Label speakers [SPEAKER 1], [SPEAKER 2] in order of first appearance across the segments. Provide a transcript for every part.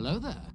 [SPEAKER 1] Hello there.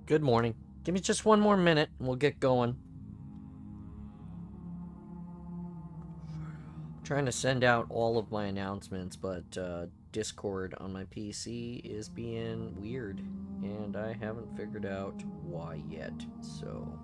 [SPEAKER 2] Good morning. Give me just one more minute and we'll get going. I'm trying to send out all of my announcements, but Discord on my PC is being weird, and I haven't figured out why yet, so...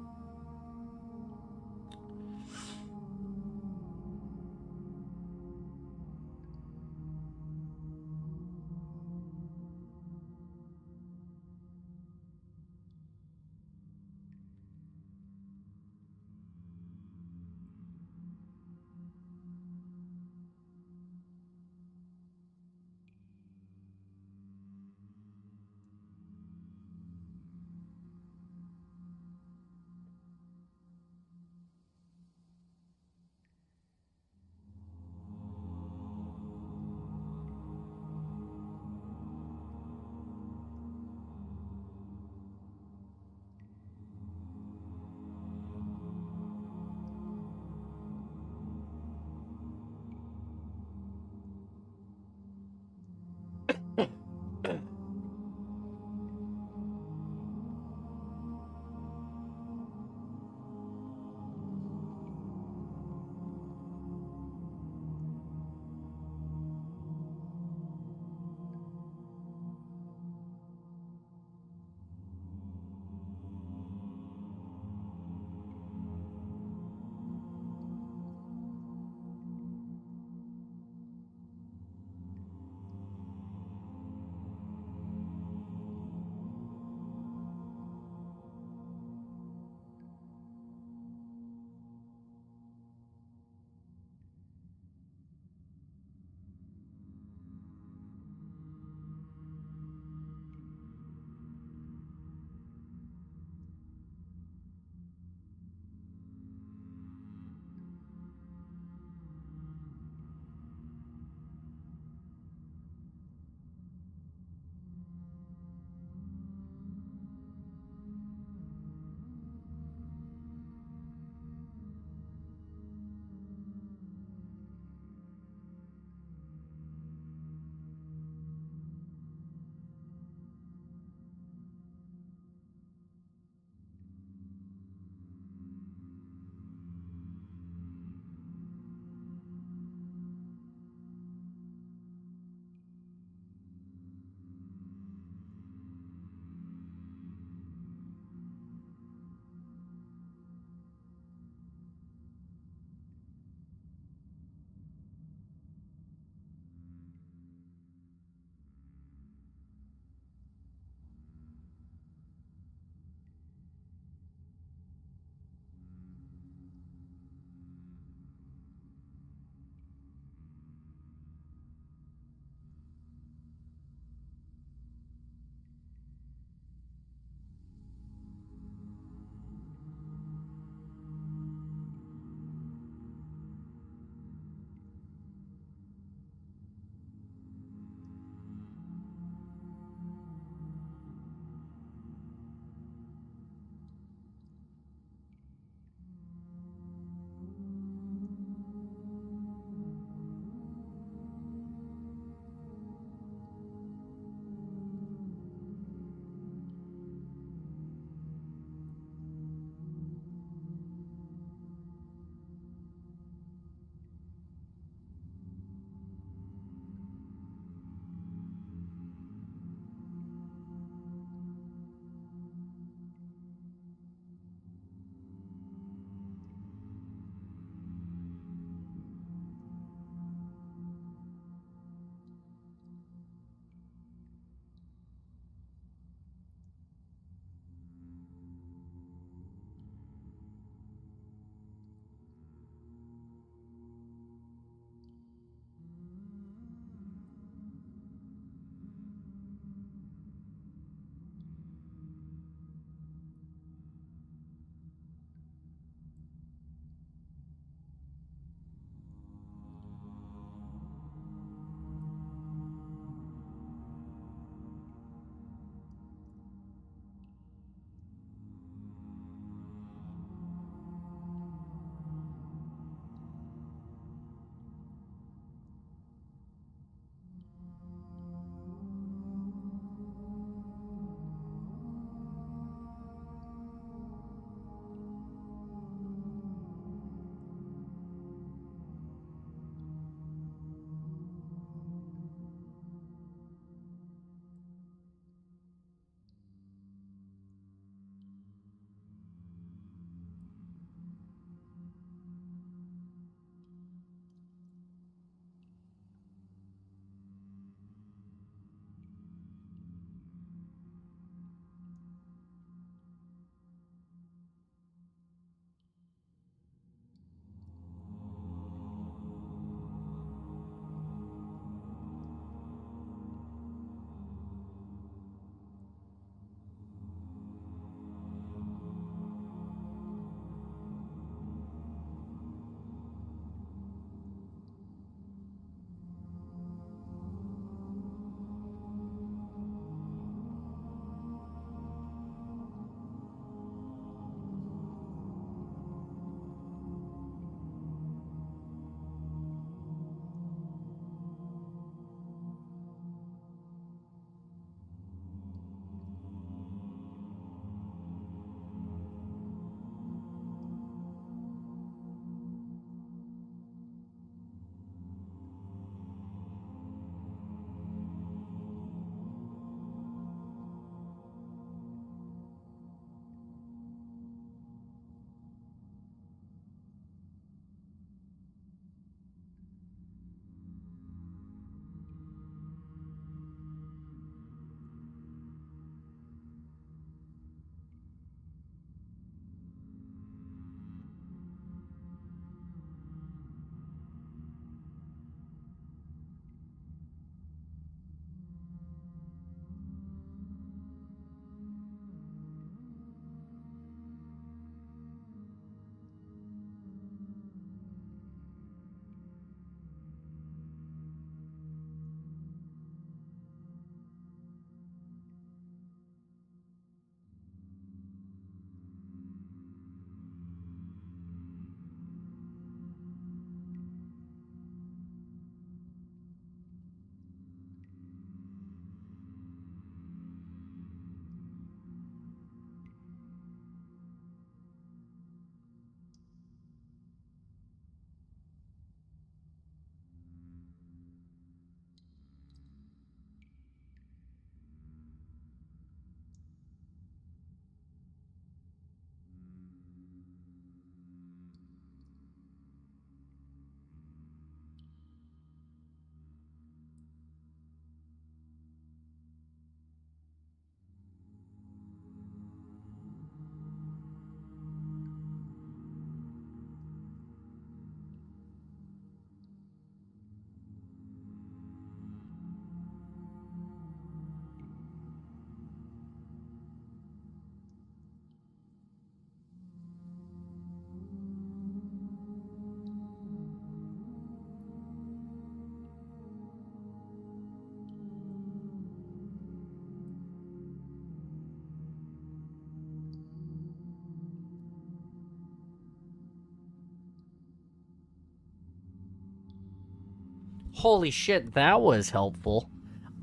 [SPEAKER 2] Holy shit, that was helpful.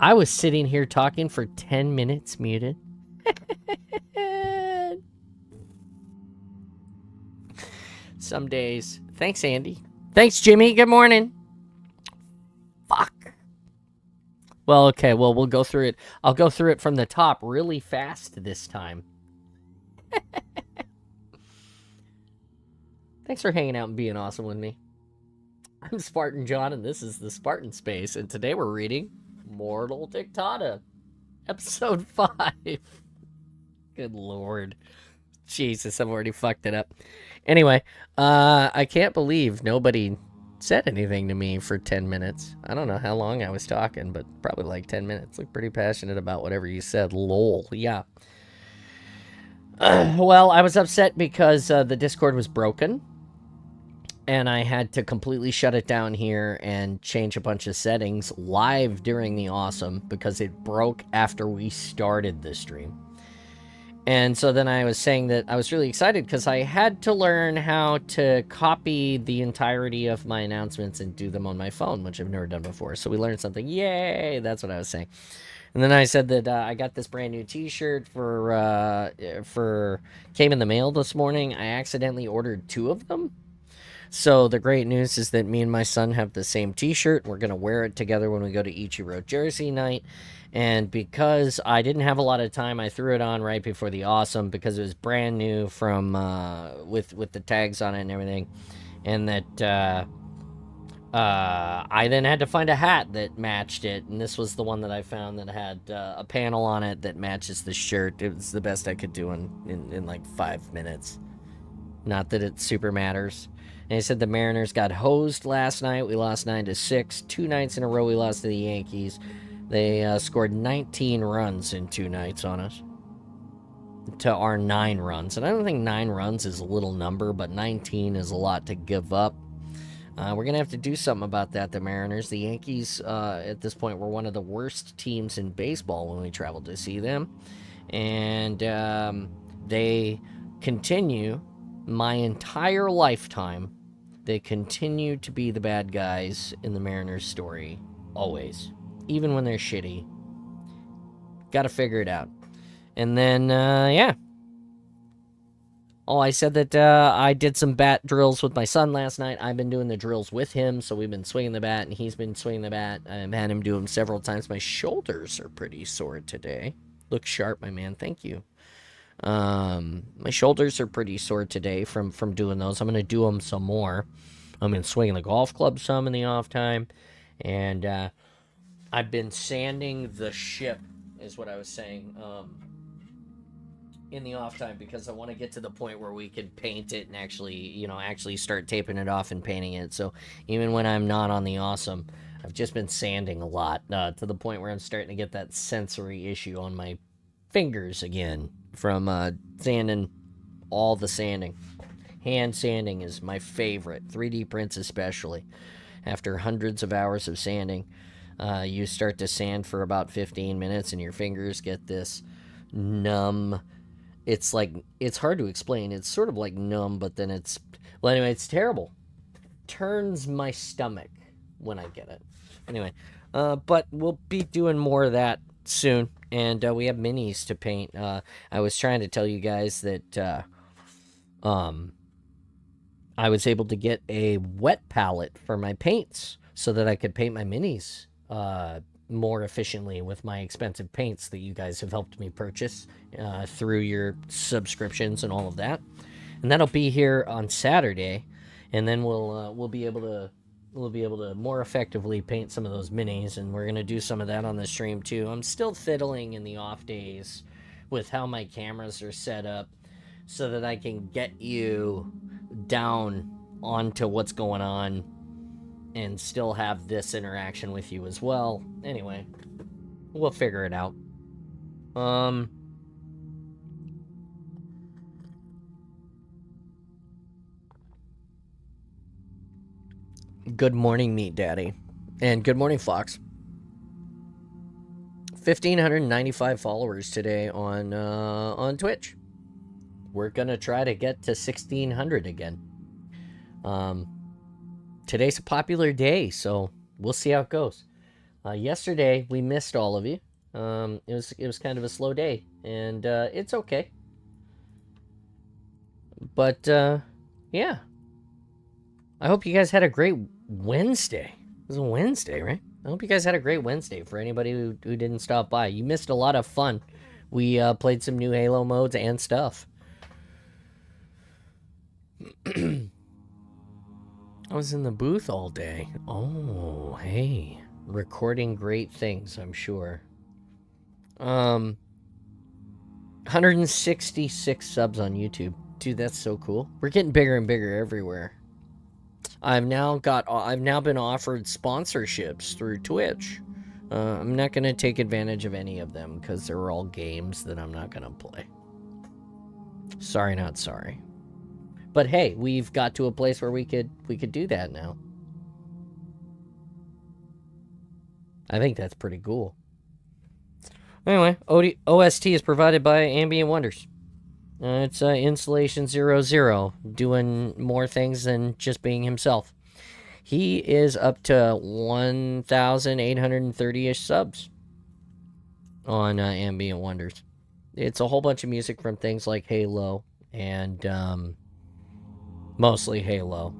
[SPEAKER 2] I was sitting here talking for 10 minutes muted. Some days. Thanks, Andy. Thanks, Jimmy. Good morning. Fuck. Well, okay. Well, we'll go through it. I'll go through it from the top really fast this time. Thanks for hanging out and being awesome with me. I'm Spartan John, and this is the Spartan Space, and today we're reading Mortal Dictata, Episode 5. Good lord. Jesus, I've already fucked it up. Anyway, I can't believe nobody said anything to me for 10 minutes. I don't know how long I was talking, but probably like 10 minutes. Look pretty passionate about whatever you said. Lol. Yeah. Well, I was upset because the Discord was broken. And I had to completely shut it down here and change a bunch of settings live during the awesome because it broke after we started the stream. And so then I was saying that I was really excited because I had to learn how to copy the entirety of my announcements and do them on my phone, which I've never done before. So we learned something. Yay! That's what I was saying. And then I said that I got this brand new T-shirt for came in the mail this morning. I accidentally ordered 2 of them. So the great news is that me and my son have the same T-shirt. We're going to wear it together when we go to Ichiro Jersey night. And because I didn't have a lot of time, I threw it on right before the awesome because it was brand new from with the tags on it and everything. And that I then had to find a hat that matched it. And this was the one that I found that had a panel on it that matches the shirt. It was the best I could do in like 5 minutes. Not that it super matters. And he said the Mariners got hosed last night. We lost 9-6. 2 nights in a row we lost to the Yankees. They scored 19 runs in 2 nights on us. To our 9 runs. And I don't think 9 runs is a little number, but 19 is a lot to give up. We're going to have to do something about that, the Mariners. The Yankees, at this point, were one of the worst teams in baseball when we traveled to see them. And they continue, my entire lifetime, they continue to be the bad guys in the Mariners story. Always. Even when they're shitty. Gotta figure it out. And then, yeah. Oh, I said that I did some bat drills with my son last night. I've been doing the drills with him, so we've been swinging the bat, and he's been swinging the bat. I've had him do them several times. My shoulders are pretty sore today. Look sharp, my man. Thank you. My shoulders are pretty sore today from doing those. I'm going to do them some more. I'm been swinging the golf club some in the off time. And I've been sanding the ship, is what I was saying, in the off time, because I want to get to the point where we can paint it and actually start taping it off and painting it. So even when I'm not on the awesome, I've just been sanding a lot, to the point where I'm starting to get that sensory issue on my fingers again from sanding all the sanding. Hand sanding is my favorite. 3D prints especially. After hundreds of hours of sanding, you start to sand for about 15 minutes and your fingers get this numb. It's hard to explain. It's sort of like numb, but then it's terrible. Turns my stomach when I get it. Anyway, but we'll be doing more of that soon. And we have minis to paint. I was trying to tell you guys that I was able to get a wet palette for my paints so that I could paint my minis more efficiently with my expensive paints that you guys have helped me purchase through your subscriptions and all of that. And that'll be here on Saturday, and then we'll be able to more effectively paint some of those minis, and we're gonna do some of that on the stream too. I'm still fiddling in the off days with how my cameras are set up so that I can get you down onto what's going on and still have this interaction with you as well. Anyway, we'll figure it out. Good morning, Meat Daddy. And good morning, Fox. 1,595 followers today on Twitch. We're gonna try to get to 1,600 again. Today's a popular day, so we'll see how it goes. Yesterday we missed all of you. It was kind of a slow day, and it's okay. But yeah, I hope you guys had a great Wednesday. It was a Wednesday, right? I hope you guys had a great Wednesday. For anybody who didn't stop by, you missed a lot of fun. We played some new Halo modes and stuff. I was in the booth all day. Oh, hey. Recording great things, I'm sure. 166 subs on YouTube. Dude, that's so cool. We're getting bigger and bigger everywhere. I've now been offered sponsorships through Twitch. I'm not going to take advantage of any of them because they're all games that I'm not going to play. Sorry, not sorry. But hey, we've got to a place where we could do that now. I think that's pretty cool. Anyway, OST is provided by Ambient Wonders. It's Installation 00, doing more things than just being himself. He is up to 1,830-ish subs on Ambient Wonders. It's a whole bunch of music from things like Halo and mostly Halo.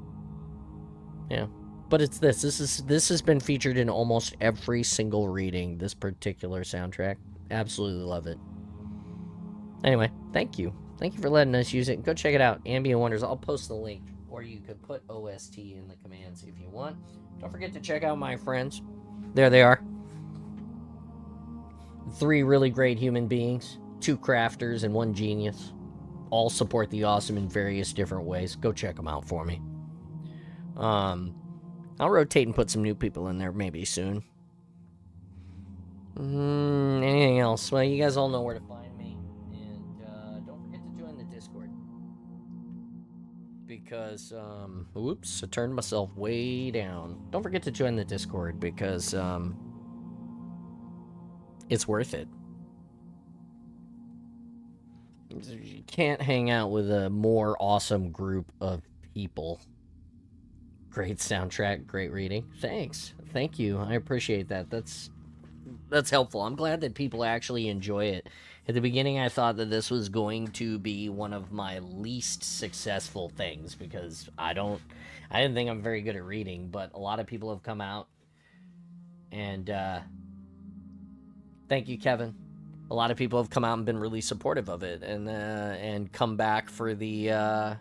[SPEAKER 2] Yeah. But it's this. This has been featured in almost every single reading, this particular soundtrack. Absolutely love it. Anyway, thank you. Thank you for letting us use it. Go check it out. Ambient Wonders. I'll post the link. Or you could put OST in the commands if you want. Don't forget to check out my friends. There they are. 3 really great human beings. 2 crafters and 1 genius. All support the awesome in various different ways. Go check them out for me. I'll rotate and put some new people in there maybe soon. Anything else? Well, you guys all know where to find me. And don't forget to join the Discord. Because, oops, I turned myself way down. Don't forget to join the Discord because, it's worth it. You can't hang out with a more awesome group of people. Great soundtrack, great reading. Thanks. Thank you. I appreciate that. That's helpful. I'm glad that people actually enjoy it. At the beginning, I thought that this was going to be one of my least successful things because I didn't think I'm very good at reading, but a lot of people have come out and thank you, Kevin. A lot of people have come out and been really supportive of it and come back for the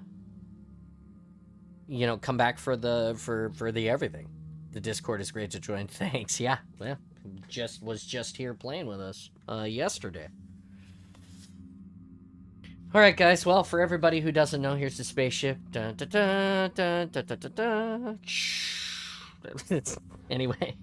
[SPEAKER 2] come back for the everything. The Discord is great to join. Thanks. Yeah. Well, was just here playing with us yesterday. All right, guys. Well, for everybody who doesn't know, here's the spaceship. Dun, dun, dun, dun, dun, dun, dun, dun. Anyway.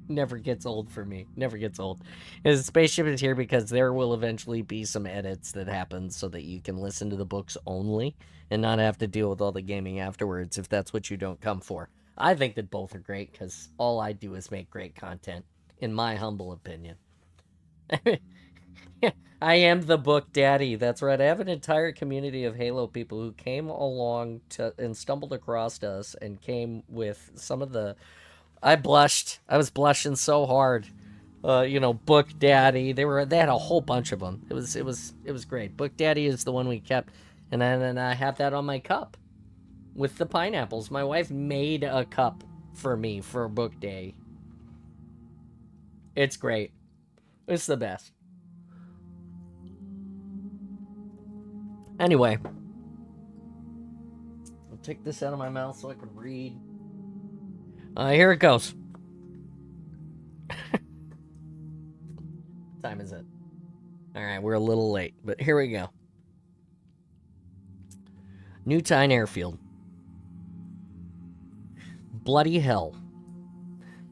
[SPEAKER 2] Never gets old for me. Never gets old. The spaceship is here because there will eventually be some edits that happen so that you can listen to the books only and not have to deal with all the gaming afterwards if that's what you don't come for. I think that both are great because all I do is make great content, in my humble opinion. I am the book daddy. That's right. I have an entire community of Halo people who came along and stumbled across us and came with some of the... I blushed. I was blushing so hard. Book Daddy. They had a whole bunch of them. It was great. Book Daddy is the one we kept, and then I have that on my cup with the pineapples. My wife made a cup for me for Book Day. It's great. It's the best. Anyway, I'll take this out of my mouth so I can read. Here it goes. What time is it? Alright, we're a little late, but here we go. New Tyne Airfield. Bloody hell.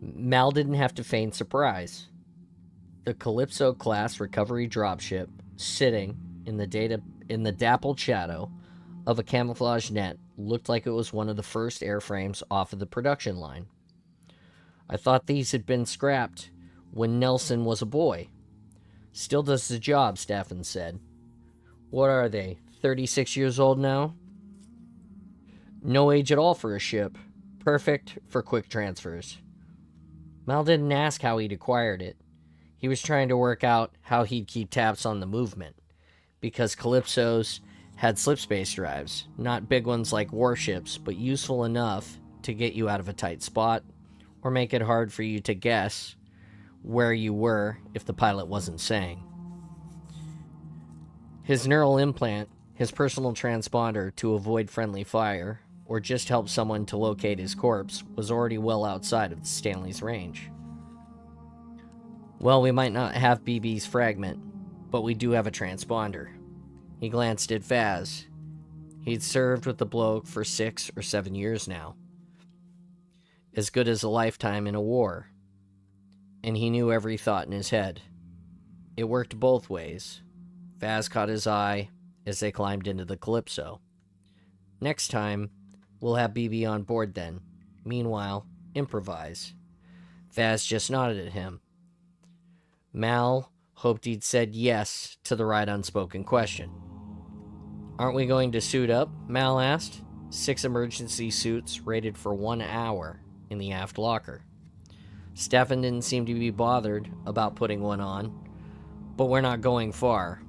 [SPEAKER 2] Mal didn't have to feign surprise. The Calypso-class recovery dropship, sitting in the dappled shadow of a camouflage net, looked like it was one of the first airframes off of the production line. I thought these had been scrapped when Nelson was a boy. Still does the job, Staffen said. What are they, 36 years old now? No age at all for a ship. perfect for quick transfers. Mal didn't ask how he'd acquired it. He was trying to work out how he'd keep tabs on the movement, because Calypso's had slipspace drives, not big ones like warships, but useful enough to get you out of a tight spot, or make it hard for you to guess where you were if the pilot wasn't saying. His neural implant, his personal transponder to avoid friendly fire, or just help someone to locate his corpse, was already well outside of Stanley's range. Well, we might not have BB's fragment, but we do have a transponder. He glanced at Vaz. He'd served with the bloke for 6 or 7 years now. As good as a lifetime in a war. And he knew every thought in his head. It worked both ways. Vaz caught his eye as they climbed into the Calypso. Next time, we'll have BB on board then. Meanwhile, improvise. Vaz just nodded at him. Mal hoped he'd said yes to the right unspoken question. Aren't we going to suit up? Mal asked. 6 emergency suits rated for 1 hour in the aft locker. Stefan didn't seem to be bothered about putting one on, but we're not going far.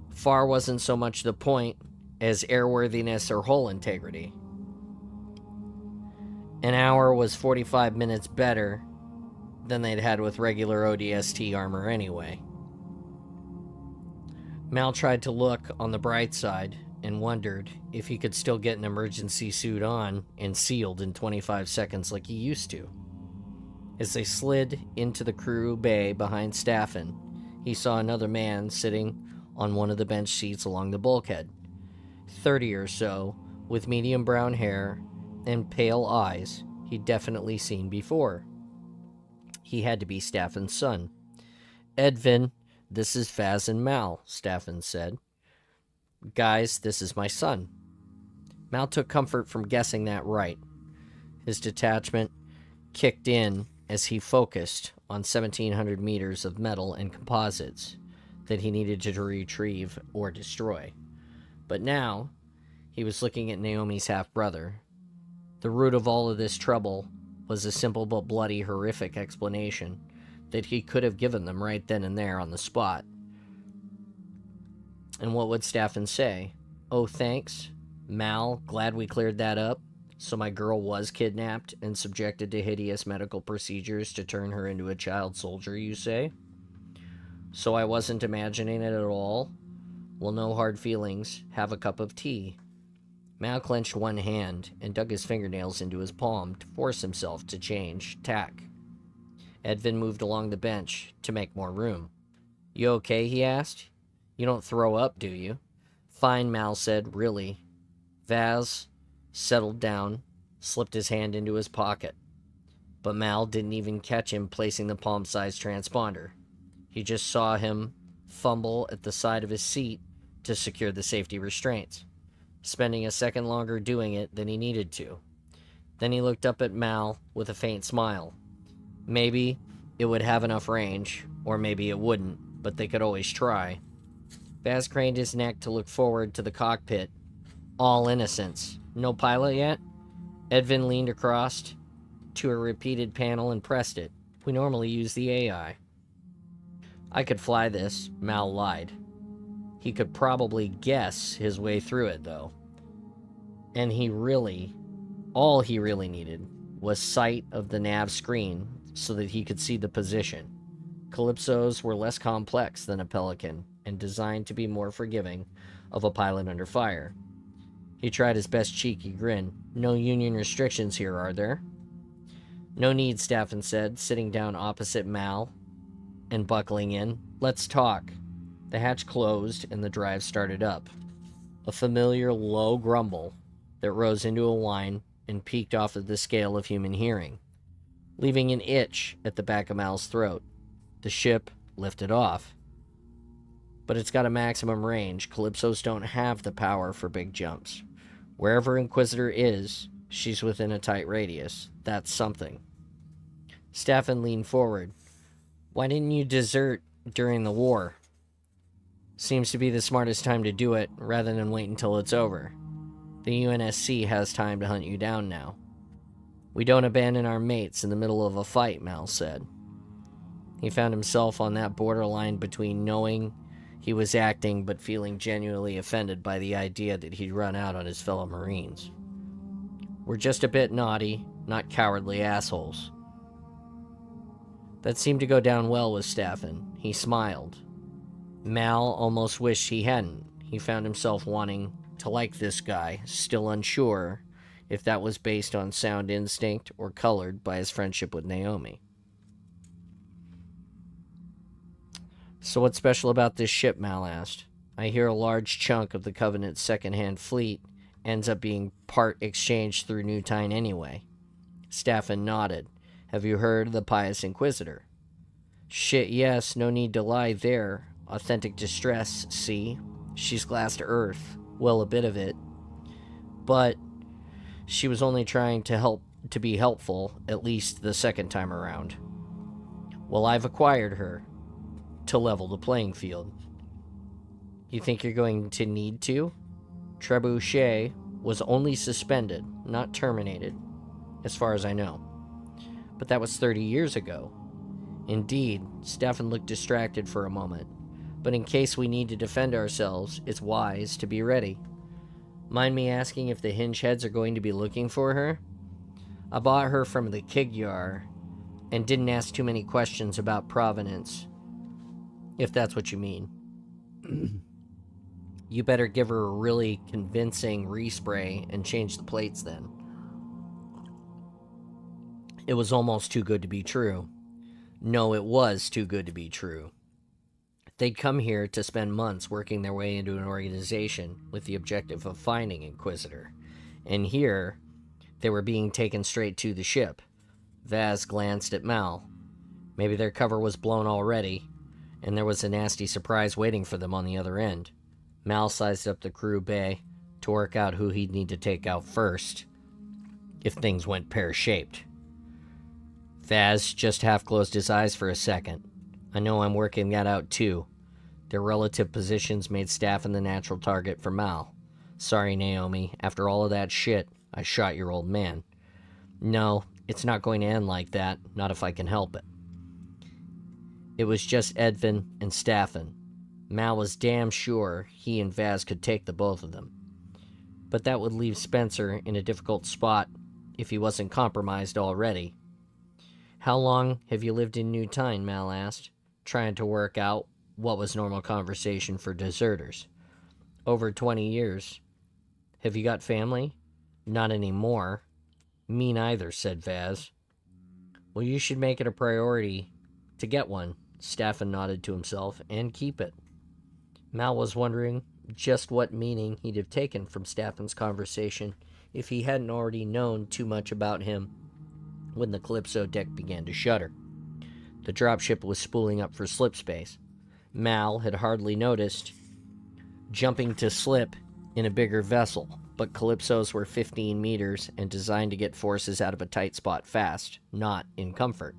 [SPEAKER 2] Far wasn't so much the point as airworthiness or hull integrity. An hour was 45 minutes better than they'd had with regular ODST armor anyway. Mal tried to look on the bright side and wondered if he could still get an emergency suit on and sealed in 25 seconds like he used to. As they slid into the crew bay behind Staffen, he saw another man sitting on one of the bench seats along the bulkhead. 30 or so, with medium brown hair and pale eyes he'd definitely seen before. He had to be Staffen's son. Edvin, this is Vaz and Mal, Staffen said. Guys, this is my son. Mal took comfort from guessing that right. His detachment kicked in as he focused on 1,700 meters of metal and composites that he needed to retrieve or destroy. But now, he was looking at Naomi's half-brother. The root of all of this trouble was a simple but bloody horrific explanation that he could have given them right then and there on the spot. And what would Staffen say? Oh, thanks. Mal, glad we cleared that up. So my girl was kidnapped and subjected to hideous medical procedures to turn her into a child soldier, you say? So I wasn't imagining it at all? Well, no hard feelings. Have a cup of tea. Mal clenched one hand and dug his fingernails into his palm to force himself to change tack. Edvin moved along the bench to make more room. You okay, he asked. You don't throw up, do you? Fine, Mal said, really. Vaz settled down, slipped his hand into his pocket. But Mal didn't even catch him placing the palm-sized transponder. He just saw him fumble at the side of his seat to secure the safety restraints, spending a second longer doing it than he needed to. Then he looked up at Mal with a faint smile. Maybe it would have enough range, or maybe it wouldn't, but they could always try. Vaz craned his neck to look forward to the cockpit. All innocence. No pilot yet? Edvin leaned across to a repeated panel and pressed it. We normally use the AI. I could fly this, Mal lied. He could probably guess his way through it, though. And all he really needed was sight of the nav screen so that he could see the position. Calypsos were less complex than a Pelican and designed to be more forgiving of a pilot under fire. He tried his best cheeky grin. No union restrictions here, are there? No need, Staffen said, sitting down opposite Mal and buckling in. Let's talk. The hatch closed and the drive started up. A familiar low grumble that rose into a whine and peaked off of the scale of human hearing, leaving an itch at the back of Mal's throat. The ship lifted off. But it's got a maximum range. Calypsos don't have the power for big jumps. Wherever Inquisitor is, she's within a tight radius. That's something. Staffen leaned forward. Why didn't you desert during the war? Seems to be the smartest time to do it, rather than wait until it's over. The UNSC has time to hunt you down now. We don't abandon our mates in the middle of a fight, Mal said. He found himself on that borderline between knowing he was acting but feeling genuinely offended by the idea that he'd run out on his fellow Marines. We're just a bit naughty, not cowardly assholes. That seemed to go down well with Staffen. He smiled. Mal almost wished he hadn't. He found himself wanting to like this guy, still unsure if that was based on sound instinct or colored by his friendship with Naomi. So what's special about this ship, Mal asked. I hear a large chunk of the Covenant's second-hand fleet ends up being part exchanged through New Tyne anyway. Staffen nodded. Have you heard of the Pious Inquisitor? Shit, yes, no need to lie there. Authentic distress, see? She's glassed Earth. Well, a bit of it. But she was only trying to be helpful, at least the second time around. Well, I've acquired her. To level the playing field. You think you're going to need to? Trebuchet was only suspended, not terminated, as far as I know. But that was 30 years ago. Indeed, Staffen looked distracted for a moment. But in case we need to defend ourselves, it's wise to be ready. Mind me asking if the hinge heads are going to be looking for her? I bought her from the Kigyar, and didn't ask too many questions about provenance, if that's what you mean. You better give her a really convincing respray and change the plates then. It was almost too good to be true. No, it was too good to be true. They'd come here to spend months working their way into an organization with the objective of finding Inquisitor. And here, they were being taken straight to the ship. Vaz glanced at Mal. Maybe their cover was blown already, and there was a nasty surprise waiting for them on the other end. Mal sized up the crew bay to work out who he'd need to take out first, if things went pear-shaped. Vaz just half closed his eyes for a second. I know I'm working that out too. Their relative positions made Staffen the natural target for Mal. Sorry, Naomi, after all of that shit, I shot your old man. No, it's not going to end like that, not if I can help it. It was just Edvin and Staffen. Mal was damn sure he and Vaz could take the both of them. But that would leave Spencer in a difficult spot if he wasn't compromised already. How long have you lived in New Tyne? Mal asked, trying to work out what was normal conversation for deserters. Over 20 years. Have you got family? Not anymore. Me neither, said Vaz. Well, you should make it a priority to get one. Staffen nodded to himself, and keep it. Mal was wondering just what meaning he'd have taken from Staffen's conversation if he hadn't already known too much about him when the Calypso deck began to shudder. The dropship was spooling up for slip space. Mal had hardly noticed jumping to slip in a bigger vessel, but Calypsos were 15 meters and designed to get forces out of a tight spot fast, not in comfort.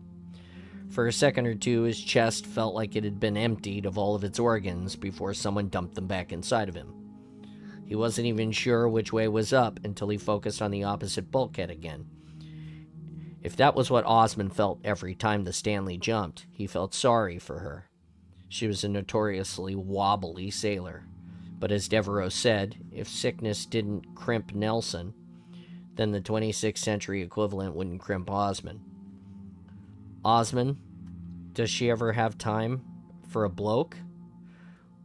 [SPEAKER 2] For a second or two, his chest felt like it had been emptied of all of its organs before someone dumped them back inside of him. He wasn't even sure which way was up until he focused on the opposite bulkhead again. If that was what Osmond felt every time the Stanley jumped, he felt sorry for her. She was a notoriously wobbly sailor. But as Devereaux said, if sickness didn't crimp Nelson, then the 26th century equivalent wouldn't crimp Osmond. Osmond, does she ever have time for a bloke?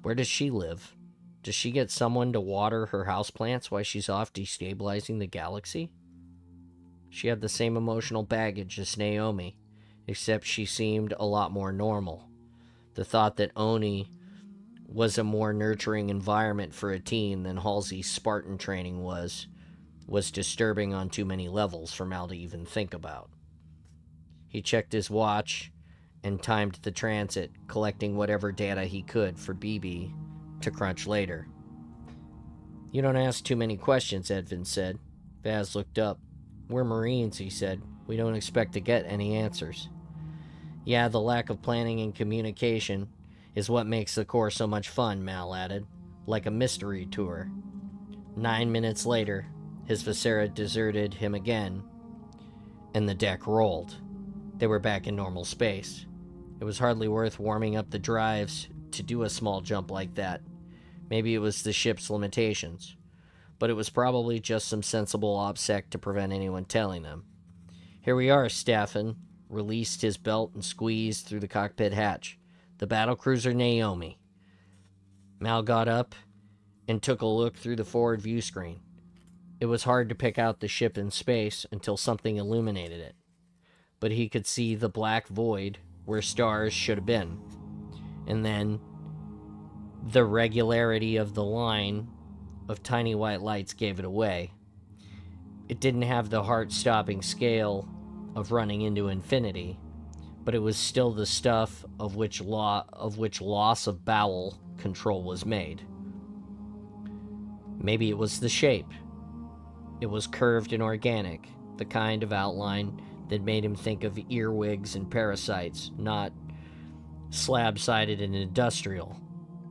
[SPEAKER 2] Where does she live? Does she get someone to water her houseplants while she's off destabilizing the galaxy? She had the same emotional baggage as Naomi, except she seemed a lot more normal. The thought that Oni was a more nurturing environment for a teen than Halsey's Spartan training was disturbing on too many levels for Mal to even think about. He checked his watch and timed the transit, collecting whatever data he could for BB to crunch later. You don't ask too many questions, Edvin said. Vaz looked up. We're Marines, he said. We don't expect to get any answers. Yeah, the lack of planning and communication is what makes the Corps so much fun, Mal added. Like a mystery tour. 9 minutes later, his Viscera deserted him again, and the deck rolled. They were back in normal space. It was hardly worth warming up the drives to do a small jump like that. Maybe it was the ship's limitations, but it was probably just some sensible OPSEC to prevent anyone telling them. Here we are, Staffen released his belt and squeezed through the cockpit hatch. The battlecruiser Naomi. Mal got up and took a look through the forward view screen. It was hard to pick out the ship in space until something illuminated it, but he could see the black void where stars should have been. And then the regularity of the line of tiny white lights gave it away. It didn't have the heart-stopping scale of running into infinity, but it was still the stuff of which loss of bowel control was made. Maybe it was the shape. It was curved and organic, the kind of outline that made him think of earwigs and parasites, not slab-sided and industrial,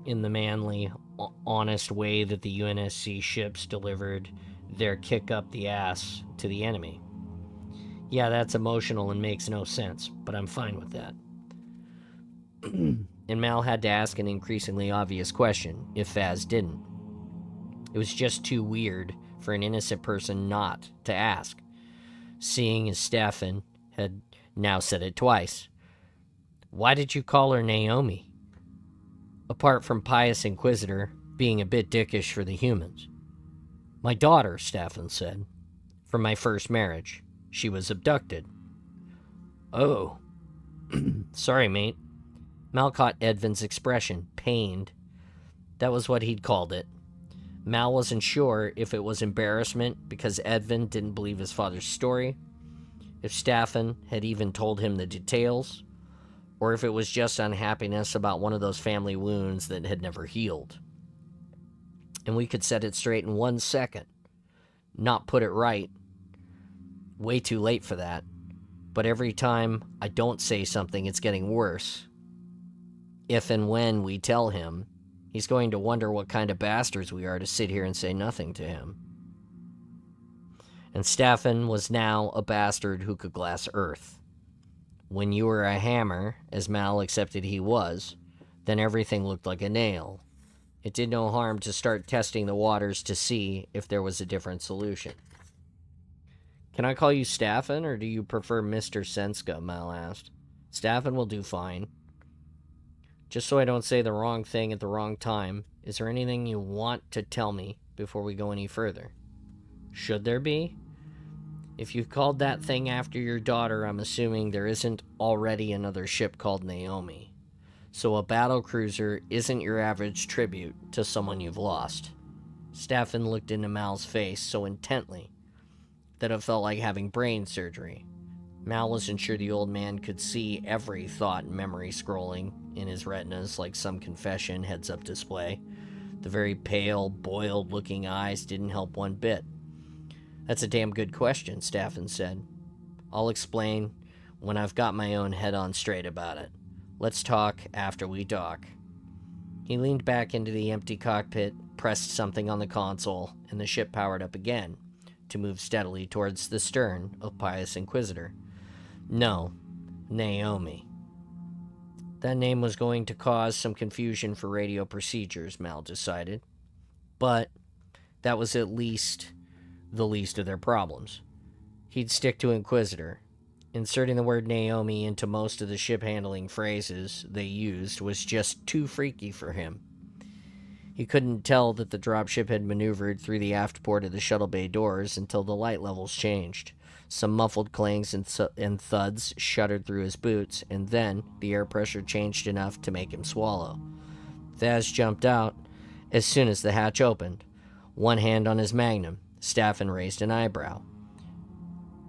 [SPEAKER 2] in the manly, honest way that the UNSC ships delivered their kick up the ass to the enemy. Yeah, that's emotional and makes no sense, but I'm fine with that. And Mal had to ask an increasingly obvious question, if Faz didn't. It was just too weird for an innocent person not to ask, seeing as Staffen had now said it twice. Why did you call her Naomi? Apart from Pious Inquisitor being a bit dickish for the humans. My daughter, Staffen said. From my first marriage. She was abducted. Oh. Sorry, mate. Mal caught Edvin's expression, pained. That was what he'd called it. Mal wasn't sure if it was embarrassment because Edvin didn't believe his father's story, if Staffen had even told him the details, or if it was just unhappiness about one of those family wounds that had never healed. And we could set it straight in 1 second. Not put it right. Way too late for that. But every time I don't say something, it's getting worse. If and when we tell him, he's going to wonder what kind of bastards we are to sit here and say nothing to him. And Staffen was now a bastard who could glass earth. When you were a hammer, as Mal accepted he was, then everything looked like a nail. It did no harm to start testing the waters to see if there was a different solution. Can I call you Staffen, or do you prefer Mr. Senska? Mal asked. Staffen will do fine. Just so I don't say the wrong thing at the wrong time, is there anything you want to tell me before we go any further? Should there be? If you've called that thing after your daughter, I'm assuming there isn't already another ship called Naomi. So a battlecruiser isn't your average tribute to someone you've lost. Staffen looked into Mal's face so intently that it felt like having brain surgery. Mal wasn't sure the old man could see every thought and memory scrolling in his retinas like some confession heads-up display. The very pale, boiled-looking eyes didn't help one bit. That's a damn good question, Staffen said. I'll explain when I've got my own head on straight about it. Let's talk after we dock. He leaned back into the empty cockpit, pressed something on the console, and the ship powered up again, to move steadily towards the stern of Pious Inquisitor. No, Naomi. That name was going to cause some confusion for radio procedures, Mal decided. But that was at least the least of their problems. He'd stick to Inquisitor. Inserting the word Naomi into most of the ship-handling phrases they used was just too freaky for him. He couldn't tell that the dropship had maneuvered through the aft port of the shuttle bay doors until the light levels changed. Some muffled clangs and thuds shuddered through his boots, and then the air pressure changed enough to make him swallow. Thaz jumped out as soon as the hatch opened, one hand on his magnum. Staffen raised an eyebrow.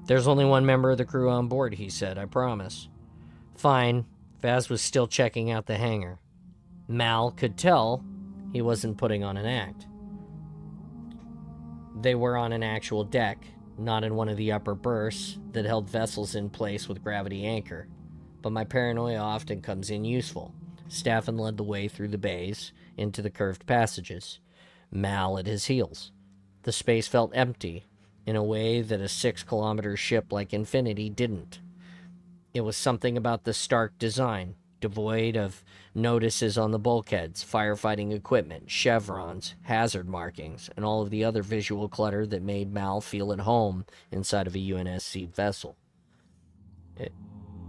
[SPEAKER 2] There's only one member of the crew on board, he said, I promise. Fine. Vaz was still checking out the hangar. Mal could tell he wasn't putting on an act. They were on an actual deck, not in one of the upper berths that held vessels in place with gravity anchor. But my paranoia often comes in useful. Staffen led the way through the bays, into the curved passages, Mal at his heels. The space felt empty, in a way that a 6-kilometer ship like Infinity didn't. It was something about the stark design, devoid of notices on the bulkheads, firefighting equipment, chevrons, hazard markings, and all of the other visual clutter that made Mal feel at home inside of a UNSC vessel.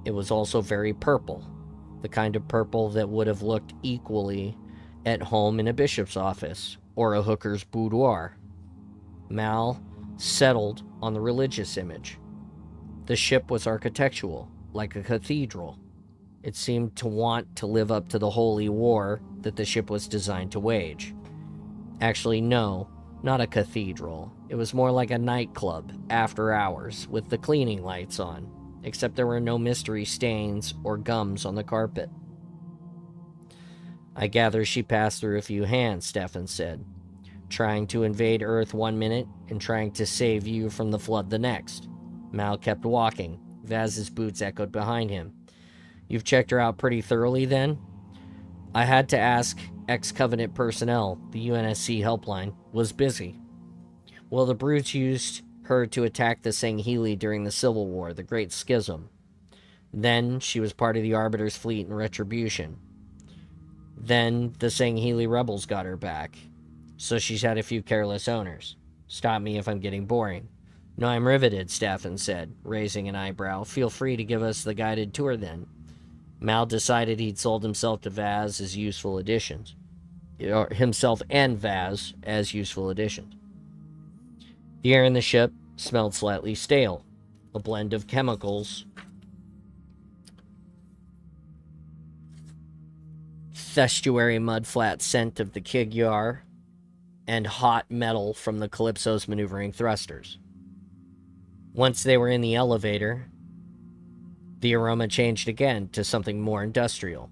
[SPEAKER 2] It was also very purple, the kind of purple that would have looked equally at home in a bishop's office or a hooker's boudoir. Mal settled on the religious image. The ship was architectural, like a cathedral. It seemed to want to live up to the holy war that the ship was designed to wage. Actually, no, not a cathedral. It was more like a nightclub, after hours, with the cleaning lights on, except there were no mystery stains or gums on the carpet. I gather she passed through a few hands, Stefan said. Trying to invade Earth 1 minute and trying to save you from the flood the next. Mal kept walking. Vaz's boots echoed behind him. You've checked her out pretty thoroughly, then? I had to ask ex-Covenant personnel. The UNSC helpline was busy. Well, the brutes used her to attack the Sangheili during the Civil War, the Great Schism. Then she was part of the Arbiter's fleet in Retribution. Then the Sangheili rebels got her back. So she's had a few careless owners. Stop me if I'm getting boring. No, I'm riveted, Stefan said, raising an eyebrow. Feel free to give us the guided tour then. Mal decided he'd sold himself to Vaz as useful additions. Himself and Vaz as useful additions. The air in the ship smelled slightly stale. A blend of chemicals, thestuary mudflat scent of the Kigyar, and hot metal from the Calypso's maneuvering thrusters. Once they were in the elevator, the aroma changed again to something more industrial.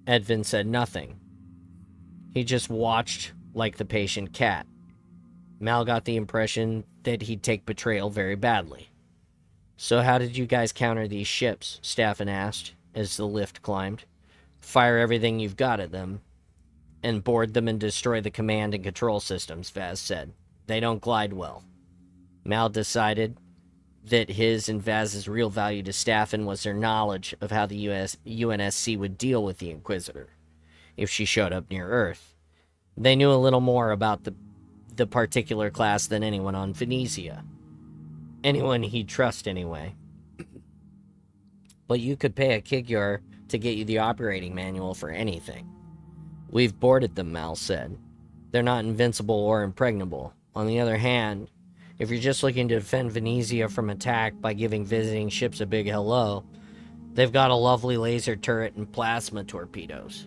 [SPEAKER 2] Edvin said nothing. He just watched like the patient cat. Mal got the impression that he'd take betrayal very badly. So how did you guys counter these ships? Stefan asked as the lift climbed. Fire everything you've got at them and board them and destroy the command and control systems, Vaz said. They don't glide well. Mal decided that his and Vaz's real value to Stefan was their knowledge of how the UNSC would deal with the Inquisitor if she showed up near Earth. They knew a little more about the particular class than anyone on Venezia. Anyone he'd trust, anyway. But you could pay a Kigyar to get you the operating manual for anything. We've boarded them, Mal said. They're not invincible or impregnable. On the other hand, if you're just looking to defend Venezia from attack by giving visiting ships a big hello, they've got a lovely laser turret and plasma torpedoes.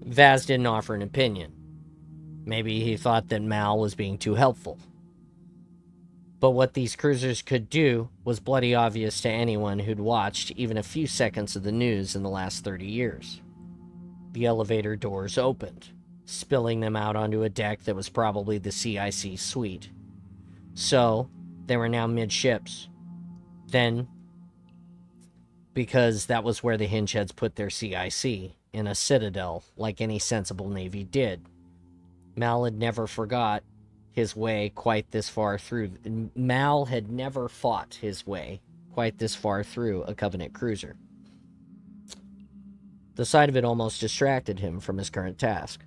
[SPEAKER 2] Vaz didn't offer an opinion. Maybe he thought that Mal was being too helpful. But what these cruisers could do was bloody obvious to anyone who'd watched even a few seconds of the news in the last 30 years. The elevator doors opened, spilling them out onto a deck that was probably the CIC suite. So, they were now midships. Then, because that was where the Hingeheads put their CIC, in a citadel, like any sensible navy did. Mal had never forgot his way quite this far through. Mal had never fought his way quite this far through a Covenant cruiser. The sight of it almost distracted him from his current task.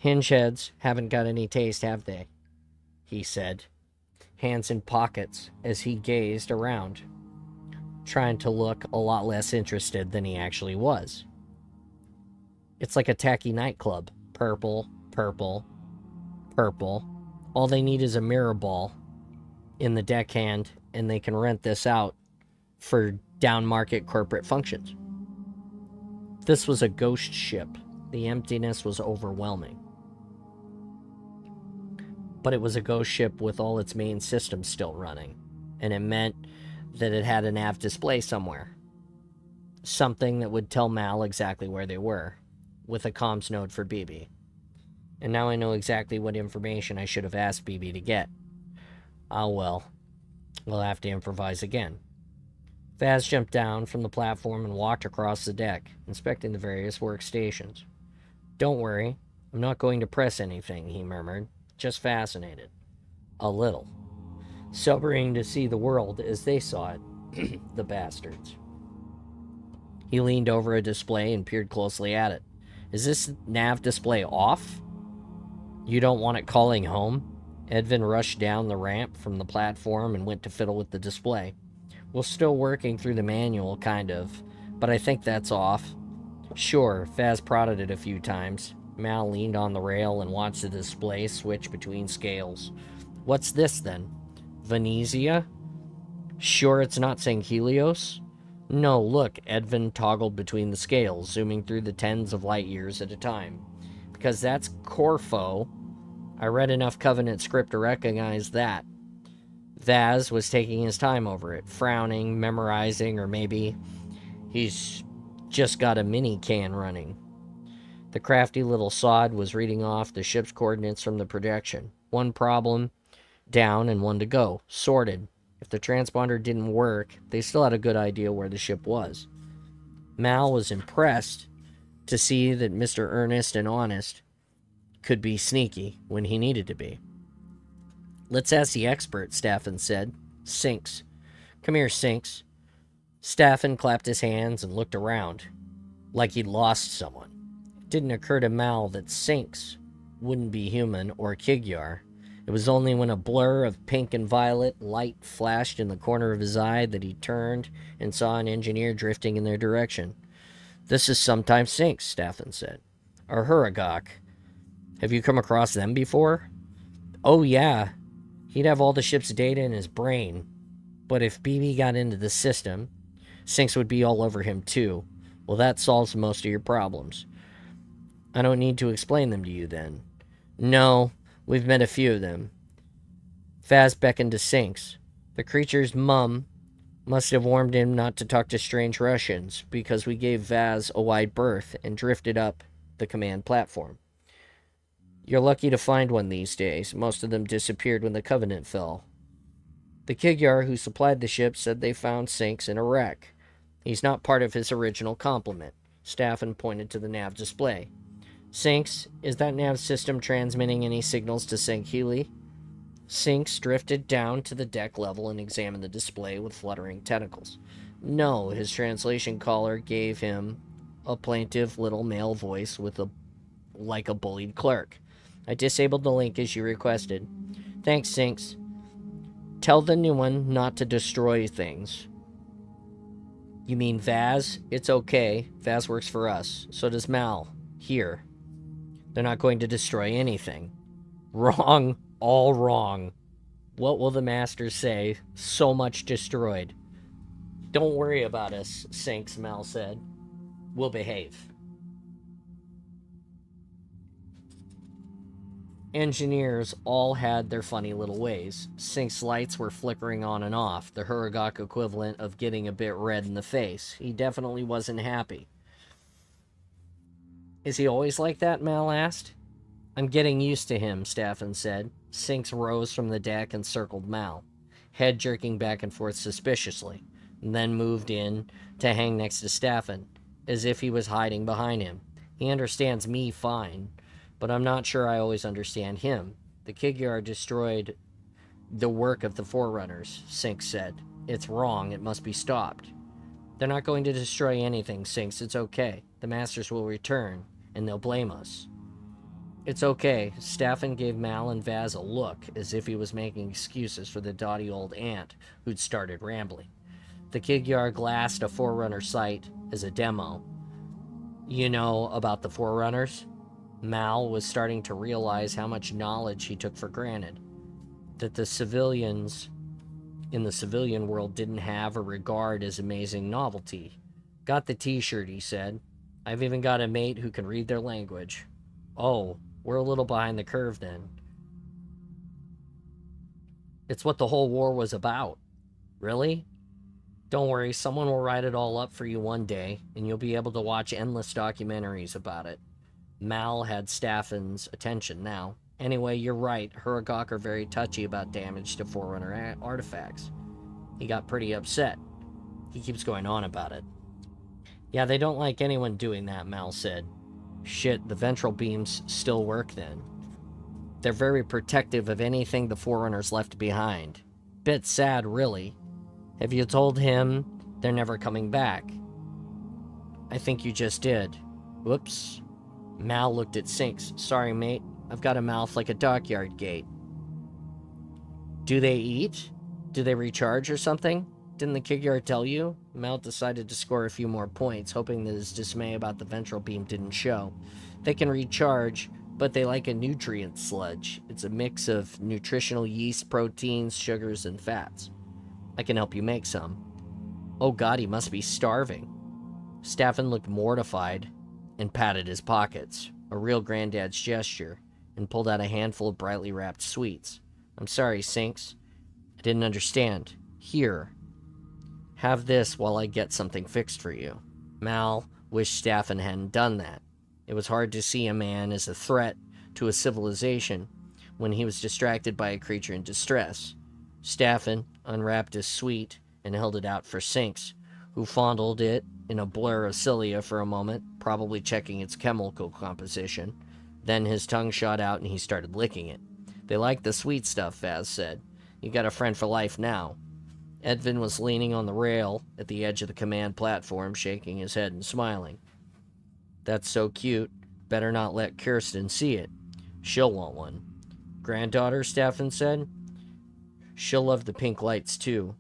[SPEAKER 2] Hingeheads haven't got any taste, have they? He said, hands in pockets as he gazed around, trying to look a lot less interested than he actually was. It's like a tacky nightclub. Purple, purple, purple. All they need is a mirror ball in the deckhand, and they can rent this out for down-market corporate functions. This was a ghost ship. The emptiness was overwhelming. But it was a ghost ship with all its main systems still running, and it meant that it had a nav display somewhere. Something that would tell Mal exactly where they were, with a comms node for BB. And now I know exactly what information I should have asked BB to get. Oh well, we'll have to improvise again. Vaz jumped down from the platform and walked across the deck, inspecting the various workstations. Don't worry, I'm not going to press anything, he murmured. Just fascinated. A little. Sobering to see the world as they saw it. The bastards. He leaned over a display and peered closely at it. Is this nav display off? You don't want it calling home? Edvin rushed down the ramp from the platform and went to fiddle with the display. We're still working through the manual, kind of, but I think that's off. Sure, Faz prodded it a few times. Mal leaned on the rail and watched the display switch between scales. What's this, then? Venezia? Sure it's not saying Helios? No, look, Edvin toggled between the scales, zooming through the tens of light years at a time. Because that's Corfo. I read enough Covenant script to recognize that. Vaz was taking his time over it, frowning, memorizing, or maybe he's just got a mini can running. The crafty little sod was reading off the ship's coordinates from the projection. One problem down and one to go. Sorted. If the transponder didn't work, they still had a good idea where the ship was. Mal was impressed to see that Mr. Earnest and Honest could be sneaky when he needed to be. Let's ask the expert, Staffen said. Sinks. Come here, Sinks. Staffen clapped his hands and looked around, like he'd lost someone. It didn't occur to Mal that Sinks wouldn't be human or Kigyar. It was only when a blur of pink and violet light flashed in the corner of his eye that he turned and saw an engineer drifting in their direction. This is sometimes Sinks, Staffen said. Or Huragok. Have you come across them before? Oh, yeah. He'd have all the ship's data in his brain. But if BB got into the system, Sinks would be all over him too. Well, that solves most of your problems. I don't need to explain them to you then. No, we've met a few of them. Faz beckoned to Sinks. The creature's mum must have warned him not to talk to strange Russians because we gave Vaz a wide berth and drifted up the command platform. You're lucky to find one these days. Most of them disappeared when the Covenant fell. The Kigyar who supplied the ship said they found Sinks in a wreck. He's not part of his original complement. Staffen pointed to the nav display. Sinks, is that nav system transmitting any signals to Sankhili? Sinks drifted down to the deck level and examined the display with fluttering tentacles. No, his translation caller gave him a plaintive little male voice like a bullied clerk. I disabled the link as you requested. Thanks, Sinks. Tell the new one not to destroy things. You mean Vaz? It's okay. Vaz works for us. So does Mal. Here. They're not going to destroy anything. Wrong. All wrong. What will the Masters say? So much destroyed. Don't worry about us, Sinks, Mal said. We'll behave. Engineers all had their funny little ways. Sinks' lights were flickering on and off, the Huragok equivalent of getting a bit red in the face. He definitely wasn't happy. Is he always like that? Mal asked. I'm getting used to him, Staffen said. Sinks rose from the deck and circled Mal, head jerking back and forth suspiciously, and then moved in to hang next to Staffen, as if he was hiding behind him. He understands me fine, but I'm not sure I always understand him. The Kigyar destroyed the work of the Forerunners, Sinks said. It's wrong. It must be stopped. They're not going to destroy anything, Sinks. It's okay. The Masters will return, and they'll blame us. It's okay. Staffen gave Mal and Vaz a look, as if he was making excuses for the dotty old ant who'd started rambling. The Kigyar glassed a Forerunner site as a demo. You know about the Forerunners? Mal was starting to realize how much knowledge he took for granted. That the civilians in the civilian world didn't have or regard as amazing novelty. Got the t-shirt, he said. I've even got a mate who can read their language. Oh, we're a little behind the curve then. It's what the whole war was about. Really? Don't worry, someone will write it all up for you one day, and you'll be able to watch endless documentaries about it. Mal had Staffen's attention now. Anyway, you're right. Huragok are very touchy about damage to Forerunner artifacts. He got pretty upset. He keeps going on about it. Yeah, they don't like anyone doing that, Mal said. Shit, the ventral beams still work then. They're very protective of anything the Forerunners left behind. Bit sad, really. Have you told him they're never coming back? I think you just did. Whoops. Mal looked at Sinks. Sorry, mate. I've got a mouth like a dockyard gate. Do they eat? Do they recharge or something? Didn't the Kigyar tell you? Mal decided to score a few more points, hoping that his dismay about the ventral beam didn't show. They can recharge, but they like a nutrient sludge. It's a mix of nutritional yeast, proteins, sugars, and fats. I can help you make some. Oh god, he must be starving. Staffen looked mortified and patted his pockets, a real granddad's gesture, and pulled out a handful of brightly wrapped sweets. I'm sorry, Sinks. I didn't understand. Here. Have this while I get something fixed for you. Mal wished Staffen hadn't done that. It was hard to see a man as a threat to a civilization when he was distracted by a creature in distress. Staffen unwrapped his sweet and held it out for Sinks, who fondled it in a blur of cilia for a moment, probably checking its chemical composition. Then his tongue shot out and he started licking it. They like the sweet stuff, Vaz said. You got a friend for life now. Edvin was leaning on the rail at the edge of the command platform, shaking his head and smiling. That's so cute. Better not let Kirsten see it. She'll want one. Granddaughter, Staffen said. She'll love the pink lights, too.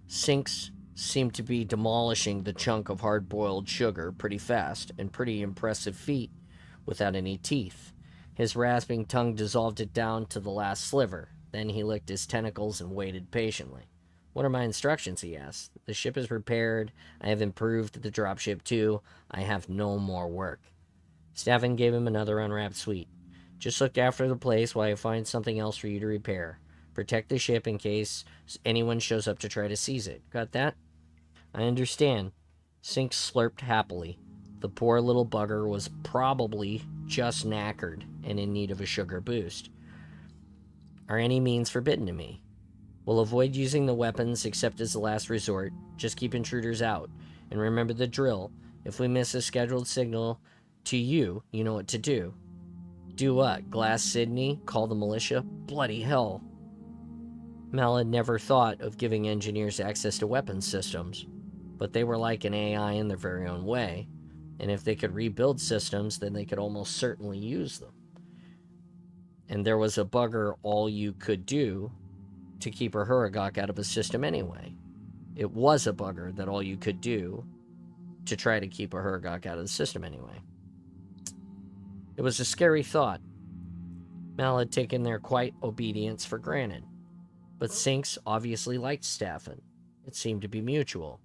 [SPEAKER 2] Sinks seemed to be demolishing the chunk of hard-boiled sugar pretty fast, and pretty impressive feat without any teeth. His rasping tongue dissolved it down to the last sliver. Then he licked his tentacles and waited patiently. What are my instructions, he asked. The ship is repaired. I have improved the dropship, too. I have no more work. Staffen gave him another unwrapped sweet. Just look after the place while I find something else for you to repair. Protect the ship in case anyone shows up to try to seize it. Got that? I understand. Sinks slurped happily. The poor little bugger was probably just knackered and in need of a sugar boost. Are any means forbidden to me? We'll avoid using the weapons except as a last resort. Just keep intruders out. And remember the drill. If we miss a scheduled signal to you, you know what to do. Do what? Glass Sydney? Call the militia? Bloody hell. Mal had never thought of giving engineers access to weapons systems, but they were like an AI in their very own way, and if they could rebuild systems, then they could almost certainly use them. And there was a bugger all you could do to keep a Huragok out of a system anyway. It was a bugger that all you could do to try to keep a Huragok out of the system anyway. It was a scary thought. Mal had taken their quiet obedience for granted. But Sinks obviously liked Staffen. It seemed to be mutual.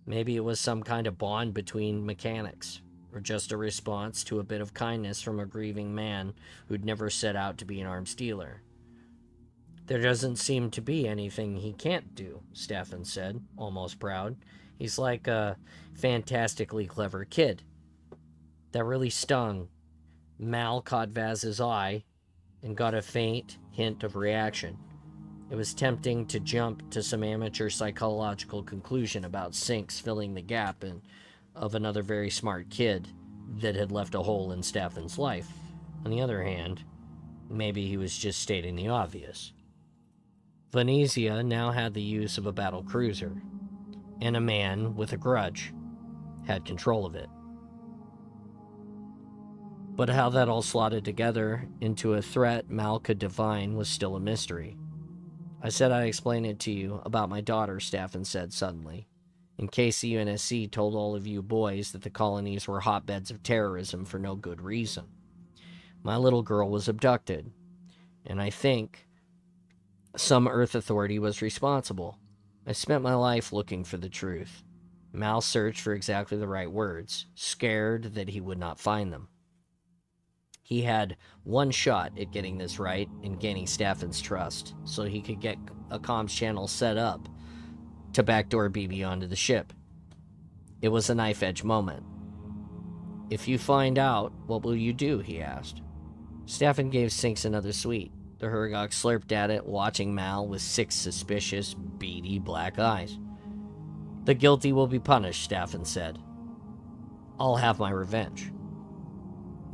[SPEAKER 2] Maybe it was some kind of bond between mechanics, or just a response to a bit of kindness from a grieving man who'd never set out to be an arms dealer. There doesn't seem to be anything he can't do, Staffen said, almost proud. He's like a fantastically clever kid. That really stung. Mal caught Vaz's eye and got a faint hint of reaction. It was tempting to jump to some amateur psychological conclusion about Sinks filling the gap of another very smart kid that had left a hole in Staffen's life. On the other hand, maybe he was just stating the obvious. Venezia now had the use of a battle cruiser, and a man with a grudge had control of it. But how that all slotted together into a threat Mal could divine was still a mystery. I said I'd explain it to you about my daughter, Staffen said suddenly, in case the UNSC told all of you boys that the colonies were hotbeds of terrorism for no good reason. My little girl was abducted, and I think some Earth authority was responsible. I spent my life looking for the truth. Mal searched for exactly the right words, scared that he would not find them. He had one shot at getting this right and gaining Staffen's trust, so he could get a comms channel set up to backdoor BB onto the ship. It was a knife-edge moment. If you find out, what will you do? He asked. Staffen gave Sinks another sweet. The Huragok slurped at it, watching Mal with 6 suspicious, beady black eyes. The guilty will be punished, Staffen said. I'll have my revenge.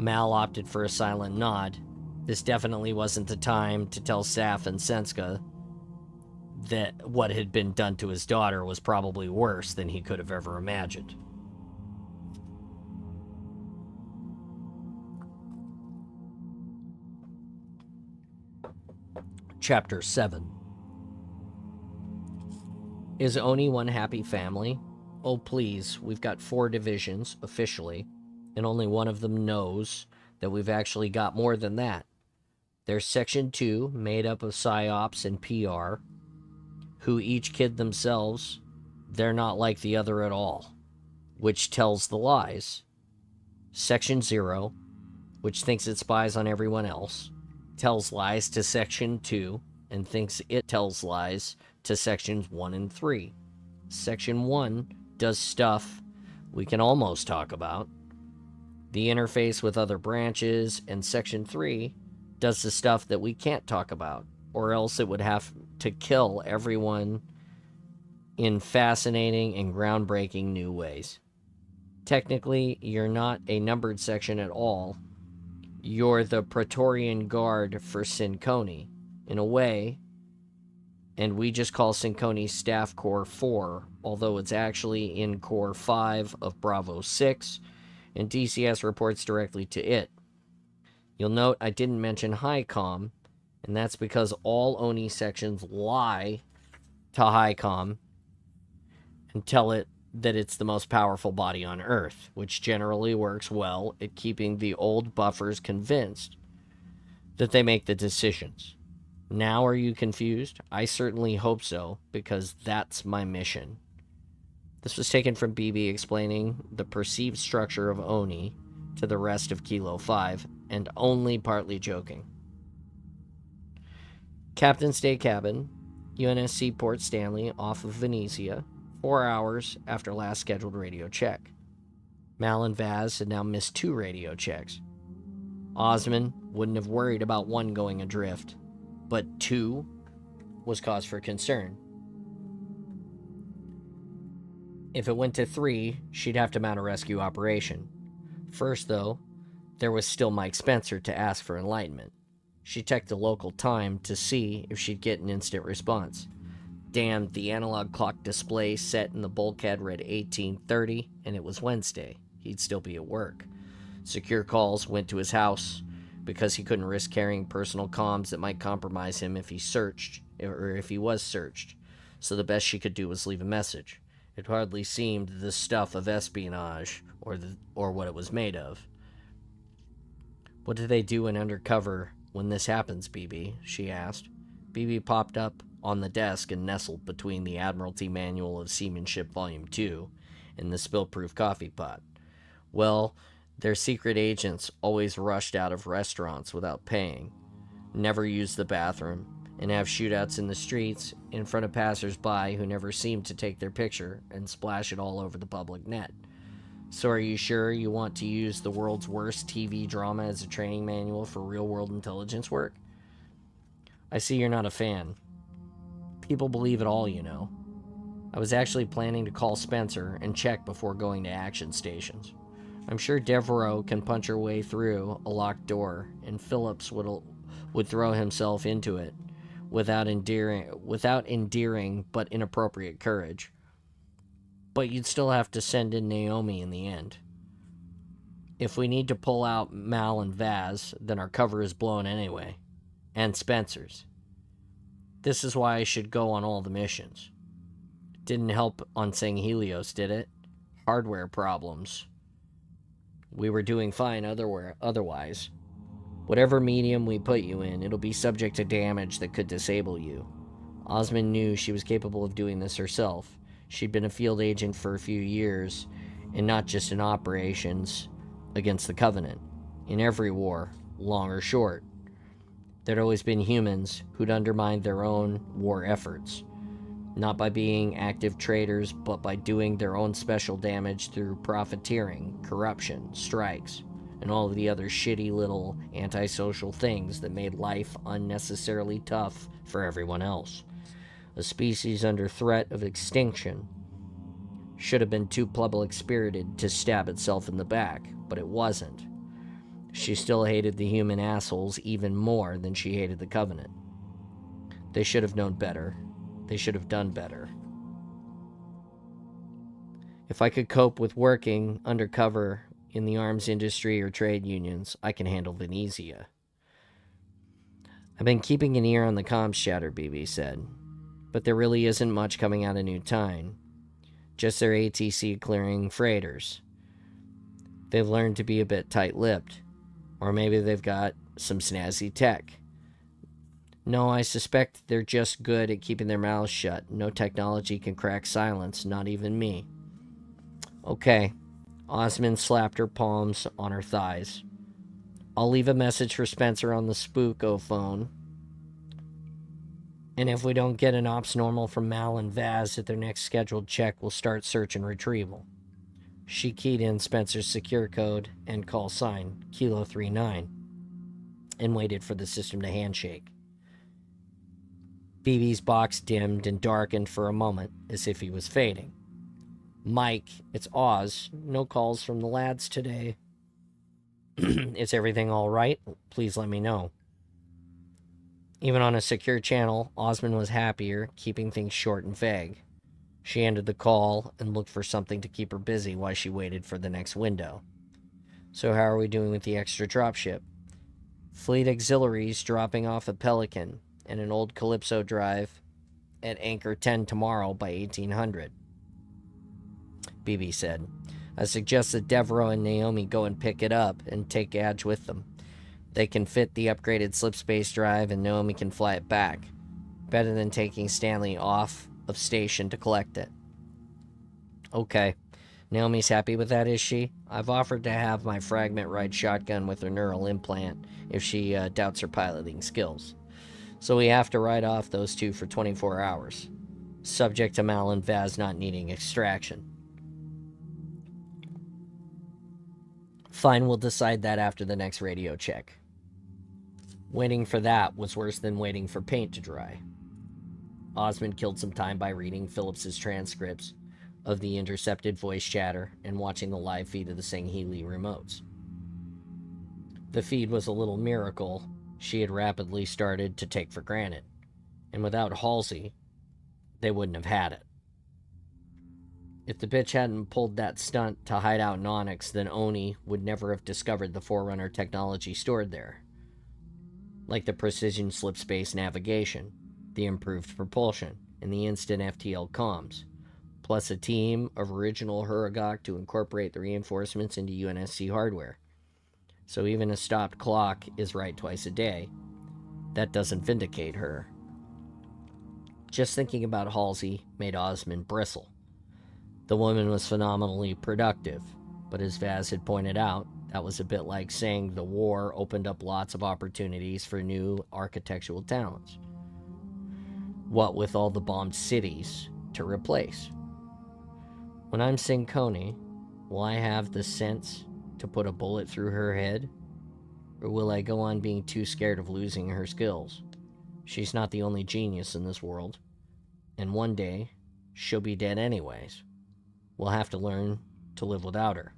[SPEAKER 2] Mal opted for a silent nod. This definitely wasn't the time to tell Saf and Senska that what had been done to his daughter was probably worse than he could have ever imagined. Chapter 7. Is Oni one happy family? Oh please, we've got 4 divisions, officially, and only one of them knows that we've actually got more than that. There's Section 2, made up of PsyOps and PR, who each kid themselves they're not like the other at all, which tells the lies. Section 0, which thinks it spies on everyone else, tells lies to Section 2, and thinks it tells lies to Sections 1 and 3. Section 1 does stuff we can almost talk about, the interface with other branches, and Section 3 does the stuff that we can't talk about, or else it would have to kill everyone in fascinating and groundbreaking new ways. Technically, you're not a numbered section at all. You're the Praetorian Guard for Synconi, in a way, and we just call Synconi Staff Corps 4, although it's actually in Corps 5 of Bravo 6, and DCS reports directly to it. You'll note I didn't mention HICOM, and that's because all ONI sections lie to HICOM and tell it that it's the most powerful body on Earth, which generally works well at keeping the old buffers convinced that they make the decisions. Now are you confused? I certainly hope so, because that's my mission. This was taken from BB explaining the perceived structure of ONI to the rest of Kilo 5, and only partly joking. Captain's Day Cabin, UNSC Port Stanley, off of Venezia, 4 hours after last scheduled radio check. Mal and Vaz had now missed 2 radio checks. Osman wouldn't have worried about 1 going adrift, but 2 was cause for concern. If it went to 3, she'd have to mount a rescue operation. First, though, there was still Mike Spencer to ask for enlightenment. She checked the local time to see if she'd get an instant response. Damn, the analog clock display set in the bulkhead read 18:30, and it was Wednesday. He'd still be at work. Secure calls went to his house, because he couldn't risk carrying personal comms that might compromise him if he was searched. So the best she could do was leave a message. It hardly seemed the stuff of espionage, or what it was made of. What do they do in undercover when this happens, BB? She asked. BB popped up on the desk and nestled between the Admiralty Manual of Seamanship Volume 2 and the spill-proof coffee pot. Well, their secret agents always rushed out of restaurants without paying, never used the bathroom, and have shootouts in the streets in front of passers-by who never seemed to take their picture and splash it all over the public net. So are you sure you want to use the world's worst TV drama as a training manual for real-world intelligence work? I see you're not a fan. People believe it all, you know. I was actually planning to call Spencer and check before going to action stations. I'm sure Devereaux can punch her way through a locked door, and Phillips would throw himself into it without endearing but inappropriate courage. But you'd still have to send in Naomi in the end. If we need to pull out Mal and Vaz, then our cover is blown anyway. And Spencer's. This is why I should go on all the missions. Didn't help on saying Helios, did it? Hardware problems. We were doing fine otherwise. Whatever medium we put you in, it'll be subject to damage that could disable you. Osmond knew she was capable of doing this herself. She'd been a field agent for a few years, and not just in operations against the Covenant. In every war, long or short. There'd always been humans who'd undermined their own war efforts. Not by being active traitors, but by doing their own special damage through profiteering, corruption, strikes, and all of the other shitty little antisocial things that made life unnecessarily tough for everyone else. A species under threat of extinction should have been too public-spirited to stab itself in the back, but it wasn't. She still hated the human assholes even more than she hated the Covenant. They should have known better. They should have done better. If I could cope with working undercover in the arms industry or trade unions, I can handle Venezia. I've been keeping an ear on the comms chatter, BB said. But there really isn't much coming out of New Tyne. Just their ATC clearing freighters. They've learned to be a bit tight-lipped. Or maybe they've got some snazzy tech. No, I suspect they're just good at keeping their mouths shut. No technology can crack silence, not even me. Okay. Osmond slapped her palms on her thighs. I'll leave a message for Spencer on the Spooko phone. And if we don't get an ops normal from Mal and Vaz at their next scheduled check, we'll start search and retrieval. She keyed in Spencer's secure code and call sign, Kilo 39, and waited for the system to handshake. BB's box dimmed and darkened for a moment, as if he was fading. Mike, it's Oz. No calls from the lads today. Is everything all right? Please let me know. Even on a secure channel, Osmond was happier, keeping things short and vague. She ended the call and looked for something to keep her busy while she waited for the next window. So how are we doing with the extra dropship? Fleet Auxiliaries dropping off a Pelican and an old Calypso drive at Anchor 10 tomorrow by 1800. BB said. I suggest that Devereaux and Naomi go and pick it up and take Adge with them. They can fit the upgraded slipspace drive and Naomi can fly it back. Better than taking Stanley off of station to collect it. Okay. Naomi's happy with that, is she? I've offered to have my fragment ride shotgun with her neural implant if she doubts her piloting skills. So we have to ride off those two for 24 hours. Subject to Mal and Vaz not needing extraction. Fine, we'll decide that after the next radio check. Waiting for that was worse than waiting for paint to dry. Osmond killed some time by reading Phillips's transcripts of the intercepted voice chatter and watching the live feed of the Sangheili remotes. The feed was a little miracle she had rapidly started to take for granted, and without Halsey, they wouldn't have had it. If the bitch hadn't pulled that stunt to hide out in Onyx, then Oni would never have discovered the Forerunner technology stored there. Like the precision slipspace navigation, the improved propulsion, and the instant FTL comms, plus a team of original Huragok to incorporate the reinforcements into UNSC hardware. So even a stopped clock is right twice a day. That doesn't vindicate her. Just thinking about Halsey made Osmond bristle. The woman was phenomenally productive, but as Vaz had pointed out, that was a bit like saying the war opened up lots of opportunities for new architectural talents. What with all the bombed cities to replace? When I'm Synconi, will I have the sense to put a bullet through her head? Or will I go on being too scared of losing her skills? She's not the only genius in this world, and one day, she'll be dead anyways. We'll have to learn to live without her.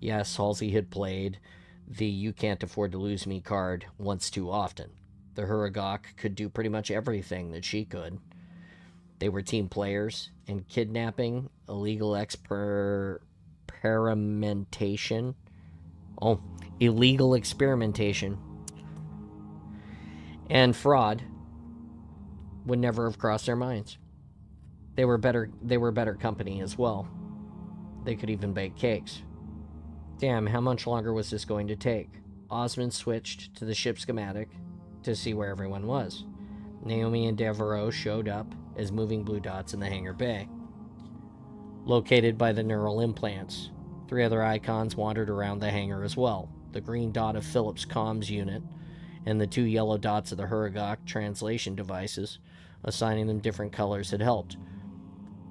[SPEAKER 2] Yes, Halsey had played the you can't afford to lose me card once too often. The Huragok could do pretty much everything that she could. They were team players, and kidnapping, illegal experimentation. Illegal experimentation. And fraud would never have crossed their minds. They were better company as well. They could even bake cakes. Damn, how much longer was this going to take? Osmond switched to the ship schematic to see where everyone was. Naomi and Devereaux showed up as moving blue dots in the hangar bay. Located by the neural implants, 3 other icons wandered around the hangar as well. The green dot of Phillips' comms unit and the 2 yellow dots of the Huragok translation devices, assigning them different colors had helped.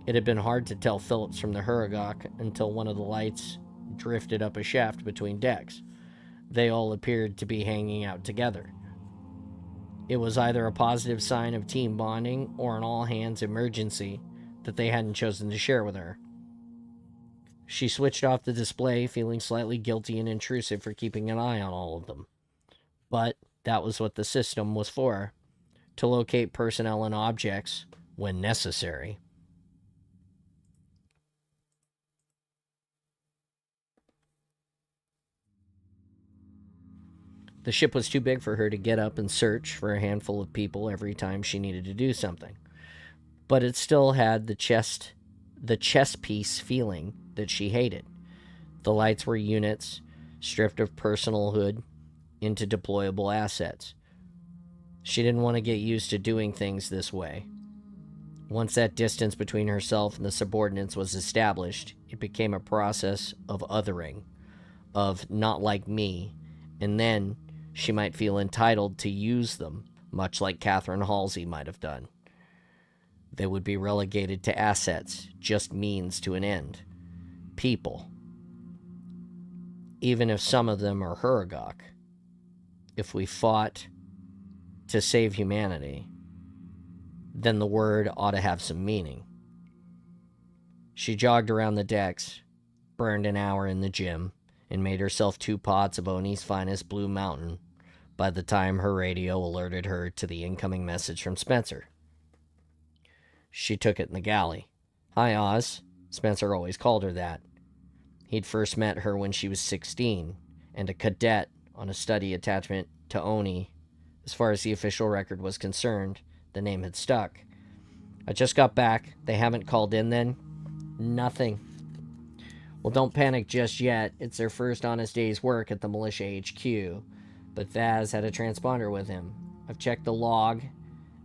[SPEAKER 2] It had been hard to tell Phillips from the Huragok until one of the lights drifted up a shaft between decks. They all appeared to be hanging out together. It was either a positive sign of team bonding or an all-hands emergency that they hadn't chosen to share with her. She switched off the display, feeling slightly guilty and intrusive for keeping an eye on all of them. But that was what the system was for, to locate personnel and objects when necessary. The ship was too big for her to get up and search for a handful of people every time she needed to do something. But it still had the chess piece feeling that she hated. The lights were units, stripped of personalhood into deployable assets. She didn't want to get used to doing things this way. Once that distance between herself and the subordinates was established, it became a process of othering, of not like me, and then she might feel entitled to use them, much like Catherine Halsey might have done. They would be relegated to assets, just means to an end. People. Even if some of them are Huragok. If we fought to save humanity, then the word ought to have some meaning. She jogged around the decks, burned an hour in the gym, and made herself 2 pots of Oni's finest Blue Mountain by the time her radio alerted her to the incoming message from Spencer. She took it in the galley. "Hi, Oz." Spencer always called her that. He'd first met her when she was 16, and a cadet on a study attachment to Oni. As far as the official record was concerned, the name had stuck. "I just got back. They haven't called in then?" "Nothing." "Well, don't panic just yet. It's their first honest day's work at the militia HQ. But Vaz had a transponder with him. I've checked the log,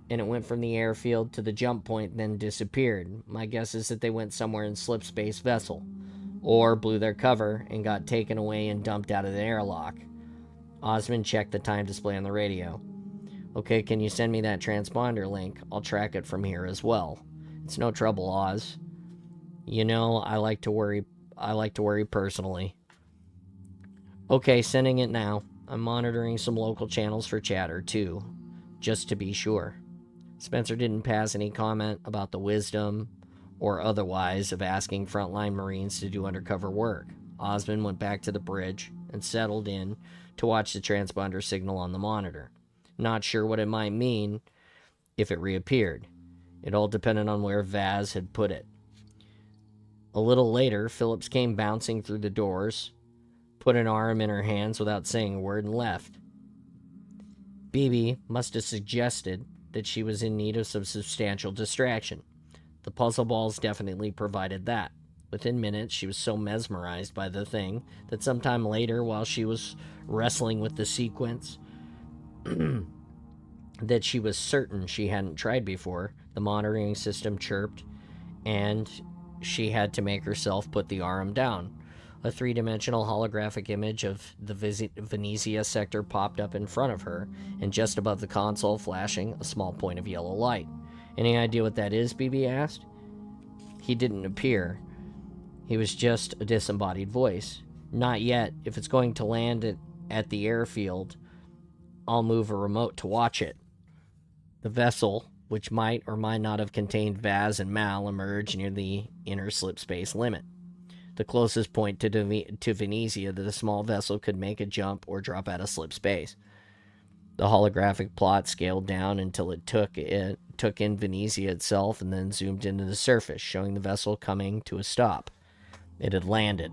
[SPEAKER 2] and it went from the airfield to the jump point and then disappeared. My guess is that they went somewhere in slip space vessel, or blew their cover and got taken away and dumped out of the airlock." Osmond checked the time display on the radio. "Okay, can you send me that transponder link? I'll track it from here as well." "It's no trouble, Oz. You know, I like to worry personally." "Okay, sending it now. I'm monitoring some local channels for chatter, too, just to be sure." Spencer didn't pass any comment about the wisdom or otherwise of asking frontline Marines to do undercover work. Osmond went back to the bridge and settled in to watch the transponder signal on the monitor. Not sure what it might mean if it reappeared. It all depended on where Vaz had put it. A little later, Phillips came bouncing through the doors, put an arm in her hands without saying a word, and left. BB must have suggested that she was in need of some substantial distraction. The puzzle balls definitely provided that. Within minutes, she was so mesmerized by the thing that sometime later, while she was wrestling with the sequence that she was certain she hadn't tried before, the monitoring system chirped, and she had to make herself put the arm down. A 3-dimensional holographic image of the Venezia sector popped up in front of her, and just above the console flashing a small point of yellow light. "Any idea what that is?" BB asked. He didn't appear. He was just a disembodied voice. "Not yet. If it's going to land at the airfield, I'll move a remote to watch it." The vessel, which might or might not have contained Vaz and Mal, emerged near the inner slip space limit. The closest point to Venezia that a small vessel could make a jump or drop out of slip space. The holographic plot scaled down until it took in Venezia itself and then zoomed into the surface, showing the vessel coming to a stop. It had landed.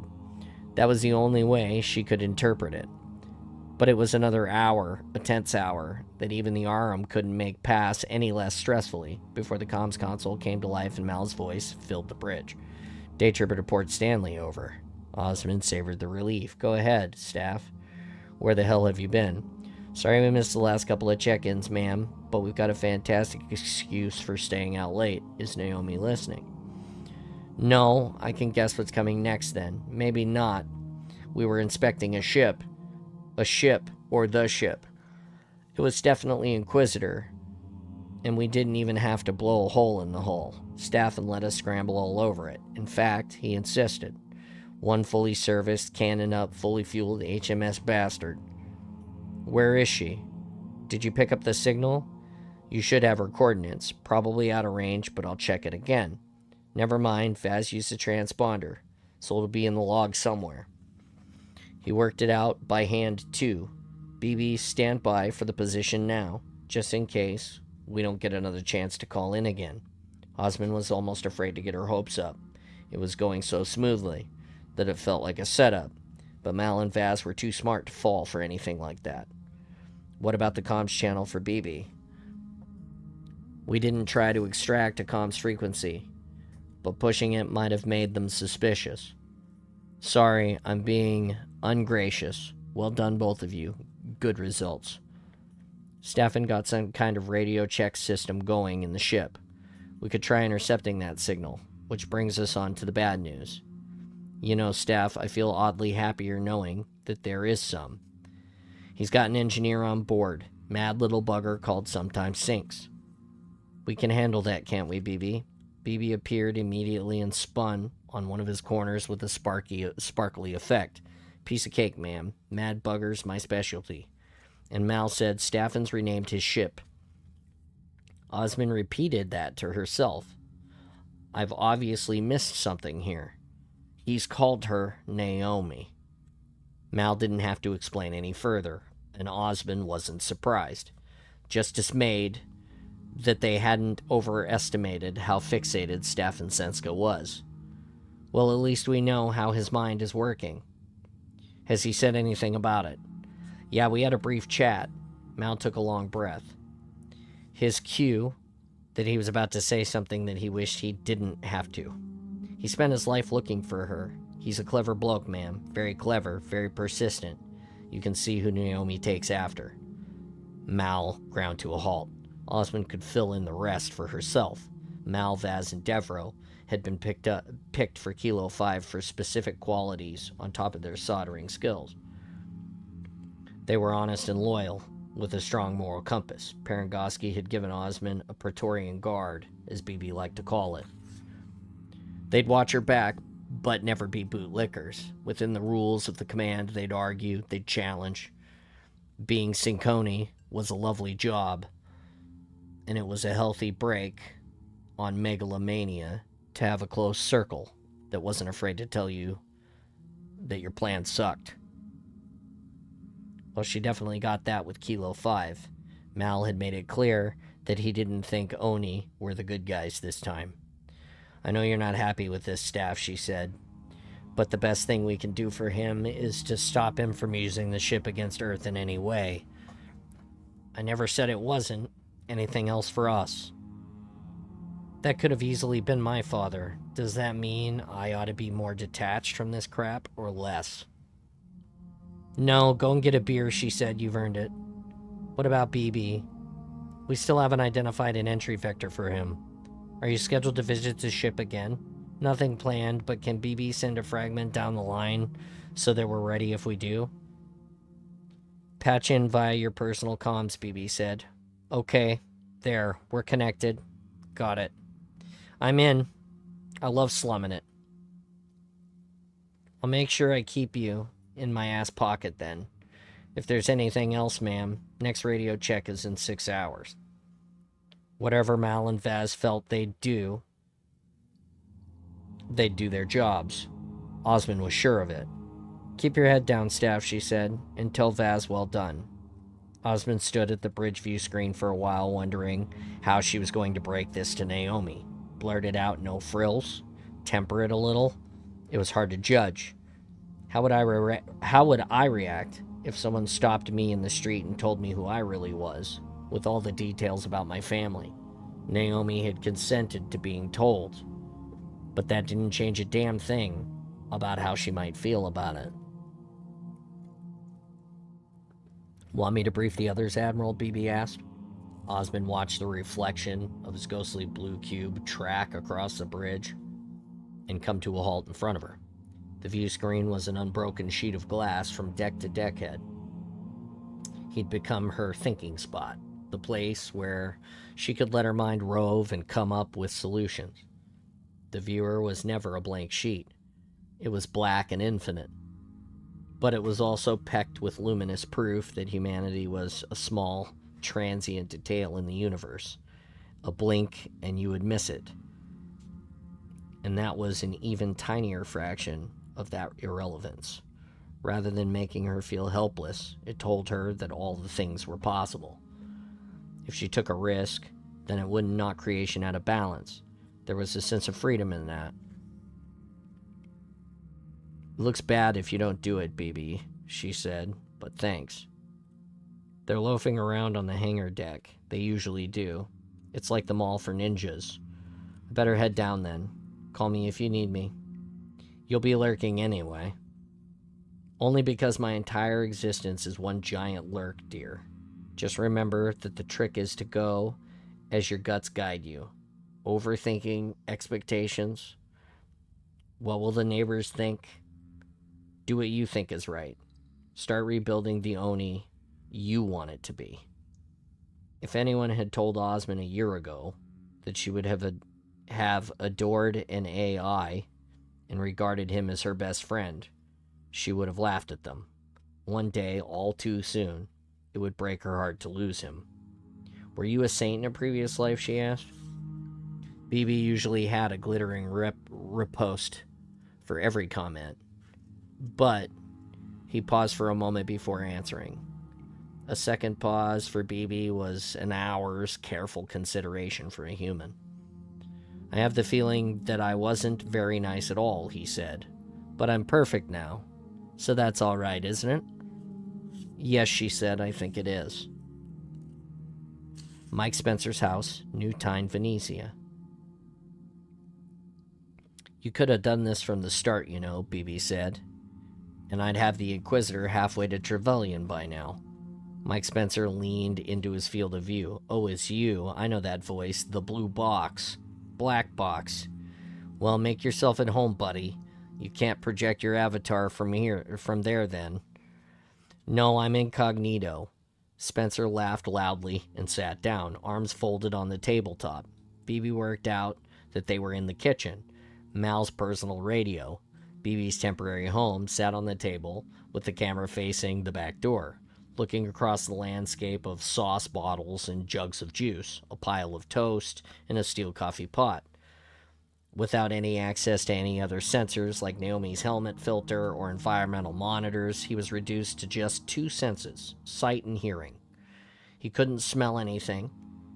[SPEAKER 2] That was the only way she could interpret it. But it was another hour, a tense hour, that even the Arum couldn't make pass any less stressfully before the comms console came to life and Mal's voice filled the bridge. "Day tripper to Port Stanley, over." Osmond savored the relief. "Go ahead, staff. Where the hell have you been?" "Sorry we missed the last couple of check-ins, ma'am, but we've got a fantastic excuse for staying out late. Is Naomi listening?" "No, I can guess what's coming next then. Maybe not. We were inspecting a ship. A ship, or the ship. It was definitely Inquisitor, and we didn't even have to blow a hole in the hull. Staffen let us scramble all over it. In fact, he insisted. One fully serviced, cannon up, fully fueled HMS Bastard. Where is she? Did you pick up the signal? You should have her coordinates. Probably out of range, but I'll check it again. Never mind, Vaz used the transponder. so it'll be in the log somewhere. He worked it out by hand, too. BB, stand by for the position now, just in case we don't get another chance to call in again. Osmond was almost afraid to get her hopes up. It was going so smoothly that it felt like a setup, but Mal and Vaz were too smart to fall for anything like that. What about the comms channel for BB? We didn't try to extract a comms frequency, but pushing it might have made them suspicious. Sorry, I'm being ungracious. Well done, both of you. Good results. Staffen got some kind of radio check system going in the ship. We could try intercepting that signal, which brings us on to the bad news. You know, Staff, I feel oddly happier knowing that there is some. He's got an engineer on board, mad little bugger called Sometimes Sinks. We can handle that, can't we, BB? BB appeared immediately and spun on one of his corners with a sparkly effect. Piece of cake, ma'am. Mad bugger's my specialty. And Mal said Staffen's renamed his ship. Osmond repeated that to herself. I've obviously missed something here. He's called her Naomi. Mal didn't have to explain any further, and Osmond wasn't surprised. Just dismayed that they hadn't overestimated how fixated Staffen Senska was. Well, at least we know how his mind is working. Has he said anything about it? Yeah, we had a brief chat. Mal took a long breath. His cue that he was about to say something that he wished he didn't have to. He spent his life looking for her. He's a clever bloke, ma'am. Very clever, very persistent. You can see who Naomi takes after. Mal ground to a halt. Osmond could fill in the rest for herself. Mal, Vaz, and Devro had been picked for Kilo 5 for specific qualities on top of their soldering skills. They were honest and loyal, with a strong moral compass. Parangoski had given Osmond a Praetorian Guard, as BB liked to call it. They'd watch her back, but never be bootlickers. Within the rules of the command, they'd argue, they'd challenge. Being Synconi was a lovely job, and it was a healthy break on megalomania to have a close circle that wasn't afraid to tell you that your plan sucked. Well, she definitely got that with Kilo 5. Mal had made it clear that he didn't think Oni were the good guys this time. I know you're not happy with this, Staff, she said, but the best thing we can do for him is to stop him from using the ship against Earth in any way. I never said it wasn't anything else for us. That could have easily been my father. Does that mean I ought to be more detached from this crap, or less? No, go and get a beer, she said. You've earned it. What about BB? We still haven't identified an entry vector for him. Are you scheduled to visit the ship again? Nothing planned, but can BB send a fragment down the line so that we're ready if we do? Patch in via your personal comms, BB said. Okay, there, we're connected. Got it. I'm in. I love slumming it. I'll make sure I keep you in my ass pocket then. If there's anything else, ma'am, next radio check is in 6 hours. Whatever Mal and Vaz felt they'd do their jobs. Osmond was sure of it. Keep your head down, Staff, she said, and tell Vaz well done. Osmond stood at the bridge view screen for a while, wondering how she was going to break this to Naomi. Blurted out no frills, temper it a little. It was hard to judge. How would I react if someone stopped me in the street and told me who I really was, with all the details about my family? Naomi had consented to being told, but that didn't change a damn thing about how she might feel about it. Want me to brief the others, Admiral? BB asked. Osmond watched the reflection of his ghostly blue cube track across the bridge and come to a halt in front of her. The view screen was an unbroken sheet of glass from deck to deckhead. He'd become her thinking spot, the place where she could let her mind rove and come up with solutions. The viewer was never a blank sheet. It was black and infinite. But it was also pecked with luminous proof that humanity was a small, transient detail in the universe. A blink and you would miss it. And that was an even tinier fraction of that irrelevance. Rather than making her feel helpless, it told her that all the things were possible. If she took a risk, then it wouldn't knock creation out of balance. There was a sense of freedom in that. It looks bad if you don't do it, BB, she said, but thanks. They're loafing around on the hangar deck. They usually do. It's like the mall for ninjas. I better head down then. Call me if you need me. You'll be lurking anyway. Only because my entire existence is one giant lurk, dear. Just remember that the trick is to go as your guts guide you. Overthinking expectations. What will the neighbors think? Do what you think is right. Start rebuilding the Oni you want it to be. If anyone had told Osmond a year ago that she would have adored an AI and regarded him as her best friend, she would have laughed at them. One day, all too soon, it would break her heart to lose him. Were you a saint in a previous life, she asked. BB usually had a glittering riposte for every comment, but he paused for a moment before answering. A second pause for BB was an hour's careful consideration for a human. I have the feeling that I wasn't very nice at all, he said, but I'm perfect now, so that's all right, isn't it? Yes, she said, I think it is. Mike Spencer's house, New Tyne, Venetia. You could have done this from the start, you know, BB said, and I'd have the Inquisitor halfway to Trevelyan by now. Mike Spencer leaned into his field of view. Oh, it's you. I know that voice. The blue box. Black box. Well, make yourself at home, buddy. You can't project your avatar from there then. No, I'm incognito. Spencer laughed loudly and sat down, arms folded on the tabletop. BB worked out that they were in the kitchen. Mal's personal radio. BB's temporary home sat on the table with the camera facing the back door, looking across the landscape of sauce bottles and jugs of juice, a pile of toast, and a steel coffee pot. Without any access to any other sensors like Naomi's helmet filter or environmental monitors, he was reduced to just two senses, sight and hearing. He couldn't smell anything,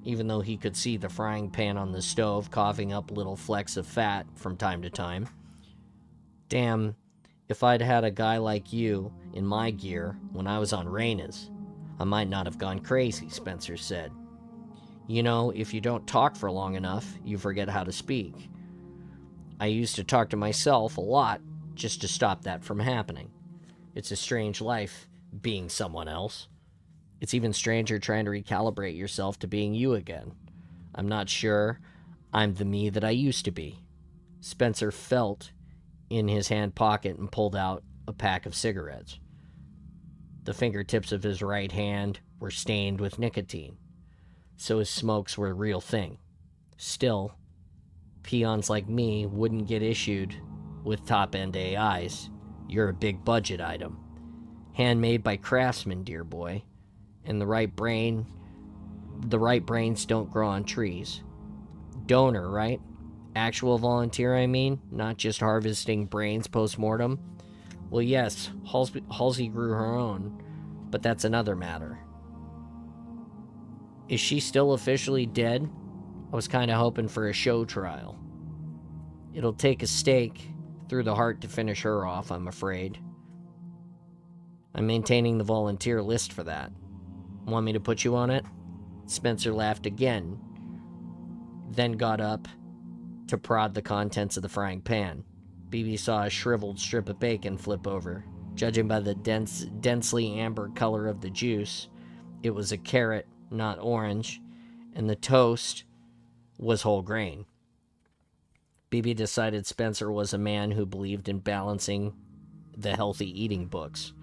[SPEAKER 2] even though he could see the frying pan on the stove coughing up little flecks of fat from time to time. Damn, if I'd had a guy like you in my gear when I was on Reyna's, I might not have gone crazy, Spencer said. You know, if you don't talk for long enough, you forget how to speak. I used to talk to myself a lot just to stop that from happening. It's a strange life, being someone else. It's even stranger trying to recalibrate yourself to being you again. I'm not sure I'm the me that I used to be. Spencer felt in his hand pocket and pulled out a pack of cigarettes. The fingertips of his right hand were stained with nicotine, so his smokes were a real thing. Still, peons like me wouldn't get issued with top-end AIs. You're a big budget item. Handmade by craftsmen, dear boy. And the right brains don't grow on trees. Donor, right? Actual volunteer, I mean, not just harvesting brains post-mortem. Well, yes, Halsey grew her own, but that's another matter. Is she still officially dead? I was kind of hoping for a show trial. It'll take a stake through the heart to finish her off, I'm afraid. I'm maintaining the volunteer list for that. Want me to put you on it? Spencer laughed again, then got up to prod the contents of the frying pan. BB saw a shriveled strip of bacon flip over. Judging by the densely amber color of the juice, it was a carrot, not orange, and the toast was whole grain. BB decided Spencer was a man who believed in balancing the healthy eating books.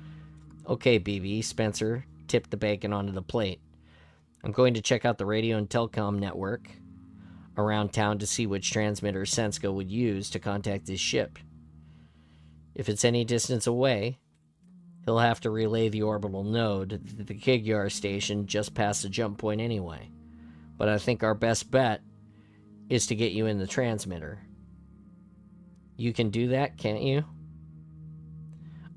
[SPEAKER 2] Okay, BB, Spencer tipped the bacon onto the plate. I'm going to check out the radio and telecom network around town to see which transmitter Senska would use to contact his ship. If it's any distance away, he'll have to relay the orbital node to the Kigyar station just past the jump point anyway. But I think our best bet is to get you in the transmitter. You can do that, can't you?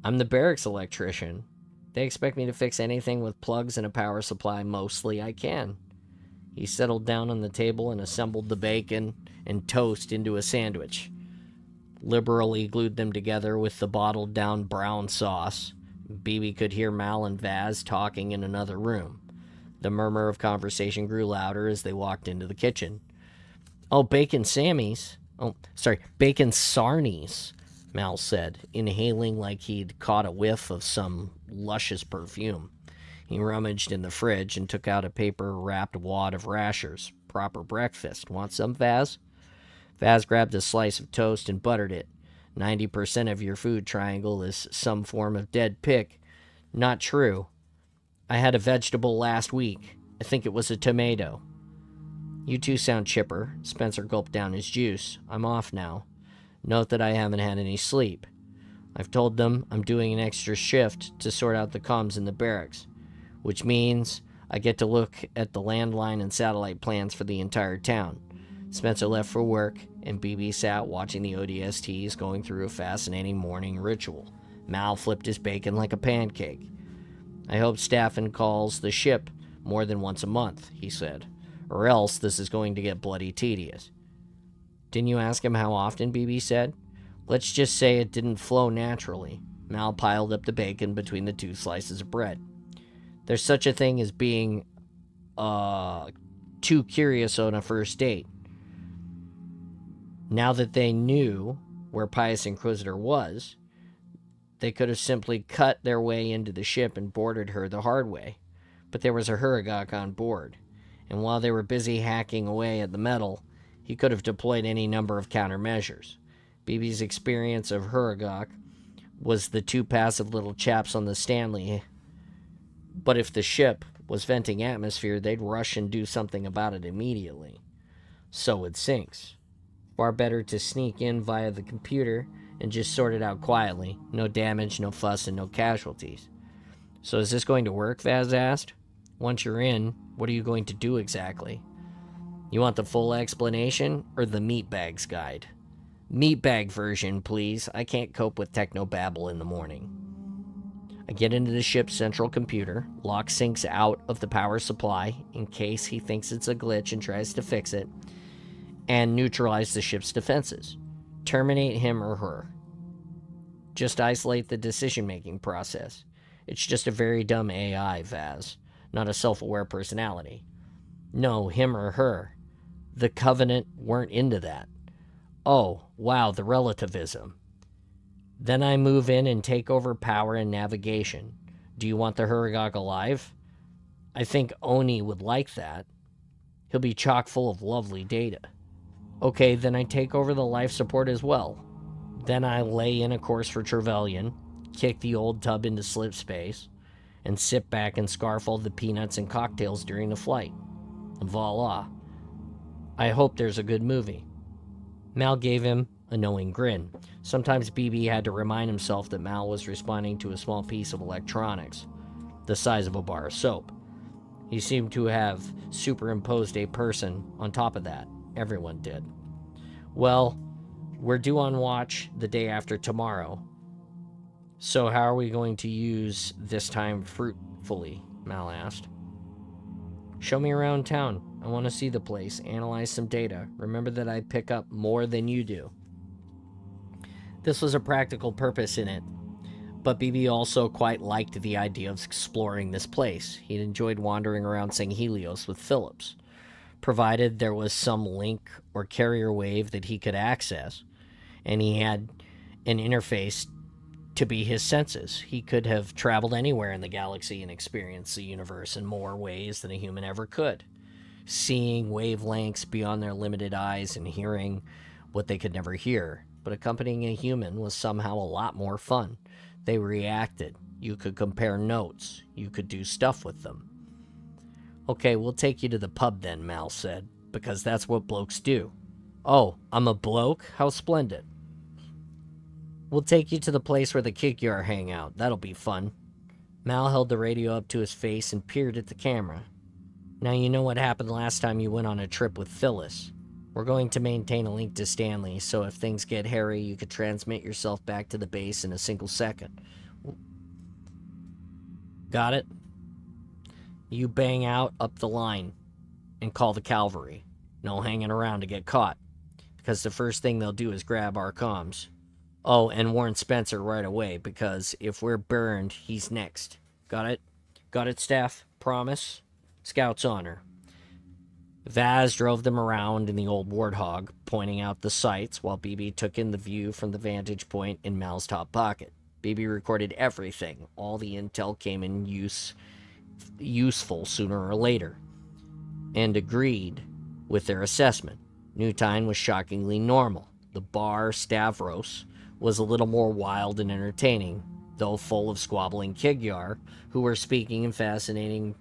[SPEAKER 2] I'm the barracks electrician. They expect me to fix anything with plugs and a power supply. Mostly I can. He settled down on the table and assembled the bacon and toast into a sandwich. Liberally glued them together with the bottled down brown sauce. BB could hear Mal and Vaz talking in another room. The murmur of conversation grew louder as they walked into the kitchen. Oh, bacon Sammy's. Bacon Sarnies, Mal said, inhaling like he'd caught a whiff of some luscious perfume. He rummaged in the fridge and took out a paper-wrapped wad of rashers. Proper breakfast. Want some, Vaz? Vaz grabbed a slice of toast and buttered it. 90% of your food triangle is some form of dead pig. Not true. I had a vegetable last week. I think it was a tomato. You two sound chipper. Spencer gulped down his juice. I'm off now. Note that I haven't had any sleep. I've told them I'm doing an extra shift to sort out the comms in the barracks, which means I get to look at the landline and satellite plans for the entire town. Spencer left for work, and BB sat watching the ODSTs going through a fascinating morning ritual. Mal flipped his bacon like a pancake. I hope Staffen calls the ship more than once a month, he said, or else this is going to get bloody tedious. Didn't you ask him how often, BB said. Let's just say it didn't flow naturally. Mal piled up the bacon between the two slices of bread. There's such a thing as being, too curious on a first date. Now that they knew where Pious Inquisitor was, they could have simply cut their way into the ship and boarded her the hard way. But there was a Huragok on board, and while they were busy hacking away at the metal, he could have deployed any number of countermeasures. BB's experience of Huragok was the two passive little chaps on the Stanley, but if the ship was venting atmosphere, they'd rush and do something about it immediately. So would Sinks. Far better to sneak in via the computer and just sort it out quietly. No damage, no fuss, and no casualties. So is this going to work, Vaz asked. Once you're in, what are you going to do exactly? You want the full explanation or the meatbags guide? Meatbag version, please. I can't cope with technobabble in the morning. I get into the ship's central computer, lock Sinks out of the power supply in case he thinks it's a glitch and tries to fix it, and neutralize the ship's defenses. Terminate him or her. Just isolate the decision-making process. It's just a very dumb AI, Vaz, not a self-aware personality. No, him or her. The Covenant weren't into that. Oh, wow, the relativism. Then I move in and take over power and navigation. Do you want the Huragok alive? I think Oni would like that. He'll be chock full of lovely data. Okay, then I take over the life support as well. Then I lay in a course for Trevelyan, kick the old tub into slip space, and sit back and scarf all the peanuts and cocktails during the flight. Voila. I hope there's a good movie. Mal gave him a knowing grin. Sometimes BB had to remind himself that Mal was responding to a small piece of electronics, the size of a bar of soap. He seemed to have superimposed a person on top of that. Everyone did. Well, we're due on watch the day after tomorrow. So how are we going to use this time fruitfully? Mal asked. Show me around town. I want to see the place, analyze some data. Remember that I pick up more than you do. This was a practical purpose in it, but BB also quite liked the idea of exploring this place. He'd enjoyed wandering around St. Helios with Phillips, provided there was some link or carrier wave that he could access, and he had an interface to be his senses. He could have traveled anywhere in the galaxy and experienced the universe in more ways than a human ever could, seeing wavelengths beyond their limited eyes and hearing what they could never hear. But accompanying a human was somehow a lot more fun. They reacted. You could compare notes. You could do stuff with them. Okay, we'll take you to the pub then, Mal said, because that's what blokes do. Oh, I'm a bloke? How splendid. We'll take you to the place where the Kikyar hang out. That'll be fun. Mal held the radio up to his face and peered at the camera. Now you know what happened last time you went on a trip with Phyllis. We're going to maintain a link to Stanley, so if things get hairy, you could transmit yourself back to the base in a single second. Got it? You bang out up the line and call the cavalry. No hanging around to get caught, because the first thing they'll do is grab our comms. Oh, and warn Spencer right away, because if we're burned, he's next. Got it? Got it, staff? Promise? Scout's honor. Vaz drove them around in the old Warthog, pointing out the sights, while BB took in the view from the vantage point in Mal's top pocket. BB recorded everything. All the intel came in useful sooner or later, and agreed with their assessment. Newtine was shockingly normal. The bar, Stavros, was a little more wild and entertaining, though full of squabbling Kigyar, who were speaking in fascinating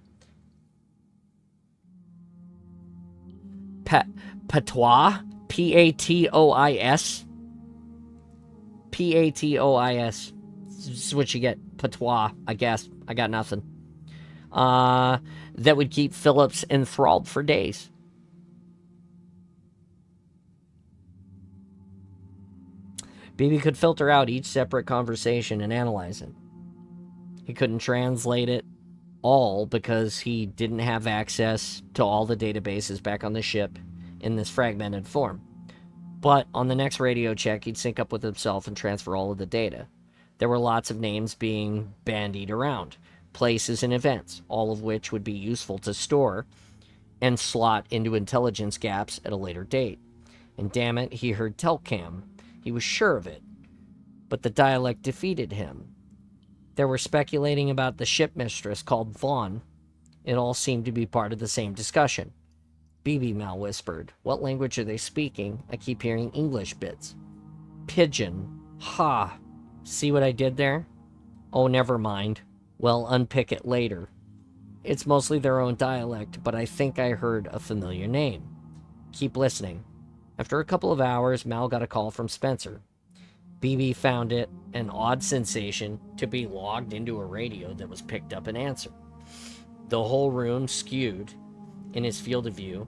[SPEAKER 2] patois? P-A-T-O-I-S? P-A-T-O-I-S. This is what you get. Patois, I guess. I got nothing. That would keep Phillips enthralled for days. BB could filter out each separate conversation and analyze it. He couldn't translate it all because he didn't have access to all the databases back on the ship in this fragmented form. But on the next radio check, he'd sync up with himself and transfer all of the data. There were lots of names being bandied around, places and events, all of which would be useful to store and slot into intelligence gaps at a later date. And damn it, he heard Telcam. He was sure of it. But the dialect defeated him. They were speculating about the shipmistress called Vaughn. It all seemed to be part of the same discussion. BB, Mal whispered. What language are they speaking? I keep hearing English bits. Pigeon. Ha. See what I did there? Oh, never mind. We'll unpick it later. It's mostly their own dialect, but I think I heard a familiar name. Keep listening. After a couple of hours, Mal got a call from Spencer. BB found it an odd sensation to be logged into a radio that was picked up and answered. The whole room skewed in his field of view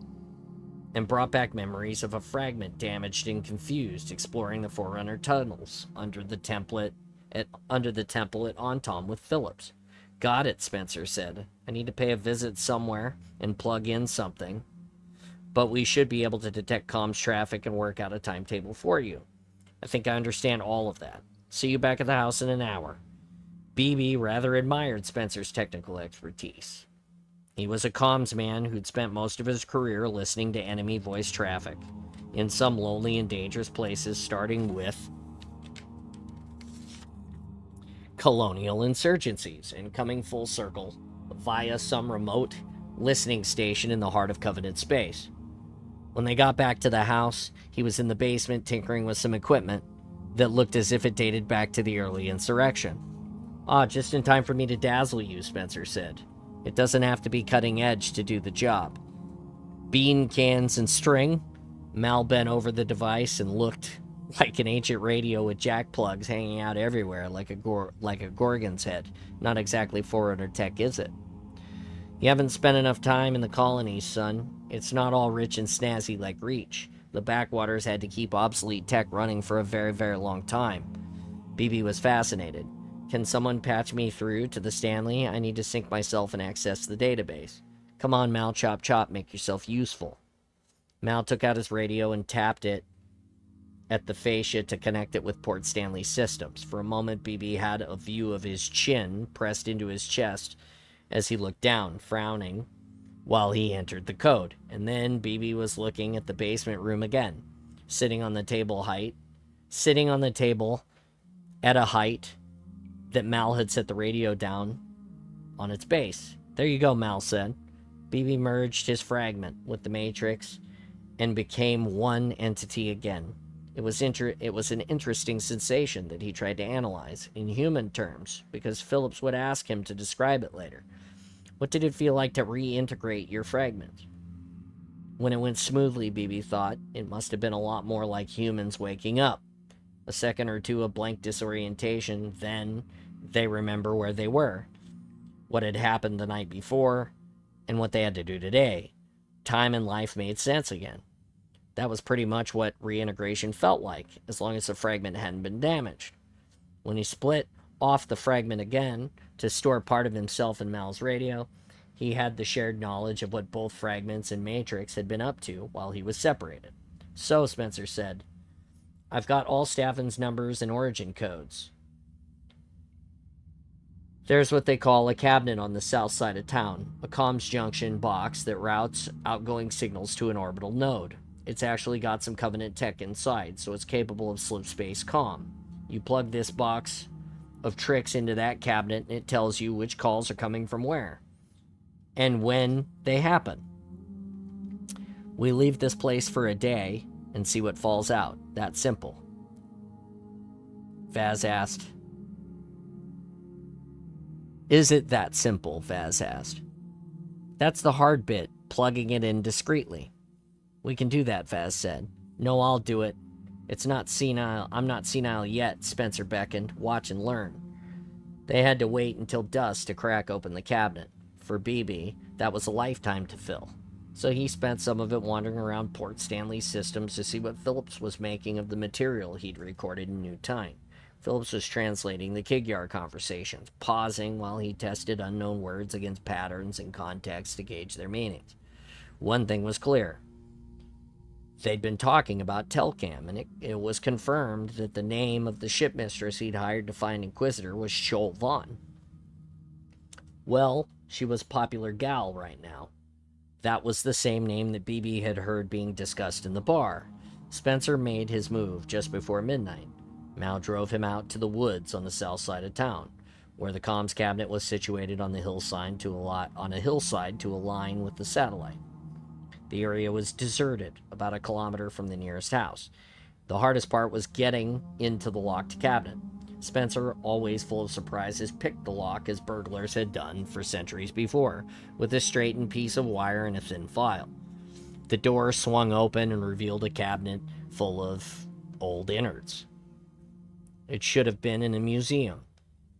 [SPEAKER 2] and brought back memories of a fragment damaged and confused exploring the Forerunner tunnels under the temple at Antom with Phillips. Got it, Spencer said. I need to pay a visit somewhere and plug in something, but we should be able to detect comms traffic and work out a timetable for you. I think I understand all of that. See you back at the house in an hour. BB rather admired Spencer's technical expertise. He was a comms man who'd spent most of his career listening to enemy voice traffic in some lonely and dangerous places, starting with colonial insurgencies and coming full circle via some remote listening station in the heart of Covenant space. When they got back to the house, he was in the basement tinkering with some equipment that looked as if it dated back to the early insurrection. Just in time for me to dazzle you, Spencer said. It doesn't have to be cutting edge to do the job. Bean cans and string? Mal bent over the device and looked like an ancient radio with jack plugs hanging out everywhere like a Gorgon's head. Not exactly Forerunner tech, is it? You haven't spent enough time in the colonies, son. It's not all rich and snazzy like Reach. The backwaters had to keep obsolete tech running for a very, very long time. BB was fascinated. Can someone patch me through to the Stanley? I need to sync myself and access the database. Come on, Mal, chop chop, make yourself useful. Mal took out his radio and tapped it at the fascia to connect it with Port Stanley systems. For a moment, BB had a view of his chin pressed into his chest as he looked down, frowning, while he entered the code. And then BB was looking at the basement room again, sitting on the table at a height that Mal had set the radio down on its base. There you go, Mal said. BB merged his fragment with the Matrix and became one entity again. It was an interesting sensation that he tried to analyze in human terms, because Phillips would ask him to describe it later. What did it feel like to reintegrate your fragment? When it went smoothly, BB thought, it must have been a lot more like humans waking up. A second or two of blank disorientation, then they remember where they were, what had happened the night before, and what they had to do today. Time and life made sense again. That was pretty much what reintegration felt like, as long as the fragment hadn't been damaged. When he split off the fragment again to store part of himself in Mal's radio. He had the shared knowledge of what both fragments and Matrix had been up to while he was separated. So, Spencer said, I've got all Staffan's numbers and origin codes. There's what they call a cabinet on the south side of town, a comms junction box that routes outgoing signals to an orbital node. It's actually got some Covenant tech inside, so it's capable of slip-space comm. You plug this box of tricks into that cabinet, and it tells you which calls are coming from where, and when they happen. We leave this place for a day and see what falls out. That simple. Vaz asked. Is it that simple? Vaz asked. That's the hard bit, plugging it in discreetly. We can do that, Vaz said. No, I'll do it. It's not senile. I'm not senile yet, Spencer beckoned. Watch and learn. They had to wait until dusk to crack open the cabinet. For BB, that was a lifetime to fill. So he spent some of it wandering around Port Stanley Systems to see what Phillips was making of the material he'd recorded in New Time. Phillips was translating the Kigyar conversations, pausing while he tested unknown words against patterns and context to gauge their meanings. One thing was clear. They'd been talking about Telcam, and it was confirmed that the name of the shipmistress he'd hired to find Inquisitor was Shoal Vaughn. Well, she was a popular gal right now. That was the same name that BB had heard being discussed in the bar. Spencer made his move just before midnight. Mal drove him out to the woods on the south side of town, where the comms cabinet was situated on the hillside to align with the satellite. The area was deserted, about a kilometer from the nearest house. The hardest part was getting into the locked cabinet. Spencer, always full of surprises, picked the lock as burglars had done for centuries before, with a straightened piece of wire and a thin file. The door swung open and revealed a cabinet full of old innards. It should have been in a museum.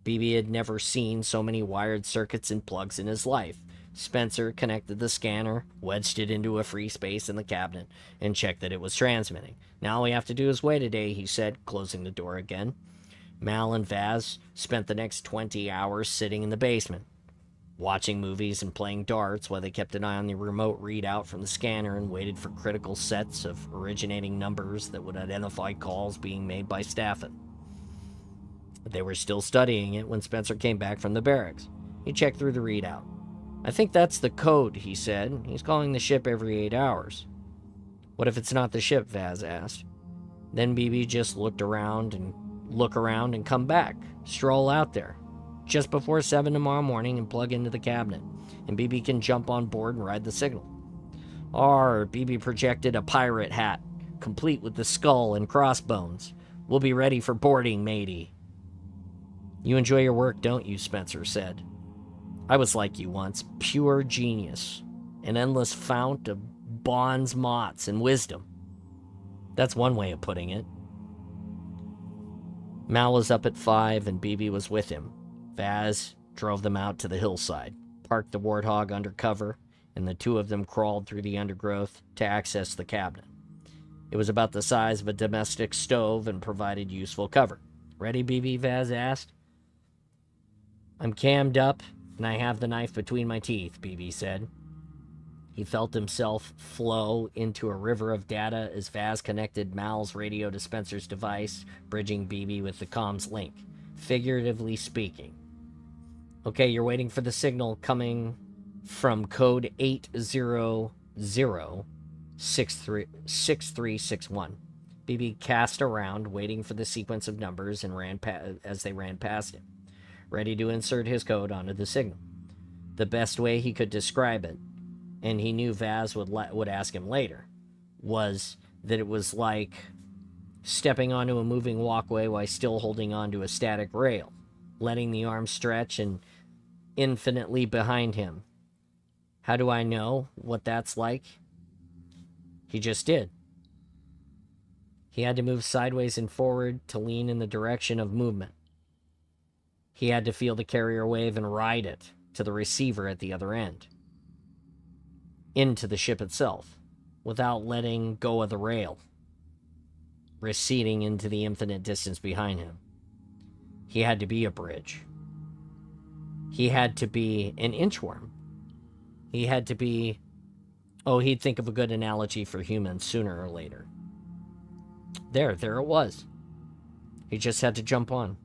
[SPEAKER 2] BB had never seen so many wired circuits and plugs in his life. Spencer connected the scanner, wedged it into a free space in the cabinet, and checked that it was transmitting. Now all we have to do is wait a day, he said, closing the door again. Mal and Vaz spent the next 20 hours sitting in the basement, watching movies and playing darts while they kept an eye on the remote readout from the scanner and waited for critical sets of originating numbers that would identify calls being made by Staffan. They were still studying it when Spencer came back from the barracks. He checked through the readout. I think that's the code, he said. He's calling the ship every 8 hours. What if it's not the ship? Vaz asked. Then BB just look around and come back. Stroll out there. Just before 7 tomorrow morning and plug into the cabinet. And BB can jump on board and ride the signal. BB projected a pirate hat, complete with the skull and crossbones. We'll be ready for boarding, matey. You enjoy your work, don't you? Spencer said. I was like you once, pure genius, an endless fount of bonds, mots, and wisdom. That's one way of putting it. Mal was up at 5 and BB was with him. Vaz drove them out to the hillside, parked the Warthog under cover, and the two of them crawled through the undergrowth to access the cabinet. It was about the size of a domestic stove and provided useful cover. Ready, BB? Vaz asked. I'm cammed up, and I have the knife between my teeth, BB said. He felt himself flow into a river of data as Vaz connected Mal's radio to Spencer's device, bridging BB with the comms link, figuratively speaking. Okay, you're waiting for the signal coming from code 8006361. BB cast around, waiting for the sequence of numbers and as they ran past him, ready to insert his code onto the signal. The best way he could describe it, and he knew Vaz would ask him later, was that it was like stepping onto a moving walkway while still holding onto a static rail, letting the arm stretch and infinitely behind him. How do I know what that's like? He just did. He had to move sideways and forward to lean in the direction of movement. He had to feel the carrier wave and ride it to the receiver at the other end, into the ship itself, without letting go of the rail, receding into the infinite distance behind him. He had to be a bridge. He had to be an inchworm. He had to be... Oh, he'd think of a good analogy for humans sooner or later. There it was. He just had to jump on.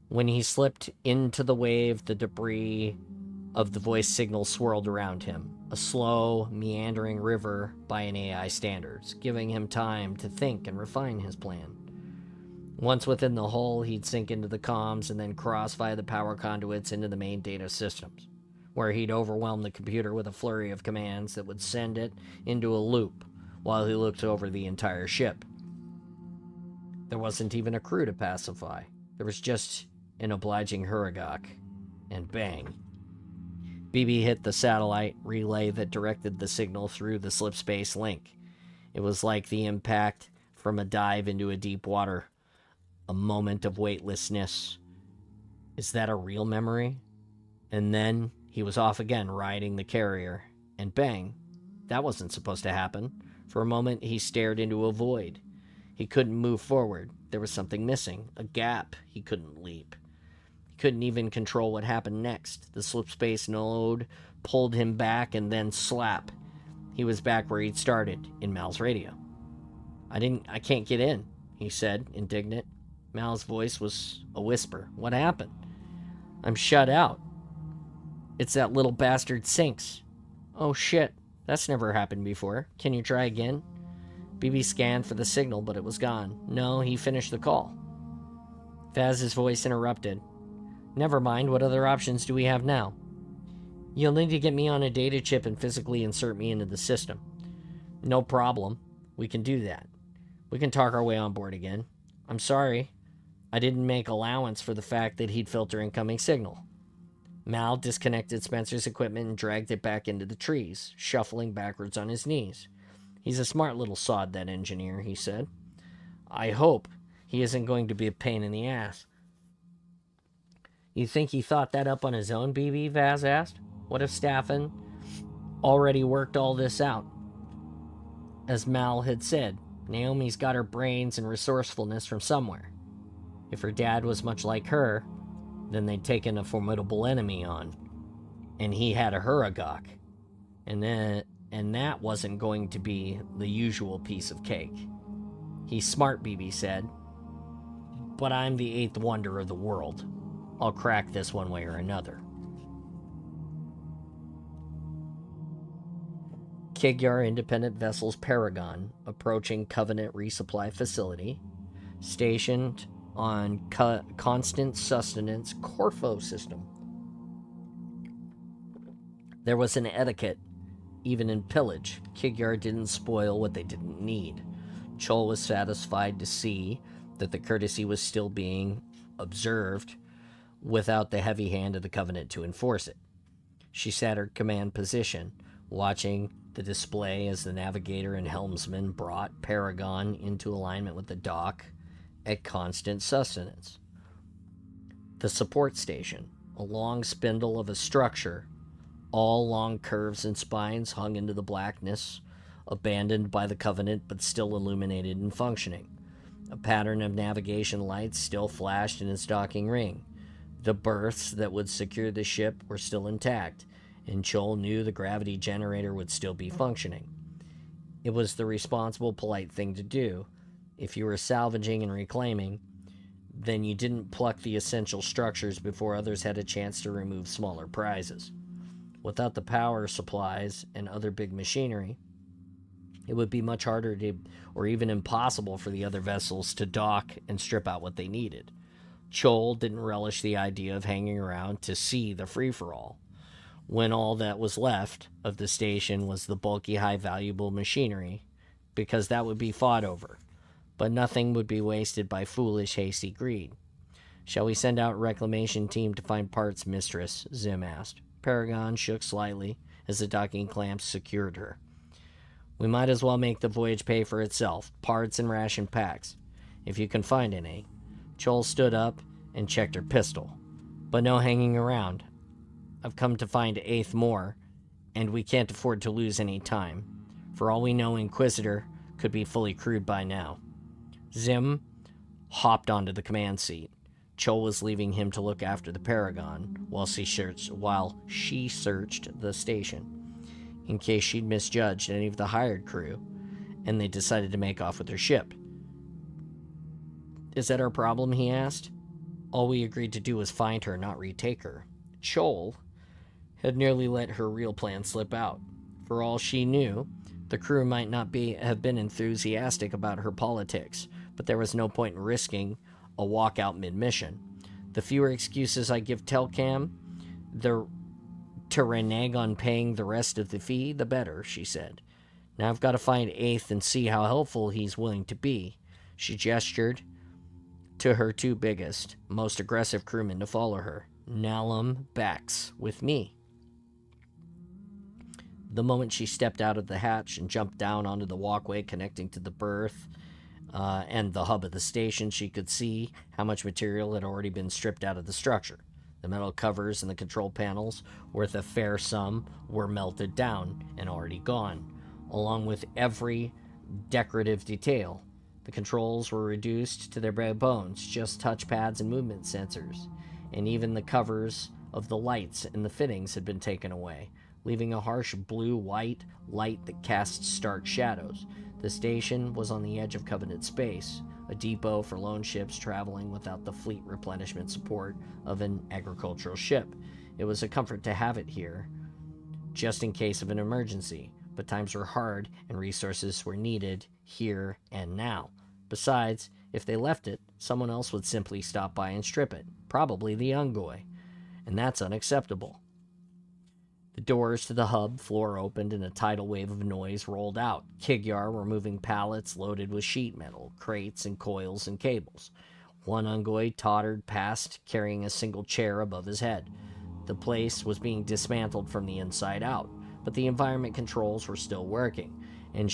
[SPEAKER 2] When he slipped into the wave, the debris of the voice signal swirled around him, a slow, meandering river by an AI standards, giving him time to think and refine his plan. Once within the hull, he'd sink into the comms and then cross via the power conduits into the main data systems, where he'd overwhelm the computer with a flurry of commands that would send it into a loop while he looked over the entire ship. There wasn't even a crew to pacify. There was just an obliging Huragok, and bang. BB hit the satellite relay that directed the signal through the slipspace link. It was like the impact from a dive into a deep water, a moment of weightlessness. Is that a real memory? And then he was off again, riding the carrier, and bang. That wasn't supposed to happen. For a moment, he stared into a void. He couldn't move forward. There was something missing, a gap he couldn't leap. He couldn't even control what happened next. The slipspace node pulled him back and then slap. He was back where he'd started, in Mal's radio. I can't get in, he said, indignant. Mal's voice was a whisper. What happened? I'm shut out. It's that little bastard Sinks. Oh shit, that's never happened before. Can you try again? BB scanned for the signal, but it was gone. No, he finished the call. Vaz's voice interrupted. Never mind, what other options do we have now? You'll need to get me on a data chip and physically insert me into the system. No problem. We can do that. We can talk our way on board again. I'm sorry. I didn't make allowance for the fact that he'd filter incoming signal. Mal disconnected Spencer's equipment and dragged it back into the trees, shuffling backwards on his knees. He's a smart little sod, that engineer, he said. I hope he isn't going to be a pain in the ass. You think he thought that up on his own, BB? Vaz asked. What if Staffen already worked all this out? As Mal had said, Naomi's got her brains and resourcefulness from somewhere. If her dad was much like her, then they'd taken a formidable enemy on. And he had a Huragok. And that wasn't going to be the usual piece of cake. He's smart, BB said. But I'm the eighth wonder of the world. I'll crack this one way or another. Kigyar Independent Vessels Paragon, approaching Covenant Resupply Facility, stationed on Constant Sustenance Corfo system. There was an etiquette, even in pillage. Kigyar didn't spoil what they didn't need. Chol was satisfied to see that the courtesy was still being observed without the heavy hand of the Covenant to enforce it. She sat her command position, watching the display as the navigator and helmsman brought Paragon into alignment with the dock at Constant Sustenance. The support station, a long spindle of a structure, all long curves and spines hung into the blackness, abandoned by the Covenant but still illuminated and functioning. A pattern of navigation lights still flashed in its docking ring. The berths that would secure the ship were still intact, and Chol knew the gravity generator would still be functioning. It was the responsible, polite thing to do. If you were salvaging and reclaiming, then you didn't pluck the essential structures before others had a chance to remove smaller prizes. Without the power supplies and other big machinery, it would be much harder to, or even impossible for the other vessels to dock and strip out what they needed. Chol didn't relish the idea of hanging around to see the free-for-all, when all that was left of the station was the bulky, high-valuable machinery, because that would be fought over. But nothing would be wasted by foolish, hasty greed. Shall we send out a reclamation team to find parts, mistress? Zim asked. Paragon shook slightly as the docking clamps secured her. We might as well make the voyage pay for itself. Parts and ration packs, if you can find any. Chol stood up and checked her pistol. But no hanging around. I've come to find eighth more, and we can't afford to lose any time. For all we know, Inquisitor could be fully crewed by now. Zim hopped onto the command seat. Chol was leaving him to look after the Paragon while she searched the station, in case she'd misjudged any of the hired crew, and they decided to make off with their ship. "Is that our problem?" he asked. "All we agreed to do was find her, not retake her." Chol had nearly let her real plan slip out. For all she knew, the crew might not have been enthusiastic about her politics, but there was no point in risking a walkout mid-mission. "The fewer excuses I give Telcam to renege on paying the rest of the fee, the better," she said. "Now I've got to find Eighth and see how helpful he's willing to be." She gestured to her two biggest, most aggressive crewmen to follow her. "Nalum Bax with me." The moment she stepped out of the hatch and jumped down onto the walkway connecting to the berth and the hub of the station, she could see how much material had already been stripped out of the structure. The metal covers and the control panels, worth a fair sum, were melted down and already gone, along with every decorative detail. The controls were reduced to their bare bones, just touchpads and movement sensors, and even the covers of the lights and the fittings had been taken away, leaving a harsh blue-white light that cast stark shadows. The station was on the edge of Covenant space, a depot for lone ships traveling without the fleet replenishment support of an agricultural ship. It was a comfort to have it here, just in case of an emergency, but times were hard and resources were needed here and now. Besides, if they left it, someone else would simply stop by and strip it, probably the Ungoi, and that's unacceptable. The doors to the hub floor opened and a tidal wave of noise rolled out. Kigyar were moving pallets loaded with sheet metal, crates and coils and cables. One Ungoi tottered past, carrying a single chair above his head. The place was being dismantled from the inside out, but the environment controls were still working, and as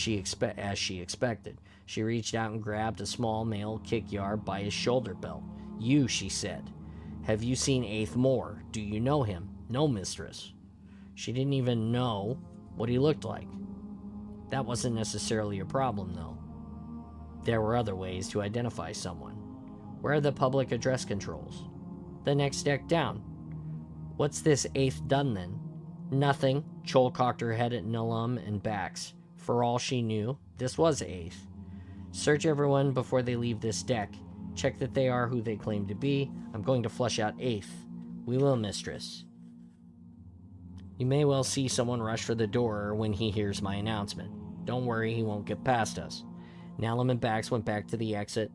[SPEAKER 2] she expected. She reached out and grabbed a small male Kigyar by his shoulder belt. "You," she said. "Have you seen Eighth Moore? Do you know him?" "No, mistress." She didn't even know what he looked like. That wasn't necessarily a problem, though. There were other ways to identify someone. "Where are the public address controls?" "The next deck down." "What's this Eighth done, then?" "Nothing." Chol cocked her head at Nalum and Bax. For all she knew, this was Eighth. "Search everyone before they leave this deck. Check that they are who they claim to be. I'm going to flush out Eighth." "We will, mistress." "You may well see someone rush for the door when he hears my announcement. Don't worry, he won't get past us." Nalum and Bax went back to the exit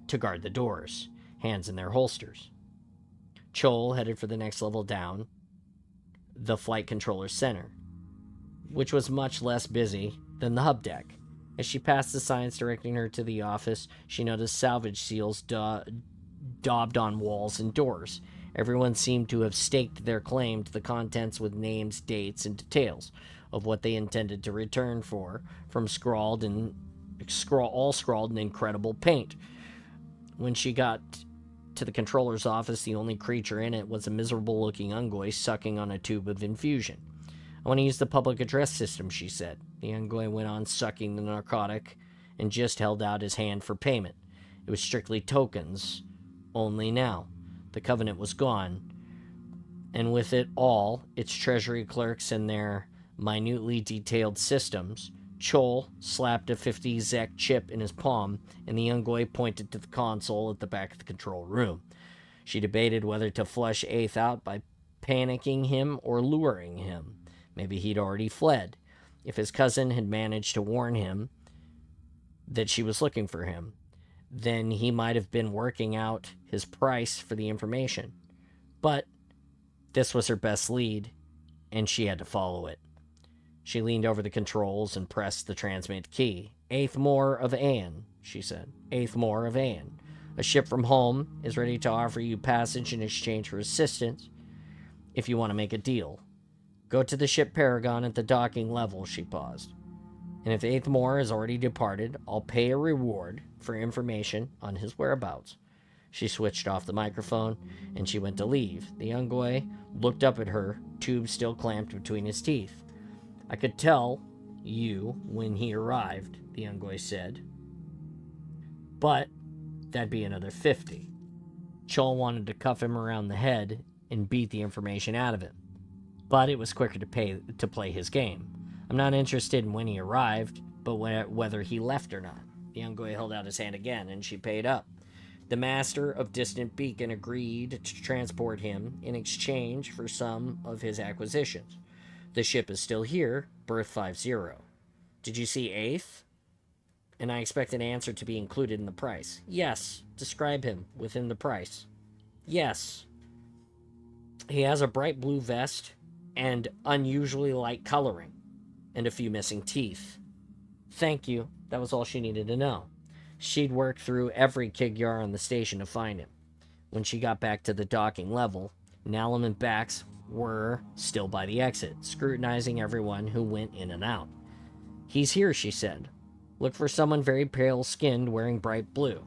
[SPEAKER 2] to guard the doors, hands in their holsters. Chol headed for the next level down, the flight controller center, which was much less busy than the hub deck. As she passed the signs directing her to the office, she noticed salvage seals daubed on walls and doors. Everyone seemed to have staked their claim to the contents with names, dates, and details of what they intended to return for, all scrawled in incredible paint. When she got to the controller's office, the only creature in it was a miserable-looking Ungoi sucking on a tube of infusion. "I want to use the public address system," she said. The Ungoi went on sucking the narcotic and just held out his hand for payment. It was strictly tokens only now. The Covenant was gone, and with it all its treasury clerks and their minutely detailed systems. Chol slapped a 50 Zek chip in his palm, and the Ungoi pointed to the console at the back of the control room. She debated whether to flush Eighth out by panicking him or luring him. Maybe he'd already fled. If his cousin had managed to warn him that she was looking for him, then he might have been working out his price for the information. But this was her best lead, and she had to follow it. She leaned over the controls and pressed the transmit key. "Eighth Moore of Anne," she said. "Eighth Moore of Anne. A ship from home is ready to offer you passage in exchange for assistance if you want to make a deal. Go to the ship Paragon at the docking level," she paused. "And if Eighth Moore has already departed, I'll pay a reward for information on his whereabouts." She switched off the microphone, and she went to leave. The Ungoi looked up at her, tube still clamped between his teeth. "I could tell you when he arrived," the Ungoi said. "But that'd be another 50. Chol wanted to cuff him around the head and beat the information out of him, but it was quicker to play his game. I'm not interested in when he arrived, but whether he left or not. The young boy held out his hand again, and she paid up. The master of Distant Beacon agreed to transport him in exchange for some of his acquisitions. The ship is still here, berth 50. Did you see Eighth? And I expect an answer to be included in the price. Yes. Describe him within the price. Yes. He has a bright blue vest and unusually light coloring, and a few missing teeth. Thank you. That was all she needed to know. She'd worked through every Kigyar on the station to find him. When she got back to the docking level, Nallum and Bax were still by the exit, scrutinizing everyone who went in and out. He's here, she said. Look for someone very pale-skinned wearing bright blue.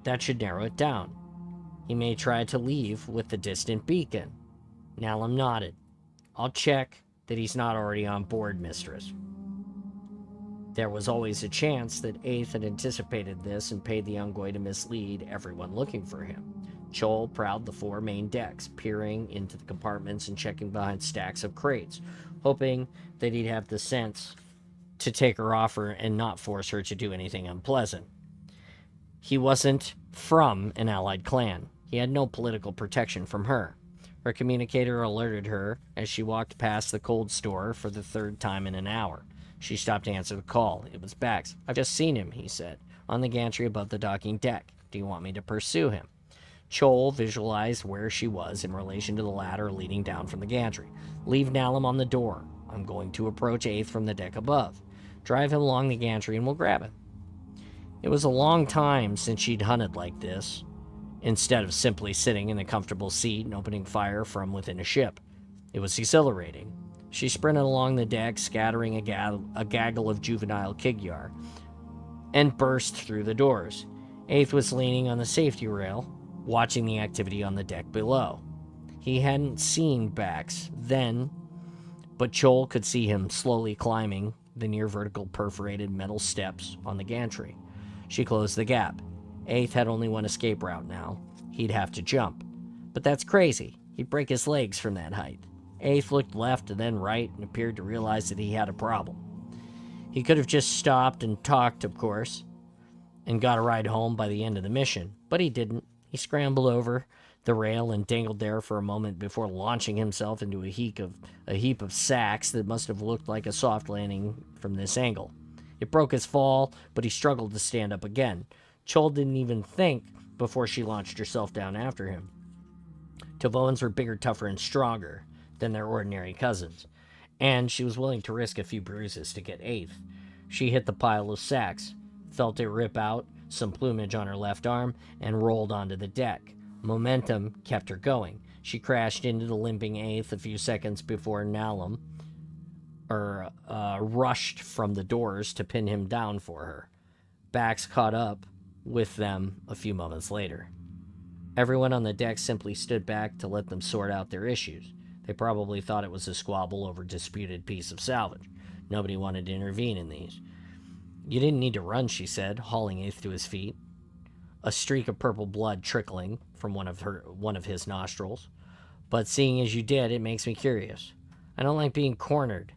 [SPEAKER 2] That should narrow it down. He may try to leave with the Distant Beacon. Nallum nodded. I'll check that he's not already on board, mistress. There was always a chance that Eighth had anticipated this and paid the Ungoi to mislead everyone looking for him. Chol prowled the 4 main decks, peering into the compartments and checking behind stacks of crates, hoping that he'd have the sense to take her offer and not force her to do anything unpleasant. He wasn't from an allied clan. He had no political protection from her. Her communicator alerted her as she walked past the cold store for the 3rd time in an hour. She stopped to answer the call. It was Bax. I've just seen him, he said, on the gantry above the docking deck. Do you want me to pursue him? Chol visualized where she was in relation to the ladder leading down from the gantry. Leave Nallum on the door. I'm going to approach Eighth from the deck above. Drive him along the gantry and we'll grab him. It was a long time since she'd hunted like this, instead of simply sitting in a comfortable seat and opening fire from within a ship. It was exhilarating. She sprinted along the deck, scattering a gaggle of juvenile Kigyar, and burst through the doors. Eighth was leaning on the safety rail, watching the activity on the deck below. He hadn't seen Bax then, but Chol could see him slowly climbing the near-vertical perforated metal steps on the gantry. She closed the gap. Eighth had only one escape route now. He'd have to jump. But that's crazy. He'd break his legs from that height. Eighth looked left and then right and appeared to realize that he had a problem. He could have just stopped and talked, of course, and got a ride home by the end of the mission, but he didn't. He scrambled over the rail and dangled there for a moment before launching himself into a heap of sacks that must have looked like a soft landing from this angle. It broke his fall, but he struggled to stand up again. Chol didn't even think before she launched herself down after him. Tavoans were bigger, tougher, and stronger than their ordinary cousins, and she was willing to risk a few bruises to get Eighth. She hit the pile of sacks, felt it rip out some plumage on her left arm, and rolled onto the deck. Momentum kept her going. She crashed into the limping Eighth a few seconds before Nallum rushed from the doors to pin him down for her. Bax caught up with them a few moments later. Everyone on the deck simply stood back to let them sort out their issues. They probably thought it was a squabble over a disputed piece of salvage. Nobody wanted to intervene in these. You didn't need to run, she said, hauling Eighth to his feet, a streak of purple blood trickling from one of his nostrils. But seeing as you did, it makes me curious. I don't like being cornered.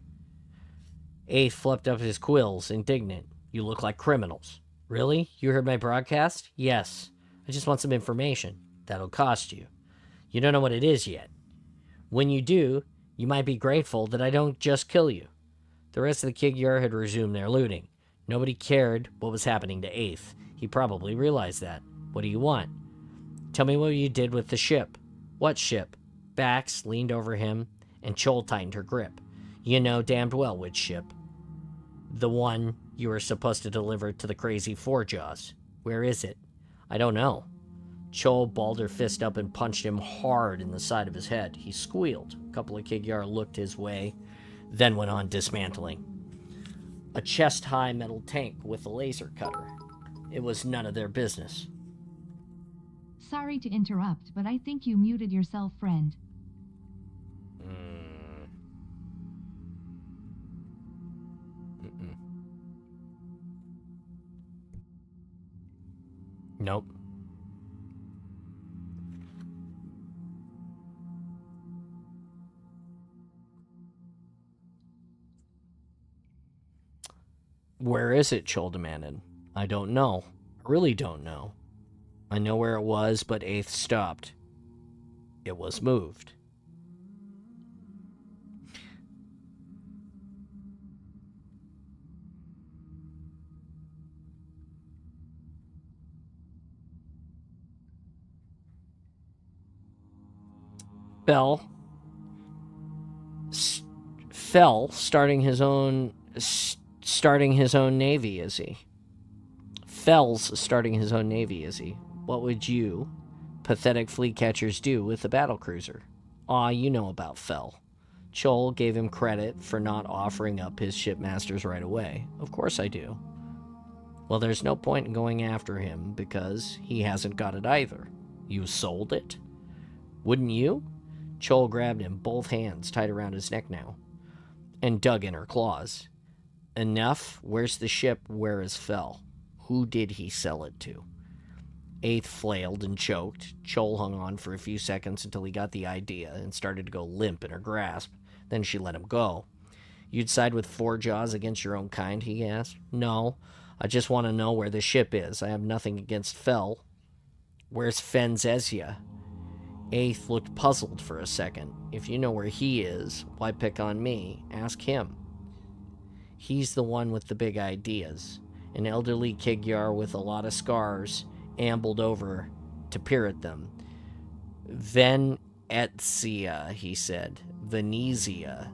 [SPEAKER 2] Eighth flipped up his quills, indignant. You look like criminals. Really? You heard my broadcast? Yes. I just want some information. That'll cost you. You don't know what it is yet. When you do, you might be grateful that I don't just kill you. The rest of the Kigyar had resumed their looting. Nobody cared what was happening to Eighth. He probably realized that. What do you want? Tell me what you did with the ship. What ship? Bax leaned over him, and Chol tightened her grip. You know damned well which ship. The one you were supposed to deliver to the crazy Four-Jaws. Where is it? I don't know. Chol balled her fist up and punched him hard in the side of his head. He squealed. A couple of Kigyar looked his way, then went on dismantling. A chest-high metal tank with a laser cutter. It was none of their business.
[SPEAKER 1] Sorry to interrupt, but I think you muted yourself, friend.
[SPEAKER 2] Nope. Where is it? Chol demanded. I don't know. I really don't know. I know where it was, but Eighth stopped. It was moved. Fell, starting his own navy, is he? Fell's starting his own navy, is he? What would you, pathetic fleet catchers, do with a battlecruiser? Aw, you know about Fell. Chol gave him credit for not offering up his shipmasters right away. Of course I do. Well, there's no point in going after him because he hasn't got it either. You sold it? Wouldn't you? Chol grabbed him, both hands tied around his neck now, and dug in her claws. Enough? Where's the ship? Where is Fell? Who did he sell it to? Eighth flailed and choked. Chol hung on for a few seconds until he got the idea and started to go limp in her grasp. Then she let him go. You'd side with Four Jaws against your own kind, he asked. No, I just want to know where the ship is. I have nothing against Fell. Where's Fenzezia? Eighth looked puzzled for a second. If you know where he is, why pick on me? Ask him. He's the one with the big ideas. An elderly Kigyar with a lot of scars ambled over to peer at them. Venezia, he said. Venezia.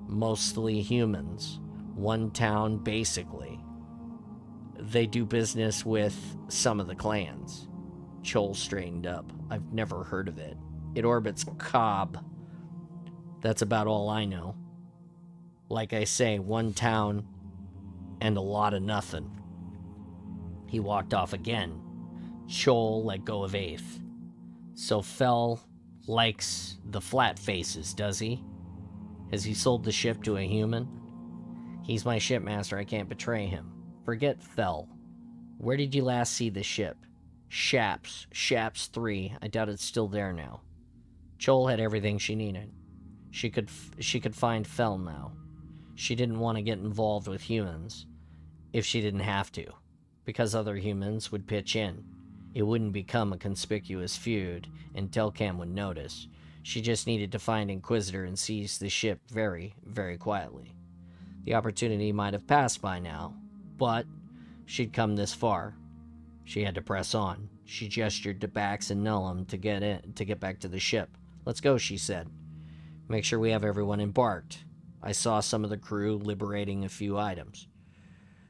[SPEAKER 2] Mostly humans. One town, basically. They do business with some of the clans. Chol straightened up. I've never heard of it. It orbits Cobb. That's about all I know. Like I say, one town and a lot of nothing. He walked off again. Chol let go of Eighth. So Fell likes the flat faces, does he? Has he sold the ship to a human? He's my shipmaster. I can't betray him. Forget Fell. Where did you last see the ship? Shaps 3. I doubt it's still there now. Chol had everything she needed. She could find Fell now. She didn't want to get involved with humans if she didn't have to, because other humans would pitch in. It wouldn't become a conspicuous feud, and Telcam would notice. She just needed to find Inquisitor and seize the ship very, very quietly. The opportunity might have passed by now, but she'd come this far. She had to press on. She gestured to Bax and Nullum to get back to the ship. Let's go, she said. Make sure we have everyone embarked. I saw some of the crew liberating a few items.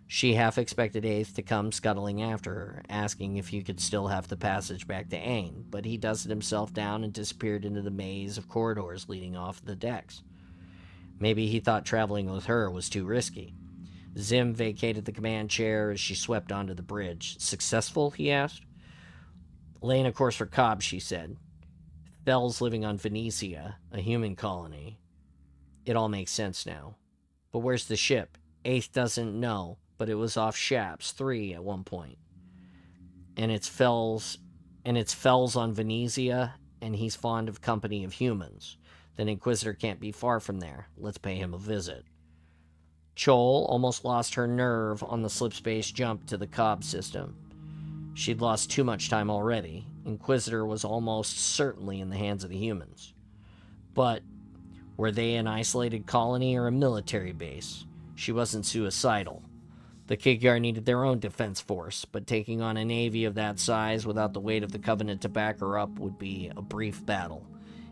[SPEAKER 2] She half expected Eighth to come scuttling after her, asking if he could still have the passage back to Ain, but he dusted himself down and disappeared into the maze of corridors leading off the decks. Maybe he thought traveling with her was too risky. Zim vacated the command chair as she swept onto the bridge. Successful? He asked. Laying a course for Cobb, she said. Fell's living on Venetia, a human colony. It all makes sense now. But where's the ship? Eighth doesn't know, but it was off Shaps 3 at one point. And it's Fell's on Venetia, and he's fond of company of humans. Then Inquisitor can't be far from there. Let's pay him a visit. Chol almost lost her nerve on the slipspace jump to the Cobb system. She'd lost too much time already. Inquisitor was almost certainly in the hands of the humans. But were they an isolated colony or a military base? She wasn't suicidal. The Kigyar needed their own defense force, but taking on a navy of that size without the weight of the Covenant to back her up would be a brief battle,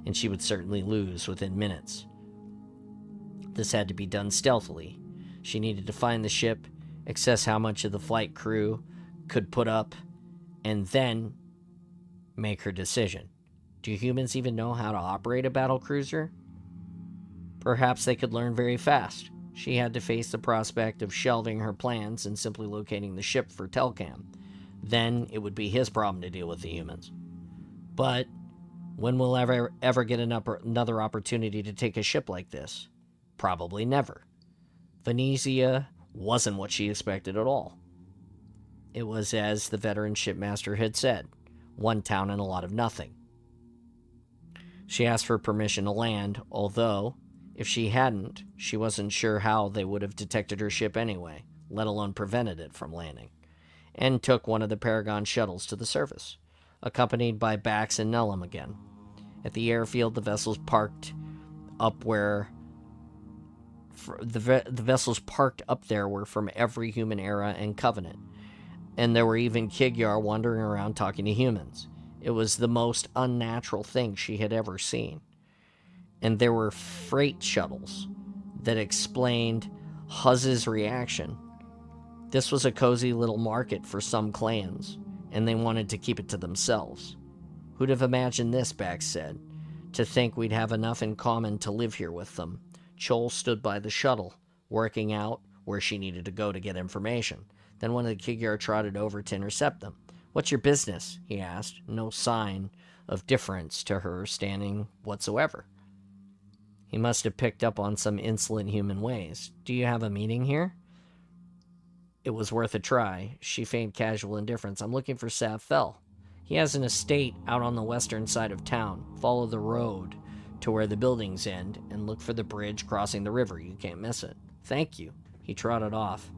[SPEAKER 2] and she would certainly lose within minutes. This had to be done stealthily. She needed to find the ship, assess how much of the flight crew could put up, and then make her decision. Do humans even know how to operate a battlecruiser? Perhaps they could learn very fast. She had to face the prospect of shelving her plans and simply locating the ship for Telcam. Then it would be his problem to deal with the humans. But when will ever get another opportunity to take a ship like this? Probably never. Venetia wasn't what she expected at all. It was as the veteran shipmaster had said, one town and a lot of nothing. She asked for permission to land, although, if she hadn't, she wasn't sure how they would have detected her ship anyway. let alone prevented it from landing, and took one of the Paragon shuttles to the surface, accompanied by Bax and Nullum again. At the airfield, the vessels parked up where the vessels parked up there were from every human era and covenant, and there were even Kigyar wandering around talking to humans. It was the most unnatural thing she had ever seen. And there were freight shuttles that explained Huzz's reaction. This was a cozy little market for some clans, and they wanted to keep it to themselves. Who'd have imagined this, Bax said, to think we'd have enough in common to live here with them. Chol stood by the shuttle, working out where she needed to go to get information. Then one of the Kigyar trotted over to intercept them. "What's your business?" he asked, no sign of difference to her standing whatsoever. He must have picked up on some insolent human ways. "Do you have a meeting here?" It was worth a try. She feigned casual indifference. "I'm looking for Sav Fel. He has an estate out on the western side of town. Follow the road to where the buildings end and look for the bridge crossing the river. You can't miss it." "Thank you." He trotted off.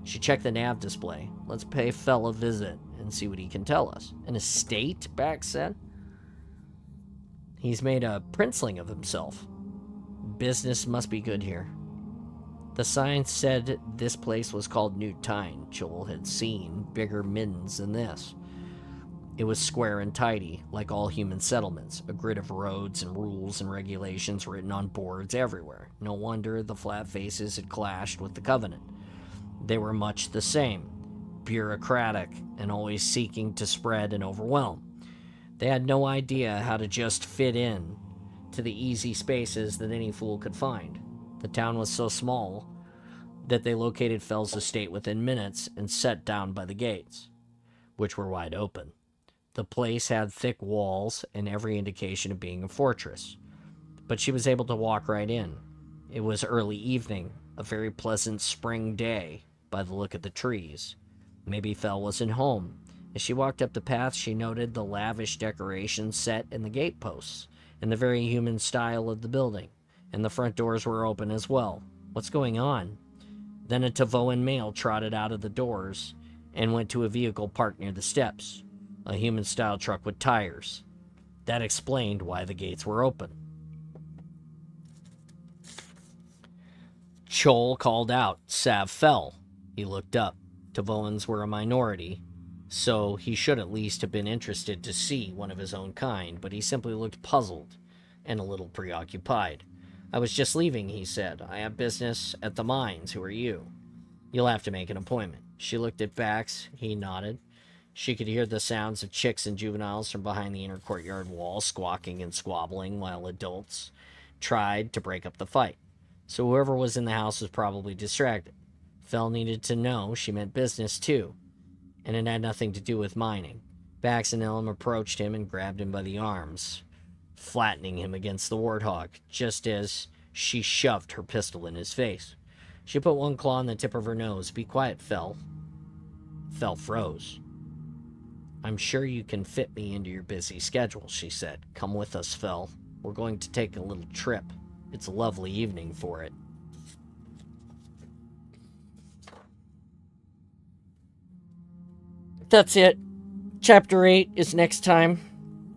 [SPEAKER 2] She checked the nav display. "Let's pay Fel a visit and see what he can tell us." "An estate?" Bax said. "He's made a princeling of himself. Business must be good here." The sign said this place was called New Tyne. Joel had seen bigger middens than this. It was square and tidy, like all human settlements, a grid of roads and rules and regulations written on boards everywhere. No wonder the flat faces had clashed with the Covenant. They were much the same, bureaucratic and always seeking to spread and overwhelm. They had no idea how to just fit in to the easy spaces that any fool could find. The town was so small that they located Fel's estate within minutes and sat down by the gates, which were wide open. The place had thick walls and every indication of being a fortress, but she was able to walk right in. It was early evening, a very pleasant spring day by the look of the trees. Maybe Fel wasn't home. As she walked up the path, she noted the lavish decorations set in the gateposts and the very human style of the building, and the front doors were open as well. What's going on? Then a Tavoan male trotted out of the doors and went to a vehicle parked near the steps, a human-style truck with tires. That explained why the gates were open. Chol called out, "Sav Fel." He looked up. Tavoans were a minority, so he should at least have been interested to see one of his own kind, but he simply looked puzzled and a little preoccupied. "I was just leaving," he said. "I have business at the mines. Who are you?" "You'll have to make an appointment." She looked at Bax. He nodded. She could hear the sounds of chicks and juveniles from behind the inner courtyard wall, squawking and squabbling, while adults tried to break up the fight. So whoever was in the house was probably distracted. Fel needed to know she meant business, too, and it had nothing to do with mining. Bax and Elam approached him and grabbed him by the arms, flattening him against the warthog, just as she shoved her pistol in his face. She put one claw on the tip of her nose. "Be quiet, Fel." Fel froze. "I'm sure you can fit me into your busy schedule," she said. "Come with us, Fel. We're going to take a little trip. It's a lovely evening for it." That's it. Chapter 8 is next time.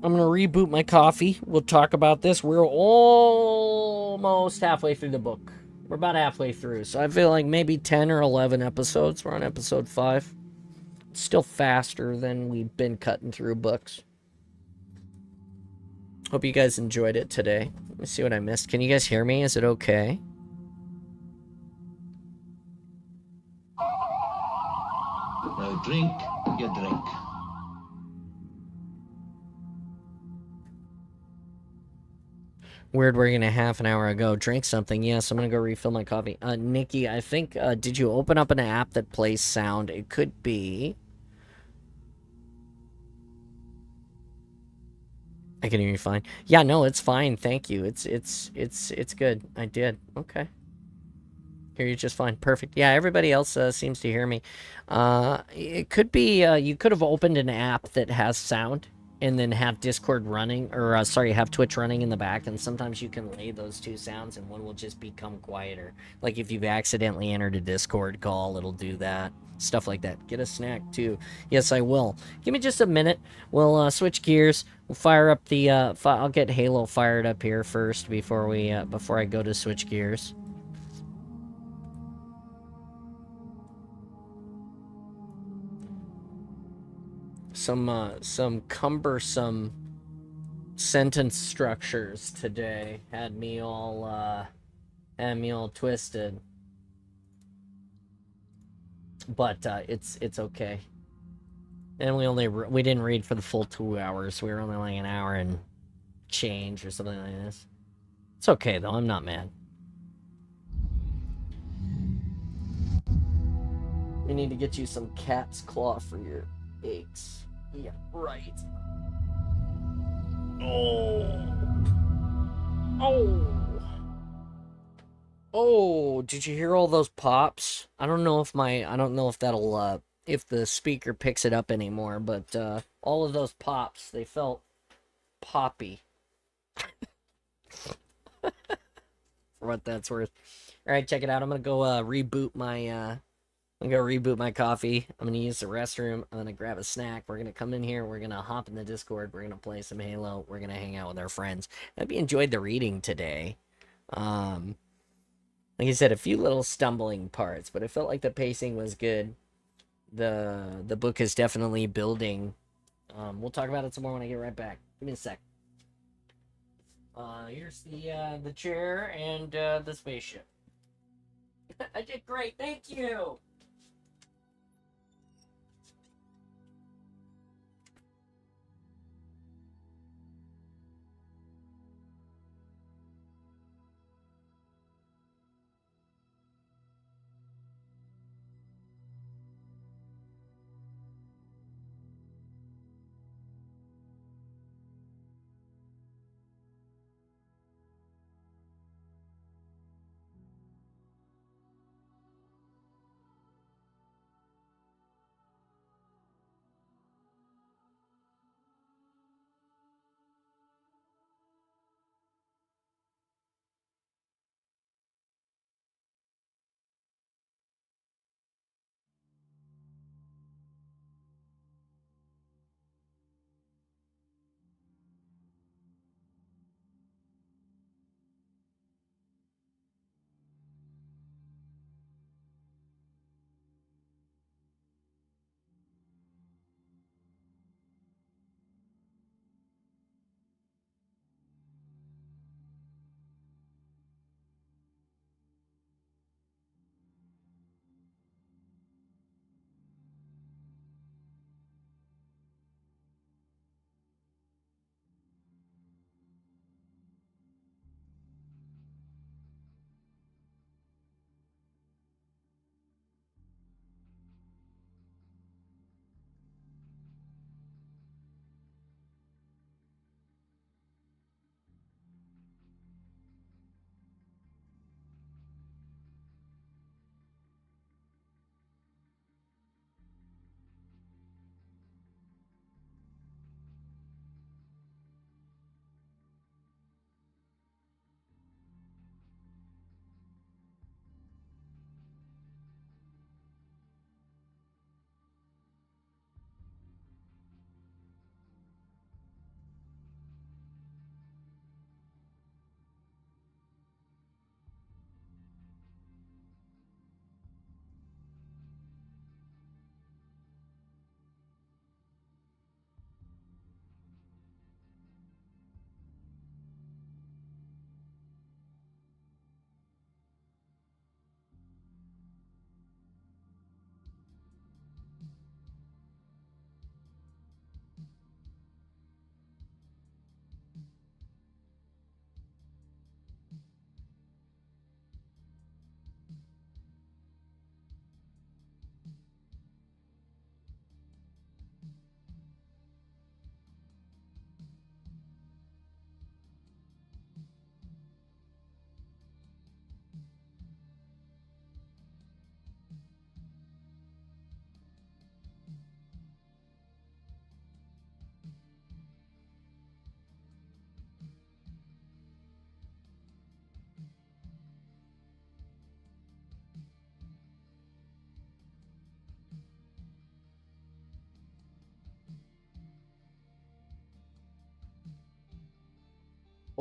[SPEAKER 2] I'm going to reboot my coffee. We'll talk about this. We're almost halfway through the book. We're about halfway through. So I feel like maybe 10 or 11 episodes. We're on episode 5. It's still faster than we've been cutting through books. Hope you guys enjoyed it today. Let me see what I missed. Can you guys hear me? Is it okay?
[SPEAKER 3] Now drink your drink.
[SPEAKER 2] Weird, we're gonna half an hour ago drink something. Yes, I'm gonna go refill my coffee. Nikki, I think, did you open up an app that plays sound? It could be. I can hear you fine. Yeah, no, it's fine. Thank you. It's good. I did. Okay. Hear you just fine. Perfect. Yeah, everybody else seems to hear me. It could be you could have opened an app that has sound. and then have Discord running, or sorry, have Twitch running in the back, and sometimes you can lay those two sounds and one will just become quieter. Like if you've accidentally entered a Discord call, it'll do that. Stuff like that. Get a snack too. Yes, I will. Give me just a minute. We'll switch gears. We'll fire up the I'll get Halo fired up here first before we before I go to switch gears. Some cumbersome sentence structures today had me all twisted, but it's okay. And we didn't read for the full 2 hours. We were only like an hour and change or something like this. It's okay though. I'm not mad. We need to get you some cat's claw for your aches. Yeah, right. Oh, did you hear all those pops? I don't know if that'll if the speaker picks it up anymore, but all of those pops, they felt poppy. For what that's worth. All right, check it out. I'm going to go reboot my coffee. I'm going to use the restroom. I'm going to grab a snack. We're going to come in here. We're going to hop in the Discord. We're going to play some Halo. We're going to hang out with our friends. I hope you enjoyed the reading today. Like I said, a few little stumbling parts, but it felt like the pacing was good. The book is definitely building. We'll talk about it some more when I get right back. Give me a sec. Here's the chair and the spaceship. I did great. Thank you.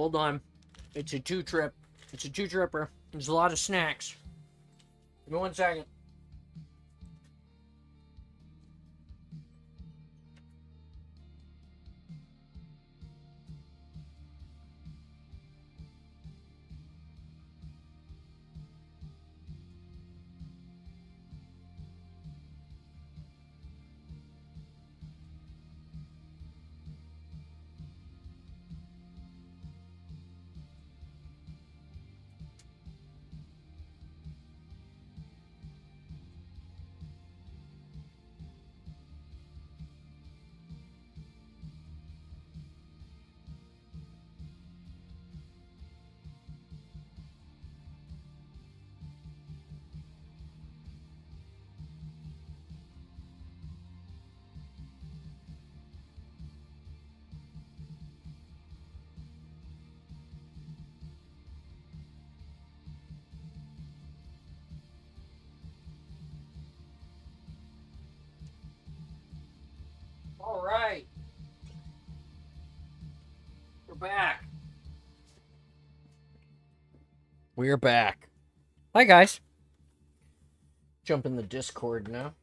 [SPEAKER 2] Hold on. It's a two-trip. It's a two-tripper. There's a lot of snacks. Give me 1 second. All right. We're back. We're back. Hi, guys. Jump in the Discord now.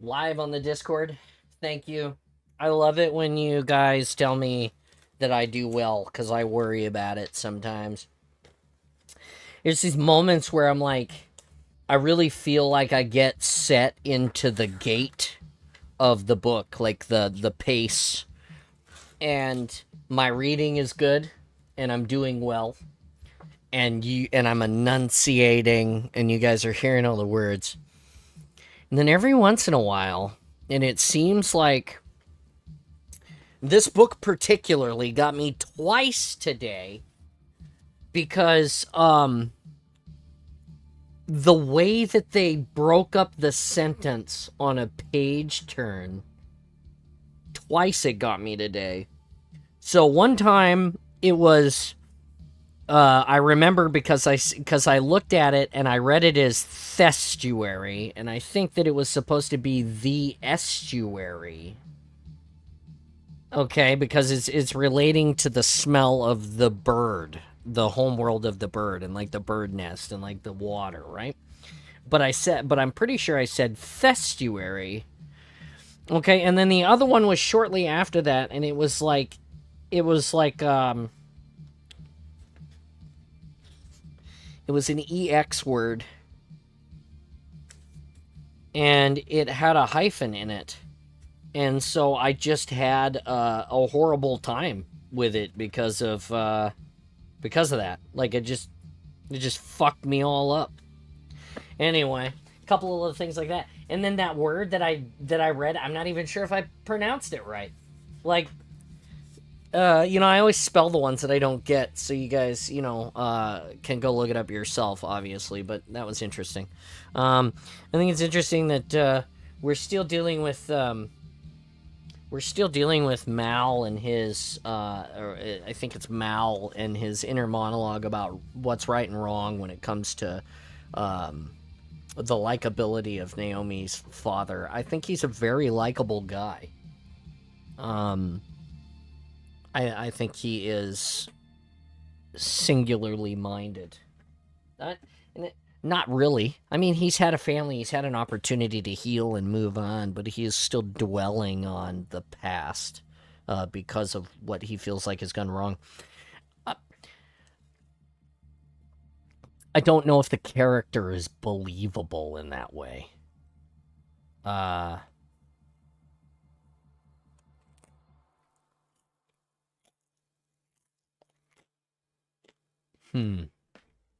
[SPEAKER 2] Live on the Discord. Thank you. I love it when you guys tell me that I do well, because I worry about it sometimes. There's these moments where I'm like, I really feel like I get set into the gate of the book, like the pace, and my reading is good, and I'm doing well, and I'm enunciating, and you guys are hearing all the words. And then every once in a while, and it seems like this book particularly got me twice today, because the way that they broke up the sentence on a page turn, twice it got me today. So one time it was, I remember because I looked at it and I read it as thestuary, and I think that it was supposed to be the estuary. Okay, because it's relating to the smell of the bird, the homeworld of the bird, and like the bird nest and like the water, right? But I'm pretty sure I said thestuary. Okay, and then the other one was shortly after that, and it was like it was an EX word, and it had a hyphen in it. And so I just had a horrible time with it because of that. Like, it just fucked me all up. Anyway, a couple of little things like that. And then that word that I read, I'm not even sure if I pronounced it right. Like, I always spell the ones that I don't get, so you guys, can go look it up yourself, obviously, but that was interesting. I think it's interesting that we're still dealing with Mal and his, or I think it's Mal and his inner monologue about what's right and wrong when it comes to the likability of Naomi's father. I think he's a very likable guy. I think he is singularly minded. Not really. I mean, he's had a family, he's had an opportunity to heal and move on, but he is still dwelling on the past because of what he feels like has gone wrong. I don't know if the character is believable in that way.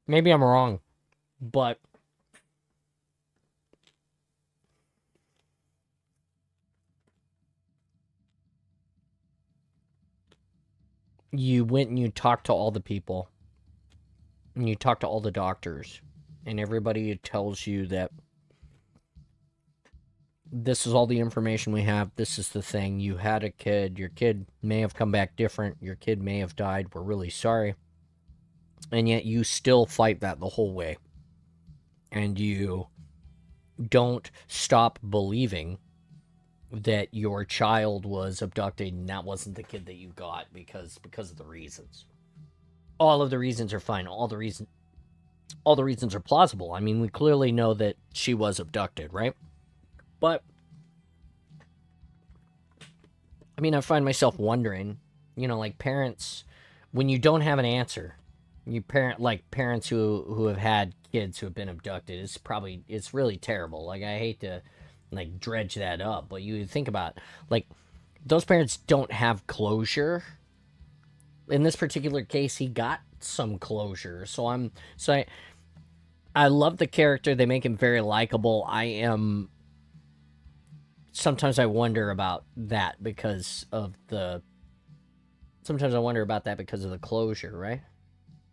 [SPEAKER 2] Maybe I'm wrong, but you went and you talked to all the people, and you talked to all the doctors, and everybody tells you that this is all the information we have, this is the thing, you had a kid, your kid may have come back different, your kid may have died, we're really sorry. And yet you still fight that the whole way. And you don't stop believing that your child was abducted and that wasn't the kid that you got because of the reasons. All of the reasons are fine. All the reasons are plausible. I mean, we clearly know that she was abducted, right? But I mean, I find myself wondering, like parents, when you don't have an answer, parents who have had kids who have been abducted, it's really terrible. Like, I hate to like dredge that up, but you think about, like, those parents don't have closure. In this particular case, he got some closure. I love the character. They make him very likable. Sometimes I wonder about that because of the closure, right?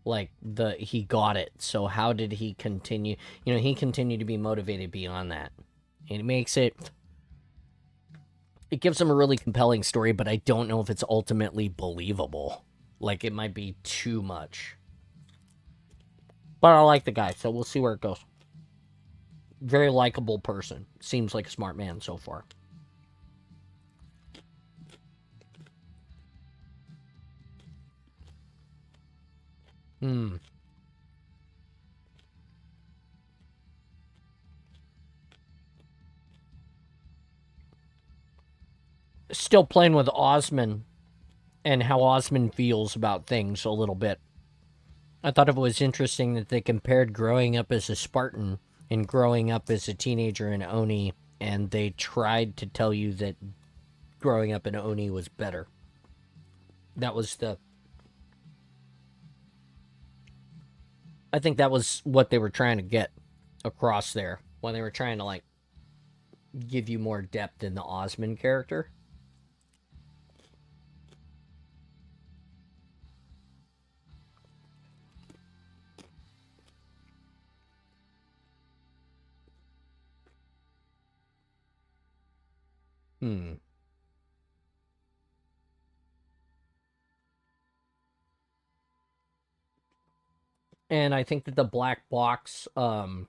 [SPEAKER 2] Like, he got it. So how did he continue? He continued to be motivated beyond that. And it gives him a really compelling story, but I don't know if it's ultimately believable. Like, it might be too much. But I like the guy, so we'll see where it goes. Very likable person. Seems like a smart man so far. Still playing with Osmond and how Osmond feels about things a little bit. I thought it was interesting that they compared growing up as a Spartan and growing up as a teenager in Oni, and they tried to tell you that growing up in Oni was better. I think that was what they were trying to get across there when they were trying to, like, give you more depth in the Osmond character. And I think that the black box having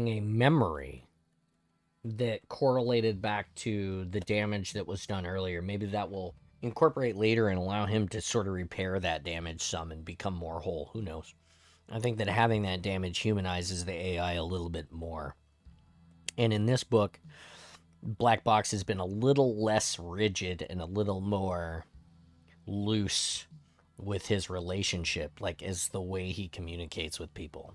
[SPEAKER 2] a memory that correlated back to the damage that was done earlier, maybe that will incorporate later and allow him to sort of repair that damage some and become more whole. Who knows? I think that having that damage humanizes the AI a little bit more. And in this book, Black Box has been a little less rigid and a little more loose with his relationship, like, as the way he communicates with people.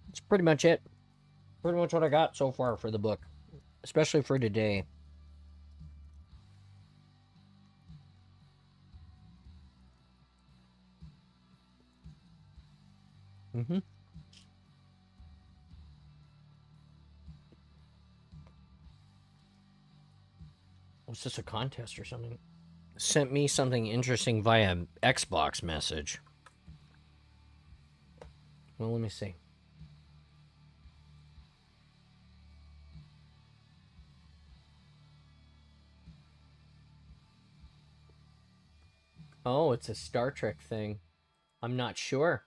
[SPEAKER 2] That's pretty much it. Pretty much what I got so far for the book, especially for today. Was this a contest or something? Sent me something interesting via Xbox message. Well, let me see. Oh, it's a Star Trek thing. I'm not sure.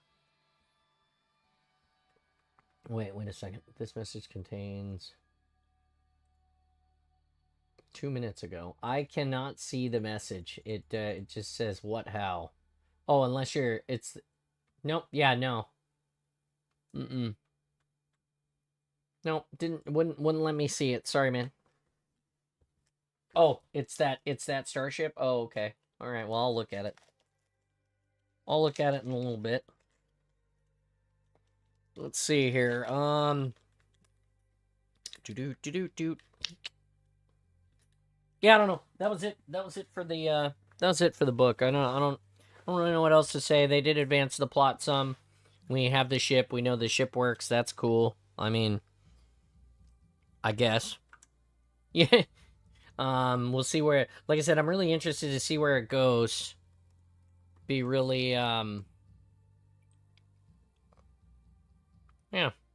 [SPEAKER 2] Wait a second. This message contains 2 minutes ago. I cannot see the message. It just says what, how. Oh, unless it's nope. Yeah, no. Nope, wouldn't let me see it. Sorry, man. Oh, it's that starship. Oh, okay. All right. Well, I'll look at it. I'll look at it in a little bit. Let's see here. Yeah, I don't know. That was it. That was it for the book. I don't really know what else to say. They did advance the plot some We have the ship. We know the ship works. That's cool. I mean, I guess. Yeah. We'll see where. Like I said, I'm really interested to see where it goes. Be really, yeah,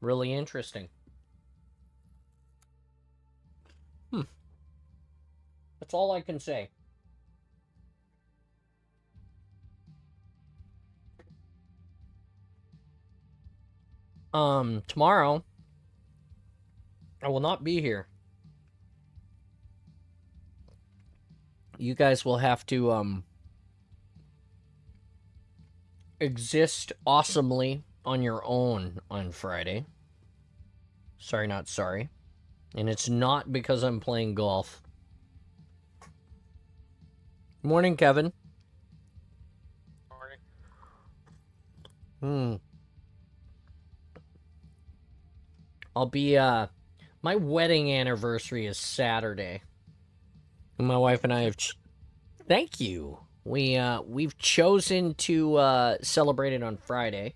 [SPEAKER 2] really interesting. That's all I can say. Tomorrow, I will not be here. You guys will have to, exist awesomely on your own on Friday. Sorry, not sorry. And it's not because I'm playing golf. Morning, Kevin. Morning. I'll be, my wedding anniversary is Saturday. And my wife and I have... Thank you. We've chosen to, celebrate it on Friday.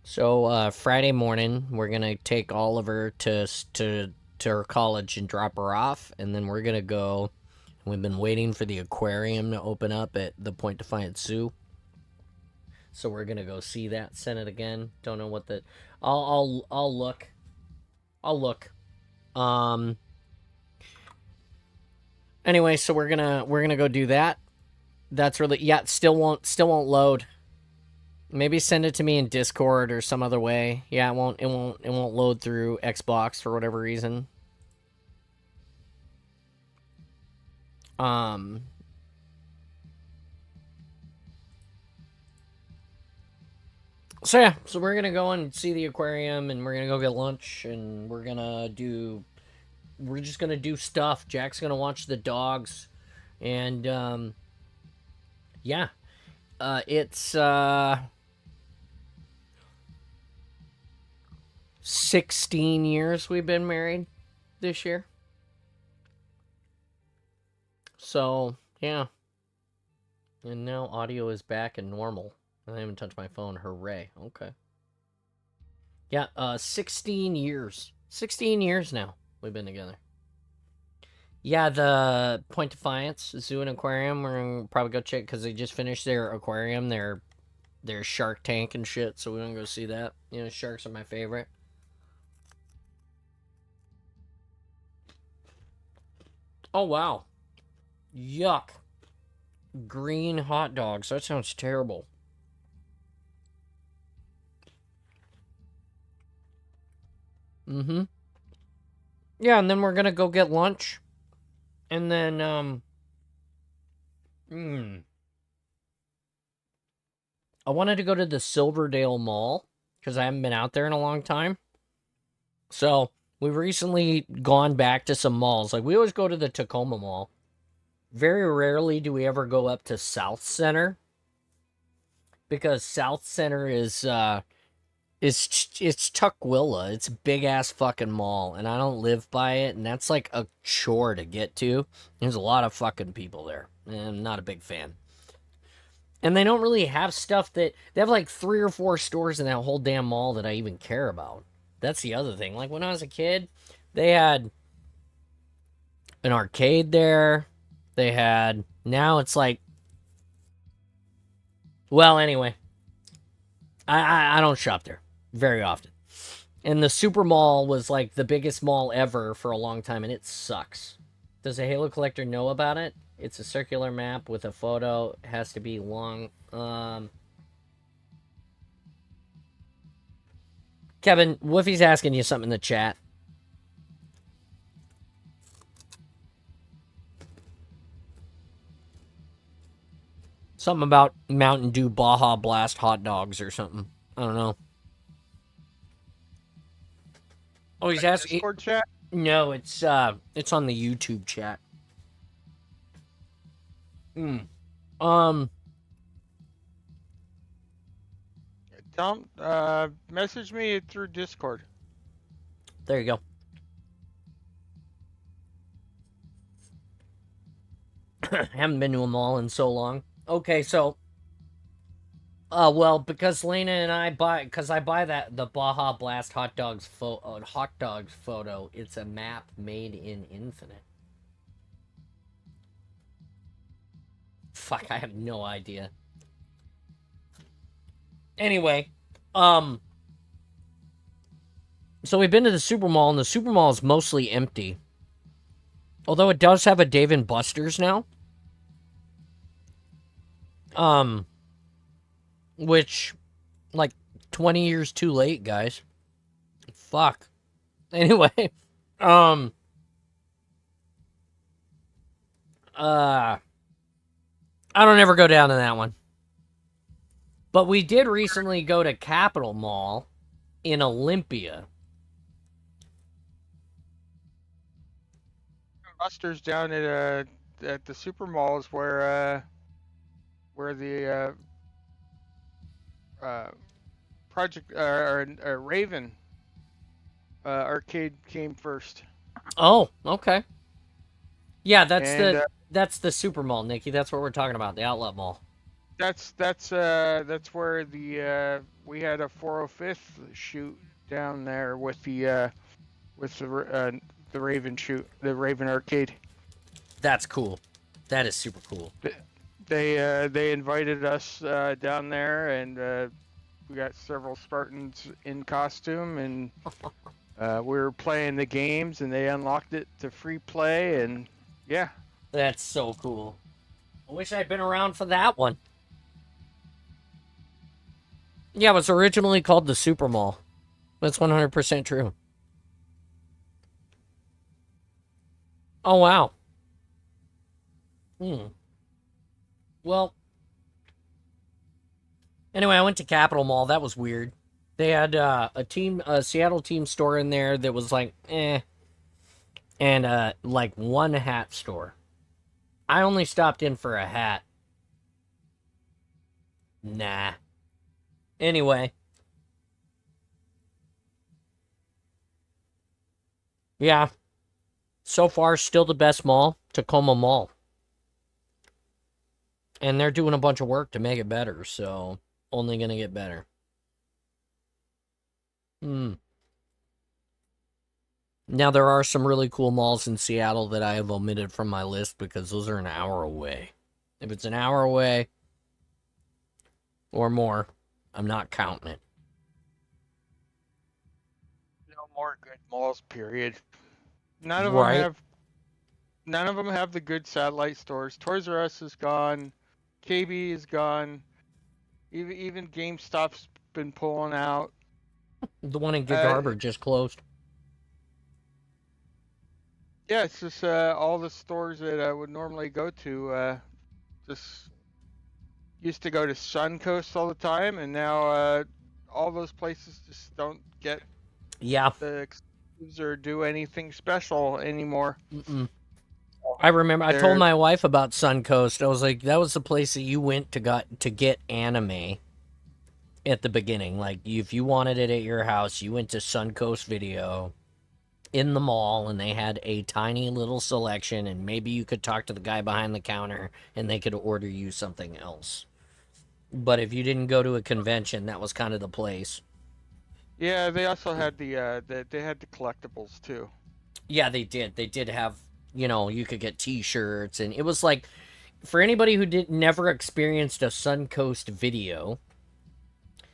[SPEAKER 2] So, Friday morning, we're gonna take Oliver to her college and drop her off, and then we're gonna go. We've been waiting for the aquarium to open up at the Point Defiance Zoo. So we're gonna go see that. Send it again. Don't know what the... I'll look. I'll look. Anyway, so we're gonna go do that. That's really... Yeah, still won't load. Maybe send it to me in Discord or some other way. Yeah, it won't load through Xbox for whatever reason. So yeah, so we're gonna go and see the aquarium, and we're gonna go get lunch, and we're just gonna do stuff. Jack's gonna watch the dogs, and yeah, it's 16 years we've been married this year. So yeah, and now audio is back and normal. I haven't touched my phone. Hooray. Okay. Yeah, 16 years. 16 years now we've been together. Yeah, the Point Defiance Zoo and Aquarium, we're gonna probably go check because they just finished their aquarium, their Shark Tank and shit, so we're gonna go see that. You know, sharks are my favorite. Oh, wow. Yuck. Green hot dogs. That sounds terrible. Mm-hmm. Yeah, and then we're gonna go get lunch. And then, I wanted to go to the Silverdale Mall, because I haven't been out there in a long time. So, we've recently gone back to some malls. Like, we always go to the Tacoma Mall. Very rarely do we ever go up to South Center. Because South Center is, it's Tukwila. It's a big-ass fucking mall, and I don't live by it, and that's like a chore to get to. There's a lot of fucking people there, and I'm not a big fan. And they don't really have stuff that... They have like 3 or 4 stores in that whole damn mall that I even care about. That's the other thing. Like, when I was a kid, they had an arcade there. They had... Now it's like... Well, anyway. I don't shop there very often. And the Super Mall was like the biggest mall ever for a long time, and it sucks. Does a Halo collector know about it? It's a circular map with a photo. It has to be long. Kevin, Woofy's asking you something in the chat. Something about Mountain Dew Baja Blast hot dogs or something. I don't know. Oh, he's asking.
[SPEAKER 4] Discord chat?
[SPEAKER 2] No, it's on the YouTube chat.
[SPEAKER 4] Message me through Discord.
[SPEAKER 2] There you go. Haven't been to a mall in so long. Okay, so Well, because Lena and I because I buy the Baja Blast hot dogs photo. It's a map made in Infinite. Fuck, I have no idea. Anyway, so we've been to the Super Mall, and the Super Mall is mostly empty. Although it does have a Dave & Buster's now. Which, like, 20 years too late, guys. Fuck. Anyway, I don't ever go down to that one. But we did recently go to Capitol Mall in Olympia.
[SPEAKER 4] Buster's down at the super malls where the Project Raven arcade came first.
[SPEAKER 2] Oh, okay. Yeah, that's
[SPEAKER 4] And,
[SPEAKER 2] that's the Super Mall, Nikki. That's what we're talking about, the outlet mall.
[SPEAKER 4] That's where the we had a 405th shoot down there with the Raven shoot, the Raven arcade.
[SPEAKER 2] That's cool. That is super cool.
[SPEAKER 4] They invited us down there, and we got several Spartans in costume, and we were playing the games, and they unlocked it to free play, and yeah.
[SPEAKER 2] That's so cool. I wish I'd been around for that one. Yeah, it was originally called the Super Mall. That's 100% true. Oh, wow. Well, anyway, I went to Capitol Mall. That was weird. They had a Seattle team store in there that was like, eh. And like one hat store. I only stopped in for a hat. Nah. Anyway. Yeah. So far, still the best mall, Tacoma Mall. And they're doing a bunch of work to make it better, so only gonna get better. Now, there are some really cool malls in Seattle that I have omitted from my list because those are an hour away. If it's an hour away or more, I'm not counting it.
[SPEAKER 4] No more good malls, period. None of them have the good satellite stores. Toys R Us is gone. KB is gone. Even GameStop's been pulling out.
[SPEAKER 2] The one in Gig Harbor just closed.
[SPEAKER 4] Yeah, it's just all the stores that I would normally go to. Just used to go to Suncoast all the time, and now all those places just don't get the exclusives or do anything special anymore.
[SPEAKER 2] I remember I told my wife about Suncoast. I was like, that was the place that you went to get anime at the beginning. Like, if you wanted it at your house, you went to Suncoast Video in the mall, and they had a tiny little selection, and maybe you could talk to the guy behind the counter, and they could order you something else. But if you didn't go to a convention, that was kind of the place.
[SPEAKER 4] Yeah, they also had they had the collectibles too.
[SPEAKER 2] Yeah, they did. They did have, you could get T-shirts, and it was like, for anybody who never experienced a Suncoast Video,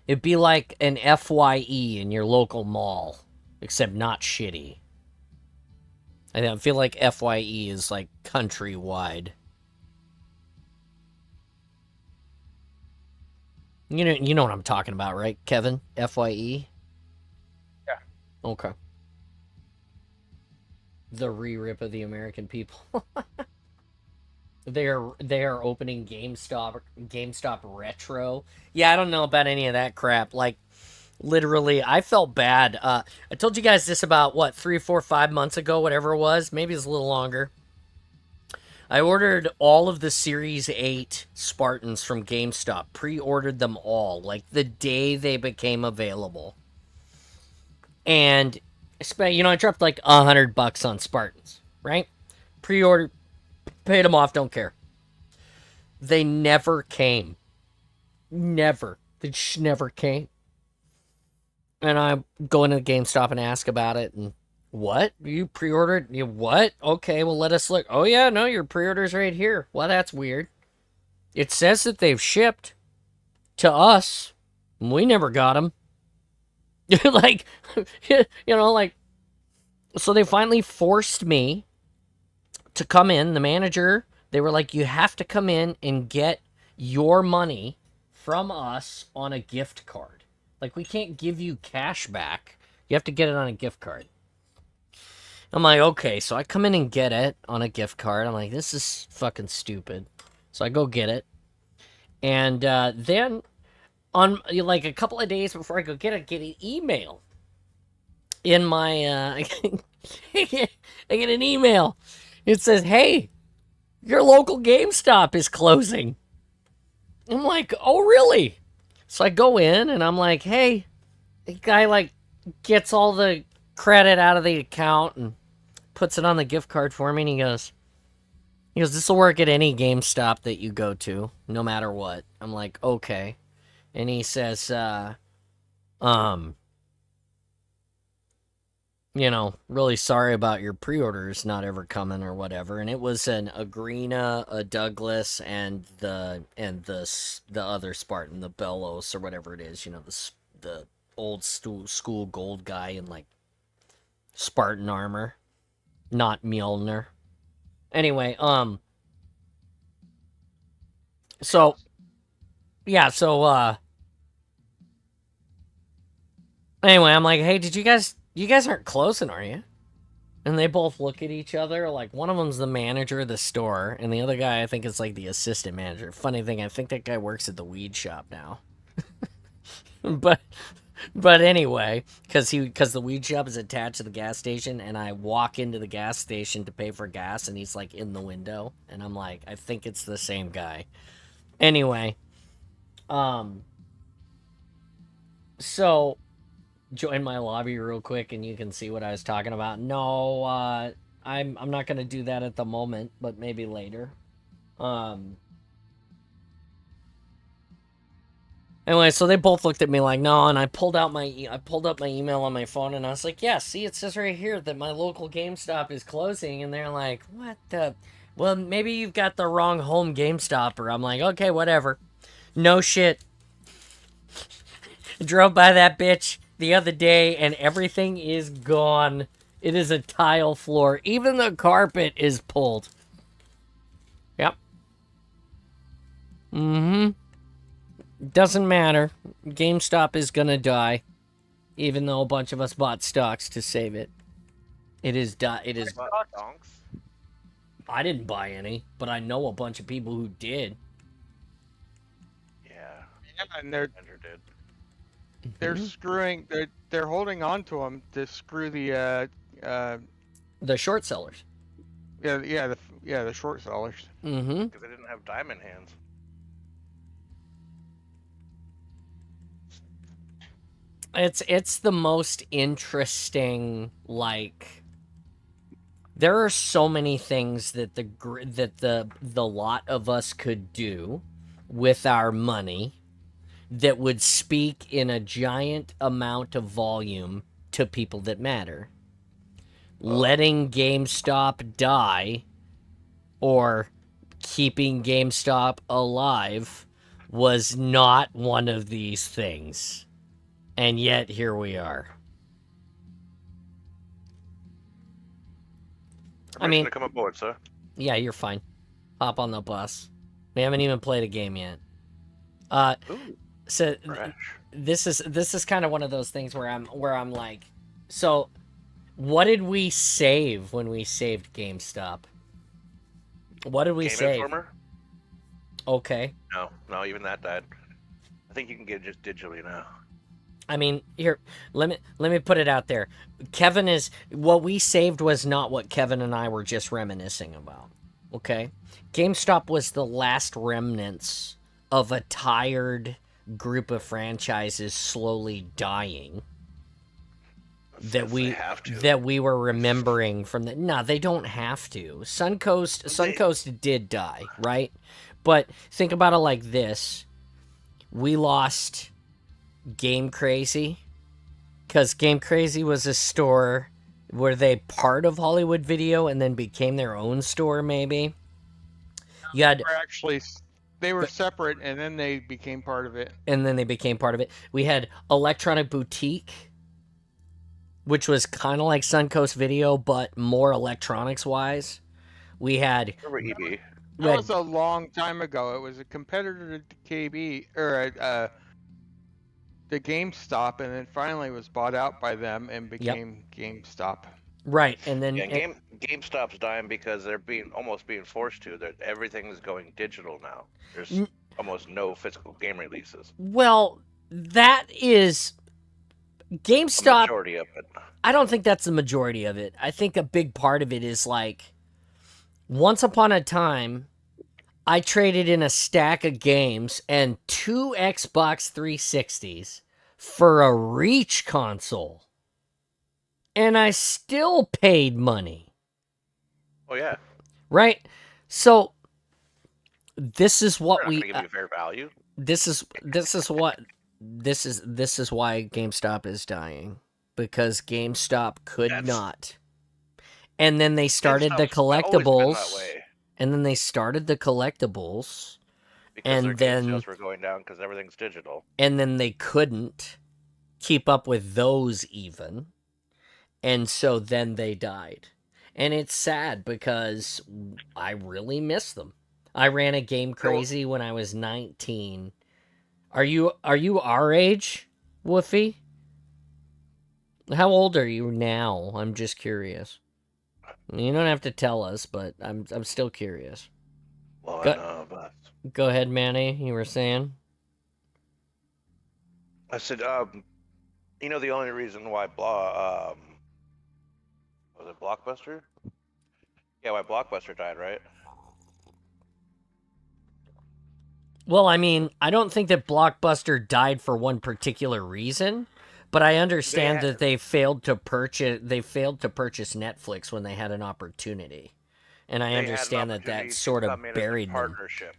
[SPEAKER 2] it'd be like an FYE in your local mall, except not shitty. I feel like FYE is like countrywide. You know what I'm talking about, right, Kevin? FYE?
[SPEAKER 4] Yeah.
[SPEAKER 2] Okay. The re-rip of the American people. They are opening GameStop Retro. Yeah, I don't know about any of that crap. Like, literally, I felt bad. I told you guys this about, 3, 4, 5 months ago, whatever it was. Maybe it's a little longer. I ordered all of the Series 8 Spartans from GameStop. Pre-ordered them all, like, the day they became available. And, I dropped like $100 on Spartans, right? Pre-ordered, paid them off, don't care. They never came. Never. They just never came. And I go into GameStop and ask about it, and what? You pre-ordered? You what? Okay, well, let us look. Oh, yeah, no, your pre-order's right here. Well, that's weird. It says that they've shipped to us. We never got them. Like, you know, like, so they finally forced me to come in. The manager, they were like, you have to come in and get your money from us on a gift card. Like, we can't give you cash back. You have to get it on a gift card. I'm like, okay, so I come in and get it on a gift card. I'm like, this is fucking stupid. So I go get it. And then, on like a couple of days before I go get it, I get an email. In my, I get an email. It says, hey, your local GameStop is closing. I'm like, oh, really? So I go in and I'm like, hey, the guy like gets all the credit out of the account and puts it on the gift card for me, and he goes, this will work at any GameStop that you go to, no matter what. I'm like, okay. And he says, you know, really sorry about your pre-orders not ever coming or whatever. And it was an Agrina, a Douglas, and the other Spartan, the Bellows or whatever it is. You know, the old school gold guy in like Spartan armor, not Mjolnir. Anyway, so yeah, so anyway, I'm like, hey, you guys aren't closing, are you? And they both look at each other, like one of them's the manager of the store, and the other guy I think is like the assistant manager. Funny thing, I think that guy works at the weed shop now. But anyway, because the weed shop is attached to the gas station, and I walk into the gas station to pay for gas, and he's like in the window, and I'm like, I think it's the same guy. Anyway, so join my lobby real quick, and you can see what I was talking about. No, I'm not gonna do that at the moment, but maybe later. Anyway, so they both looked at me like, no, and I pulled up my email on my phone, and I was like, yeah, see, it says right here that my local GameStop is closing, and they're like, what the? Well, maybe you've got the wrong home GameStop, or I'm like, okay, whatever. No shit. Drove by that bitch the other day, and everything is gone. It is a tile floor. Even the carpet is pulled. Yep. Mm-hmm. Doesn't matter. GameStop is gonna die, even though a bunch of us bought stocks to save it. It is It is. I didn't buy any, but I know a bunch of people who did.
[SPEAKER 5] Yeah,
[SPEAKER 4] and they're screwing. They're holding on to them to screw the
[SPEAKER 2] short sellers.
[SPEAKER 4] the short sellers.
[SPEAKER 2] Mm-hmm.
[SPEAKER 5] because they didn't have diamond hands.
[SPEAKER 2] It's the most interesting, like, there are so many things that the lot of us could do with our money that would speak in a giant amount of volume to people that matter. Letting GameStop die or keeping GameStop alive was not one of these things. And yet, here we are.
[SPEAKER 5] I mean, to come aboard, sir.
[SPEAKER 2] Yeah, you're fine. Hop on the bus. We haven't even played a game yet. So this is kind of one of those things where I'm like, so what did we save when we saved GameStop? What did we save?
[SPEAKER 5] Informer?
[SPEAKER 2] Okay.
[SPEAKER 5] No, even that died. I think you can get it just digitally now.
[SPEAKER 2] I mean, here, let me put it out there. What we saved was not what Kevin and I were just reminiscing about. Okay? GameStop was the last remnants of a tired group of franchises slowly dying. That we were remembering from the... No, they don't have to. Suncoast did die, right? But think about it like this. we lost Game Crazy, because Game Crazy was a store. Were they part of Hollywood Video and then became their own store, maybe? You had,
[SPEAKER 4] They were separate, and then they became part of it.
[SPEAKER 2] and then they became part of it. We had Electronic Boutique, which was kind of like Suncoast Video, but more electronics-wise. We had...
[SPEAKER 5] Remember EB?
[SPEAKER 4] That was a long time ago. It was a competitor to KB, or the GameStop, and then finally was bought out by them and became GameStop.
[SPEAKER 2] Right, and then...
[SPEAKER 5] Yeah, GameStop's dying because they're almost being forced to. That everything is going digital now. There's almost no physical game releases.
[SPEAKER 2] Well, that is... GameStop...
[SPEAKER 5] The majority of it.
[SPEAKER 2] I don't think that's the majority of it. I think a big part of it is like... Once upon a time, I traded in a stack of games and 2 Xbox 360s for a Reach console. And I still paid money.
[SPEAKER 5] Oh yeah.
[SPEAKER 2] Right? So this is what
[SPEAKER 5] They're not
[SPEAKER 2] we
[SPEAKER 5] gonna give you fair value.
[SPEAKER 2] this is why GameStop is dying, because GameStop could not. And then they started the collectibles. And then they started the collectibles.
[SPEAKER 5] Because
[SPEAKER 2] and
[SPEAKER 5] their
[SPEAKER 2] then
[SPEAKER 5] game sales were going down because everything's digital.
[SPEAKER 2] And then they couldn't keep up with those even. And so then they died. And it's sad because I really miss them. I ran a Game Crazy when I was 19. Are you our age, Woofy? How old are you now? I'm just curious. You don't have to tell us, but I'm still curious.
[SPEAKER 5] Well,
[SPEAKER 2] Go ahead, Manny. You were saying?
[SPEAKER 5] I said, you know, the only reason why was it Blockbuster? Yeah, why Blockbuster died, right?
[SPEAKER 2] Well, I mean, I don't think that Blockbuster died for one particular reason. But I understand that they failed to purchase Netflix when they had an opportunity, and I understand that sort of buried them.
[SPEAKER 5] Partnership.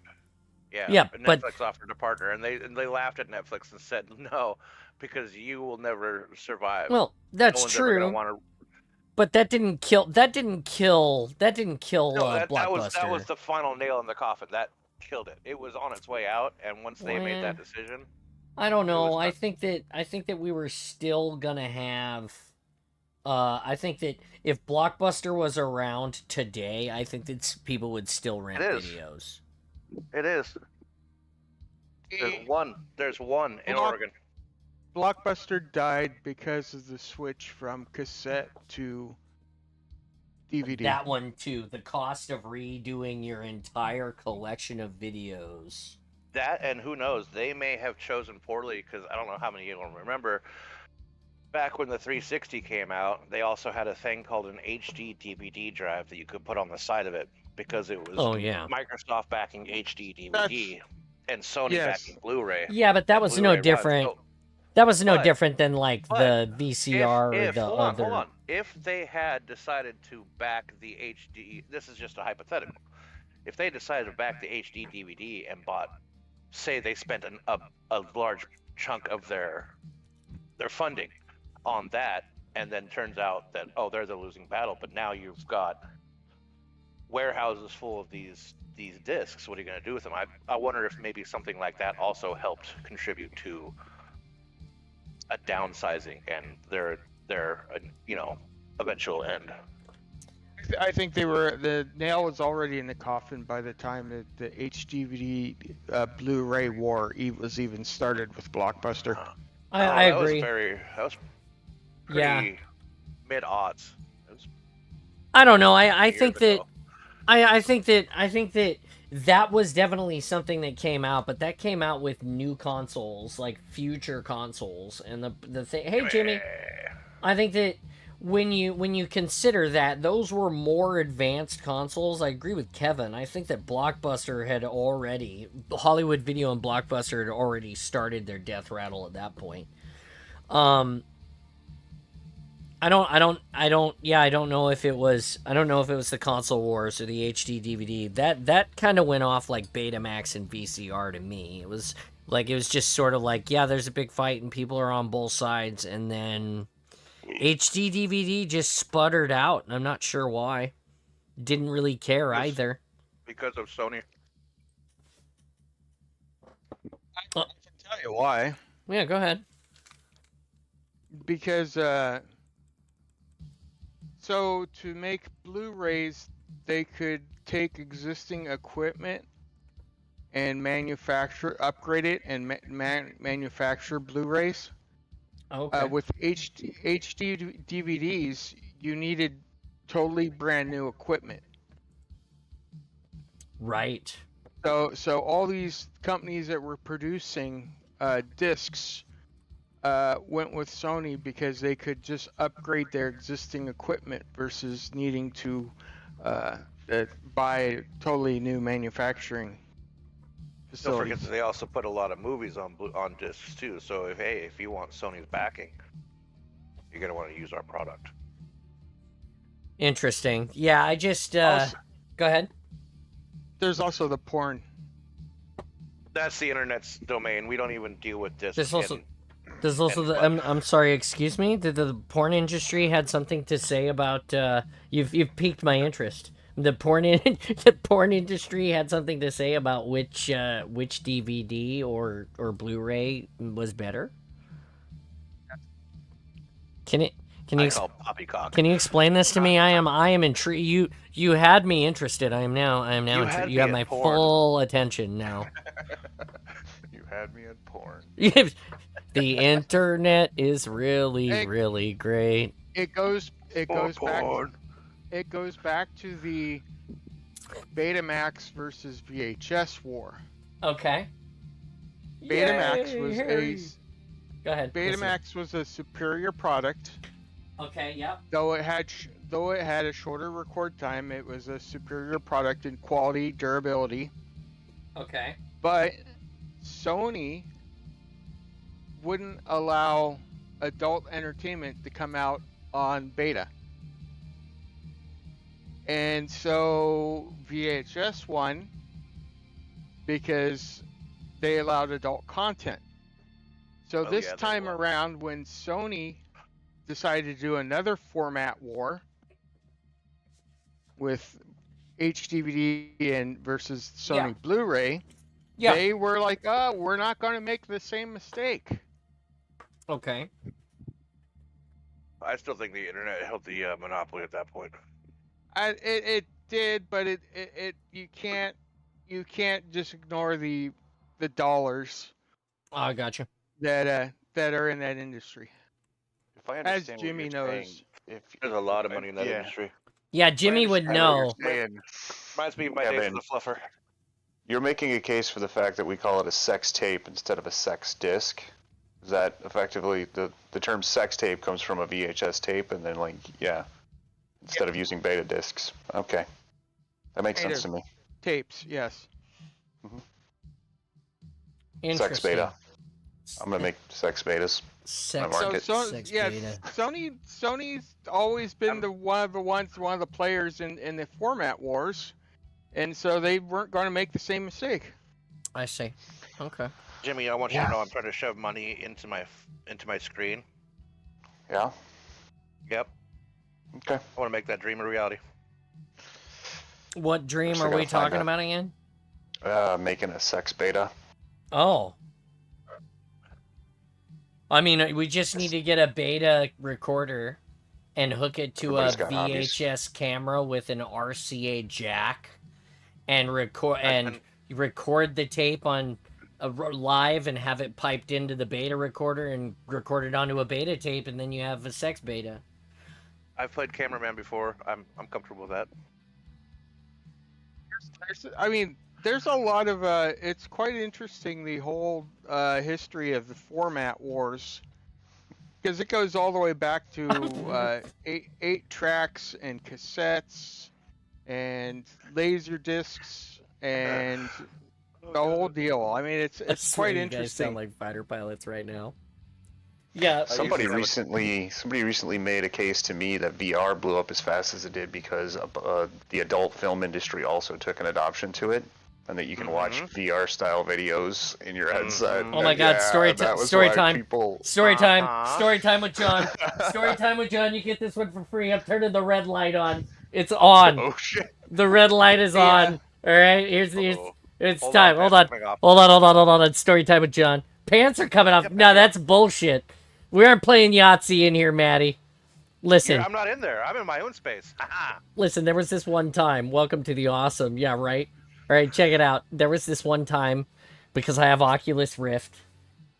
[SPEAKER 5] Yeah,
[SPEAKER 2] but
[SPEAKER 5] Netflix offered a partner, and they laughed at Netflix and said no, because you will never survive.
[SPEAKER 2] Well, that's true. But that didn't kill. That didn't kill Blockbuster.
[SPEAKER 5] That was the final nail in the coffin. That killed it. It was on its way out, and once they made that decision.
[SPEAKER 2] I don't know. I think that we were still gonna have. I think that if Blockbuster was around today, I think that people would still rent videos.
[SPEAKER 5] It is. There's one in Oregon.
[SPEAKER 4] Blockbuster died because of the switch from cassette to DVD.
[SPEAKER 2] That one too. The cost of redoing your entire collection of videos.
[SPEAKER 5] That, and who knows, they may have chosen poorly, because I don't know how many of you will remember, back when the 360 came out, they also had a thing called an HD DVD drive that you could put on the side of it, because it was Microsoft backing HD DVD and Sony backing Blu-ray.
[SPEAKER 2] Yeah, but that was no different. That was no different than like the VCR or the other.
[SPEAKER 5] Hold on. If they had decided to back the HD, this is just a hypothetical. If they decided to back the HD DVD and bought, say they spent a large chunk of their funding on that, and then turns out that, oh, they're the losing battle, but now you've got warehouses full of these discs. What are you going to do with them? I wonder if maybe something like that also helped contribute to a downsizing and their eventual end.
[SPEAKER 4] I think the nail was already in the coffin by the time that the HDVD Blu-ray war was even started with Blockbuster.
[SPEAKER 2] I agree.
[SPEAKER 5] That was pretty mid-aughts.
[SPEAKER 2] I don't know. I think that that was definitely something that came out, but that came out with new consoles, like future consoles, and the thing. Hey, Jimmy, I think that when you consider that those were more advanced consoles, I agree with Kevin. I think that Hollywood Video and Blockbuster had already started their death rattle at that point. I don't know if it was the console wars or the HD DVD. That kind of went off like Betamax and VCR to me. It was Like, it was just sort of like, yeah, there's a big fight and people are on both sides, and then HD DVD just sputtered out. I'm not sure why. Didn't really care
[SPEAKER 5] Yes.
[SPEAKER 2] either.
[SPEAKER 5] Because of Sony.
[SPEAKER 4] I can tell you why.
[SPEAKER 2] Yeah, go ahead.
[SPEAKER 4] Because so to make Blu-rays, they could take existing equipment and upgrade it, and manufacture Blu-rays.
[SPEAKER 2] Okay.
[SPEAKER 4] With HD DVDs, you needed totally brand new equipment.
[SPEAKER 2] Right.
[SPEAKER 4] So all these companies that were producing discs went with Sony because they could just upgrade their existing equipment versus needing to buy totally new manufacturing
[SPEAKER 5] Don't
[SPEAKER 4] facilities.
[SPEAKER 5] forget that they also put a lot of movies on discs too. So if you want Sony's backing, you're gonna want to use our product.
[SPEAKER 2] Interesting. Yeah, I just
[SPEAKER 4] Also-
[SPEAKER 2] go ahead.
[SPEAKER 4] There's also the porn.
[SPEAKER 5] That's the internet's domain. We don't even deal with discs.
[SPEAKER 2] There's also
[SPEAKER 5] and-
[SPEAKER 2] the I'm sorry, excuse me. Did the porn industry had something to say about you've piqued my interest. The porn industry had something to say about which DVD or Blu-ray was better. Can
[SPEAKER 5] I
[SPEAKER 2] you
[SPEAKER 5] call poppycock.
[SPEAKER 2] can you explain this to me? I am intrigued. You had me interested. I am now
[SPEAKER 5] You had
[SPEAKER 2] intrigued.
[SPEAKER 5] me
[SPEAKER 2] You have
[SPEAKER 5] at
[SPEAKER 2] my
[SPEAKER 5] porn.
[SPEAKER 2] full attention now.
[SPEAKER 5] You had me at porn.
[SPEAKER 2] The internet is really
[SPEAKER 4] Hey.
[SPEAKER 2] really great.
[SPEAKER 4] It goes
[SPEAKER 5] Porn.
[SPEAKER 4] back to the Betamax versus VHS war.
[SPEAKER 2] Okay.
[SPEAKER 4] Betamax
[SPEAKER 2] Yay,
[SPEAKER 4] was
[SPEAKER 2] Harry. Go ahead.
[SPEAKER 4] Betamax was a superior product,
[SPEAKER 2] Okay. Yep.
[SPEAKER 4] though it had a shorter record time. It was a superior product in quality, durability.
[SPEAKER 2] Okay.
[SPEAKER 4] But Sony wouldn't allow adult entertainment to come out on beta. And so VHS won because they allowed adult content. So
[SPEAKER 5] Oh,
[SPEAKER 4] this
[SPEAKER 5] yeah, they
[SPEAKER 4] time
[SPEAKER 5] won.
[SPEAKER 4] around, when Sony decided to do another format war with HDVD and versus Sony
[SPEAKER 2] Yeah.
[SPEAKER 4] Blu-ray,
[SPEAKER 2] Yeah.
[SPEAKER 4] they were like, "Oh, we're not going to make the same mistake."
[SPEAKER 2] Okay.
[SPEAKER 5] I still think the internet held the monopoly at that point.
[SPEAKER 4] It did, but it you can't just ignore the dollars
[SPEAKER 2] Oh, I gotcha.
[SPEAKER 4] that are in that industry.
[SPEAKER 6] If I
[SPEAKER 4] As
[SPEAKER 6] understand
[SPEAKER 4] Jimmy
[SPEAKER 6] what you're
[SPEAKER 4] knows.
[SPEAKER 6] saying, if
[SPEAKER 5] There's a lot of money in that
[SPEAKER 6] yeah.
[SPEAKER 5] industry.
[SPEAKER 2] Yeah, Jimmy would
[SPEAKER 6] understand what
[SPEAKER 2] know.
[SPEAKER 6] you're saying,
[SPEAKER 5] Reminds me of my days
[SPEAKER 6] Kevin,
[SPEAKER 5] with the fluffer.
[SPEAKER 6] you're making a case for the fact that we call it a sex tape instead of a sex disc. Is that effectively the term sex tape comes from a VHS tape, and then instead of using beta discs. Okay, that makes sense to me.
[SPEAKER 4] Tapes, yes.
[SPEAKER 6] Sex beta. I'm gonna make sex betas.
[SPEAKER 2] Sex,
[SPEAKER 6] So- Market.
[SPEAKER 2] sex
[SPEAKER 4] yes,
[SPEAKER 2] beta.
[SPEAKER 4] Sony's always been one of the players in the format wars, and so they weren't going to make the same mistake.
[SPEAKER 2] I see. Okay.
[SPEAKER 5] Jimmy, I want you to know I'm trying to shove money into my screen.
[SPEAKER 6] Yeah.
[SPEAKER 5] Yep.
[SPEAKER 6] Okay.
[SPEAKER 5] I want to make that dream a reality.
[SPEAKER 2] What dream
[SPEAKER 6] Still
[SPEAKER 2] are
[SPEAKER 6] gotta
[SPEAKER 2] we
[SPEAKER 6] find
[SPEAKER 2] talking
[SPEAKER 6] out.
[SPEAKER 2] about again?
[SPEAKER 6] Making a sex beta.
[SPEAKER 2] Oh. I mean, we just need to get a beta recorder and hook it to
[SPEAKER 6] Everybody's
[SPEAKER 2] a
[SPEAKER 6] got hobbies.
[SPEAKER 2] VHS camera with an RCA jack and record the tape on live and have it piped into the beta recorder and record it onto a beta tape, and then you have a sex beta.
[SPEAKER 5] I've played cameraman before. I'm comfortable with that.
[SPEAKER 4] There's a lot of it's quite interesting, the whole history of the format wars, because it goes all the way back to eight tracks and cassettes and laser discs and the whole deal. I mean, it's quite
[SPEAKER 2] You guys
[SPEAKER 4] interesting.
[SPEAKER 2] sound like fighter pilots right now. Yeah.
[SPEAKER 6] Somebody
[SPEAKER 5] used to have
[SPEAKER 6] recently made a case to me that VR blew up as fast as it did because the adult film industry also took an adoption to it. and that you can watch VR style videos in your headset.
[SPEAKER 2] Oh my God!
[SPEAKER 6] Yeah,
[SPEAKER 2] Story
[SPEAKER 6] that was
[SPEAKER 2] story
[SPEAKER 6] why
[SPEAKER 2] time.
[SPEAKER 6] People...
[SPEAKER 2] Story time.
[SPEAKER 5] Uh-huh.
[SPEAKER 2] Story time with John. Story time with John. You get this one for free. I'm turning the red light on. It's on.
[SPEAKER 6] Oh shit!
[SPEAKER 2] The red light is on. All right. Here's
[SPEAKER 5] Uh-oh.
[SPEAKER 2] it's
[SPEAKER 5] Hold
[SPEAKER 2] time.
[SPEAKER 5] on,
[SPEAKER 2] Hold
[SPEAKER 5] pants
[SPEAKER 2] on.
[SPEAKER 5] are coming off.
[SPEAKER 2] Hold on. Story time with John. Pants are coming off.
[SPEAKER 5] Yep,
[SPEAKER 2] No,
[SPEAKER 5] yep.
[SPEAKER 2] that's bullshit. We aren't playing Yahtzee in here, Maddie. Listen.
[SPEAKER 5] I'm not in there. I'm in my own space.
[SPEAKER 2] Listen, there was this one time. Welcome to the awesome. Yeah, right? All right, check it out. There was this one time, because I have Oculus Rift.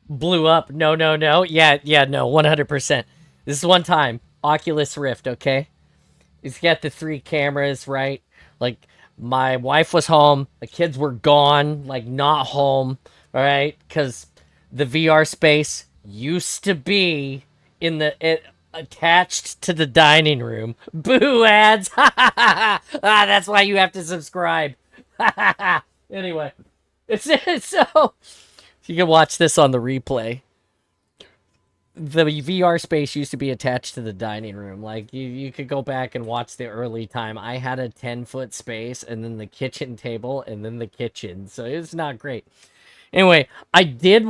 [SPEAKER 2] Blew up. No. Yeah, no, 100%. This is one time. Oculus Rift, okay? It's got the 3 cameras, right? Like, my wife was home. The kids were gone, like, not home, all right? Because the VR space used to be in the... attached to the dining room. Boo ads. That's why you have to subscribe. Anyway, it's so you can watch this on the replay. The VR space used to be attached to the dining room. Like you could go back and watch the early time. I had a 10-foot space and then the kitchen table and then the kitchen. So it's not great. Anyway, I did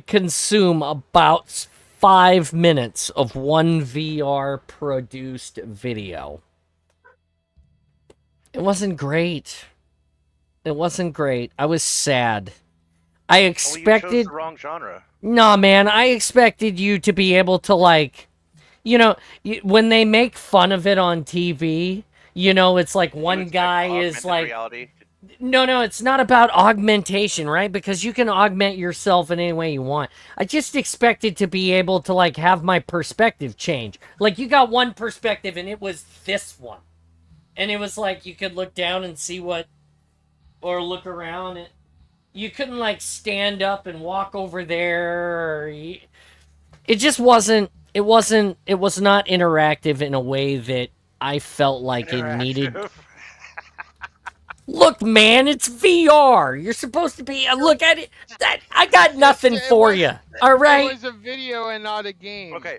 [SPEAKER 2] consume about 5 minutes of one VR produced video. It wasn't great. I was sad. I expected...
[SPEAKER 5] Well, you chose the wrong genre.
[SPEAKER 2] Nah, man, I expected you to be able to, like... You know, when they make fun of it on TV, you know, it's like one guy is like...
[SPEAKER 5] Reality.
[SPEAKER 2] No, it's not about augmentation, right? Because you can augment yourself in any way you want. I just expected to be able to, like, have my perspective change. Like, you got one perspective, and it was this one. And it was like, you could look down and see what... Or look around. And you couldn't, like, stand up and walk over there. It just wasn't... It was not interactive in a way that I felt like it needed... Look, man, it's VR. You're supposed to be. Look at it. I got nothing for you. All right.
[SPEAKER 4] It was a video and not a game.
[SPEAKER 5] Okay.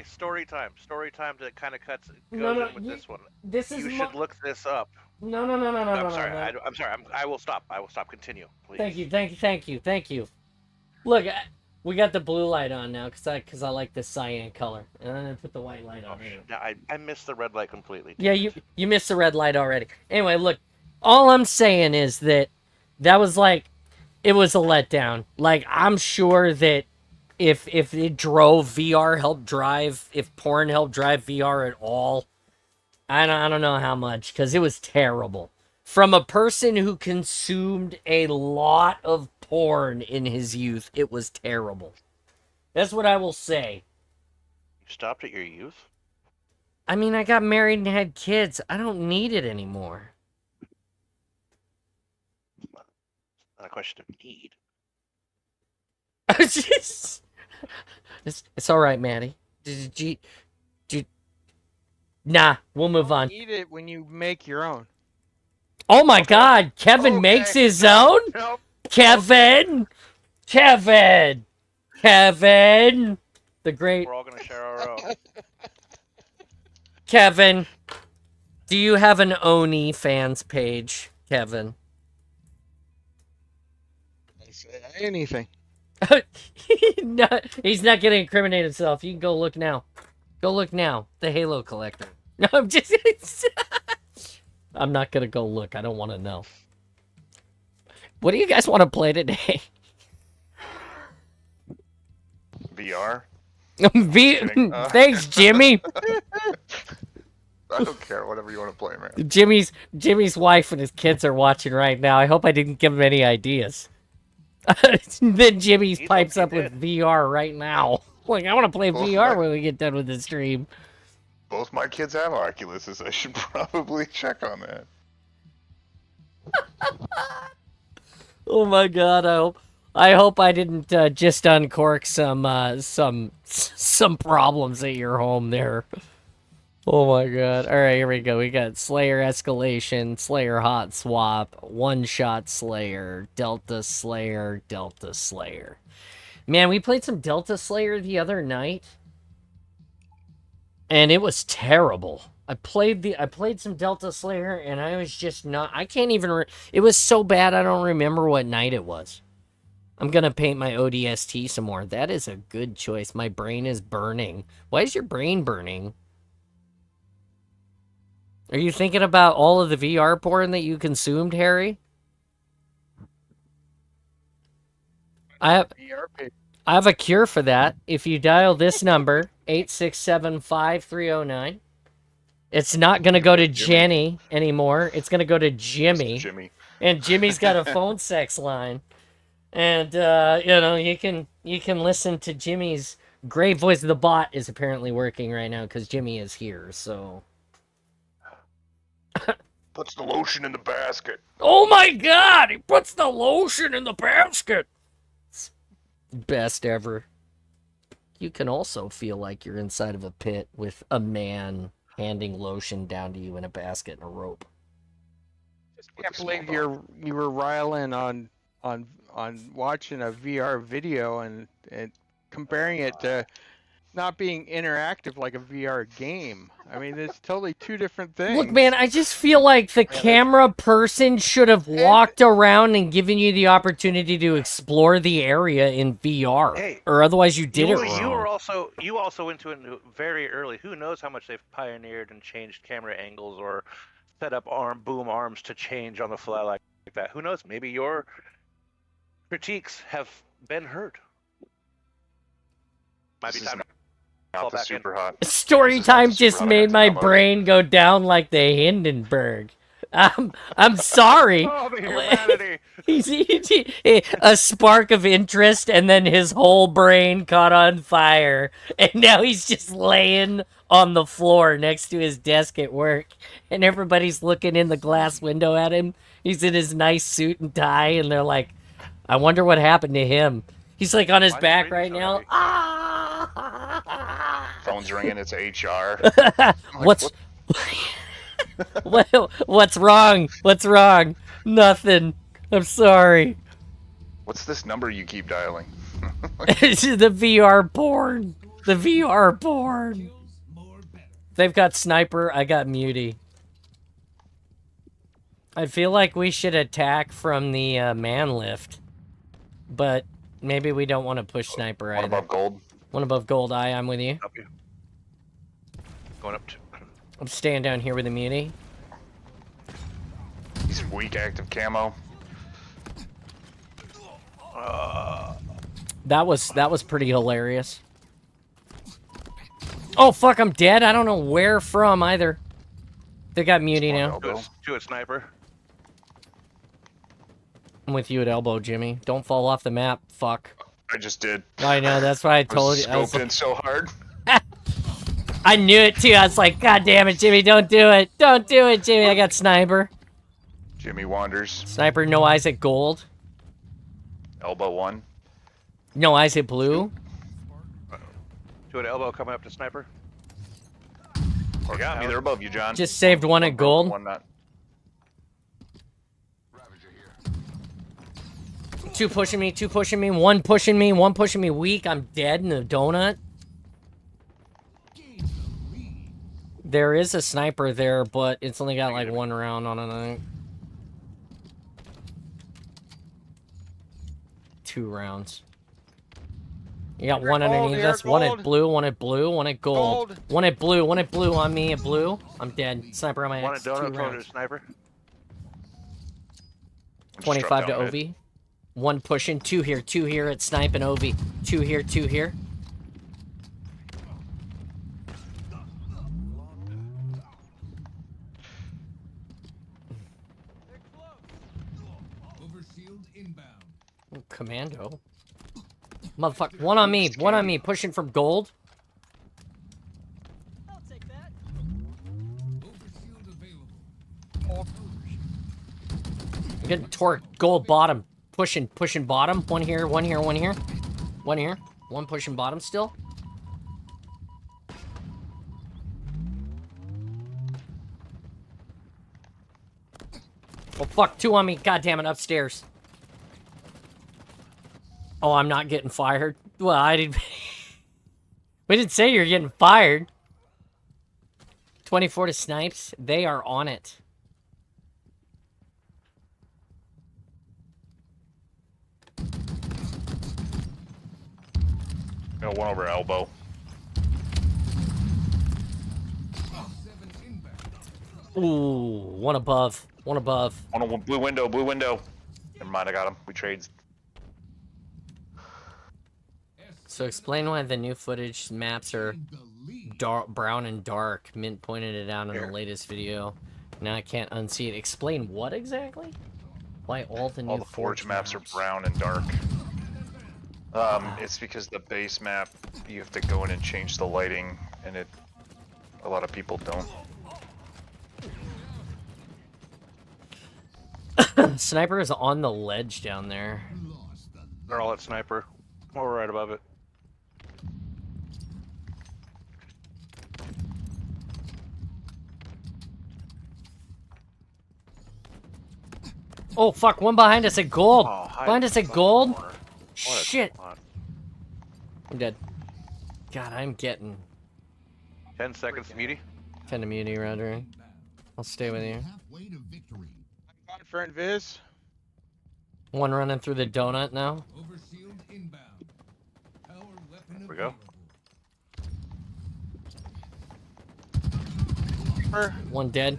[SPEAKER 5] Story time. Story time that kind of goes
[SPEAKER 2] No,
[SPEAKER 5] in with this one.
[SPEAKER 2] This is
[SPEAKER 5] You should look this up.
[SPEAKER 2] No.
[SPEAKER 5] I'm sorry. I'm sorry. I will stop. Continue, please.
[SPEAKER 2] Thank you. Look, we got the blue light on now because I like the cyan color, and I'm gonna put the white light on.
[SPEAKER 5] Now, I missed the red light completely.
[SPEAKER 2] Yeah, you missed the red light already. Anyway, look. All I'm saying is that was like, it was a letdown. Like, I'm sure that if it drove VR, helped drive, if porn helped drive VR at all, I don't know how much, because it was terrible. From a person who consumed a lot of porn in his youth, it was terrible. That's what I will say.
[SPEAKER 5] You stopped at your youth?
[SPEAKER 2] I mean, I got married and had kids. I don't need it anymore.
[SPEAKER 5] Not a question of need.
[SPEAKER 2] It's all right, Maddie. Nah, we'll move on.
[SPEAKER 4] You eat it when you make your own.
[SPEAKER 2] Oh my God, Kevin makes his own?
[SPEAKER 5] Nope.
[SPEAKER 2] Kevin! The great
[SPEAKER 5] We're all gonna share our own.
[SPEAKER 2] Kevin. Do you have an Oni fans page, Kevin?
[SPEAKER 4] Anything.
[SPEAKER 2] No, he's not gonna incriminate himself. You can go look now. The Halo collector. No, I'm just... I'm not gonna go look. I don't want to know. What do you guys want to play today?
[SPEAKER 6] VR?
[SPEAKER 2] Thanks, Jimmy.
[SPEAKER 6] I don't care. Whatever you want to play, man.
[SPEAKER 2] Jimmy's wife and his kids are watching right now. I hope I didn't give him any ideas. Then Jimmy pipes up with VR right now. Like, I want to play VR when we get done with the stream.
[SPEAKER 6] Both my kids have Oculuses. I should probably check on that.
[SPEAKER 2] Oh my God! I hope I didn't just uncork some problems at your home there. Oh my God! All right, here we go. We got Slayer Escalation, Slayer Hot Swap, One Shot Slayer, Delta Slayer, Delta Slayer. Man, we played some Delta Slayer the other night, and it was terrible. I played some Delta Slayer, and I was just not. I can't even. It was so bad. I don't remember what night it was. I'm gonna paint my ODST some more. That is a good choice. My brain is burning. Why is your brain burning? Are you thinking about all of the VR porn that you consumed, Harry? I have a cure for that. If you dial this number, 8675309, it's not going to go to Jenny anymore. It's going to go to Jimmy. And Jimmy's got a phone sex line. And you can listen to Jimmy's great voice. The bot is apparently working right now cuz Jimmy is here. So
[SPEAKER 6] Puts the lotion in the basket.
[SPEAKER 2] oh my god, he puts the lotion in the basket. Best ever. You can also feel like you're inside of a pit with a man handing lotion down to you in a basket and a rope.
[SPEAKER 4] I can't believe you were riling on watching a VR video and comparing it to not being interactive like a VR game. I mean, it's totally two different things.
[SPEAKER 2] Look, man, I just feel like the camera person should have walked around and given you the opportunity to explore the area in VR,
[SPEAKER 5] Hey,
[SPEAKER 2] or otherwise you did it wrong.
[SPEAKER 5] You also went to it very early. Who knows how much they've pioneered and changed camera angles or set up boom arms to change on the fly like that. Who knows? Maybe your critiques have been heard. Might be time to fall
[SPEAKER 6] Not the
[SPEAKER 5] back
[SPEAKER 6] super
[SPEAKER 5] in.
[SPEAKER 6] hot.
[SPEAKER 2] Story time just made my brain go down like the Hindenburg. I'm sorry.
[SPEAKER 5] Oh, the humanity!
[SPEAKER 2] A spark of interest, and then his whole brain caught on fire, and now he's just laying on the floor next to his desk at work, and everybody's looking in the glass window at him. He's in his nice suit and tie, and they're like, I wonder what happened to him. He's like on his back right now.
[SPEAKER 6] Phone's ringing. It's HR.
[SPEAKER 2] What's wrong? What's wrong? Nothing. I'm sorry.
[SPEAKER 6] What's this number you keep dialing?
[SPEAKER 2] It's the VR porn. The VR porn. They've got Sniper. I got Muty. I feel like we should attack from the man lift. But maybe we don't want to push Sniper either.
[SPEAKER 6] One above gold.
[SPEAKER 2] One above gold. I'm with you.
[SPEAKER 5] Up you. Going up to...
[SPEAKER 2] I'm staying down here with the Muty.
[SPEAKER 6] He's weak active camo.
[SPEAKER 2] That was pretty hilarious. Oh fuck, I'm dead. I don't know where from either. They got Muty now.
[SPEAKER 5] To a sniper.
[SPEAKER 2] I'm with you at elbow, Jimmy. Don't fall off the map. Fuck.
[SPEAKER 6] I just did.
[SPEAKER 2] I know. That's why I told you. I was
[SPEAKER 6] Scoped in so hard.
[SPEAKER 2] I knew it too. I was like, God damn it, Jimmy, don't do it. Don't do it, Jimmy. I got Sniper.
[SPEAKER 6] Jimmy wanders.
[SPEAKER 2] Sniper, no eyes at gold.
[SPEAKER 6] Elbow one.
[SPEAKER 2] No eyes at blue.
[SPEAKER 5] To an elbow coming up to sniper.
[SPEAKER 6] Or got me. They're above you, John.
[SPEAKER 2] Just saved one at gold.
[SPEAKER 6] One not.
[SPEAKER 2] Two pushing me, one pushing me, one pushing me weak. I'm dead in a donut. There is a sniper there, but it's only got like one round on it, I think. 2 rounds. You got one underneath us, one at blue, one at blue, one at gold. One at blue on me at blue. I'm dead. Sniper on my
[SPEAKER 5] One
[SPEAKER 2] X.
[SPEAKER 5] at
[SPEAKER 2] 2
[SPEAKER 5] donut,
[SPEAKER 2] rounds.
[SPEAKER 5] sniper.
[SPEAKER 2] 25 to OV. One pushing, 2 here at snipe and OV. 2 here, 2 here. Ooh, commando. Motherfucker, one on me, pushing from gold.
[SPEAKER 7] I'll take that.
[SPEAKER 2] I'm getting torque, gold bottom. Pushing bottom. One here. One pushing bottom still. Oh fuck, 2 on me. God damn it, upstairs. Oh, I'm not getting fired. Well, I didn't. We didn't say you're getting fired. 24 to snipes. They are on it.
[SPEAKER 6] Got one over elbow.
[SPEAKER 2] Ooh, one above. One above.
[SPEAKER 6] One on blue window, blue window. Never mind, I got him. We trades.
[SPEAKER 2] So explain why the new footage maps are dark, brown and dark. Mint pointed it out in the latest video. Now I can't unsee it. Explain what exactly? Why all the new
[SPEAKER 6] All the forge maps are brown and dark. It's because the base map, you have to go in and change the lighting, and a lot of people don't.
[SPEAKER 2] Sniper is on the ledge down there.
[SPEAKER 5] They're all at sniper. We're right above it.
[SPEAKER 2] Oh fuck, one behind us at gold.
[SPEAKER 5] Oh, hide
[SPEAKER 2] Behind
[SPEAKER 5] in
[SPEAKER 2] us
[SPEAKER 5] the
[SPEAKER 2] at
[SPEAKER 5] fucking
[SPEAKER 2] gold.
[SPEAKER 5] corner. What a
[SPEAKER 2] Shit.
[SPEAKER 5] spot.
[SPEAKER 2] I'm dead. God, I'm getting
[SPEAKER 5] 10 seconds, Muty.
[SPEAKER 2] 10 immunity, Roger. I'll stay with you.
[SPEAKER 7] Halfway to victory.
[SPEAKER 4] On for Invis.
[SPEAKER 2] One running through the donut now.
[SPEAKER 7] Overshield inbound. Power weapon
[SPEAKER 5] Here we go.
[SPEAKER 2] One dead.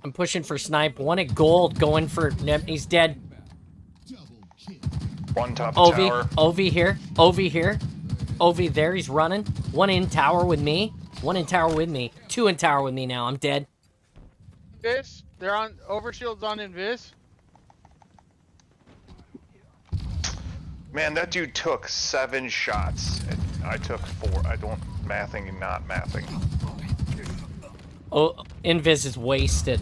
[SPEAKER 2] I'm pushing for snipe. One at gold, going for. He's dead.
[SPEAKER 6] One top of
[SPEAKER 2] Ovi,
[SPEAKER 6] tower.
[SPEAKER 2] Ovi here. Ovi here. Ovi there. He's running. One in tower with me. One in tower with me. Two in tower with me now. I'm dead.
[SPEAKER 4] Invis. They're on overshield's on Invis.
[SPEAKER 6] Man, that dude took 7 shots. And I took 4. I don't mathing and not mathing.
[SPEAKER 2] Oh, Invis is wasted.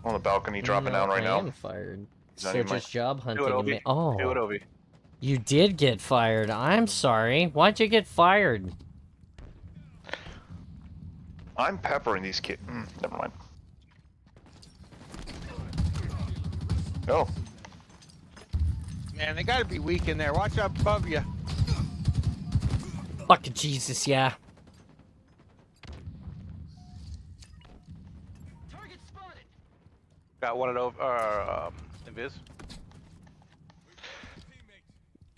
[SPEAKER 6] On the balcony, dropping down right
[SPEAKER 2] I
[SPEAKER 6] now.
[SPEAKER 2] am fired.
[SPEAKER 6] He's not
[SPEAKER 2] So
[SPEAKER 6] even
[SPEAKER 2] just job
[SPEAKER 5] Do
[SPEAKER 2] hunting.
[SPEAKER 5] it,
[SPEAKER 2] and
[SPEAKER 5] Ovi.
[SPEAKER 2] ma- oh,
[SPEAKER 5] Do it, Ovi.
[SPEAKER 2] you did get fired. I'm sorry. Why'd you get fired?
[SPEAKER 6] I'm peppering these kids. Never mind. Oh,
[SPEAKER 4] Man, they gotta be weak in there. Watch out above you.
[SPEAKER 2] Fucking Jesus, yeah.
[SPEAKER 5] Got one at Invis.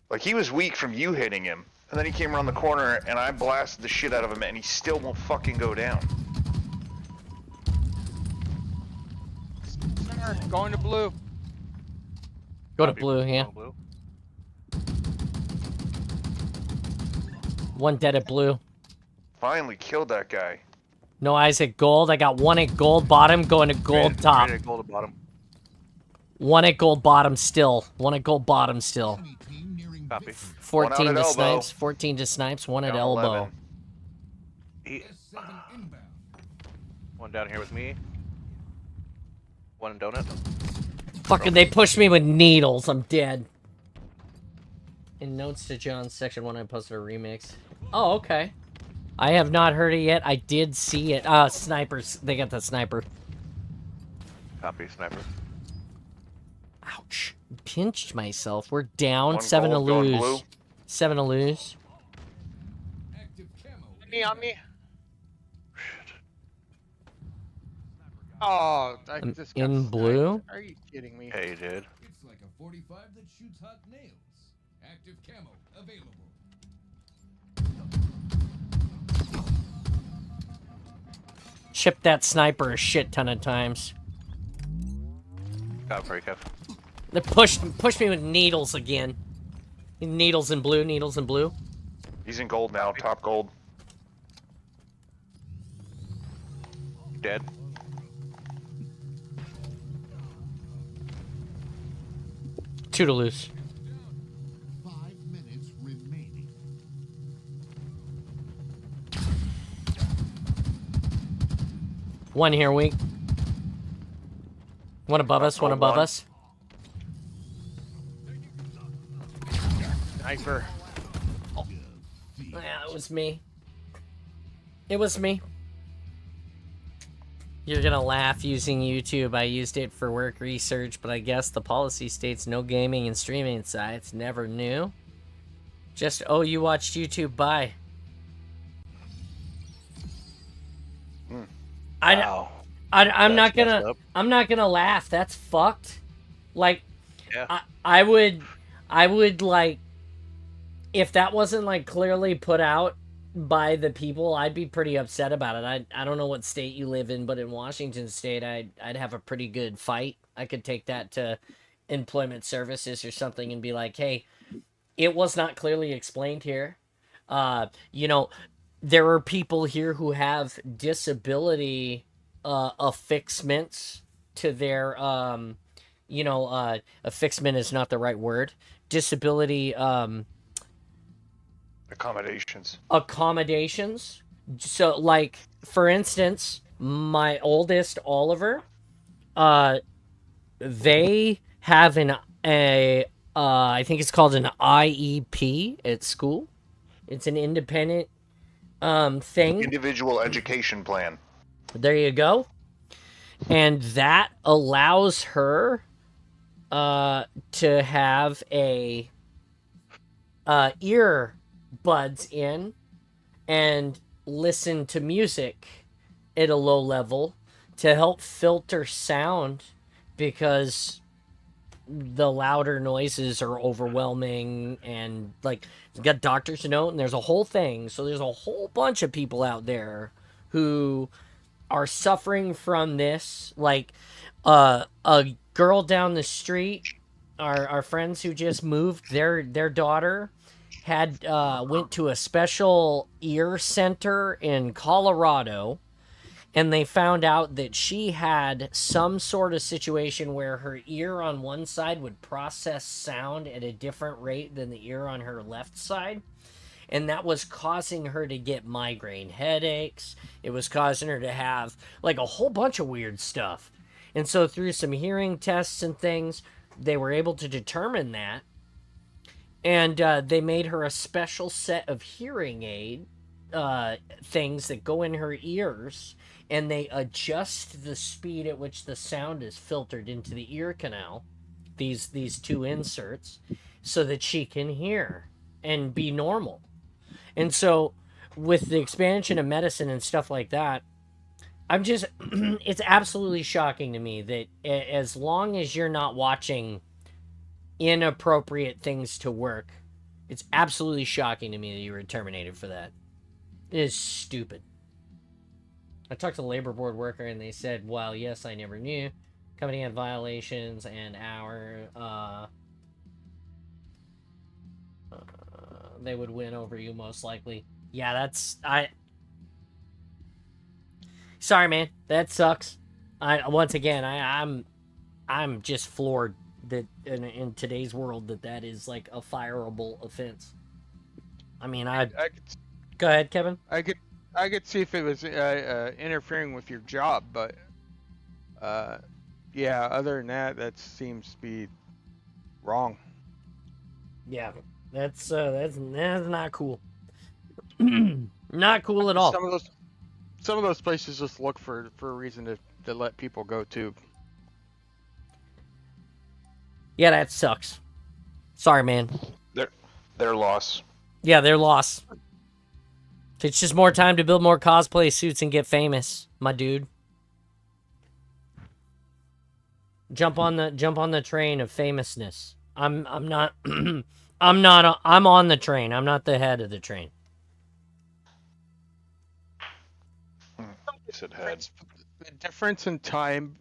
[SPEAKER 6] like he was weak from you hitting him, and then he came around the corner, and I blasted the shit out of him, and he still won't fucking go down.
[SPEAKER 4] Center, going to blue.
[SPEAKER 2] Go to blue, yeah.
[SPEAKER 5] Blue.
[SPEAKER 2] One dead at blue.
[SPEAKER 6] Finally killed that guy.
[SPEAKER 2] No eyes at gold. I got one at gold bottom, going to gold top.
[SPEAKER 5] Right at gold at bottom.
[SPEAKER 2] One at gold bottom still. One at gold bottom still.
[SPEAKER 7] Enemy team nearing
[SPEAKER 5] Copy.
[SPEAKER 7] victory.
[SPEAKER 2] 14
[SPEAKER 6] One out
[SPEAKER 2] to
[SPEAKER 6] at elbow.
[SPEAKER 2] snipes. 14 to snipes. One at
[SPEAKER 6] Down
[SPEAKER 2] elbow.
[SPEAKER 6] 11.
[SPEAKER 5] He,
[SPEAKER 7] S7 inbound.
[SPEAKER 5] one down here with me. One in donut.
[SPEAKER 2] Fucking, they pushed me with needles. I'm dead. In notes to John's section 1, I posted a remix. Oh, okay. I have not heard it yet. I did see it. Snipers. They got the sniper.
[SPEAKER 5] Copy, sniper.
[SPEAKER 2] Ouch. Pinched myself. We're down.
[SPEAKER 6] One
[SPEAKER 2] 7 to
[SPEAKER 6] gold, going
[SPEAKER 2] lose.
[SPEAKER 6] blue.
[SPEAKER 2] 7 to lose.
[SPEAKER 7] Active camo.
[SPEAKER 4] Me on me. Oh, I
[SPEAKER 2] I'm
[SPEAKER 4] just got
[SPEAKER 2] in
[SPEAKER 4] sniped.
[SPEAKER 2] blue?
[SPEAKER 4] Are you kidding me?
[SPEAKER 5] Hey, you did.
[SPEAKER 7] It's like a 45 that shoots hot nails. Active camo available.
[SPEAKER 2] Chipped that sniper a shit ton of times.
[SPEAKER 5] Got it for you, Kev.
[SPEAKER 2] They pushed me with needles again. Needles in blue, needles in blue.
[SPEAKER 6] He's in gold now, top gold.
[SPEAKER 5] Dead.
[SPEAKER 2] Two to lose.
[SPEAKER 7] 5 minutes remaining.
[SPEAKER 2] One here, weak. One above us, one
[SPEAKER 6] Gold
[SPEAKER 2] above
[SPEAKER 6] one.
[SPEAKER 2] us.
[SPEAKER 4] Sniper.
[SPEAKER 2] Yeah, it was me. It was me. You're gonna laugh using YouTube. I used it for work research, but I guess the policy states no gaming and streaming sites. Never knew. Just, oh, you watched YouTube, bye.
[SPEAKER 5] Wow.
[SPEAKER 2] I'm not
[SPEAKER 5] That's messed
[SPEAKER 2] gonna
[SPEAKER 5] up.
[SPEAKER 2] I'm not gonna laugh. That's fucked. Like
[SPEAKER 5] Yeah.
[SPEAKER 2] I would like, if that wasn't like clearly put out by the people, I'd be pretty upset about it. I don't know what state you live in, but in Washington state, I'd have a pretty good fight. I could take that to employment services or something and be like, "Hey, it was not clearly explained here. You know, there are people here who have disability affixments to their affixment is not the right word. Disability accommodations. So, like, for instance, my oldest Oliver, they have I think it's called an IEP at school. It's an independent thing.
[SPEAKER 6] Individual education plan.
[SPEAKER 2] There you go. And that allows her to have a earbuds in and listen to music at a low level to help filter sound, because the louder noises are overwhelming, and like, you've got doctor's note, and there's a whole thing. So there's a whole bunch of people out there who are suffering from this. Like a girl down the street, our friends who just moved, their daughter had went to a special ear center in Colorado, and they found out that she had some sort of situation where her ear on one side would process sound at a different rate than the ear on her left side. And that was causing her to get migraine headaches. It was causing her to have like a whole bunch of weird stuff. And so through some hearing tests and things, they were able to determine that. And they made her a special set of hearing aid things that go in her ears, and they adjust the speed at which the sound is filtered into the ear canal, these two inserts, so that she can hear and be normal. And so with the expansion of medicine and stuff like that, I'm just it's absolutely shocking to me that as long as you're not watching inappropriate things to work, it's absolutely shocking to me that you were terminated for that. It is stupid. I talked to a labor board worker, and they said, well, yes, I never knew. Company had violations, and they would win over you most likely. Yeah, sorry, man. That sucks. I'm just floored that in today's world that is like a fireable offense. I mean, go ahead, Kevin.
[SPEAKER 4] I could see if it was interfering with your job, but yeah, other than that seems to be wrong.
[SPEAKER 2] Yeah, that's not cool. Not cool at all.
[SPEAKER 4] Some of those places just look for a reason to let people go too.
[SPEAKER 2] Yeah, that sucks. Sorry, man.
[SPEAKER 6] Their loss.
[SPEAKER 2] Yeah, their loss. It's just more time to build more cosplay suits and get famous, my dude. Jump on the train of famousness. I'm not I'm on the train. I'm not the head of the train.
[SPEAKER 4] The difference in time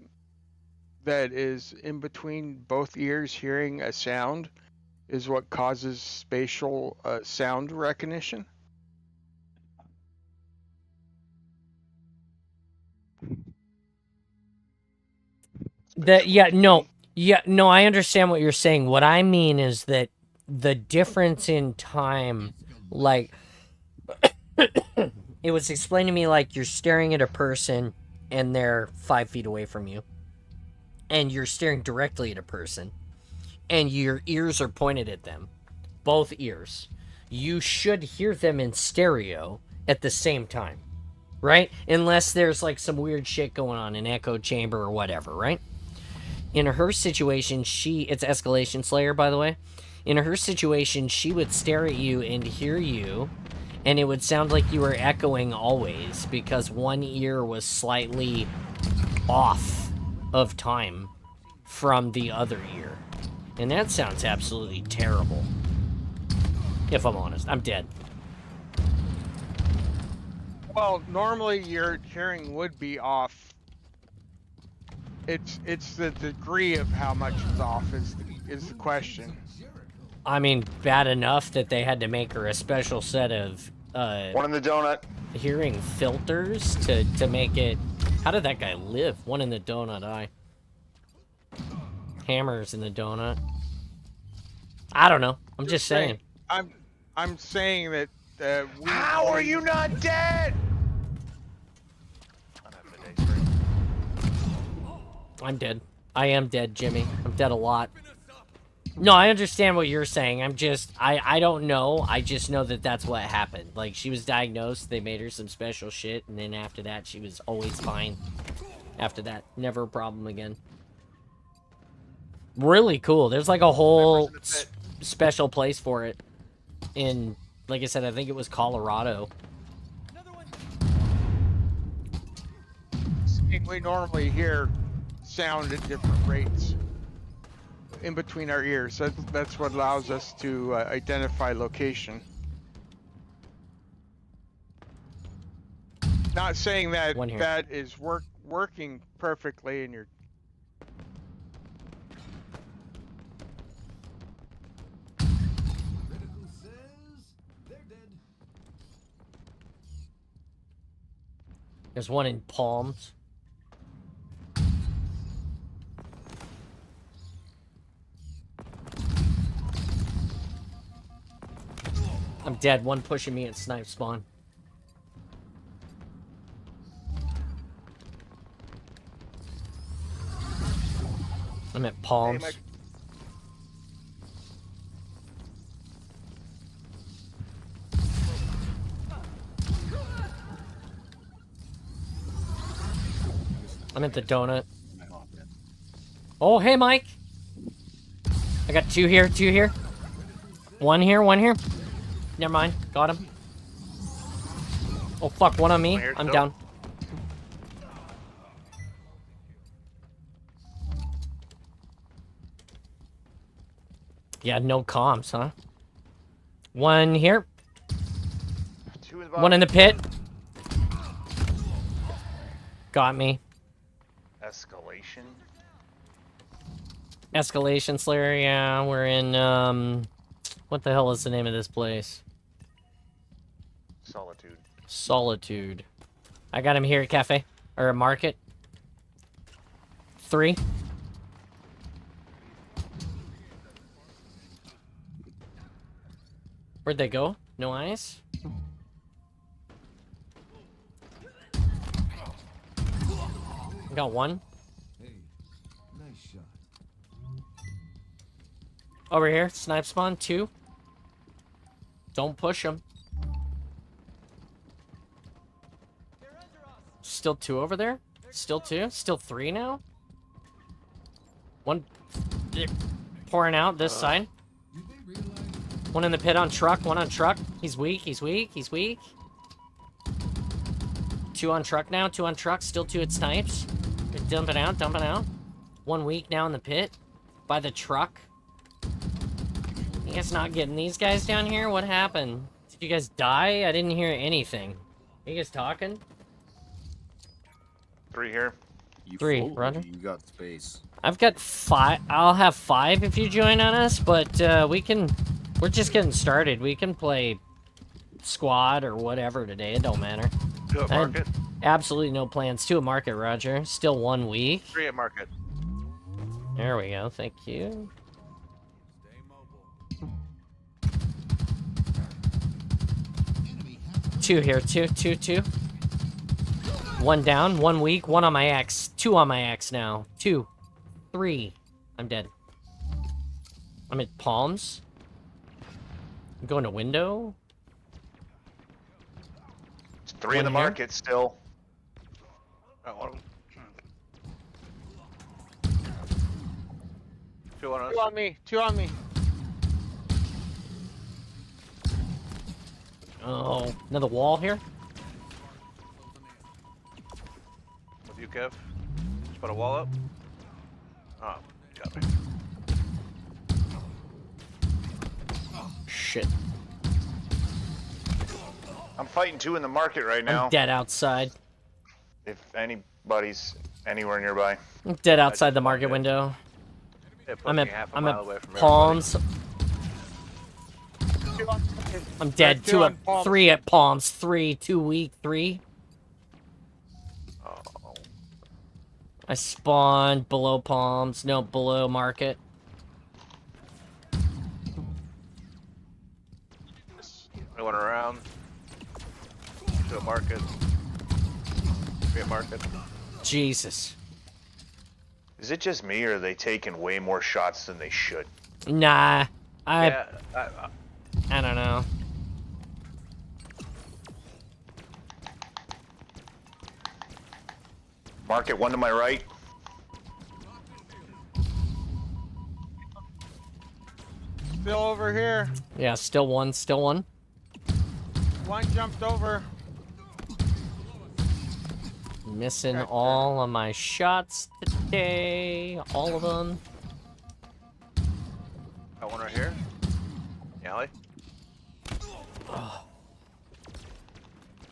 [SPEAKER 4] that is in between both ears hearing a sound is what causes spatial sound recognition.
[SPEAKER 2] No, I understand what you're saying. What I mean is that the difference in time, like, it was explained to me like you're staring at a person and they're 5 feet away from you, and you're staring directly at a person, and your ears are pointed at them, both ears. You should hear them in stereo at the same time, right? Unless there's like some weird shit going on, an echo chamber or whatever, right? In her situation, it's Escalation Slayer, by the way. In her situation, she would stare at you and hear you, and it would sound like you were echoing always because one ear was slightly off of time from the other ear. And that sounds absolutely terrible. If I'm honest, I'm dead.
[SPEAKER 4] Well, normally your hearing would be off. It's the degree of how much is off is the question.
[SPEAKER 2] I mean, bad enough that they had to make her a special set of
[SPEAKER 6] One in the donut.
[SPEAKER 2] hearing filters to make it. How did that guy live? One in the donut eye. Hammers in the donut. I don't know. I'm just saying.
[SPEAKER 4] I'm saying that we.
[SPEAKER 6] How are you not dead?
[SPEAKER 2] I'm dead. I am dead, Jimmy. I'm dead a lot. No, I understand what you're saying. I'm just, I don't know. I just know that that's what happened. Like, she was diagnosed, they made her some special shit, and then after that, she was always fine. After that, never a problem again. Really cool. There's like a whole special place for it. In, like I said, I think it was Colorado.
[SPEAKER 4] We normally hear sound at different rates in between our ears. That's what allows us to identify location. Not saying that that is working perfectly in your.
[SPEAKER 7] Critical says they're dead.
[SPEAKER 2] There's one in Palms. I'm dead. One pushing me at snipe spawn. I'm at Palms.
[SPEAKER 6] Hey,
[SPEAKER 2] I'm at the donut. Oh, hey, Mike. I got two here, two here. One here, one here. Never mind. Got him. Oh, fuck. One on me. I'm down. Yeah, no comms, huh? One here. One in the pit. Got me.
[SPEAKER 6] Escalation.
[SPEAKER 2] Escalation Slayer, yeah. We're in, what the hell is the name of this place?
[SPEAKER 6] Solitude.
[SPEAKER 2] Solitude. I got him here at cafe. Or a market. 3. Where'd they go? No eyes? Got one.
[SPEAKER 7] Hey, nice shot.
[SPEAKER 2] Over here. Snipe spawn. 2. Don't push him. Still 2 over there? Still 2? Still 3 now? One pouring out this side. One in the pit on truck. One on truck. He's weak. He's weak. He's weak. 2 on truck now. 2 on truck. Still 2 at snipes. They're dumping out. Dumping out. 1 weak now in the pit. By the truck. You guys not getting these guys down here? What happened? Did you guys die? I didn't hear anything. Are you guys talking?
[SPEAKER 6] 3 here.
[SPEAKER 8] You
[SPEAKER 2] 3,
[SPEAKER 8] full?
[SPEAKER 2] Roger.
[SPEAKER 8] You got space.
[SPEAKER 2] I've got 5. I'll have 5 if you join on us, but we can. We're just getting started. We can play squad or whatever today. It don't matter.
[SPEAKER 5] 2 at market.
[SPEAKER 2] Absolutely no plans. 2 at market, Roger. Still 1 week.
[SPEAKER 5] 3 at market.
[SPEAKER 2] There we go. Thank you. Two here. 2, 2, 2. 1 down. 1 weak. 1 on my X. 2 on my X now. 2. 3. I'm dead. I'm at Palms. I'm going to window.
[SPEAKER 6] It's 3 in the
[SPEAKER 2] One here.
[SPEAKER 6] market still.
[SPEAKER 5] Got one. 2 on us.
[SPEAKER 4] 2 on me. 2 on me.
[SPEAKER 2] Oh, another wall here?
[SPEAKER 5] With you, Kev? Just put a wall up? Oh, got me.
[SPEAKER 2] Shit.
[SPEAKER 6] I'm fighting 2 in the market right now.
[SPEAKER 2] I'm dead outside.
[SPEAKER 6] If anybody's anywhere nearby.
[SPEAKER 2] I'm dead outside the market window.
[SPEAKER 5] It puts
[SPEAKER 2] I'm
[SPEAKER 5] me
[SPEAKER 2] at
[SPEAKER 5] half a
[SPEAKER 2] I'm
[SPEAKER 5] mile
[SPEAKER 2] at
[SPEAKER 5] away from
[SPEAKER 2] Palms. I'm dead.
[SPEAKER 4] Got two
[SPEAKER 2] 2
[SPEAKER 4] on
[SPEAKER 2] at
[SPEAKER 4] Palms.
[SPEAKER 2] 3 at Palms. 3, 2 weak, 3.
[SPEAKER 5] everybody. Oh,
[SPEAKER 2] I spawned below Palms. No, below market.
[SPEAKER 5] I went around to a market. Be a market.
[SPEAKER 2] Jesus.
[SPEAKER 6] Is it just me, or are they taking way more shots than they should?
[SPEAKER 2] Nah.
[SPEAKER 5] Yeah,
[SPEAKER 2] I don't know.
[SPEAKER 6] Market 1 to my right.
[SPEAKER 4] Still over here.
[SPEAKER 2] Yeah, still one, still one.
[SPEAKER 4] One jumped over.
[SPEAKER 2] Missing all of my shots today. All of them.
[SPEAKER 5] got one right here. Alley.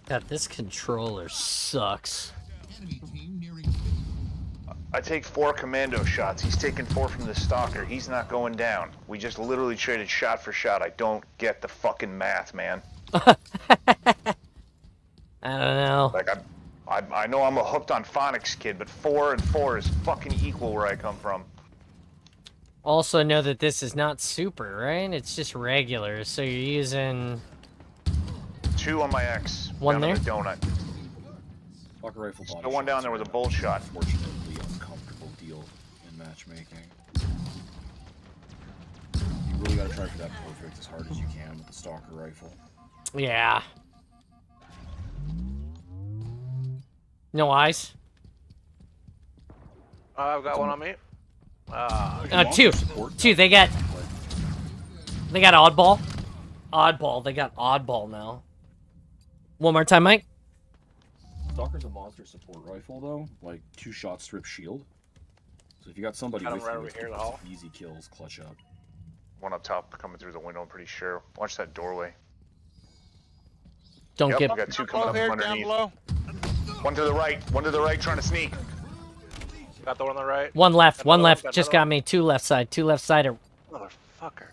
[SPEAKER 2] God, this controller sucks.
[SPEAKER 7] Enemy team nearing.
[SPEAKER 6] I take 4 commando shots. He's taking 4 from the stalker. He's not going down. We just literally traded shot for shot. I don't get the fucking math, man.
[SPEAKER 2] I don't know.
[SPEAKER 6] Like, I know I'm a hooked on phonics kid, but 4 and 4 is fucking equal where I come from.
[SPEAKER 2] Also know that this is not super, right? It's just regular, so you're using...
[SPEAKER 6] 2 on my X.
[SPEAKER 2] One
[SPEAKER 6] down
[SPEAKER 2] there?
[SPEAKER 6] in the donut.
[SPEAKER 8] Fucker rifle body
[SPEAKER 6] The one down
[SPEAKER 8] shots
[SPEAKER 6] there with
[SPEAKER 8] are
[SPEAKER 6] a bolt shot.
[SPEAKER 8] Unfortunately uncomfortable deal in matchmaking. You really gotta try for that perfect as hard as you can with the stalker rifle.
[SPEAKER 2] Yeah. No eyes?
[SPEAKER 5] I've got one on me.
[SPEAKER 2] Two. Two, they got oddball. Oddball, they got oddball now. One more time, Mike.
[SPEAKER 8] Stalker's a monster support rifle though, like 2-shot strip shield. So if you got somebody
[SPEAKER 5] Got him
[SPEAKER 8] with
[SPEAKER 5] right
[SPEAKER 8] you,
[SPEAKER 5] over
[SPEAKER 8] it's
[SPEAKER 5] here in the hall.
[SPEAKER 8] easy kills, clutch up.
[SPEAKER 6] One up top coming through the window, I'm pretty sure. Watch that doorway.
[SPEAKER 2] Don't
[SPEAKER 6] Yep,
[SPEAKER 2] get...
[SPEAKER 6] we got 2 coming
[SPEAKER 4] Oh,
[SPEAKER 6] up
[SPEAKER 4] here,
[SPEAKER 6] from
[SPEAKER 4] down
[SPEAKER 6] underneath.
[SPEAKER 4] below.
[SPEAKER 6] One to the right trying to sneak.
[SPEAKER 5] Got the one on the right.
[SPEAKER 2] One left,
[SPEAKER 5] Got
[SPEAKER 2] one
[SPEAKER 5] another
[SPEAKER 2] left.
[SPEAKER 5] got
[SPEAKER 2] Just
[SPEAKER 5] another
[SPEAKER 2] got me. Two left side.
[SPEAKER 5] Motherfucker.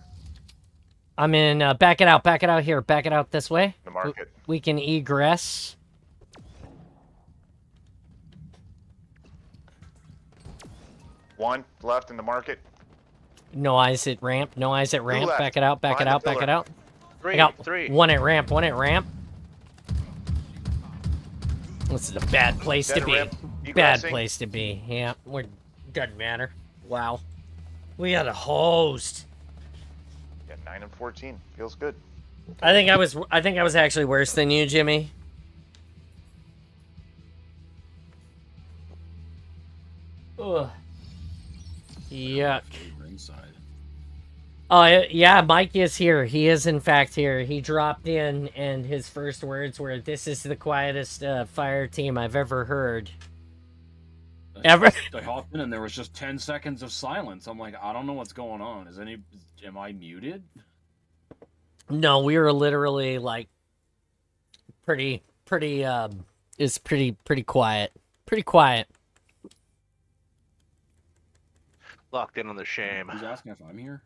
[SPEAKER 2] I'm in, back it out here. Back it out this way.
[SPEAKER 6] The market.
[SPEAKER 2] We can egress.
[SPEAKER 6] One left in the market.
[SPEAKER 2] No eyes at ramp. No eyes at ramp.
[SPEAKER 6] left.
[SPEAKER 2] Back it out. Back it
[SPEAKER 6] Behind the
[SPEAKER 2] out. Back it
[SPEAKER 6] pillar.
[SPEAKER 2] out. I
[SPEAKER 5] Three.
[SPEAKER 2] got
[SPEAKER 5] Three.
[SPEAKER 2] one at ramp. One at ramp. This is a bad place to
[SPEAKER 6] Dead
[SPEAKER 2] be.
[SPEAKER 6] ramp,
[SPEAKER 2] Bad
[SPEAKER 6] egressing.
[SPEAKER 2] place to be. Yeah, doesn't matter. Wow. We got a host.
[SPEAKER 6] Yeah, 9 and 14. Feels good.
[SPEAKER 2] I think I was actually worse than you, Jimmy. Ugh. Yuck.
[SPEAKER 8] Ringside.
[SPEAKER 2] Oh, yeah, Mike is here. He is, in fact, here. He dropped in, and his first words were, "This is the quietest fire team I've ever heard." Ever?
[SPEAKER 8] I hopped in and there was just 10 seconds of silence. I'm like, I don't know what's going on. Am I muted?
[SPEAKER 2] No, we were literally, like, pretty quiet. Pretty quiet.
[SPEAKER 5] Locked in on the shame.
[SPEAKER 8] Who's asking if I'm here?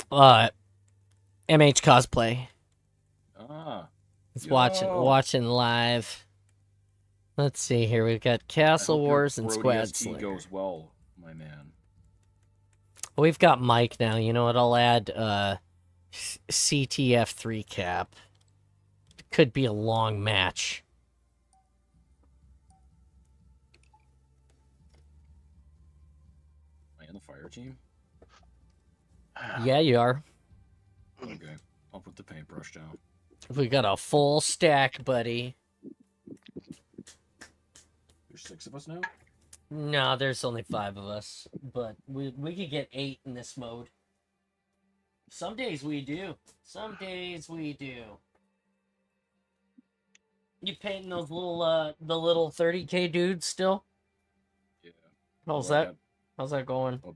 [SPEAKER 2] MH cosplay.
[SPEAKER 8] Ah.
[SPEAKER 2] He's
[SPEAKER 8] Yo.
[SPEAKER 2] watching live. Let's see here. We've got Castle
[SPEAKER 8] I hope your
[SPEAKER 2] Wars and
[SPEAKER 8] Brody
[SPEAKER 2] Squad
[SPEAKER 8] ST
[SPEAKER 2] Slayer.
[SPEAKER 8] goes well, my man.
[SPEAKER 2] We've got Mike now. You know what? I'll add CTF3 cap. Could be a long match.
[SPEAKER 8] Am I in the fire team?
[SPEAKER 2] Yeah, you are.
[SPEAKER 8] Okay. I'll put the paintbrush down.
[SPEAKER 2] We got a full stack, buddy.
[SPEAKER 8] There's 6 of us now?
[SPEAKER 2] No, there's only 5 of us, but we could get 8 in this mode. Some days we do. Some days we do. You painting those little the little 30K dudes still?
[SPEAKER 8] Yeah.
[SPEAKER 2] How's
[SPEAKER 8] Well, I
[SPEAKER 2] that? How's that going?
[SPEAKER 8] got a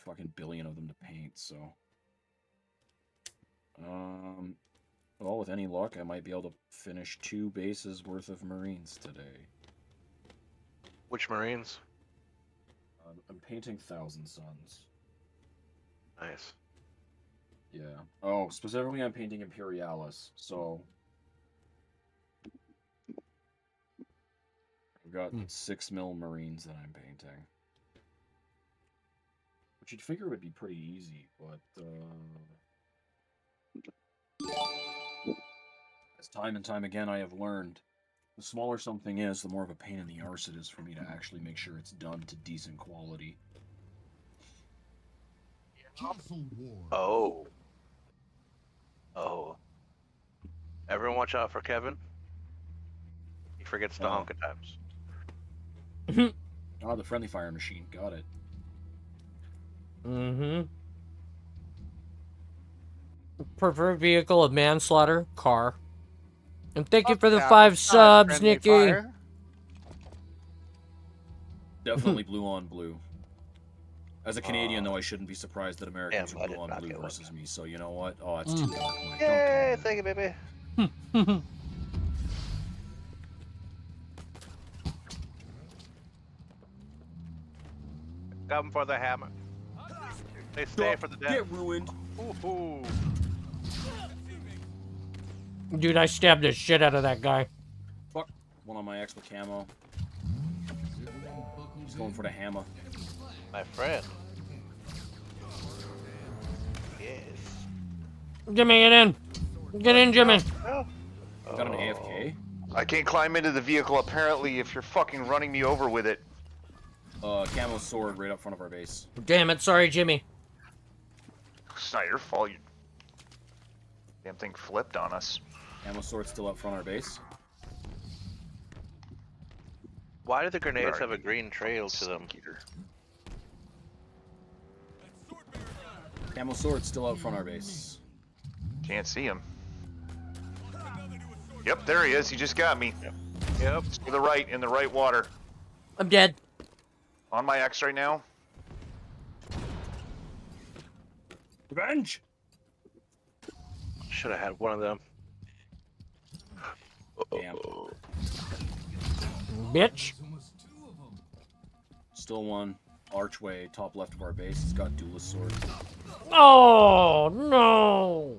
[SPEAKER 8] fucking billion of them to paint, so. Well, with any luck, I might be able to finish 2 bases worth of Marines today.
[SPEAKER 5] Which Marines?
[SPEAKER 8] I'm painting Thousand Suns.
[SPEAKER 5] Nice.
[SPEAKER 8] Yeah. Oh, specifically I'm painting Imperialis, so... I've got 6 mil Marines that I'm painting. Which you'd figure would be pretty easy, but, as time and time again I have learned, the smaller something is, the more of a pain in the arse it is for me to actually make sure it's done to decent quality.
[SPEAKER 7] Castle War.
[SPEAKER 5] Oh. Oh. Everyone watch out for Kevin. He forgets to honk at times.
[SPEAKER 8] Ah, the friendly fire machine. Got it.
[SPEAKER 2] Mm-hmm. Preferred vehicle of manslaughter, car. And thank you for the 5 subs, Nikki.
[SPEAKER 8] Definitely blue on blue. As a Canadian, though, I shouldn't be surprised that Americans
[SPEAKER 5] damn, I
[SPEAKER 8] are blue
[SPEAKER 5] did
[SPEAKER 8] on
[SPEAKER 5] not
[SPEAKER 8] blue
[SPEAKER 5] get
[SPEAKER 8] versus me. So you know what? Oh, it's too dark. Mike.
[SPEAKER 5] Yay, thank you, baby. Come for the hammer. They stay for the death.
[SPEAKER 8] Get ruined.
[SPEAKER 5] Ooh.
[SPEAKER 2] Dude, I stabbed the shit out of that guy.
[SPEAKER 8] Fuck. One on my X with camo. He's going for the hammer.
[SPEAKER 5] My friend. Yes.
[SPEAKER 2] Jimmy, get in. Get in, Jimmy.
[SPEAKER 5] Oh.
[SPEAKER 8] Got an AFK.
[SPEAKER 6] I can't climb into the vehicle apparently if you're fucking running me over with it.
[SPEAKER 8] Camo sword right up front of our base.
[SPEAKER 2] Damn it, sorry, Jimmy.
[SPEAKER 6] It's not your fault. You... Damn thing flipped on us.
[SPEAKER 8] Camo sword still up front of our base.
[SPEAKER 5] Why do the grenades have a green trail to them?
[SPEAKER 8] Camo sword still out front of our base.
[SPEAKER 6] Can't see him. Yep, there he is. He just got me.
[SPEAKER 5] Yep.
[SPEAKER 6] To the right, in the right water.
[SPEAKER 2] I'm dead.
[SPEAKER 6] On my X right now.
[SPEAKER 8] Revenge!
[SPEAKER 5] Should have had one of them.
[SPEAKER 8] Damn.
[SPEAKER 2] Bitch.
[SPEAKER 8] Still one. Archway, top left of our base. It's got duelist sword.
[SPEAKER 2] Oh, no.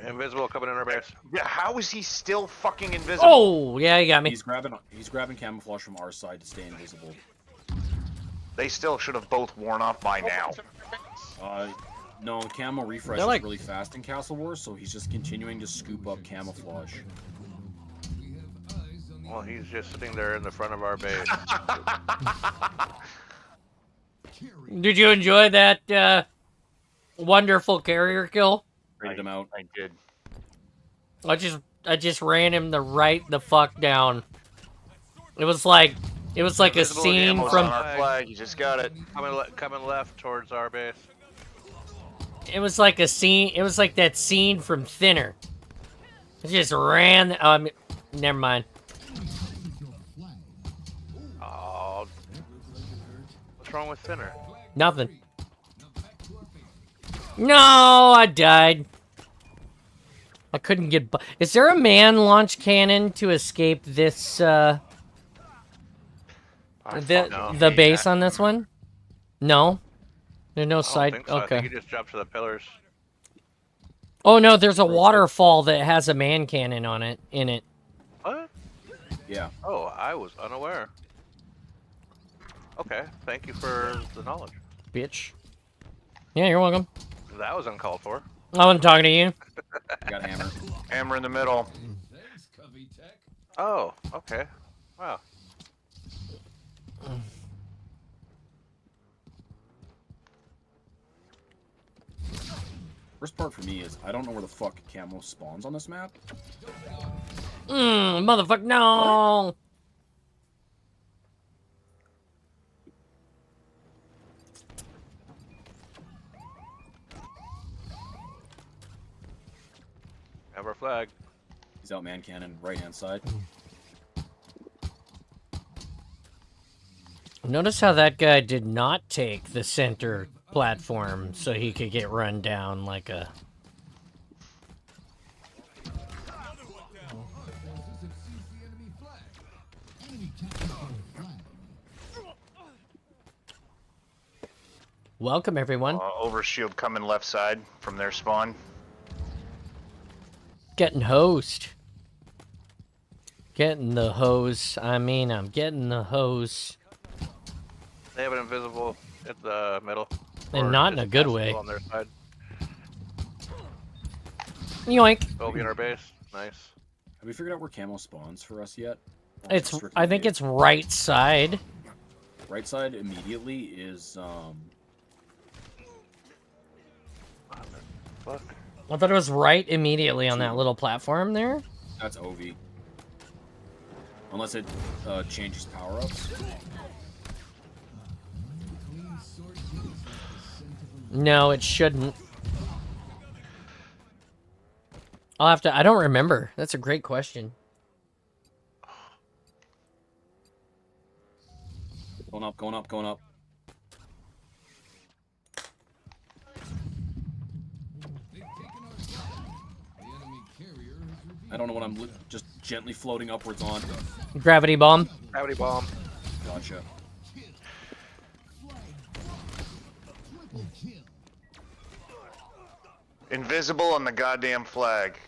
[SPEAKER 5] Invisible coming in our base.
[SPEAKER 6] Yeah, how is he still fucking invisible?
[SPEAKER 2] Oh, yeah, he got me.
[SPEAKER 8] He's grabbing camouflage from our side to stay invisible.
[SPEAKER 6] They still should have both worn off by now.
[SPEAKER 8] No, camo refresh is really fast in Castle Wars, so he's just continuing to scoop up camouflage.
[SPEAKER 5] Well, he's just sitting there in the front of our base.
[SPEAKER 2] Did you enjoy that wonderful carrier kill?
[SPEAKER 8] Rated him out.
[SPEAKER 6] I did.
[SPEAKER 2] I just ran him the fuck down. It was like a scene
[SPEAKER 6] Almost
[SPEAKER 2] from
[SPEAKER 6] on our flag. You just got it.
[SPEAKER 5] Coming left towards our base.
[SPEAKER 2] it was like that scene from Thinner. I just ran never mind.
[SPEAKER 5] Oh, what's wrong with Thinner?
[SPEAKER 2] Nothing. No, I died. I couldn't get. Is there a man launch cannon to escape this? The base on this one? No. There's no
[SPEAKER 5] I don't
[SPEAKER 2] side.
[SPEAKER 5] think so. I
[SPEAKER 2] Okay.
[SPEAKER 5] think you just jump to the pillars.
[SPEAKER 2] Oh no, there's a waterfall that has a man cannon on it. In it.
[SPEAKER 5] What?
[SPEAKER 8] Yeah.
[SPEAKER 5] Oh, I was unaware. Okay, thank you for the knowledge.
[SPEAKER 2] Bitch. Yeah, you're welcome.
[SPEAKER 5] That was uncalled for.
[SPEAKER 2] I wasn't talking to you.
[SPEAKER 8] Got hammer.
[SPEAKER 6] Hammer in the middle.
[SPEAKER 7] Thanks, Covey Tech.
[SPEAKER 5] Oh, okay. Wow.
[SPEAKER 8] Worst part for me is I don't know where the fuck camo spawns on this map.
[SPEAKER 2] Motherfucker, no.
[SPEAKER 5] Have our flag.
[SPEAKER 8] He's out man cannon, right hand side.
[SPEAKER 2] Notice how that guy did not take the center platform so he could get run down like a... Welcome, everyone.
[SPEAKER 6] Overshield coming left side from their spawn.
[SPEAKER 2] Getting hosed. Getting the hose. I mean, I'm getting the hose.
[SPEAKER 5] They have an invisible at the middle.
[SPEAKER 2] And
[SPEAKER 5] Or
[SPEAKER 2] not in a
[SPEAKER 5] just
[SPEAKER 2] good
[SPEAKER 5] passive
[SPEAKER 2] way.
[SPEAKER 5] On their side.
[SPEAKER 2] Yoink.
[SPEAKER 5] They'll be in our base. Nice.
[SPEAKER 8] Have we figured out where camo spawns for us yet? Or is
[SPEAKER 2] It's.
[SPEAKER 8] it strictly
[SPEAKER 2] I think
[SPEAKER 8] view?
[SPEAKER 2] it's right side.
[SPEAKER 8] Right side immediately is
[SPEAKER 5] Fuck.
[SPEAKER 2] I thought it was right immediately on that little platform there.
[SPEAKER 8] that's OV. Unless it changes power ups.
[SPEAKER 2] No, it shouldn't. I'll have to. I don't remember. That's a great question.
[SPEAKER 8] Going up, going up, going up. I don't know what I'm just gently floating upwards on.
[SPEAKER 2] Gravity bomb.
[SPEAKER 5] Gravity bomb.
[SPEAKER 8] Gotcha.
[SPEAKER 6] Invisible on the goddamn flag.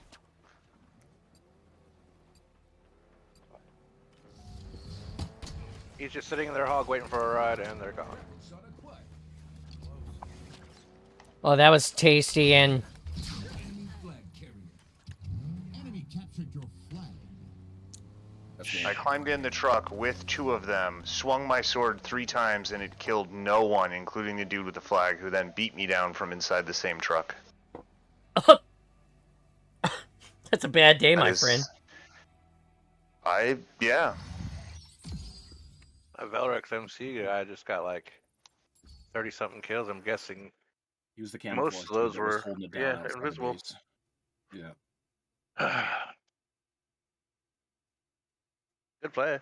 [SPEAKER 5] He's just sitting in their hog waiting for a ride, and they're gone.
[SPEAKER 2] Oh, that was tasty and.
[SPEAKER 6] I climbed in the truck with 2 of them, swung my sword 3 times, and it killed no one, including the dude with the flag, who then beat me down from inside the same truck.
[SPEAKER 2] That's a bad day,
[SPEAKER 6] That
[SPEAKER 2] my
[SPEAKER 6] is-
[SPEAKER 2] friend.
[SPEAKER 6] Yeah.
[SPEAKER 5] A Velrex MC guy just got like 30-something kills. I'm guessing.
[SPEAKER 8] He was the camouflage
[SPEAKER 5] Most of
[SPEAKER 8] dude
[SPEAKER 5] those
[SPEAKER 8] that was
[SPEAKER 5] were-
[SPEAKER 8] holding it down
[SPEAKER 5] yeah,
[SPEAKER 8] outside the
[SPEAKER 5] invisible.
[SPEAKER 8] base. Yeah.
[SPEAKER 5] Good play.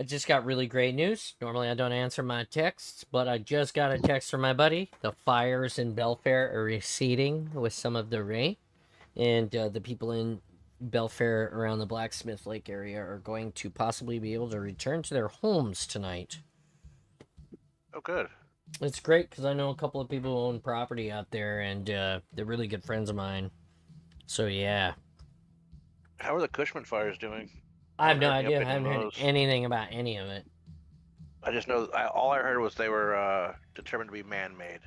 [SPEAKER 2] I just got really great news. Normally I don't answer my texts, but I just got a text from my buddy. The fires in Belfair are receding with some of the rain, and the people in Belfair around the Blacksmith Lake area are going to possibly be able to return to their homes tonight.
[SPEAKER 5] Oh, good.
[SPEAKER 2] It's great because I know a couple of people who own property out there, and they're really good friends of mine. So yeah.
[SPEAKER 5] How are the Cushman fires doing?
[SPEAKER 2] I have no
[SPEAKER 5] haven't heard
[SPEAKER 2] idea.
[SPEAKER 5] any
[SPEAKER 2] I haven't
[SPEAKER 5] update on
[SPEAKER 2] heard
[SPEAKER 5] those.
[SPEAKER 2] anything about any of it.
[SPEAKER 5] I just know all I heard was they were determined to be man-made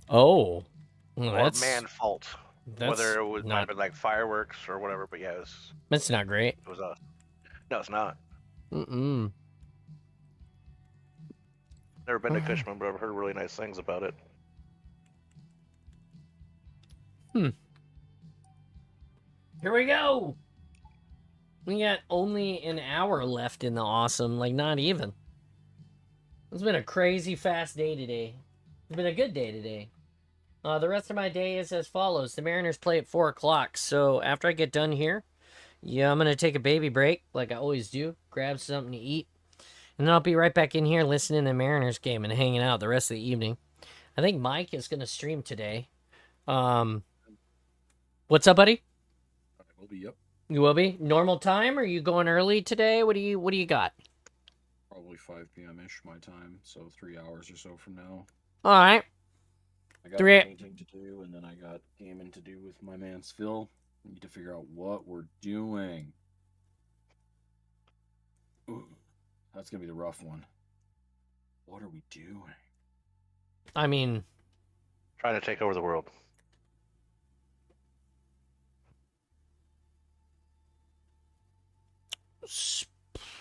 [SPEAKER 2] Oh. Well,
[SPEAKER 5] or
[SPEAKER 2] that's
[SPEAKER 5] man-fault.
[SPEAKER 2] that's
[SPEAKER 5] Whether it was might
[SPEAKER 2] not
[SPEAKER 5] have been like fireworks or whatever, but yeah,
[SPEAKER 2] that's not great.
[SPEAKER 5] it was us. No, it's not.
[SPEAKER 2] Mm-mm.
[SPEAKER 5] Never been to Cushman, but I've heard really nice things about it.
[SPEAKER 2] Here we go. We got only an hour left in the awesome, like not even. It's been a crazy fast day today. It's been a good day today. The rest of my day is as follows. The Mariners play at 4 o'clock, so after I get done here, yeah, I'm going to take a baby break, like I always do, grab something to eat, and then I'll be right back in here listening to the Mariners game and hanging out the rest of the evening. I think Mike is going to stream today. What's up, buddy?
[SPEAKER 8] I will be, yep.
[SPEAKER 2] You will be? Normal time, or are you going early today? What do you got?
[SPEAKER 8] Probably 5 p.m.-ish my time, so 3 hours or so from now.
[SPEAKER 2] All right.
[SPEAKER 8] I got
[SPEAKER 2] 3
[SPEAKER 8] painting to do, and then I got gaming to do with my man Phil. We need to figure out what we're doing. Ooh, that's gonna be the rough one. What are we doing?
[SPEAKER 2] I mean,
[SPEAKER 5] Trying to take over the world.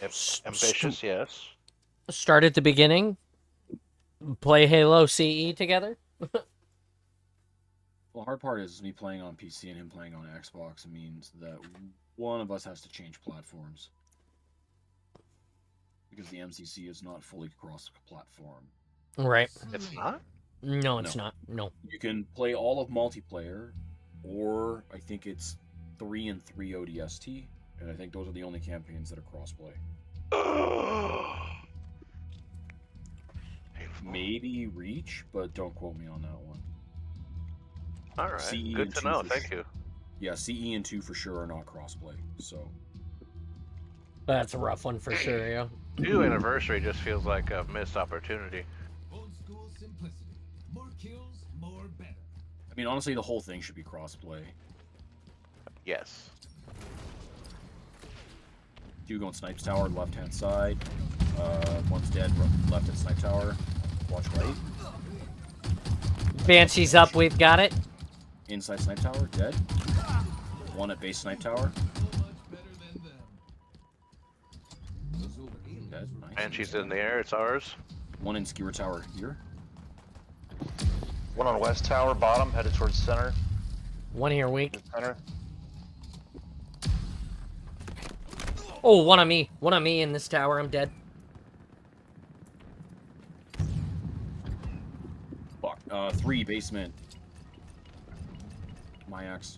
[SPEAKER 5] Ambitious, yes.
[SPEAKER 2] Start at the beginning. Play Halo CE together.
[SPEAKER 8] Well, the hard part is me playing on PC and him playing on Xbox means that one of us has to change platforms. Because the MCC is not fully cross-platform.
[SPEAKER 2] Right.
[SPEAKER 5] It's not?
[SPEAKER 2] No, it's not. No.
[SPEAKER 8] You can play all of multiplayer or I think it's 3 and 3 ODST, and I think those are the only campaigns that are crossplay. Maybe Reach, but don't quote me on that one.
[SPEAKER 5] All right,
[SPEAKER 8] CE
[SPEAKER 5] good
[SPEAKER 8] and
[SPEAKER 5] to
[SPEAKER 8] 2
[SPEAKER 5] know.
[SPEAKER 8] for
[SPEAKER 5] Thank
[SPEAKER 8] sure.
[SPEAKER 5] you.
[SPEAKER 8] Yeah, CE and 2 for sure are not crossplay. So
[SPEAKER 2] That's a rough one for sure, yeah.
[SPEAKER 5] 2 anniversary just feels like a missed opportunity.
[SPEAKER 7] Old school simplicity. More kills, more better.
[SPEAKER 8] I mean, honestly, the whole thing should be crossplay.
[SPEAKER 5] Yes.
[SPEAKER 8] 2 going Snipes Tower, left-hand side. One's dead, left at Snipe Tower. Watch right.
[SPEAKER 2] Banshee's up, we've got it.
[SPEAKER 8] Inside Snipe Tower, dead. 1 at base Snipe Tower.
[SPEAKER 7] So much better than them. Those older aliens
[SPEAKER 8] Dead,
[SPEAKER 7] were
[SPEAKER 8] nice.
[SPEAKER 5] And she's in the air. It's ours.
[SPEAKER 8] 1 in Skewer Tower here.
[SPEAKER 6] One on West Tower, bottom, headed towards center.
[SPEAKER 2] One here weak.
[SPEAKER 6] Center.
[SPEAKER 2] Oh, one on me. One on me in this tower. I'm dead.
[SPEAKER 8] Fuck. 3 basement. My axe.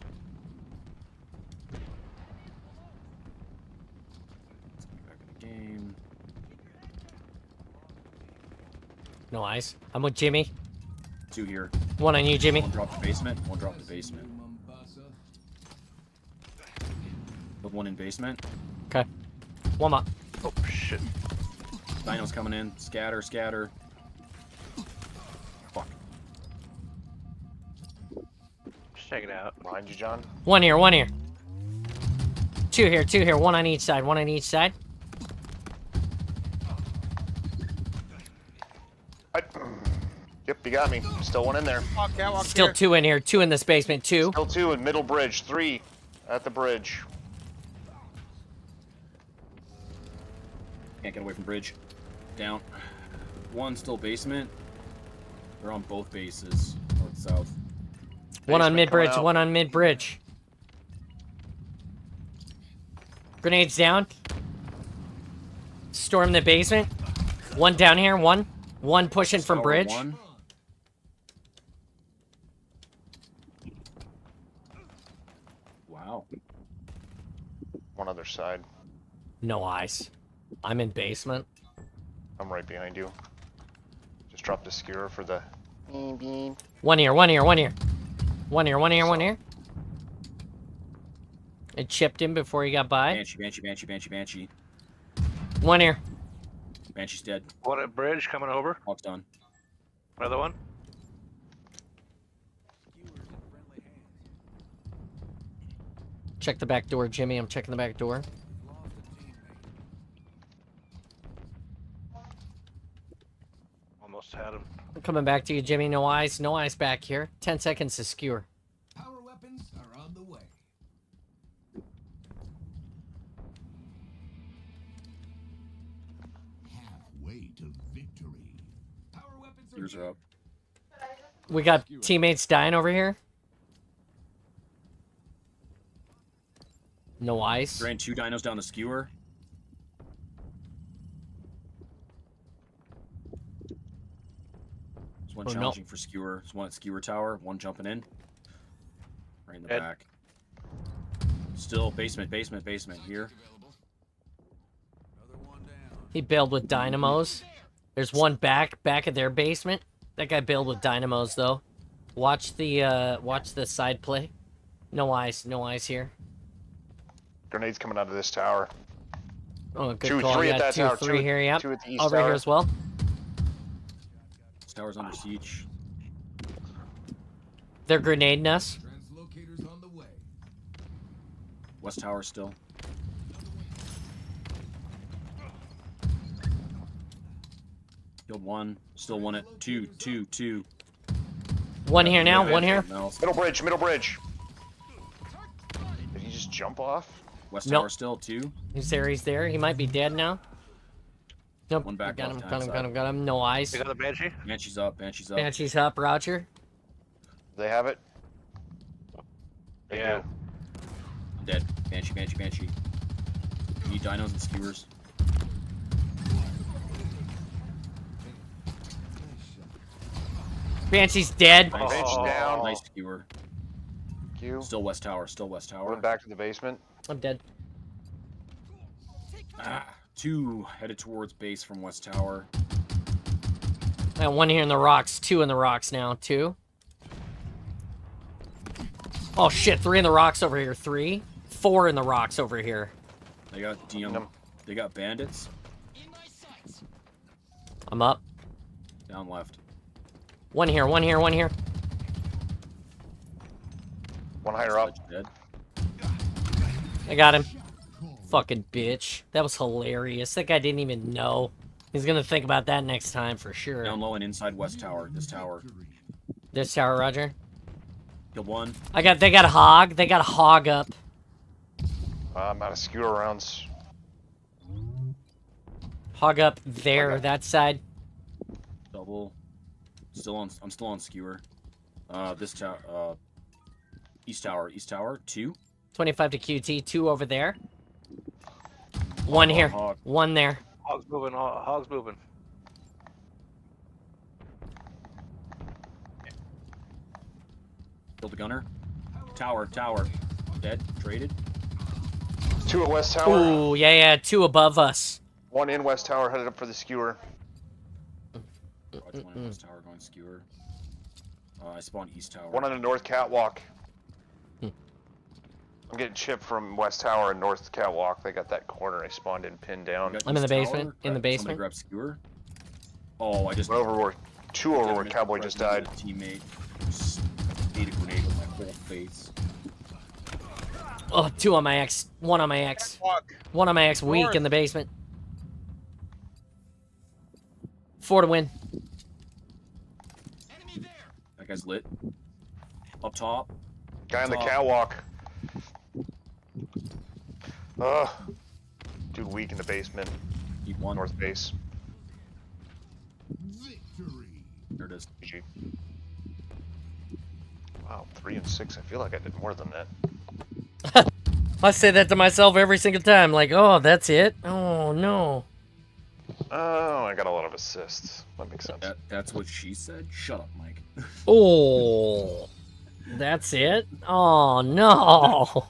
[SPEAKER 8] Let's get back in the game.
[SPEAKER 2] No eyes. I'm with Jimmy.
[SPEAKER 8] 2 here.
[SPEAKER 2] One on you, Jimmy.
[SPEAKER 8] 1 dropped the basement. 1 dropped the basement.
[SPEAKER 7] Mombasa.
[SPEAKER 8] With 1 in basement.
[SPEAKER 2] Okay. One up.
[SPEAKER 5] Oh shit.
[SPEAKER 8] Dino's coming in. Scatter, scatter. Fuck.
[SPEAKER 5] Just check it out.
[SPEAKER 6] Behind you, John.
[SPEAKER 2] One here, one here. Two here. One on each side. One on each side.
[SPEAKER 6] Yep, you got me. Still one in there.
[SPEAKER 4] Walk out, walk
[SPEAKER 2] Still
[SPEAKER 4] here.
[SPEAKER 2] 2 in here. 2 in this basement. 2.
[SPEAKER 6] Still 2 in middle bridge. 3 at the bridge.
[SPEAKER 8] Can't get away from bridge. Down. 1 still basement. They're on both bases. North, south.
[SPEAKER 2] One on
[SPEAKER 6] Basement
[SPEAKER 2] mid bridge.
[SPEAKER 6] coming out.
[SPEAKER 2] One on mid bridge. Grenades down. Storm the basement. One down here. One pushing from
[SPEAKER 8] Tower
[SPEAKER 2] bridge.
[SPEAKER 8] 1. Wow.
[SPEAKER 6] One other side.
[SPEAKER 2] No eyes. I'm in basement.
[SPEAKER 6] I'm right behind you. Just dropped a skewer for the beam.
[SPEAKER 2] One here. It chipped him before he got by.
[SPEAKER 8] Banshee.
[SPEAKER 2] One here.
[SPEAKER 8] Banshee's dead.
[SPEAKER 5] What a bridge coming over.
[SPEAKER 8] Hawk's done.
[SPEAKER 5] Another one.
[SPEAKER 2] Check the back door, Jimmy. I'm checking the back door.
[SPEAKER 5] Almost had him.
[SPEAKER 2] I'm coming back to you, Jimmy. No eyes. No eyes back here. 10 seconds to skewer.
[SPEAKER 7] Power weapons are on the way. Halfway to victory. Power weapons
[SPEAKER 8] Ears are up.
[SPEAKER 2] We got teammates dying over here. No eyes.
[SPEAKER 8] Drain 2 dinos down the skewer. There's one
[SPEAKER 2] Oh, no.
[SPEAKER 8] challenging for skewer. There's 1 at skewer tower. 1 jumping in. Right in the
[SPEAKER 5] Dead.
[SPEAKER 8] back. Still basement here.
[SPEAKER 7] available. Another one down.
[SPEAKER 2] He bailed with dynamos. There's one back of their basement. That guy bailed with dynamos though. Watch the side play. No eyes here.
[SPEAKER 6] Grenades coming out of this tower.
[SPEAKER 2] Oh, good
[SPEAKER 6] 2,
[SPEAKER 2] call.
[SPEAKER 6] 3
[SPEAKER 2] Yeah,
[SPEAKER 6] at that
[SPEAKER 2] 2,
[SPEAKER 6] tower.
[SPEAKER 2] 3 here. Yep.
[SPEAKER 6] 2 at the east
[SPEAKER 2] Over
[SPEAKER 6] tower.
[SPEAKER 2] here as well.
[SPEAKER 8] This tower's under siege.
[SPEAKER 2] They're grenading us.
[SPEAKER 7] Translocators on the way.
[SPEAKER 8] West tower still. Killed 1. Still 1 at 2.
[SPEAKER 2] One here now. One here.
[SPEAKER 8] Mouse.
[SPEAKER 6] Middle bridge. Did he just jump off?
[SPEAKER 8] West
[SPEAKER 2] Nope.
[SPEAKER 8] tower still 2.
[SPEAKER 2] He's there. He might be dead now. Nope.
[SPEAKER 8] One back
[SPEAKER 2] Got him.
[SPEAKER 8] left-hand
[SPEAKER 2] Got him. No eyes.
[SPEAKER 5] You got the Banshee?
[SPEAKER 8] Banshee's up.
[SPEAKER 2] Banshee's up. Roger.
[SPEAKER 6] They have it? They
[SPEAKER 5] Yeah.
[SPEAKER 6] do.
[SPEAKER 8] I'm dead. Banshee. You need dinos and skewers.
[SPEAKER 2] Banshee's dead.
[SPEAKER 6] Bench down.
[SPEAKER 8] Nice skewer.
[SPEAKER 6] Thank you.
[SPEAKER 8] Still West Tower. Still West Tower.
[SPEAKER 6] Going back to the basement.
[SPEAKER 2] I'm dead.
[SPEAKER 8] Two headed towards base from West Tower.
[SPEAKER 2] I got one here in the rocks. Two in the rocks now. Two. Oh shit! Three in the rocks over here. Three. Four in the rocks over here.
[SPEAKER 8] They got DM. They got bandits.
[SPEAKER 2] I'm up.
[SPEAKER 8] Down left.
[SPEAKER 2] One here. One here. One here.
[SPEAKER 6] One higher up.
[SPEAKER 8] Dead.
[SPEAKER 2] I got him. Fucking bitch. That was hilarious. That guy didn't even know. He's gonna think about that next time for sure.
[SPEAKER 8] Down low and inside West Tower. This tower.
[SPEAKER 2] This tower, Roger.
[SPEAKER 8] Killed one.
[SPEAKER 2] They got a hog. They got a hog up.
[SPEAKER 6] I'm out of skewer rounds.
[SPEAKER 2] Hog up there,
[SPEAKER 6] Okay.
[SPEAKER 2] that side.
[SPEAKER 8] Double. I'm still on skewer. This tower. East Tower. East Tower. Two.
[SPEAKER 2] 25 to QT. Two over there. One here.
[SPEAKER 8] Hog.
[SPEAKER 2] One there.
[SPEAKER 5] Hog's moving. Hog's moving.
[SPEAKER 8] Killed the gunner. Tower. Tower. Dead. Traded.
[SPEAKER 6] Two at West Tower.
[SPEAKER 2] Ooh, yeah. Two above us.
[SPEAKER 6] One in West Tower, headed up for the skewer.
[SPEAKER 8] Watch one in West Tower going skewer. I spawned East Tower.
[SPEAKER 6] One on the North Catwalk.
[SPEAKER 2] Hmm.
[SPEAKER 6] I'm getting chipped from West Tower and North Catwalk. They got that corner I spawned in, pinned down.
[SPEAKER 8] Got
[SPEAKER 2] I'm in
[SPEAKER 8] East
[SPEAKER 2] the
[SPEAKER 8] Tower.
[SPEAKER 2] basement, in the
[SPEAKER 8] Somebody
[SPEAKER 2] basement.
[SPEAKER 8] grab skewer. Oh, I just
[SPEAKER 6] One over where, two over where
[SPEAKER 8] missed
[SPEAKER 6] Cowboy
[SPEAKER 8] the
[SPEAKER 6] just
[SPEAKER 8] president
[SPEAKER 6] died.
[SPEAKER 8] of a Teammate just ate a grenade with my whole face.
[SPEAKER 2] Oh, two on my X. One on my X.
[SPEAKER 4] Walk.
[SPEAKER 2] One on my X. Weak
[SPEAKER 4] North.
[SPEAKER 2] in the basement. 4 to win.
[SPEAKER 8] That guy's lit. Up top.
[SPEAKER 6] Guy on the
[SPEAKER 8] Top.
[SPEAKER 6] catwalk. Ugh. Dude weak in the basement.
[SPEAKER 8] Eat one.
[SPEAKER 6] North base.
[SPEAKER 8] There it is.
[SPEAKER 6] GG. Wow, 3 and 6. I feel like I did more than that.
[SPEAKER 2] I say that to myself every single time. Like, oh, that's it? Oh, no.
[SPEAKER 6] Oh, I got a lot of assists. That makes sense.
[SPEAKER 8] That's what she said. Shut up, Mike.
[SPEAKER 2] Oh. That's it? Oh, no.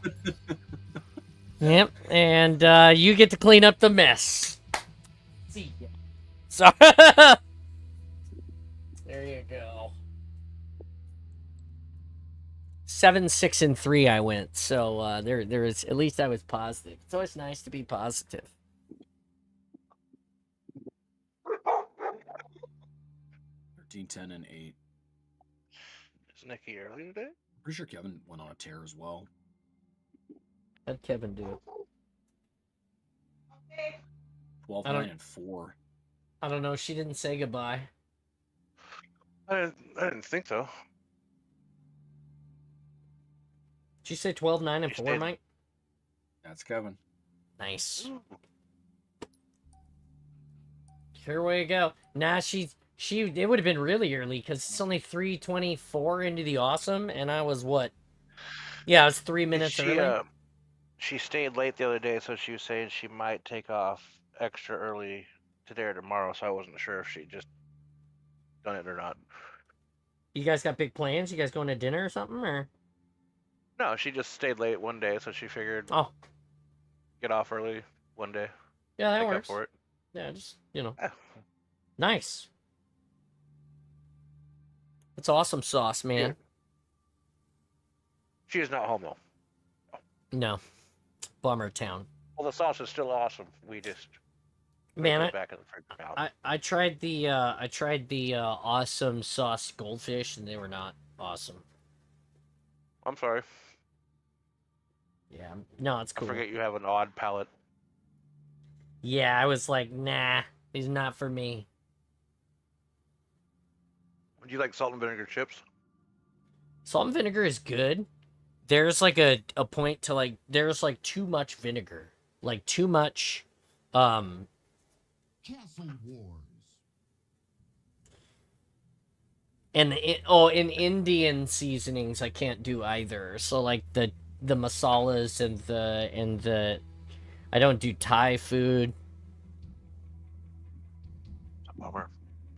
[SPEAKER 2] Yep, and you get to clean up the mess. See ya. Sorry. There you go. 7, 6, and 3 I went, so there is, at least I was positive. It's always nice to be positive.
[SPEAKER 8] 13, 10, and 8.
[SPEAKER 5] Is Nikki early today?
[SPEAKER 8] Pretty sure Kevin went on a tear as well.
[SPEAKER 2] How'd Kevin do?
[SPEAKER 8] 12,
[SPEAKER 2] I don't-
[SPEAKER 8] 9, and 4.
[SPEAKER 2] I don't know, she didn't say goodbye.
[SPEAKER 5] I didn't think so.
[SPEAKER 2] Did you say 12, 9, and
[SPEAKER 5] She
[SPEAKER 2] 4,
[SPEAKER 5] did.
[SPEAKER 2] Mike?
[SPEAKER 8] That's Kevin.
[SPEAKER 2] Nice. Here we go. Nah, it would have been really early because it's only 3:24 into the awesome, and I was what? Yeah, I was 3 minutes early.
[SPEAKER 5] She stayed late the other day, so she was saying she might take off extra early today or tomorrow. So I wasn't sure if she just done it or not.
[SPEAKER 2] You guys got big plans? You guys going to dinner or something? Or
[SPEAKER 5] No, she just stayed late one day, so she figured
[SPEAKER 2] oh,
[SPEAKER 5] get off early one day.
[SPEAKER 2] yeah, that
[SPEAKER 5] Make up
[SPEAKER 2] works.
[SPEAKER 5] for it.
[SPEAKER 2] Yeah, just
[SPEAKER 5] Yeah.
[SPEAKER 2] nice. It's awesome sauce, man.
[SPEAKER 5] She is not home though.
[SPEAKER 2] No, bummer town.
[SPEAKER 5] Well, the sauce is still awesome. We just
[SPEAKER 2] Man,
[SPEAKER 5] put it back in the fridge now.
[SPEAKER 2] I tried the awesome sauce goldfish, and they were not awesome.
[SPEAKER 5] I'm sorry.
[SPEAKER 2] Yeah, no, it's
[SPEAKER 5] I
[SPEAKER 2] cool.
[SPEAKER 5] forget you have an odd palate.
[SPEAKER 2] Yeah, I was like, nah, these not for me.
[SPEAKER 5] Would you like salt and vinegar chips?
[SPEAKER 2] Salt and vinegar is good. There's like a point to like, there's like too much vinegar. Like too much,
[SPEAKER 7] Castle Wars.
[SPEAKER 2] and in Indian seasonings I can't do either. So like the masalas and the I don't do Thai food.
[SPEAKER 5] Bummer.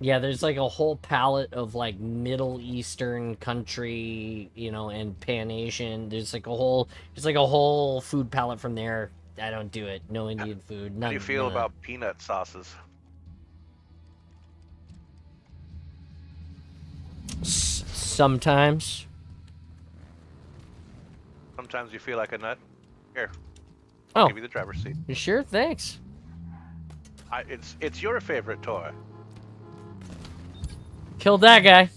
[SPEAKER 2] Yeah, there's like a whole palette of like Middle Eastern country, you know, and Pan Asian. There's like a whole food palette from there. I don't do it. No Indian food.
[SPEAKER 5] How
[SPEAKER 2] None,
[SPEAKER 5] do you feel
[SPEAKER 2] none of that.
[SPEAKER 5] about peanut sauces?
[SPEAKER 2] Sometimes.
[SPEAKER 5] Sometimes you feel like a nut. Here,
[SPEAKER 2] Oh,
[SPEAKER 5] give you the driver's seat.
[SPEAKER 2] sure, thanks.
[SPEAKER 5] It's your favorite toy.
[SPEAKER 2] Killed that guy.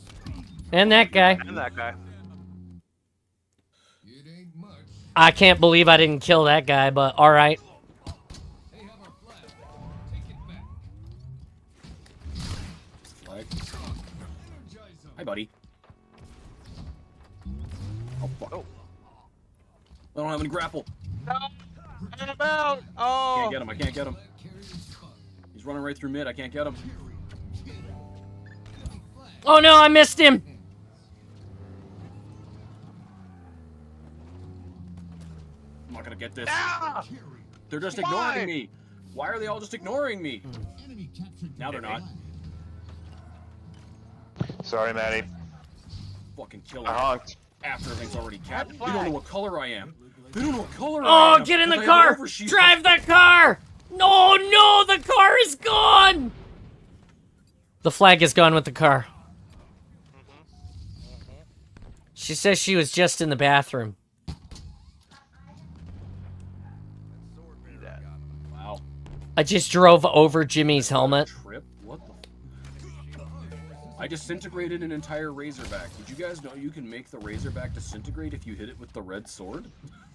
[SPEAKER 2] And that guy.
[SPEAKER 5] And that guy.
[SPEAKER 7] It ain't much.
[SPEAKER 2] I can't believe I didn't kill that guy, but alright.
[SPEAKER 7] They have our flag. Take it back.
[SPEAKER 8] Flag.
[SPEAKER 7] Energize them.
[SPEAKER 8] Hi, buddy. Oh, fuck.
[SPEAKER 5] Oh.
[SPEAKER 8] I don't have any grapple.
[SPEAKER 4] I'm out. Oh.
[SPEAKER 8] Can't get him. I can't get him.
[SPEAKER 7] Flag carriers cut.
[SPEAKER 8] He's running right through mid. I can't get him.
[SPEAKER 2] Oh no, I missed him!
[SPEAKER 8] I'm not gonna get this.
[SPEAKER 5] Ah!
[SPEAKER 8] They're just
[SPEAKER 5] Why?
[SPEAKER 8] ignoring me. Why are they all just ignoring me?
[SPEAKER 7] Enemy captured.
[SPEAKER 8] Now they're not.
[SPEAKER 6] Sorry, Maddie.
[SPEAKER 8] Fucking kill
[SPEAKER 6] I
[SPEAKER 8] him.
[SPEAKER 6] honked.
[SPEAKER 8] After everything's already captured.
[SPEAKER 5] Flag.
[SPEAKER 8] They don't know what color I am. They don't know what color I
[SPEAKER 2] Oh,
[SPEAKER 8] am.
[SPEAKER 2] get in the
[SPEAKER 8] 'cause I have
[SPEAKER 2] car!
[SPEAKER 8] overshield.
[SPEAKER 2] Drive the car! No, no, the car is gone! The flag is gone with the car. She says she was just in the bathroom.
[SPEAKER 8] Wow.
[SPEAKER 2] I just drove over Jimmy's helmet.
[SPEAKER 8] Trip? What the? I disintegrated an entire Razorback. Did you guys know you can make the Razorback disintegrate if you hit it with the red sword?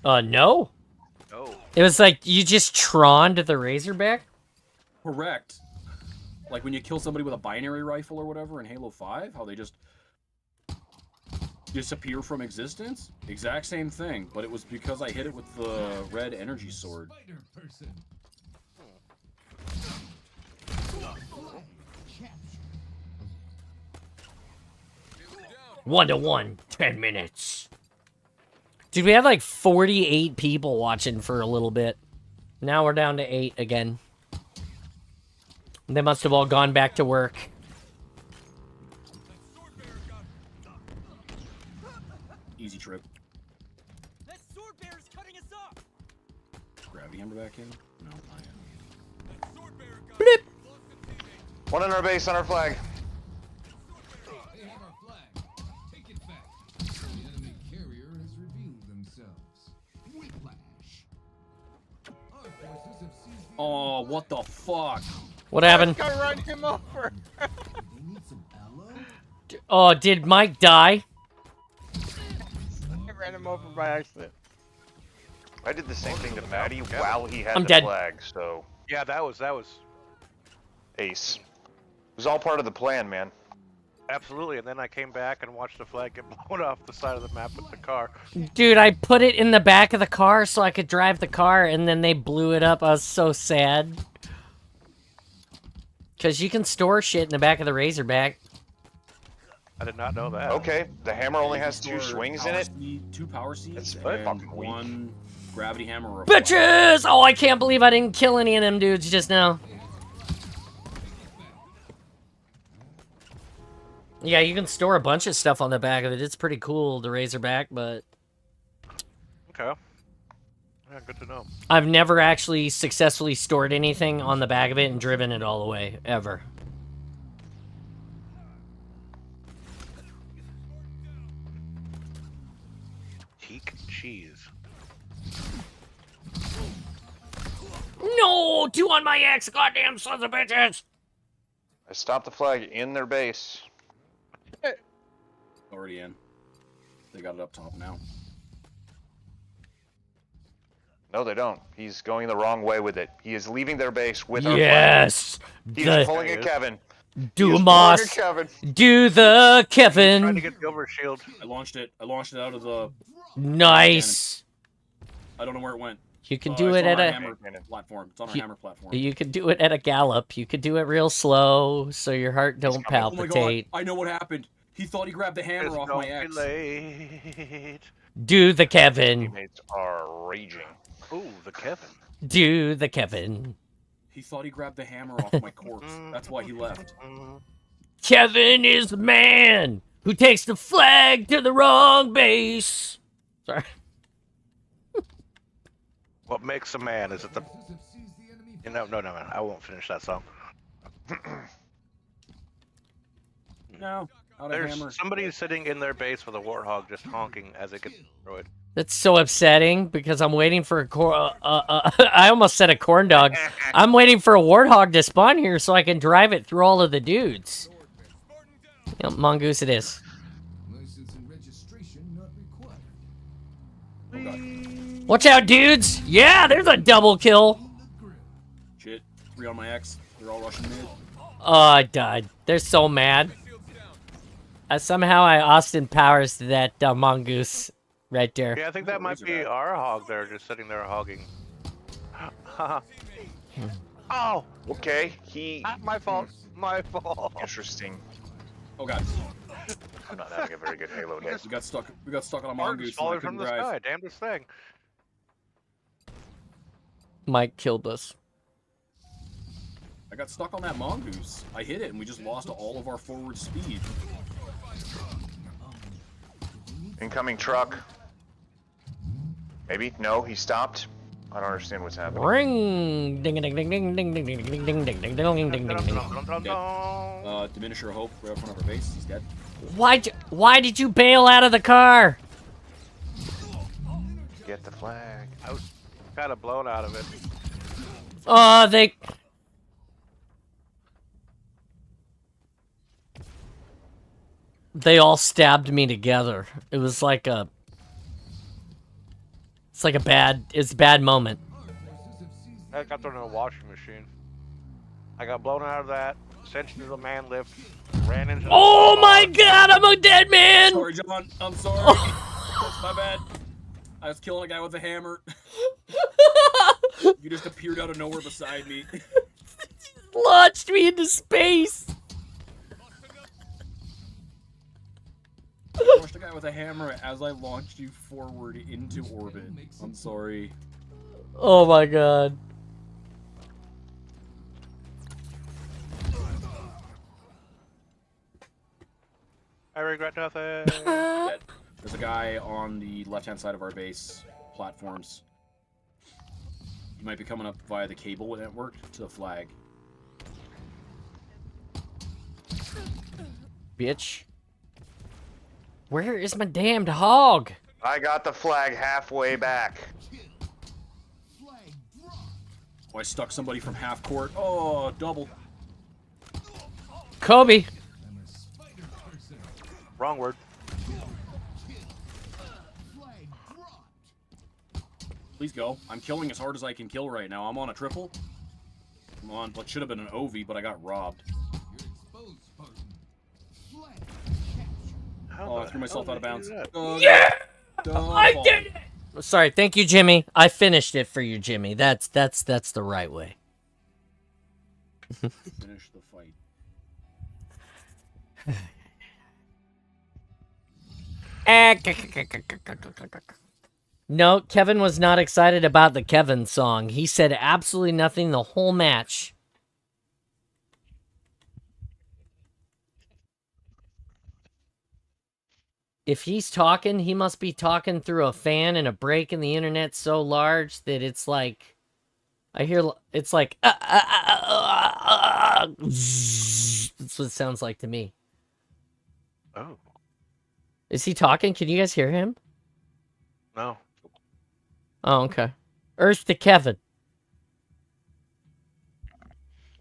[SPEAKER 2] No.
[SPEAKER 5] Oh.
[SPEAKER 2] It was like you just troned the Razorback?
[SPEAKER 8] Correct. Like when you kill somebody with a binary rifle or whatever in Halo 5, how they just disappear from existence? Exact same thing, but it was because I hit it with the red energy sword.
[SPEAKER 7] Spider person.
[SPEAKER 2] 1-to-1, 10 minutes. Dude, we had like 48 people watching for a little bit. Now we're down to 8 again. They must have all gone back to work.
[SPEAKER 8] Easy trip.
[SPEAKER 9] That sword bear is cutting us off.
[SPEAKER 8] Gravity hammer back in? No, I am.
[SPEAKER 2] Blip.
[SPEAKER 6] One in our base on our flag.
[SPEAKER 7] They have our flag. Take it back. The enemy carrier has revealed themselves. Whiplash. Our forces have seized the
[SPEAKER 8] Oh, what the fuck?
[SPEAKER 2] What happened?
[SPEAKER 4] Go run him over.
[SPEAKER 7] They need some aloe.
[SPEAKER 2] Oh, did Mike die?
[SPEAKER 4] I ran him over by accident.
[SPEAKER 6] I did the same thing to Maddie while he had
[SPEAKER 2] I'm
[SPEAKER 6] the
[SPEAKER 2] dead.
[SPEAKER 6] flag, so
[SPEAKER 5] Yeah, that was
[SPEAKER 6] ace. It was all part of the plan, man.
[SPEAKER 5] absolutely. And then I came back and watched the flag get blown off the side of the map with the car.
[SPEAKER 2] Dude, I put it in the back of the car so I could drive the car, and then they blew it up. I was so sad. Because you can store shit in the back of the Razorback.
[SPEAKER 5] I did not know that.
[SPEAKER 6] Okay, the hammer only has
[SPEAKER 8] Store
[SPEAKER 6] 2 swings in
[SPEAKER 8] power
[SPEAKER 6] it.
[SPEAKER 8] seed- 2 power seeds
[SPEAKER 6] That's
[SPEAKER 8] and
[SPEAKER 6] fucking weak.
[SPEAKER 8] 1 gravity hammer. Or a
[SPEAKER 2] Bitches! Oh, I can't believe I didn't kill any of them dudes just now. Yeah, you can store a bunch of stuff on the back of it. It's pretty cool, the Razorback, but
[SPEAKER 5] Okay. Yeah, good to know.
[SPEAKER 2] I've never actually successfully stored anything on the back of it and driven it all the way, ever.
[SPEAKER 5] Teak cheese.
[SPEAKER 2] No! 2 on my X, goddamn sons of bitches!
[SPEAKER 6] I stopped the flag in their base.
[SPEAKER 8] Already in. They got it up top now.
[SPEAKER 6] No, they don't. He's going the wrong way with it. He is leaving their base with our flag.
[SPEAKER 2] Yes!
[SPEAKER 6] He's
[SPEAKER 2] The
[SPEAKER 6] pulling a Kevin.
[SPEAKER 2] do
[SPEAKER 6] He's
[SPEAKER 2] Moss,
[SPEAKER 6] pulling a Kevin.
[SPEAKER 2] do the
[SPEAKER 5] Trying to
[SPEAKER 2] Kevin.
[SPEAKER 5] get the overshield.
[SPEAKER 8] I launched it out of the.
[SPEAKER 2] Nice.
[SPEAKER 8] I don't know where it went.
[SPEAKER 2] You can
[SPEAKER 8] It's
[SPEAKER 2] do it
[SPEAKER 8] on
[SPEAKER 2] at
[SPEAKER 8] our
[SPEAKER 2] a.
[SPEAKER 8] hammer platform. It's on our
[SPEAKER 2] You-
[SPEAKER 8] hammer platform.
[SPEAKER 2] You could do it at a gallop. You could do it real slow, so your heart don't
[SPEAKER 6] coming.
[SPEAKER 8] Oh my god!
[SPEAKER 2] palpitate.
[SPEAKER 8] I know what happened. He thought he grabbed the hammer
[SPEAKER 5] It's
[SPEAKER 8] off
[SPEAKER 5] don't
[SPEAKER 8] my
[SPEAKER 5] be
[SPEAKER 8] X.
[SPEAKER 5] late.
[SPEAKER 2] Do the Kevin.
[SPEAKER 6] Teammates are raging.
[SPEAKER 5] Ooh, the Kevin.
[SPEAKER 2] Do the Kevin.
[SPEAKER 8] He thought he grabbed the hammer off my corpse. That's why he left.
[SPEAKER 2] Kevin is the man who takes the flag to the wrong base. Sorry.
[SPEAKER 5] What makes a man? Is it the? No, I won't finish that song.
[SPEAKER 8] No, out of
[SPEAKER 5] There's
[SPEAKER 8] hammer.
[SPEAKER 5] somebody sitting in their base with a warthog just honking as it gets destroyed.
[SPEAKER 2] That's so upsetting because I'm waiting for a I almost said a corn dog. I'm waiting for a warthog to spawn here so I can drive it through all of the dudes. Yep, mongoose it is.
[SPEAKER 7] License and registration not required.
[SPEAKER 8] Oh god.
[SPEAKER 2] Watch out, dudes! Yeah, there's a double kill.
[SPEAKER 8] Shit. 3 on my X. They're all rushing mid.
[SPEAKER 2] Oh, I died. They're so mad. Somehow I Austin Powers to that mongoose right there.
[SPEAKER 5] Yeah, I think that might be our hog there, just sitting there hogging. Oh,
[SPEAKER 6] Okay, he.
[SPEAKER 5] my fault. My fault.
[SPEAKER 6] Interesting.
[SPEAKER 8] Oh god.
[SPEAKER 6] I'm not having a very good Halo day.
[SPEAKER 8] We got stuck on a
[SPEAKER 5] Martin's
[SPEAKER 8] mongoose. And I
[SPEAKER 5] falling
[SPEAKER 8] couldn't
[SPEAKER 5] from the
[SPEAKER 8] drive.
[SPEAKER 5] sky. Damnedest thing.
[SPEAKER 2] Mike killed us.
[SPEAKER 8] I got stuck on that mongoose. I hit it and we just lost all of our forward speed.
[SPEAKER 6] Incoming truck. Maybe? No, he stopped. I don't understand what's happening.
[SPEAKER 2] Ring! Ding ding ding ding ding ding ding ding ding ding ding ding ding ding ding.
[SPEAKER 8] Diminisher Hope right in front of our base. He's dead.
[SPEAKER 2] Why did you bail out of the car?
[SPEAKER 6] Get the flag.
[SPEAKER 5] I was kind of blown out of it.
[SPEAKER 2] Oh, they all stabbed me together. It was like a... It's like a bad moment.
[SPEAKER 5] I got thrown in a washing machine. I got blown out of that, sent into the man lift, ran into the
[SPEAKER 2] Oh my god, I'm a dead man!
[SPEAKER 8] Sorry, John. I'm sorry. That's my bad. I was killing a guy with a hammer. You just appeared out of nowhere beside me.
[SPEAKER 2] Launched me into space!
[SPEAKER 8] I pushed a guy with a hammer as I launched you forward into orbit. I'm sorry.
[SPEAKER 2] Oh my god.
[SPEAKER 5] I regret nothing.
[SPEAKER 8] There's a guy on the left-hand side of our base platforms. He might be coming up via the cable network to the flag.
[SPEAKER 2] Bitch. Where is my damned hog?
[SPEAKER 6] I got the flag halfway back.
[SPEAKER 8] Oh, I stuck somebody from half court. Oh, double.
[SPEAKER 2] Kobe.
[SPEAKER 5] Wrong word.
[SPEAKER 8] Please go. I'm killing as hard as I can kill right now. I'm on a triple. Come on. What should have been an OV, but I got robbed. Oh, I threw myself out of bounds.
[SPEAKER 2] Yeah! I did it! Sorry, thank you, Jimmy. I finished it for you, Jimmy. That's the right way.
[SPEAKER 8] Finish the fight.
[SPEAKER 2] No, Kevin was not excited about the Kevin song. He said absolutely nothing the whole match. If he's talking, he must be talking through a fan and a break in the internet so large that it's like... I hear... It's like... That's what it sounds like to me.
[SPEAKER 5] Oh.
[SPEAKER 2] Is he talking? Can you guys hear him?
[SPEAKER 5] No.
[SPEAKER 2] Oh, okay. Earth to Kevin.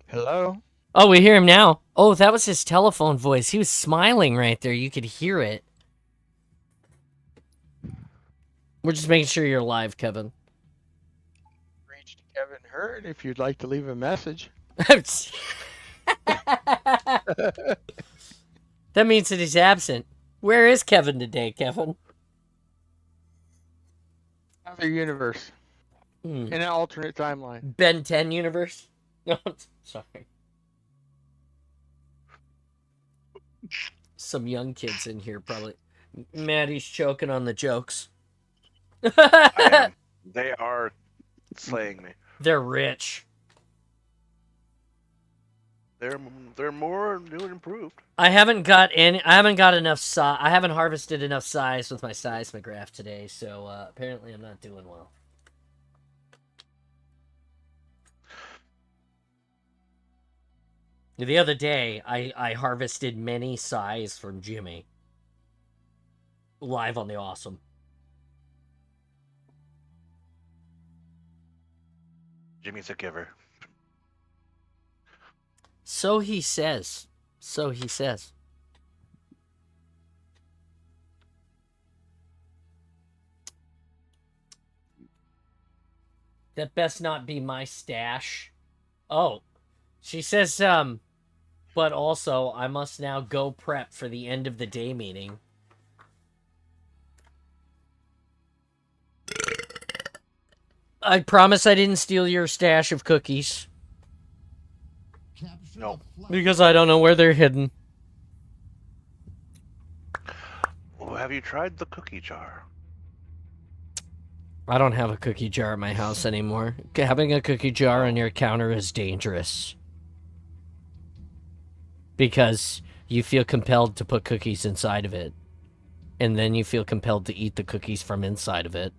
[SPEAKER 4] Hello?
[SPEAKER 2] Oh, we hear him now. Oh, that was his telephone voice. He was smiling right there. You could hear it. We're just making sure you're live, Kevin.
[SPEAKER 4] Reached Kevin Hurd if you'd like to leave a message.
[SPEAKER 2] That means that he's absent. Where is Kevin today, Kevin?
[SPEAKER 4] Other universe. In an alternate timeline.
[SPEAKER 2] Ben 10 universe? No, sorry. Some young kids in here, probably. Maddie's choking on the jokes.
[SPEAKER 5] I am. They are slaying me.
[SPEAKER 2] They're rich.
[SPEAKER 5] They're more new and improved.
[SPEAKER 2] I haven't got enough size. I haven't harvested enough size with my seismograph today, so apparently I'm not doing well. The other day, I harvested many size from Jimmy. Live on the Awesome.
[SPEAKER 5] Jimmy's a giver.
[SPEAKER 2] So he says. So he says. That best not be my stash. Oh. She says, but also, I must now go prep for the end of the day meeting. I promise I didn't steal your stash of cookies.
[SPEAKER 5] No.
[SPEAKER 2] Because I don't know where they're hidden.
[SPEAKER 5] Well, have you tried the cookie jar?
[SPEAKER 2] I don't have a cookie jar at my house anymore. Having a cookie jar on your counter is dangerous. Because you feel compelled to put cookies inside of it. And then you feel compelled to eat the cookies from inside of it.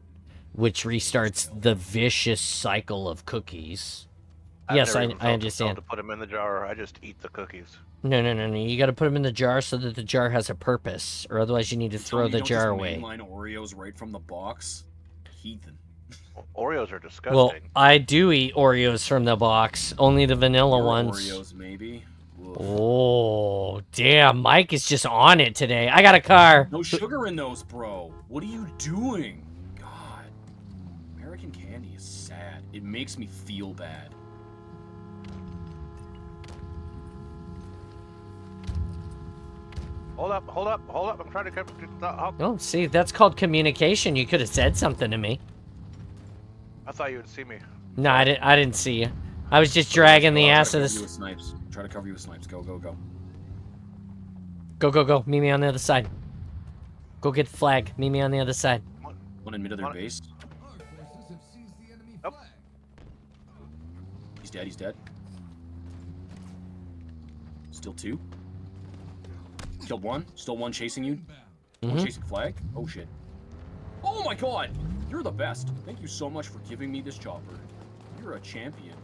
[SPEAKER 2] Which restarts the vicious cycle of cookies. Yes, I understand.
[SPEAKER 5] To put them in the jar, I just eat the cookies.
[SPEAKER 2] No. You gotta put them in the jar so that the jar has a purpose. Or otherwise you need to throw the jar away.
[SPEAKER 8] Mainline Oreos right from the box? Heathen.
[SPEAKER 5] Oreos are disgusting.
[SPEAKER 2] Well, I do eat Oreos from the box. Only the vanilla ones.
[SPEAKER 8] Oreos, maybe. Ugh.
[SPEAKER 2] Oh, damn. Mike is just on it today. I got a car.
[SPEAKER 8] No sugar in those, bro. What are you doing? God. American candy is sad. It makes me feel bad.
[SPEAKER 5] Hold up. I'm trying to come.
[SPEAKER 2] Oh, see, that's called communication. You could have said something to me.
[SPEAKER 5] I thought you would see me.
[SPEAKER 2] No, I didn't see you. I was just dragging the ass of this.
[SPEAKER 8] Try to cover you with snipes. Go.
[SPEAKER 2] Go. Meet me on the other side. Go get the flag. Meet me on the other side.
[SPEAKER 8] One in mid of their base.
[SPEAKER 5] Nope.
[SPEAKER 8] He's dead. Still two. Killed one. Still one chasing you. One chasing flag. Oh shit. Oh my god! You're the best. Thank you so much for giving me this chopper. You're a champion.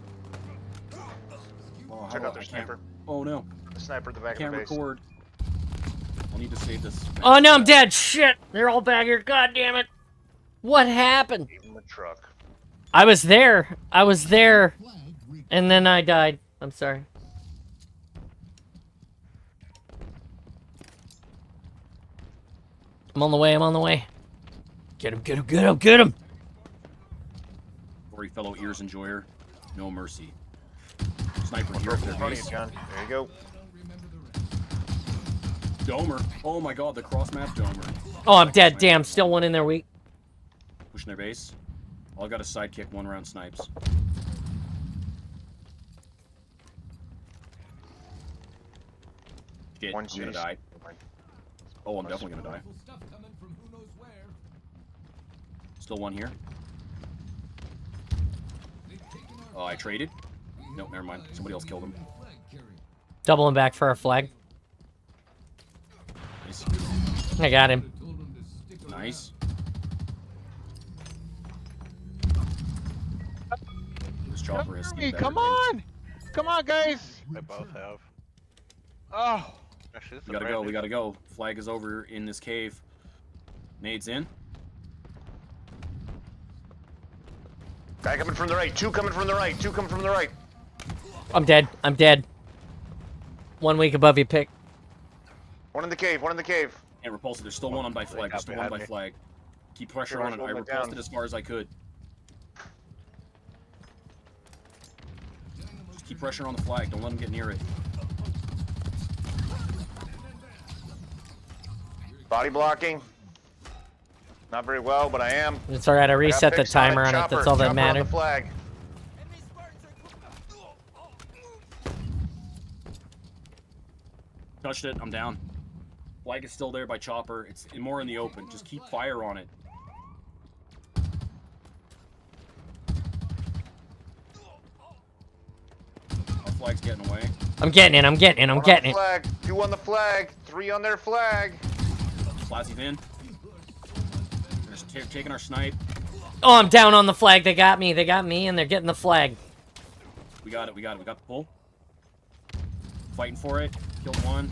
[SPEAKER 8] Oh,
[SPEAKER 6] Check out their sniper.
[SPEAKER 8] Oh no.
[SPEAKER 6] The sniper at the back
[SPEAKER 8] Can't
[SPEAKER 6] of the base.
[SPEAKER 8] record. I'll need to save this.
[SPEAKER 2] Oh, no, I'm dead. Shit. They're all back here. God damn it. What happened?
[SPEAKER 6] In the truck.
[SPEAKER 2] I was there. And then I died. I'm sorry. I'm on the way. Get him.
[SPEAKER 8] Sorry, fellow ears enjoyer. No mercy. Sniper here.
[SPEAKER 6] In front of you, John. There you go.
[SPEAKER 8] Domer. Oh my god, the cross-match Domer.
[SPEAKER 2] Oh, I'm dead. Damn, still one in there weak.
[SPEAKER 8] Pushing their base. All got a sidekick, 1 round snipes. Shit, I'm gonna die. Oh, I'm definitely gonna die. Still one here. Oh, I traded? Nope, never mind. Somebody else killed him.
[SPEAKER 2] Doubling back for our flag.
[SPEAKER 8] Nice.
[SPEAKER 2] I got him.
[SPEAKER 8] Nice. This chopper has
[SPEAKER 4] Hey, come on! Come on, guys!
[SPEAKER 5] They both have.
[SPEAKER 4] Oh!
[SPEAKER 5] Actually, this is
[SPEAKER 8] We gotta go, we gotta go. Flag is over in this cave. Nades in.
[SPEAKER 6] Guy coming from the right. Two coming from the right.
[SPEAKER 2] I'm dead. 1 week above you, pick.
[SPEAKER 6] One in the cave.
[SPEAKER 8] And repulsor, there's still one on by flag. Keep pressure on it. I repulsed it as far as I could. Just keep pressure on the flag. Don't let him get near it.
[SPEAKER 6] Body blocking. Not very well, but I am.
[SPEAKER 2] It's alright, I reset the timer on it. That's all that matters.
[SPEAKER 6] Flag.
[SPEAKER 8] Touched it. I'm down. Flag is still there by chopper. It's more in the open. Just keep fire on it. Our flag's getting away.
[SPEAKER 2] I'm getting it, I'm getting it, I'm getting it.
[SPEAKER 6] Flag. 2 on the flag. 3 on their flag.
[SPEAKER 8] Flashy Vin. They're just taking our snipe.
[SPEAKER 2] Oh, I'm down on the flag. They got me, and they're getting the flag.
[SPEAKER 8] We got it, we got the pull. Fighting for it. Killed one.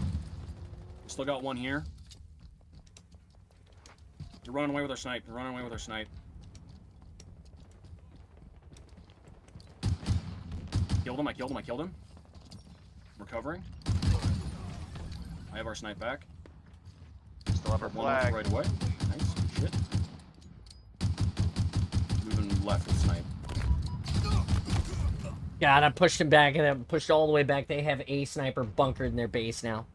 [SPEAKER 8] Still got one here. They're running away with our snipe. Killed him, I killed him. Recovering. I have our snipe back.
[SPEAKER 6] Still have our
[SPEAKER 8] One
[SPEAKER 6] flag.
[SPEAKER 8] right away. Nice. Shit. Moving left with snipe.
[SPEAKER 2] God, I pushed him back, and I pushed all the way back. They have a sniper bunkered in their base now.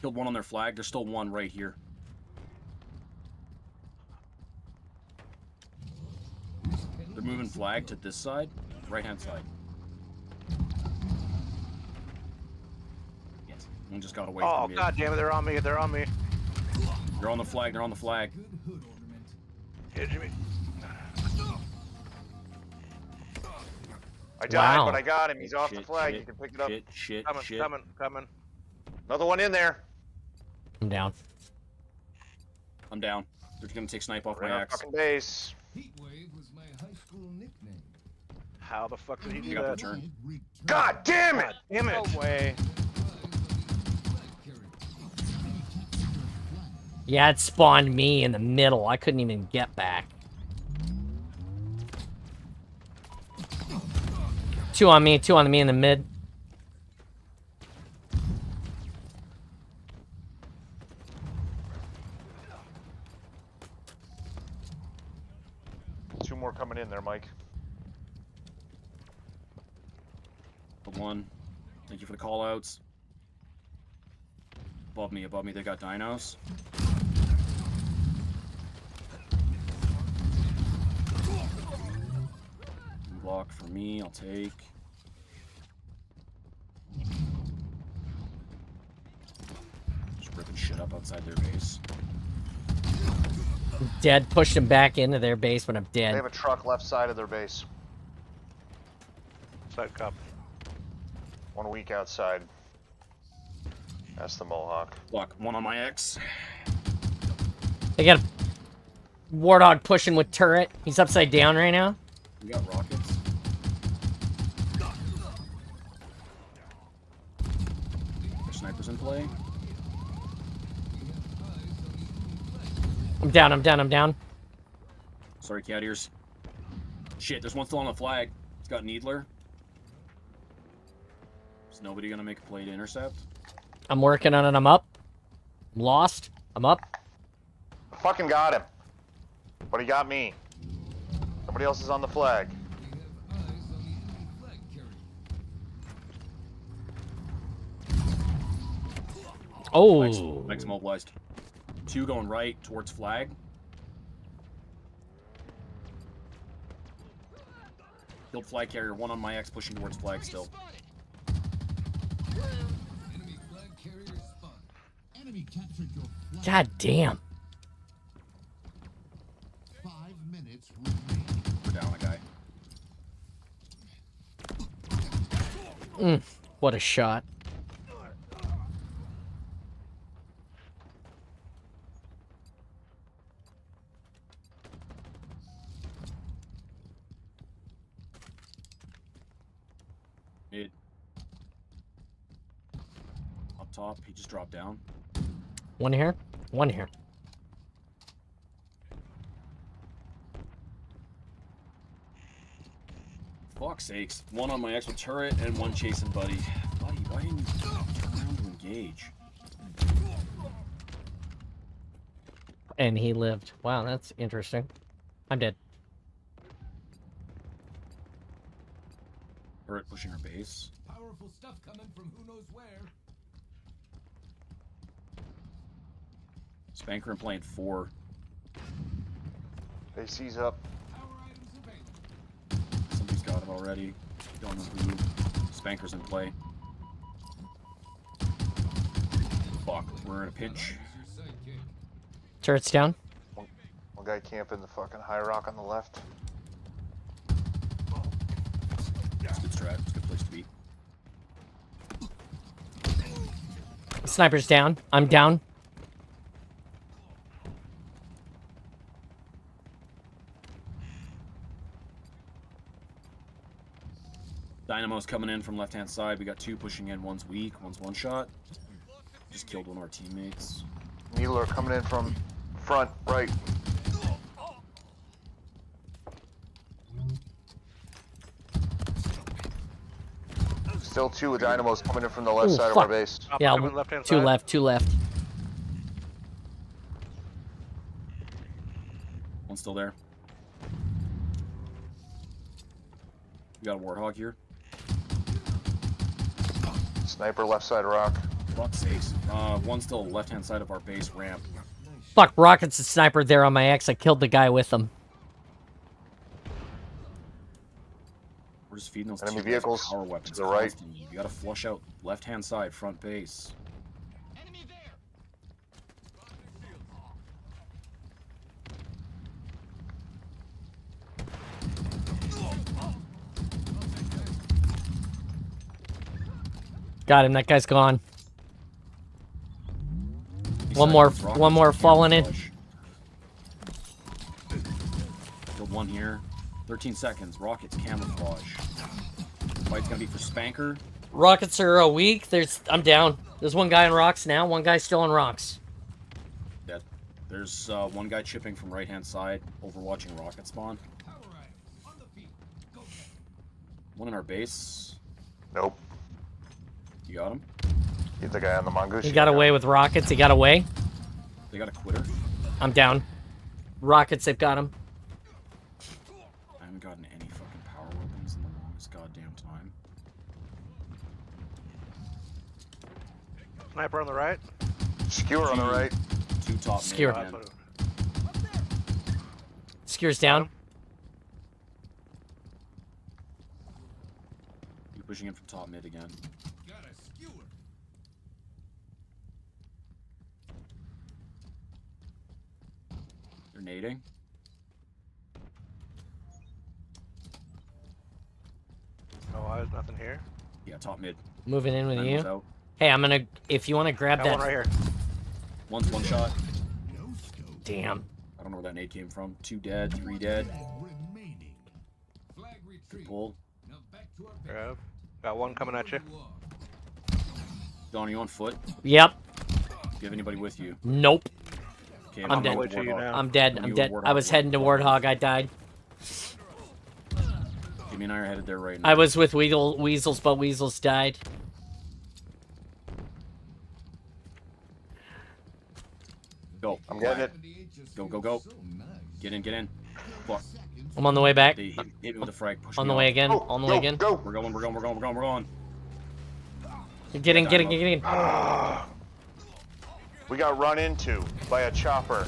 [SPEAKER 8] Killed one on their flag. There's still one right here. They're moving flag to this side, right-hand side. Yes, one just got away
[SPEAKER 5] Oh,
[SPEAKER 8] from me.
[SPEAKER 5] god damn it, they're on me,
[SPEAKER 8] They're on the flag,
[SPEAKER 7] Good hood ornament.
[SPEAKER 5] Yeah, Jimmy.
[SPEAKER 6] I died,
[SPEAKER 2] Wow.
[SPEAKER 6] but I got him. He's off the
[SPEAKER 8] Shit,
[SPEAKER 6] flag.
[SPEAKER 8] shit,
[SPEAKER 6] You can pick it up.
[SPEAKER 8] Shit.
[SPEAKER 5] Coming.
[SPEAKER 6] Another one in there.
[SPEAKER 2] I'm down.
[SPEAKER 8] I'm down. They're gonna take snipe off
[SPEAKER 6] We're in
[SPEAKER 8] my
[SPEAKER 6] our
[SPEAKER 8] axe.
[SPEAKER 6] fucking base.
[SPEAKER 7] Heatwave was my high school nickname.
[SPEAKER 5] How the fuck did he
[SPEAKER 8] You
[SPEAKER 5] do
[SPEAKER 8] got the
[SPEAKER 5] that?
[SPEAKER 8] turn.
[SPEAKER 6] God damn it!
[SPEAKER 5] God damn it.
[SPEAKER 4] No way.
[SPEAKER 2] Yeah, it spawned me in the middle. I couldn't even get back. 2 on me in the mid.
[SPEAKER 6] Two more coming in there, Mike.
[SPEAKER 8] One. Thank you for the call-outs. Above me, they got dinos. Block for me, I'll take. Just ripping shit up outside their base.
[SPEAKER 2] Dead. Pushed him back into their base, but I'm
[SPEAKER 6] They
[SPEAKER 2] dead.
[SPEAKER 6] have a truck left side of their base.
[SPEAKER 5] Side cop.
[SPEAKER 6] 1 week outside. That's the Mohawk.
[SPEAKER 8] Block, one on my X.
[SPEAKER 2] They got a Wardog pushing with turret. He's upside down right now.
[SPEAKER 8] We got rockets. There's snipers in play.
[SPEAKER 2] I'm down.
[SPEAKER 8] Sorry, cat ears. Shit, there's one still on the flag. It's got Needler. Is nobody gonna make a play to intercept?
[SPEAKER 2] I'm working on it. I'm up. I'm lost. I'm up.
[SPEAKER 6] I fucking got him. But he got me. Somebody else is on the flag.
[SPEAKER 7] We have eyes on the enemy flag carrier.
[SPEAKER 2] Oh.
[SPEAKER 8] Mike's mobilized. 2 going right towards flag. Killed flag carrier. 1 on my X pushing towards flag still.
[SPEAKER 7] Enemy flag carrier spotted. Enemy captured your flag.
[SPEAKER 2] God damn.
[SPEAKER 7] 5 minutes remaining.
[SPEAKER 8] We're down a guy.
[SPEAKER 2] What a shot.
[SPEAKER 8] Mid. Up top, he just dropped down.
[SPEAKER 2] One here.
[SPEAKER 8] Fuck's sakes. 1 on my X with turret and 1 chasing buddy. Buddy, why didn't you turn around to engage?
[SPEAKER 2] And he lived. Wow, that's interesting. I'm dead.
[SPEAKER 8] Turret pushing our base.
[SPEAKER 7] Powerful stuff coming from who knows where.
[SPEAKER 8] Spanker and playing 4.
[SPEAKER 6] AC's up.
[SPEAKER 7] Power items available.
[SPEAKER 8] Somebody's got it already. Don't know who. Spanker's in play. Fuck, we're in a pinch.
[SPEAKER 7] Who's your sidekick?
[SPEAKER 2] Turret's down.
[SPEAKER 6] One guy camping the fucking high rock on the left.
[SPEAKER 8] It's a good strat. It's a good place to be.
[SPEAKER 2] Sniper's down. I'm down.
[SPEAKER 8] Dynamo's coming in from left-hand side. We got 2 pushing in. One's weak. One's one shot. Just killed one of our teammates.
[SPEAKER 6] Needler coming in from front, right. Still 2 with Dynamos coming in from the left
[SPEAKER 2] Ooh,
[SPEAKER 6] side of our
[SPEAKER 2] fuck.
[SPEAKER 6] base.
[SPEAKER 2] Yeah,
[SPEAKER 5] Coming left-hand
[SPEAKER 2] 2
[SPEAKER 5] side.
[SPEAKER 2] left, 2 left.
[SPEAKER 8] One's still there. We got a Warthog here.
[SPEAKER 6] Sniper left side rock.
[SPEAKER 8] Fuck's sakes. One's still left-hand side of our base ramp.
[SPEAKER 2] Fuck, Rocket's a sniper there on my X. I killed the guy with him.
[SPEAKER 8] We're just feeding those
[SPEAKER 6] Enemy
[SPEAKER 8] two guys
[SPEAKER 6] vehicles
[SPEAKER 8] power weapons
[SPEAKER 6] to the right.
[SPEAKER 8] constantly. You gotta flush out left-hand side, front base.
[SPEAKER 9] Enemy there.
[SPEAKER 2] Got him. That guy's gone.
[SPEAKER 8] East
[SPEAKER 2] One
[SPEAKER 8] side
[SPEAKER 2] more-
[SPEAKER 8] of rockets,
[SPEAKER 2] one more falling in.
[SPEAKER 8] camouflage. Killed one here. 13 seconds. Rockets camouflage. Fight's gonna be for Spanker.
[SPEAKER 2] Rockets are weak. I'm down. There's one guy in rocks now. One guy still in rocks.
[SPEAKER 8] Dead. There's one guy chipping from right-hand side, overwatching rocket spawn.
[SPEAKER 7] Power items on the feet. Go get 'em.
[SPEAKER 8] One in our base.
[SPEAKER 6] Nope.
[SPEAKER 8] You got him.
[SPEAKER 6] Get the guy on the mongoose.
[SPEAKER 2] He got away with rockets. He got away.
[SPEAKER 8] They got a quitter.
[SPEAKER 2] I'm down. Rockets, they've got him.
[SPEAKER 8] I haven't gotten any fucking power weapons in the longest goddamn time.
[SPEAKER 5] Sniper on the right.
[SPEAKER 6] Skewer on the right.
[SPEAKER 8] 2 top
[SPEAKER 2] Skewer.
[SPEAKER 8] mid again.
[SPEAKER 2] Skewer's down.
[SPEAKER 8] You pushing in from top mid again.
[SPEAKER 7] Got a skewer.
[SPEAKER 8] They're nading.
[SPEAKER 5] No eyes, nothing here.
[SPEAKER 8] Yeah, top mid.
[SPEAKER 2] Moving in with
[SPEAKER 8] Dynamo's
[SPEAKER 2] you.
[SPEAKER 8] out.
[SPEAKER 2] Hey, I'm gonna... If you want to grab
[SPEAKER 5] Got
[SPEAKER 2] that...
[SPEAKER 5] one right here.
[SPEAKER 8] One's one shot.
[SPEAKER 7] No scope.
[SPEAKER 2] Damn.
[SPEAKER 8] I don't know where that nade came from. 2 dead, 3 dead.
[SPEAKER 7] Remaining. Flag
[SPEAKER 8] Good
[SPEAKER 7] retreat.
[SPEAKER 8] pull.
[SPEAKER 7] Now back to our base.
[SPEAKER 5] Grab. Got one coming at you.
[SPEAKER 8] Don, are you on foot?
[SPEAKER 2] Yep.
[SPEAKER 8] Do you have anybody with you?
[SPEAKER 2] Nope.
[SPEAKER 8] Okay,
[SPEAKER 2] I'm
[SPEAKER 8] on
[SPEAKER 2] dead.
[SPEAKER 8] my way
[SPEAKER 5] to you now.
[SPEAKER 2] I'm dead.
[SPEAKER 8] When
[SPEAKER 2] I'm
[SPEAKER 8] you
[SPEAKER 2] dead.
[SPEAKER 8] were
[SPEAKER 2] I was
[SPEAKER 8] Warthog,
[SPEAKER 2] heading to Warthog. I died.
[SPEAKER 8] Jimmy and I are headed there right now.
[SPEAKER 2] I was with Weasels, but Weasels died.
[SPEAKER 8] Go.
[SPEAKER 6] I'm getting it.
[SPEAKER 8] Go, go, go. Get in, get in. Fuck.
[SPEAKER 2] I'm on the way back.
[SPEAKER 8] They hit me with a frag. Push
[SPEAKER 2] On
[SPEAKER 8] me
[SPEAKER 2] the way
[SPEAKER 8] off.
[SPEAKER 2] again.
[SPEAKER 6] Go,
[SPEAKER 2] On the
[SPEAKER 6] go,
[SPEAKER 2] way again.
[SPEAKER 6] Go.
[SPEAKER 8] We're going, we're going, we're going, we're going, we're going.
[SPEAKER 2] Get in, get in, get in.
[SPEAKER 6] We got run into by a chopper.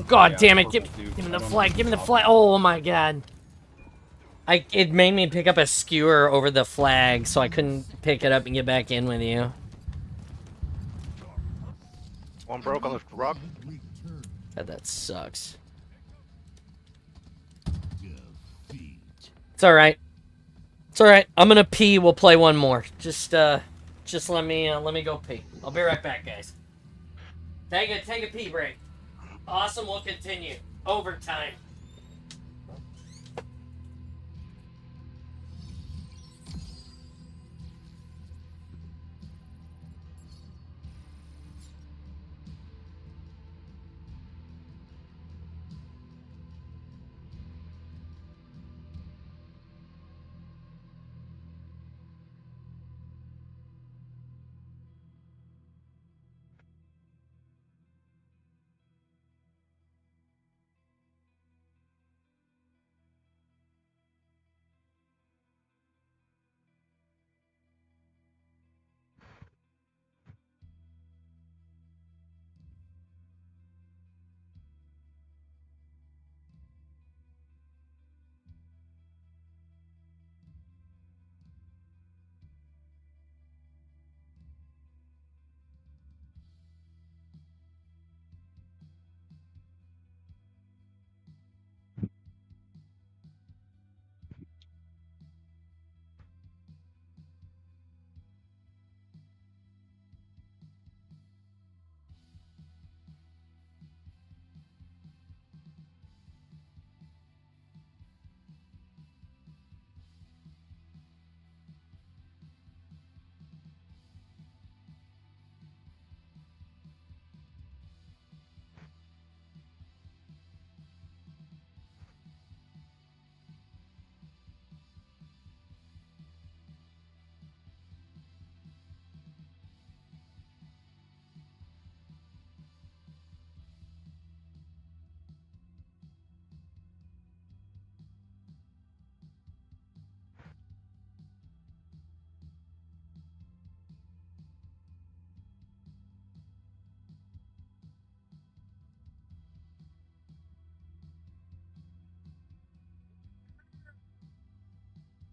[SPEAKER 2] God
[SPEAKER 8] Yeah,
[SPEAKER 2] damn it.
[SPEAKER 8] purple
[SPEAKER 2] Give
[SPEAKER 8] dude.
[SPEAKER 2] me
[SPEAKER 8] I
[SPEAKER 2] the
[SPEAKER 8] don't
[SPEAKER 2] flag.
[SPEAKER 8] know
[SPEAKER 2] Give me the
[SPEAKER 8] what's
[SPEAKER 2] flag. Oh my god. It made me pick up a skewer over the flag, so I couldn't pick it up and get back in with you.
[SPEAKER 5] One broke on the rock.
[SPEAKER 2] God, that sucks. It's alright. It's alright. I'm gonna pee. We'll play one more. Just let me go pee. I'll be right back, guys. Take a pee break. Awesome. We'll continue. Overtime.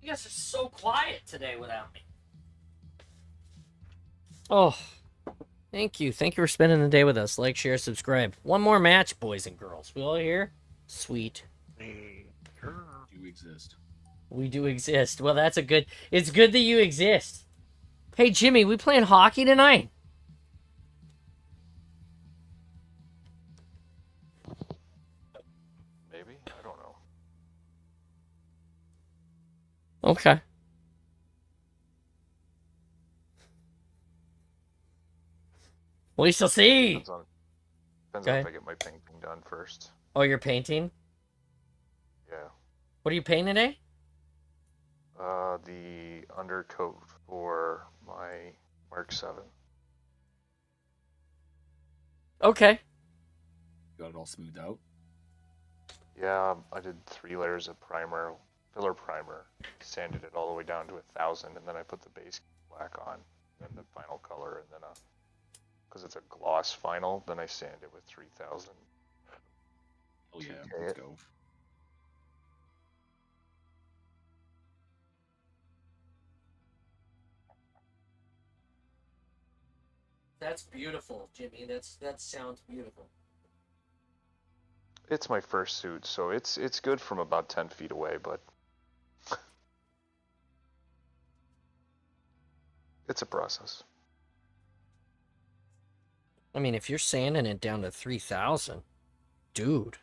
[SPEAKER 2] You guys are so quiet today without me. Oh, thank you. Thank you for spending the day with us. Like, share, subscribe. One more match, boys and girls. We all here? Sweet.
[SPEAKER 8] You exist.
[SPEAKER 2] We do exist. Well, that's a good... It's good that you exist. Hey, Jimmy, we playing hockey tonight?
[SPEAKER 6] Maybe? I don't know.
[SPEAKER 2] Okay. We shall see.
[SPEAKER 6] Depends on
[SPEAKER 2] Okay.
[SPEAKER 6] if I get my painting done first.
[SPEAKER 2] Oh, you're painting?
[SPEAKER 6] Yeah.
[SPEAKER 2] What are you painting today?
[SPEAKER 6] The undercoat for my Mark 7.
[SPEAKER 2] Okay.
[SPEAKER 8] Got it all smoothed out.
[SPEAKER 6] Yeah, I did 3 layers of primer, filler primer, sanded it all the way down to 1,000, and then I put the base black on, and the final color, and then because it's a gloss final, then I sand it with 3,000.
[SPEAKER 8] Oh yeah,
[SPEAKER 6] Okay.
[SPEAKER 8] let's go.
[SPEAKER 2] That's beautiful, Jimmy. That sounds beautiful.
[SPEAKER 6] It's my first suit, so it's good from about 10 feet away, but it's a process.
[SPEAKER 2] I mean, if you're sanding it down to 3,000, dude.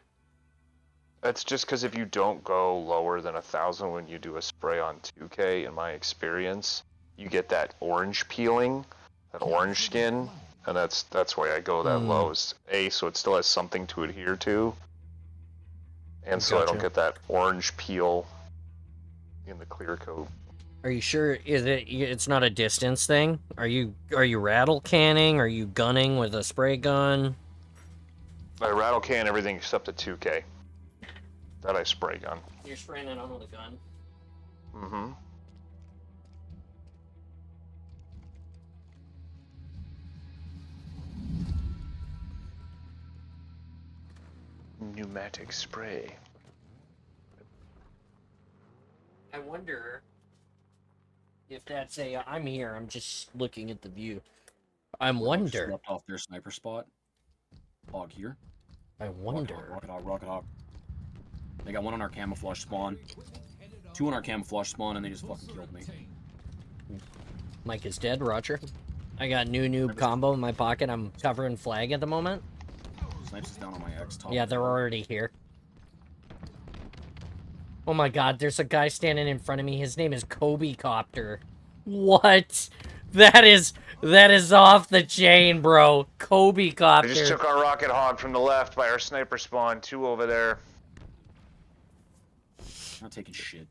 [SPEAKER 6] That's just because if you don't go lower than 1,000 when you do a spray on 2K, in my experience, you get that orange peeling, that orange skin, and that's why I go that low. Is A, so it still has something to adhere to, and so I don't
[SPEAKER 2] Gotcha.
[SPEAKER 6] get that orange peel in the clear coat.
[SPEAKER 2] Are you sure? It's not a distance thing? Are you rattle canning? Are you gunning with a spray gun?
[SPEAKER 6] I rattle can everything except the 2K. That I spray gun.
[SPEAKER 2] You're spraying it on with a gun.
[SPEAKER 6] Mm-hmm. Pneumatic spray.
[SPEAKER 2] I wonder if that's a... I'm here. I'm just looking at the view. I wonder.
[SPEAKER 8] Left off their sniper spot. Hog here.
[SPEAKER 2] I wonder.
[SPEAKER 8] Rocket hog, rocket hog. They got one on our camouflage spawn. 2 on our camouflage spawn, and they just fucking killed me.
[SPEAKER 2] Mike is dead, Roger. I got new noob combo in my pocket. I'm covering flag at the moment.
[SPEAKER 8] Snipes is down on my X top.
[SPEAKER 2] Yeah, they're already here. Oh my god, there's a guy standing in front of me. His name is Kobe Copter. What? That is off the chain, bro. Kobe
[SPEAKER 6] I
[SPEAKER 2] Copter.
[SPEAKER 6] just took our rocket hog from the left by our sniper spawn. 2 over there.
[SPEAKER 8] Not taking shit.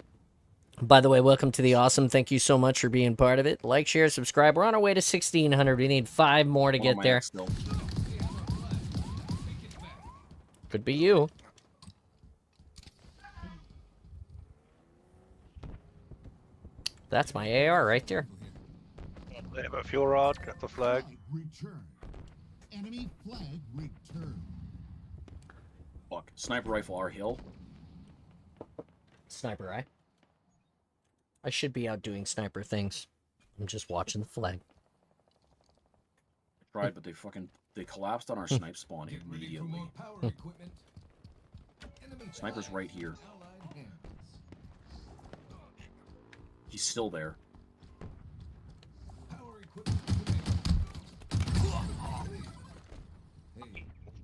[SPEAKER 2] By the way, welcome to the awesome. Thank you so much for being part of it. Like, share, subscribe. We're on our way to 1,600. We need 5 more to
[SPEAKER 8] One on
[SPEAKER 2] get
[SPEAKER 8] my
[SPEAKER 2] there.
[SPEAKER 8] X still.
[SPEAKER 2] Could be you. That's my AR right there.
[SPEAKER 5] They have a fuel rod, got the flag.
[SPEAKER 7] Return. Enemy flag return.
[SPEAKER 8] Fuck. Sniper rifle, our hill.
[SPEAKER 2] Sniper eye. I should be out doing sniper things. I'm just watching the flag.
[SPEAKER 8] I tried, but they collapsed on our snipe spawn
[SPEAKER 7] Get ready for
[SPEAKER 8] immediately.
[SPEAKER 7] more power equipment. Enemy
[SPEAKER 8] Sniper's
[SPEAKER 7] flag
[SPEAKER 8] right here.
[SPEAKER 7] allied hands.
[SPEAKER 8] He's still there.
[SPEAKER 7] Power equipment.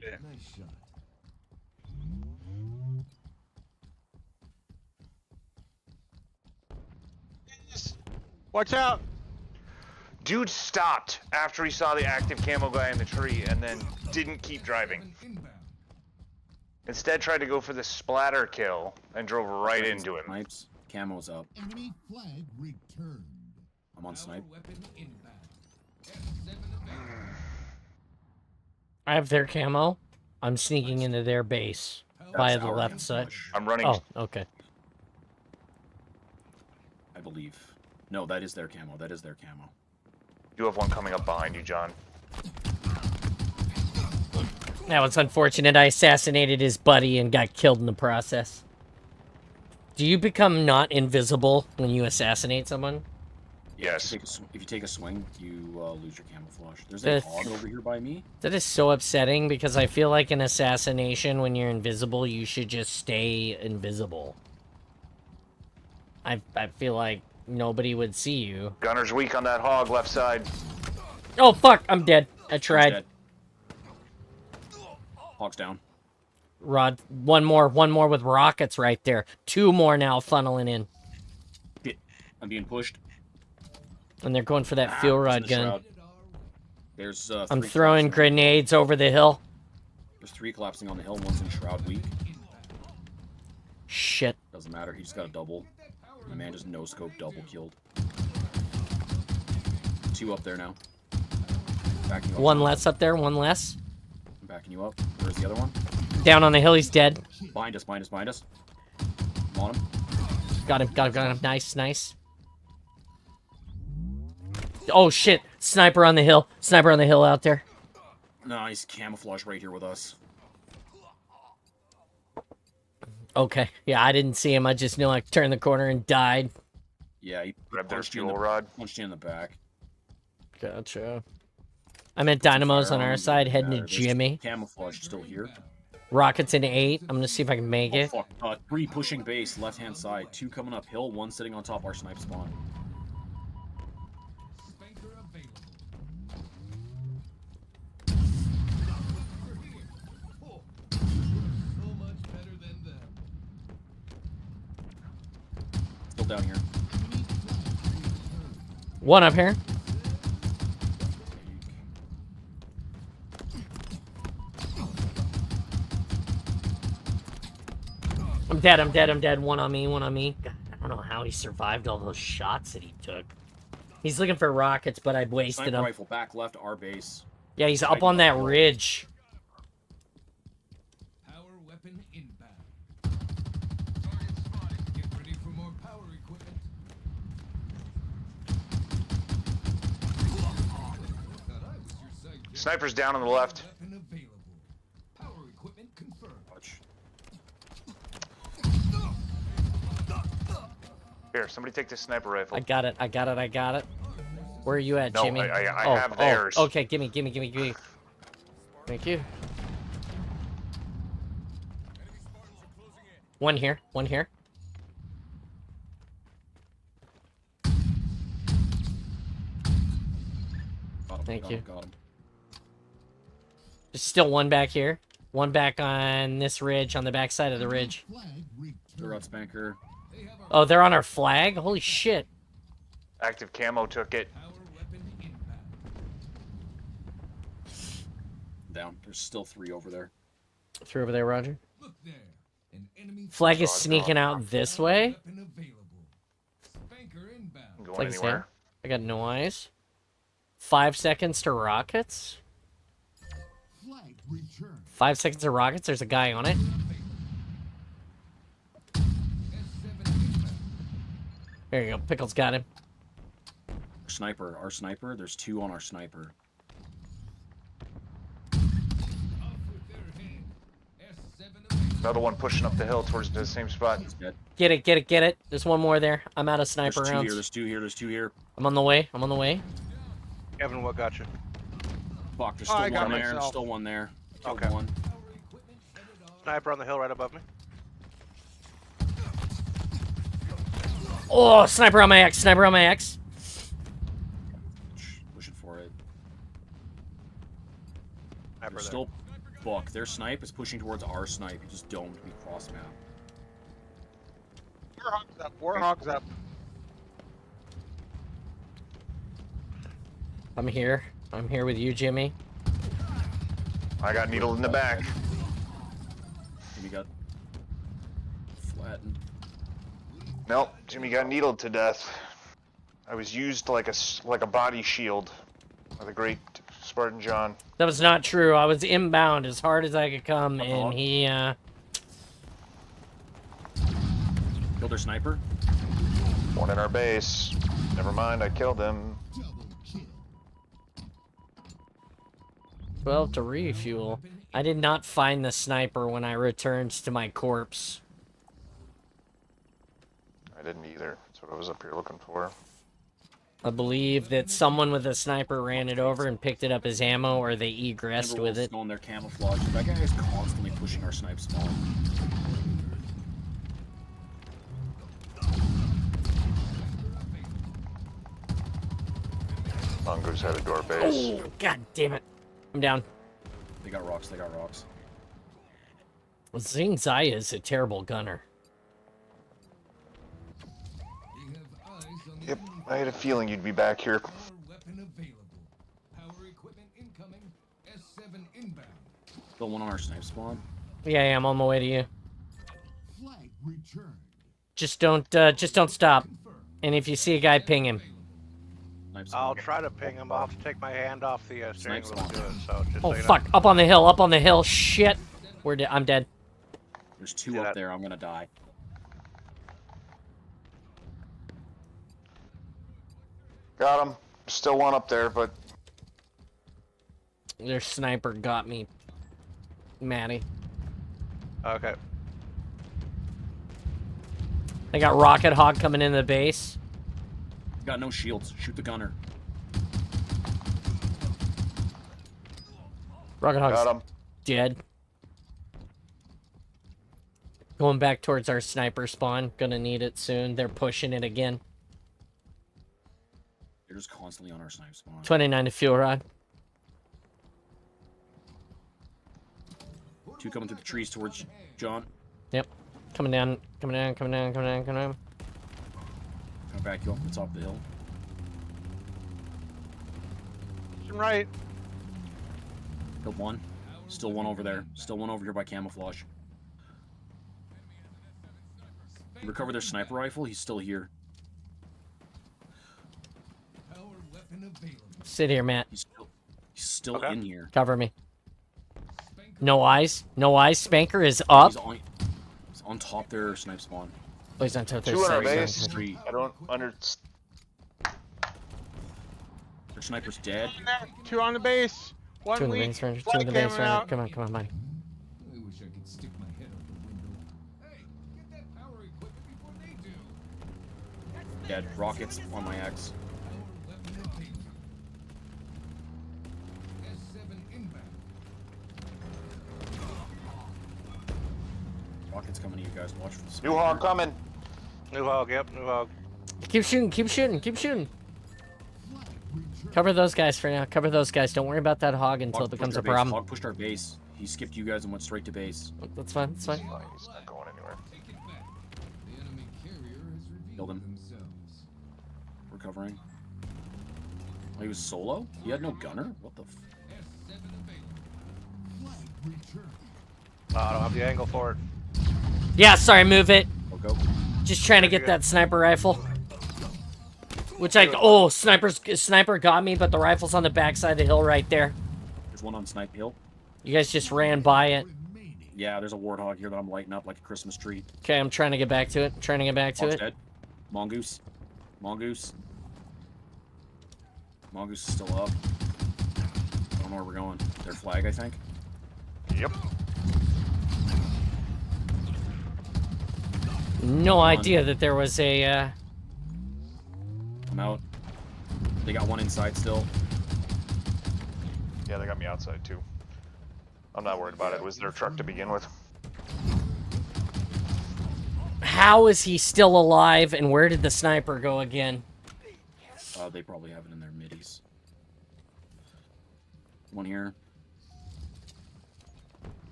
[SPEAKER 7] Hey, nice shot.
[SPEAKER 4] Watch out!
[SPEAKER 6] Dude stopped after he saw the active camo guy in the tree and then didn't keep driving.
[SPEAKER 7] Inbound.
[SPEAKER 6] Instead tried to go for the splatter kill and drove right into him.
[SPEAKER 8] Snipes. Camo's up.
[SPEAKER 7] Enemy flag returned.
[SPEAKER 8] I'm on
[SPEAKER 7] Power
[SPEAKER 8] snipe.
[SPEAKER 7] weapon inbound. F7 advance.
[SPEAKER 2] I have their camo. I'm sneaking into their base via the
[SPEAKER 8] our
[SPEAKER 2] left side.
[SPEAKER 8] camouflage,
[SPEAKER 6] I'm running.
[SPEAKER 2] Oh, okay.
[SPEAKER 8] I believe. No, that is their camo. That is their camo.
[SPEAKER 6] You have one coming up behind you, John.
[SPEAKER 2] That was unfortunate. I assassinated his buddy and got killed in the process. Do you become not invisible when you assassinate someone?
[SPEAKER 6] Yes.
[SPEAKER 8] If you take a swing, you lose your camouflage. There's a
[SPEAKER 2] That's-
[SPEAKER 8] hog over here by me.
[SPEAKER 2] That is so upsetting because I feel like in assassination, when you're invisible, you should just stay invisible. I feel like nobody would see you.
[SPEAKER 6] Gunner's weak on that hog, left side.
[SPEAKER 2] Oh, fuck! I'm dead. I tried.
[SPEAKER 8] Dead. Hog's down.
[SPEAKER 2] Rod, one more with rockets right there. 2 more now funneling in.
[SPEAKER 8] Shit. I'm being pushed.
[SPEAKER 2] And they're going for that fuel
[SPEAKER 8] It's in
[SPEAKER 2] rod
[SPEAKER 8] the
[SPEAKER 2] gun.
[SPEAKER 8] shroud. There's
[SPEAKER 2] I'm
[SPEAKER 8] 3
[SPEAKER 2] throwing
[SPEAKER 8] collapsing.
[SPEAKER 2] grenades over the hill.
[SPEAKER 8] There's 3 collapsing on the hill. One's in shroud weak.
[SPEAKER 2] Shit.
[SPEAKER 8] Doesn't matter. He just got a double. My man just no scope double killed. 2 up there now. Backing you up.
[SPEAKER 2] One less up there, one less.
[SPEAKER 8] I'm backing you up. Where's the other one?
[SPEAKER 2] Down on the hill, he's dead.
[SPEAKER 8] Behind us, behind us, behind us. I'm on him.
[SPEAKER 2] Got him. Nice, nice. Oh, shit. Sniper on the hill. Sniper on the hill out there.
[SPEAKER 8] Nice camouflage right here with us.
[SPEAKER 2] Okay. Yeah, I didn't see him. I just knew I turned the corner and died.
[SPEAKER 8] Yeah, he
[SPEAKER 6] Grab their
[SPEAKER 8] punched you in
[SPEAKER 6] fuel
[SPEAKER 8] the
[SPEAKER 6] rod.
[SPEAKER 8] punched you in the back.
[SPEAKER 2] Gotcha. I'm at Dynamos on our side, heading to
[SPEAKER 8] There's
[SPEAKER 2] Jimmy.
[SPEAKER 8] Camouflage still here.
[SPEAKER 2] Rockets into 8. I'm gonna see if I can make
[SPEAKER 8] Oh,
[SPEAKER 2] it.
[SPEAKER 8] fuck. 3 pushing base, left hand side. 2 coming uphill, 1 sitting on top our snipe spawn.
[SPEAKER 7] Spanker available. Oh, you're so much better than them.
[SPEAKER 8] Still down here.
[SPEAKER 2] One up here. I'm dead. One on me. God, I don't know how he survived all those shots that he took. He's looking for rockets, but I wasted
[SPEAKER 8] Sniper
[SPEAKER 2] them.
[SPEAKER 8] rifle back left, our base.
[SPEAKER 2] Yeah, he's up on that ridge.
[SPEAKER 7] Power weapon inbound. Target spotted. Get ready for more power equipment. Thought I was your sidekick.
[SPEAKER 6] Sniper's down on the left.
[SPEAKER 7] Weapon available. Power equipment confirmed.
[SPEAKER 8] Watch.
[SPEAKER 6] Here, somebody take this sniper rifle.
[SPEAKER 2] I got it. Where are you at,
[SPEAKER 6] No,
[SPEAKER 2] Jimmy?
[SPEAKER 6] I have theirs.
[SPEAKER 2] Okay, gimme. Thank you. One here. Thank you.
[SPEAKER 8] Got him.
[SPEAKER 2] There's still one back here. One back on this ridge, on the back side of the ridge.
[SPEAKER 8] They're out Spanker.
[SPEAKER 2] Oh, they're on our flag? Holy shit.
[SPEAKER 6] Active camo took it.
[SPEAKER 7] Power weapon inbound.
[SPEAKER 8] Down. There's still 3 over there.
[SPEAKER 2] 3 over there, Roger.
[SPEAKER 7] Look there. An enemy
[SPEAKER 2] Flag is
[SPEAKER 6] Dog,
[SPEAKER 2] sneaking
[SPEAKER 6] dog.
[SPEAKER 2] out this way.
[SPEAKER 7] weapon available. Spanker inbound.
[SPEAKER 6] Going
[SPEAKER 2] Flag is
[SPEAKER 6] anywhere?
[SPEAKER 2] there. I got no eyes. 5 seconds to rockets.
[SPEAKER 7] Flag return.
[SPEAKER 2] 5 seconds to rockets. There's a guy on it.
[SPEAKER 7] S7 inbound.
[SPEAKER 2] There you go. Pickles got him.
[SPEAKER 8] Our sniper. There's 2 on our sniper.
[SPEAKER 7] Off with their head. S7 available.
[SPEAKER 6] Another one pushing up the hill towards the same spot.
[SPEAKER 8] He's dead.
[SPEAKER 2] Get it. There's one more there. I'm out of
[SPEAKER 8] There's
[SPEAKER 2] sniper
[SPEAKER 8] 2 here.
[SPEAKER 2] rounds.
[SPEAKER 8] There's 2 here. There's 2 here.
[SPEAKER 2] I'm on the way.
[SPEAKER 5] Kevin, what got you?
[SPEAKER 8] Fuck. There's
[SPEAKER 4] Oh,
[SPEAKER 8] still
[SPEAKER 4] I got
[SPEAKER 8] one there.
[SPEAKER 4] myself.
[SPEAKER 8] Still one there. Killed
[SPEAKER 5] Okay.
[SPEAKER 8] one.
[SPEAKER 7] Power equipment headed on.
[SPEAKER 5] Sniper on the hill right above me.
[SPEAKER 2] Oh, sniper on my X.
[SPEAKER 8] Pushing for it.
[SPEAKER 5] Sniper
[SPEAKER 8] There's
[SPEAKER 5] there.
[SPEAKER 8] still. Fuck. Their snipe is pushing towards our snipe. You just domed me cross map.
[SPEAKER 4] Warhawk's up.
[SPEAKER 2] I'm here with you, Jimmy.
[SPEAKER 6] I got needled in the back.
[SPEAKER 8] Jimmy got flattened.
[SPEAKER 6] Nope, Jimmy got needled to death. I was used like a body shield by the great Spartan John.
[SPEAKER 2] That was not true. I was inbound as hard as I could come,
[SPEAKER 8] Uh-huh.
[SPEAKER 2] and he,
[SPEAKER 8] Killed their sniper.
[SPEAKER 6] One in our base. Never mind, I killed him.
[SPEAKER 7] Double kill.
[SPEAKER 2] 12 to refuel. I did not find the sniper when I returned to my corpse.
[SPEAKER 6] I didn't either. That's what I was up here looking for.
[SPEAKER 2] I believe that someone with a sniper ran it over and picked it up as ammo, or they egressed with it.
[SPEAKER 8] On their camouflage. That guy is constantly pushing our snipe spawn.
[SPEAKER 6] Mongoose headed to our base.
[SPEAKER 2] Oh, god damn it. I'm down.
[SPEAKER 8] They got rocks, they got rocks.
[SPEAKER 2] Zing Zaya is a terrible gunner.
[SPEAKER 7] We have eyes on the
[SPEAKER 6] Yep,
[SPEAKER 7] enemy.
[SPEAKER 6] I had a feeling you'd be back here.
[SPEAKER 7] Power weapon available. Power equipment incoming. S7 inbound.
[SPEAKER 8] Still one on our snipe spawn.
[SPEAKER 2] Yeah, I'm on my way to you.
[SPEAKER 7] Flag returned.
[SPEAKER 2] Just don't stop. And if you see a guy, ping him.
[SPEAKER 8] Snipe
[SPEAKER 5] I'll
[SPEAKER 8] spawn.
[SPEAKER 5] try to ping him. I'll have to take my hand off the steering wheel to do it. So just
[SPEAKER 2] Oh
[SPEAKER 5] so you
[SPEAKER 2] fuck! Up on the hill! Up on the hill! Shit! I'm dead.
[SPEAKER 8] There's two
[SPEAKER 5] See
[SPEAKER 8] up
[SPEAKER 5] that?
[SPEAKER 8] there, I'm gonna die.
[SPEAKER 6] Got him. Still one up there, but
[SPEAKER 2] Their sniper got me, Maddie.
[SPEAKER 5] know. Okay.
[SPEAKER 2] They got Rocket Hog coming in the base.
[SPEAKER 8] Got no shields. Shoot the gunner.
[SPEAKER 2] Rocket Hog's
[SPEAKER 6] got him.
[SPEAKER 2] dead. Going back towards our sniper spawn. Gonna need it soon. They're pushing it again.
[SPEAKER 8] They're just constantly on our snipe spawn.
[SPEAKER 2] 29 to fuel rod.
[SPEAKER 8] Two coming through the trees towards John.
[SPEAKER 2] Yep. Coming down, coming down, coming down, coming down, coming down.
[SPEAKER 8] Coming back you up the top of the hill.
[SPEAKER 4] Right.
[SPEAKER 8] Killed one. Still one over there. Still one over here by camouflage. Recover their sniper rifle. He's still here.
[SPEAKER 7] Power weapon available.
[SPEAKER 2] Sit here, Matt.
[SPEAKER 8] He's still
[SPEAKER 5] Okay.
[SPEAKER 8] in here.
[SPEAKER 2] Cover me. No eyes. No eyes. Spanker is up.
[SPEAKER 8] He's on top their snipe spawn.
[SPEAKER 2] Oh, he's on top
[SPEAKER 6] Two on our
[SPEAKER 2] their
[SPEAKER 6] base.
[SPEAKER 8] Street.
[SPEAKER 6] I don't under.
[SPEAKER 8] Their sniper's dead.
[SPEAKER 4] Two on the base. One
[SPEAKER 2] Two in the
[SPEAKER 4] weak.
[SPEAKER 2] base, Ranger. Two
[SPEAKER 4] One
[SPEAKER 2] in the base,
[SPEAKER 4] coming
[SPEAKER 2] Ranger.
[SPEAKER 4] out.
[SPEAKER 2] Come on, come on, buddy.
[SPEAKER 7] I wish I could stick my head out the window. Hey, get that power equipment before they do.
[SPEAKER 8] Dead. Rockets on my X.
[SPEAKER 7] Power weapon available. S7 inbound.
[SPEAKER 8] Rockets coming to you guys. Watch for the
[SPEAKER 6] New hog coming.
[SPEAKER 5] New hog. Yep. New hog.
[SPEAKER 2] Keep shooting, keep shooting, keep shooting.
[SPEAKER 7] Flag returned.
[SPEAKER 2] Cover those guys for now. Cover those guys. Don't worry about that hog until it becomes a problem.
[SPEAKER 8] Hog pushed our base. He skipped you guys and went straight to base.
[SPEAKER 2] That's fine, that's fine.
[SPEAKER 6] Oh, he's not going anywhere.
[SPEAKER 7] Take it back. The enemy carrier has
[SPEAKER 8] Killed
[SPEAKER 7] revealed
[SPEAKER 8] him.
[SPEAKER 7] themselves.
[SPEAKER 8] Recovering. Oh, he was solo? He had no gunner? What the f...
[SPEAKER 7] S7 available. Flag returned.
[SPEAKER 5] I don't have the angle for it.
[SPEAKER 2] Yeah, sorry, move it.
[SPEAKER 8] Oh, go.
[SPEAKER 2] Just trying to get that sniper rifle. Which sniper got me, but the rifle's on the backside of the hill right there.
[SPEAKER 8] There's one on Snipe Hill.
[SPEAKER 2] You guys just ran by it.
[SPEAKER 7] Remaining.
[SPEAKER 8] Yeah, there's a warthog here that I'm lighting up like a Christmas tree.
[SPEAKER 2] Okay, I'm trying to get back to it. Trying to get back to
[SPEAKER 8] Hog's
[SPEAKER 2] it.
[SPEAKER 8] dead. Mongoose. Mongoose. Mongoose is still up. I don't know where we're going. Their flag, I think.
[SPEAKER 6] Yep.
[SPEAKER 2] No idea that there was a,
[SPEAKER 8] I'm out. They got one inside still.
[SPEAKER 6] Yeah, they got me outside too. I'm not worried about it. It was their truck to begin with.
[SPEAKER 2] How is he still alive, and where did the sniper go again?
[SPEAKER 8] They probably have it in their middies. One here.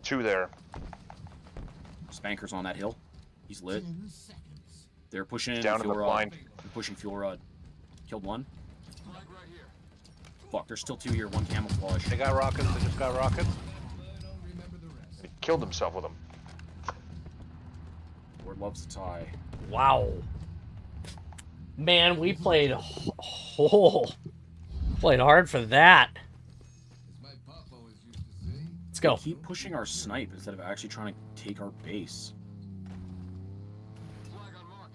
[SPEAKER 6] Two there.
[SPEAKER 8] Spanker's on that hill. He's lit.
[SPEAKER 7] 10 seconds.
[SPEAKER 8] They're pushing
[SPEAKER 6] Down in
[SPEAKER 8] fuel
[SPEAKER 6] the
[SPEAKER 8] rod.
[SPEAKER 6] blind.
[SPEAKER 8] They're pushing fuel rod. Killed one.
[SPEAKER 7] Flag right here.
[SPEAKER 8] Fuck, there's still two here. One camouflage.
[SPEAKER 5] They got rockets. They just got rockets.
[SPEAKER 7] I don't remember the rest.
[SPEAKER 6] He killed himself with them.
[SPEAKER 8] Lord loves to tie.
[SPEAKER 2] Wow. Man, we played played hard for that.
[SPEAKER 7] As my pop always used to say.
[SPEAKER 2] Let's go.
[SPEAKER 8] They keep pushing our snipe instead of actually trying to take our base.
[SPEAKER 7] Flag on mark.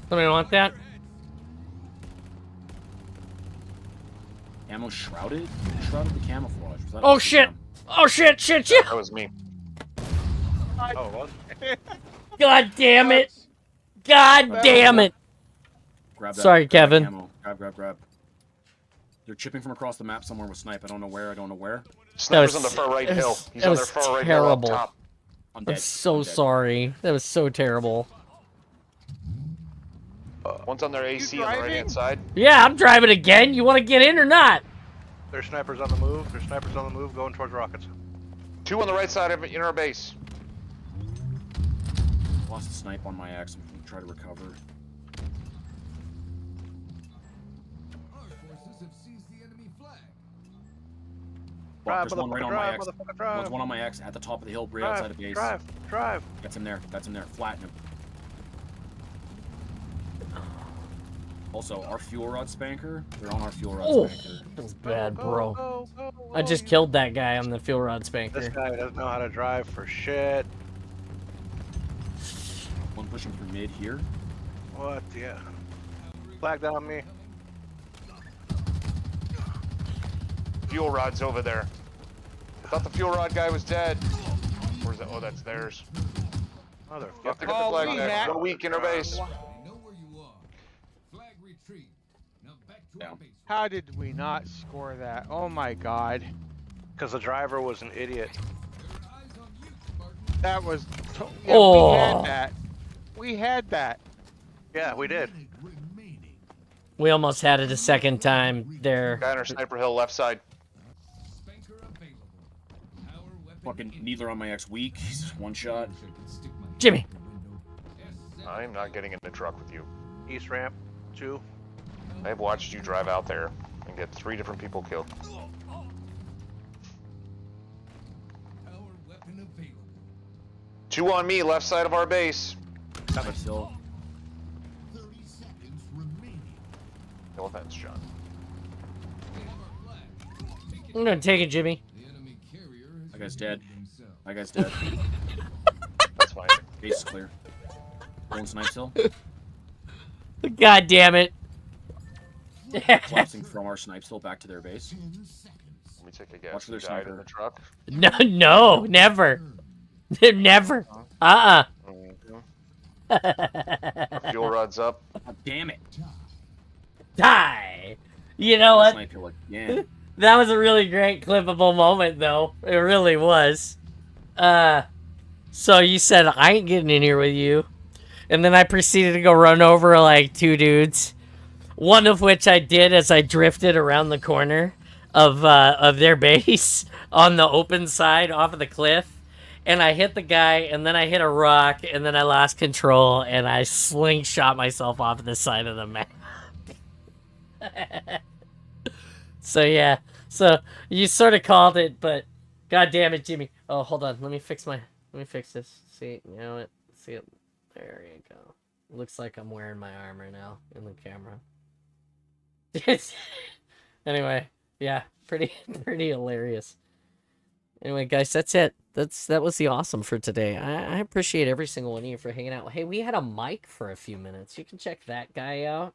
[SPEAKER 2] Somebody want that?
[SPEAKER 8] Ammo shrouded? Who shrouded the camouflage? Was that
[SPEAKER 2] Oh
[SPEAKER 8] us?
[SPEAKER 2] shit! Oh shit! Shit! Shit!
[SPEAKER 6] That was me.
[SPEAKER 5] Oh, it was?
[SPEAKER 2] God damn it! God damn it!
[SPEAKER 8] Grab that.
[SPEAKER 2] Sorry,
[SPEAKER 8] grab that
[SPEAKER 2] Kevin.
[SPEAKER 8] camo. Grab. They're chipping from across the map somewhere with snipe. I don't know where.
[SPEAKER 6] Sniper's on the far right hill. He's on their far right hill up top.
[SPEAKER 8] I'm
[SPEAKER 2] I'm
[SPEAKER 8] dead.
[SPEAKER 2] so
[SPEAKER 8] I'm dead.
[SPEAKER 2] sorry. That was so terrible.
[SPEAKER 6] One's on their AC on the
[SPEAKER 4] driving?
[SPEAKER 6] right hand side.
[SPEAKER 2] Yeah, I'm driving again. You want to get in or not?
[SPEAKER 5] There's snipers on the move. There's snipers on the move going towards rockets.
[SPEAKER 6] 2 on the right side of in our base.
[SPEAKER 8] Lost a snipe on my axe. I'm gonna try to recover.
[SPEAKER 7] Our forces have seized the enemy flag.
[SPEAKER 8] Fuck, there's one right on my axe.
[SPEAKER 5] motherfucker, drive.
[SPEAKER 8] There's one on my axe at the top of the hill, right outside of base.
[SPEAKER 5] Drive.
[SPEAKER 8] That's him there. Flatten him. Also, our fuel rod spanker. They're on our fuel rod
[SPEAKER 2] Oh,
[SPEAKER 8] spanker.
[SPEAKER 2] that was bad, bro.
[SPEAKER 5] Go,
[SPEAKER 2] I just killed that guy on the fuel rod
[SPEAKER 5] This
[SPEAKER 2] spanker.
[SPEAKER 5] guy doesn't know how to drive for shit.
[SPEAKER 8] One pushing through mid here.
[SPEAKER 5] What? Yeah. Flag down me.
[SPEAKER 6] Fuel rod's over there. I thought the fuel rod guy was dead. Where's that? Oh, that's theirs. You have to
[SPEAKER 5] Motherfucker.
[SPEAKER 6] get the flag
[SPEAKER 4] we
[SPEAKER 6] back.
[SPEAKER 4] had-
[SPEAKER 6] Go weak in our base.
[SPEAKER 7] They know where you are. Flag retrieved. Now back to our
[SPEAKER 8] Down.
[SPEAKER 7] base.
[SPEAKER 4] How did we not score that? Oh my god.
[SPEAKER 5] Because the driver was an idiot.
[SPEAKER 7] There are eyes on you, Spartan.
[SPEAKER 4] That was... We
[SPEAKER 2] Oh.
[SPEAKER 4] had that. We had that.
[SPEAKER 5] Yeah, we did.
[SPEAKER 7] Minute remaining.
[SPEAKER 2] We almost had it a second time there.
[SPEAKER 6] Guy on our sniper hill left side.
[SPEAKER 7] Spanker available. Power weapon
[SPEAKER 8] Fucking neither on my axe weak. He's one shot.
[SPEAKER 2] Jimmy.
[SPEAKER 6] I'm not getting in the truck with you.
[SPEAKER 5] East ramp, 2.
[SPEAKER 6] I've watched you drive out there and get 3 different people killed.
[SPEAKER 7] Power weapon available.
[SPEAKER 6] 2 on me, left side of our base.
[SPEAKER 8] Snipe still.
[SPEAKER 7] 30 seconds remaining.
[SPEAKER 6] No offense, John.
[SPEAKER 7] We have our flag. Take it.
[SPEAKER 2] I'm gonna take it, Jimmy.
[SPEAKER 7] The enemy carrier has
[SPEAKER 8] That guy's dead.
[SPEAKER 7] revealed themselves.
[SPEAKER 8] That guy's dead.
[SPEAKER 6] That's fine.
[SPEAKER 8] Base is clear. One snipe still.
[SPEAKER 2] God damn it.
[SPEAKER 8] Collapsing from our snipe still back to their base.
[SPEAKER 7] 10 seconds.
[SPEAKER 6] Let me take a guess.
[SPEAKER 8] Watch for their
[SPEAKER 6] Who died in
[SPEAKER 8] sniper.
[SPEAKER 6] the truck?
[SPEAKER 2] No, never. Never. Uh-uh.
[SPEAKER 6] Our fuel rod's up.
[SPEAKER 8] God damn it.
[SPEAKER 2] Die. You know what?
[SPEAKER 8] Snipe hill again.
[SPEAKER 2] That was a really great clippable moment, though. It really was. So you said, I ain't getting in here with you. And then I proceeded to go run over, like, 2 dudes. One of which I did as I drifted around the corner of their base on the open side off of the cliff. And I hit the guy, and then I hit a rock, and then I lost control, and I slingshot myself off the side of the map. So, yeah. So, you sort of called it, but god damn it, Jimmy. Oh, hold on. Let me fix this. See, you know what? See it. There you go. Looks like I'm wearing my armor now in the camera. Anyway, yeah, pretty hilarious. Anyway, guys, that's it. That was the awesome for today. I appreciate every single one of you for hanging out. Hey, we had a mic for a few minutes. You can check that guy out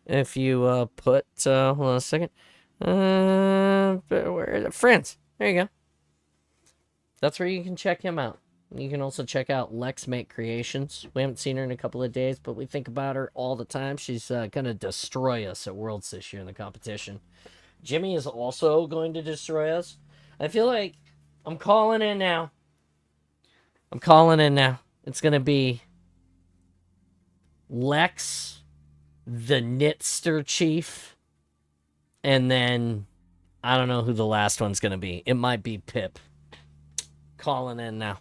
[SPEAKER 2] if you put hold on a second. Where is it? Friends. There you go. That's where you can check him out. You can also check out Lex Make Creations. We haven't seen her in a couple of days, but we think about her all the time. She's gonna destroy us at Worlds this year in the competition. Jimmy is also going to destroy us. I feel like I'm calling in now. It's gonna be Lex, the Knitster Chief, and then I don't know who the last one's gonna be. It might be Pip. Calling in now.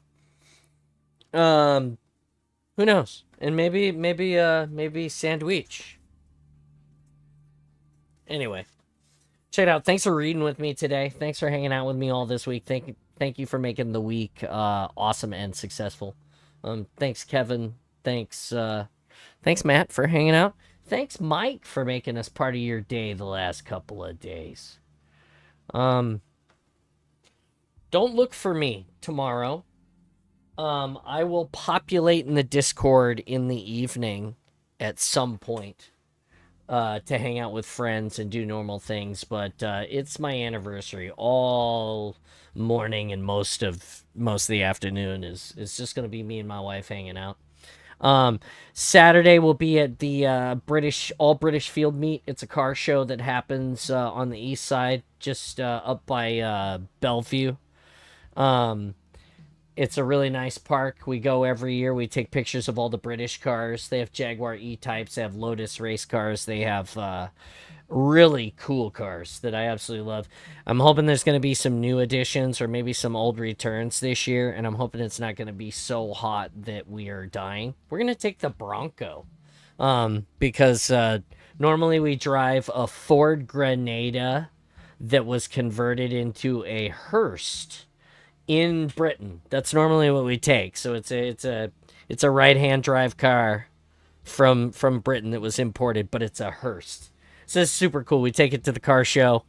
[SPEAKER 2] Who knows? And maybe Sandwich. Anyway, check it out. Thanks for reading with me today. Thanks for hanging out with me all this week. Thank you for making the week awesome and successful. Thanks Kevin. Thanks Matt for hanging out. Thanks Mike for making us part of your day the last couple of days. Don't look for me tomorrow. I will populate in the Discord in the evening at some point. to hang out with friends and do normal things, but it's my anniversary. All morning and most of the afternoon is just gonna be me and my wife hanging out. Saturday we'll be at the all British Field Meet. It's a car show that happens on the east side, just up by Bellevue. It's a really nice park. We go every year. We take pictures of all the British cars. They have Jaguar E-Types. They have Lotus race cars. They have really cool cars that I absolutely love. I'm hoping there's going to be some new additions or maybe some old returns this year, and I'm hoping it's not going to be so hot that we are dying. We're going to take the Bronco because normally we drive a Ford Grenada that was converted into a Hearst in Britain. That's normally what we take. So it's a right-hand drive car from Britain that was imported, but it's a Hearst. So it's super cool. We take it to the car show.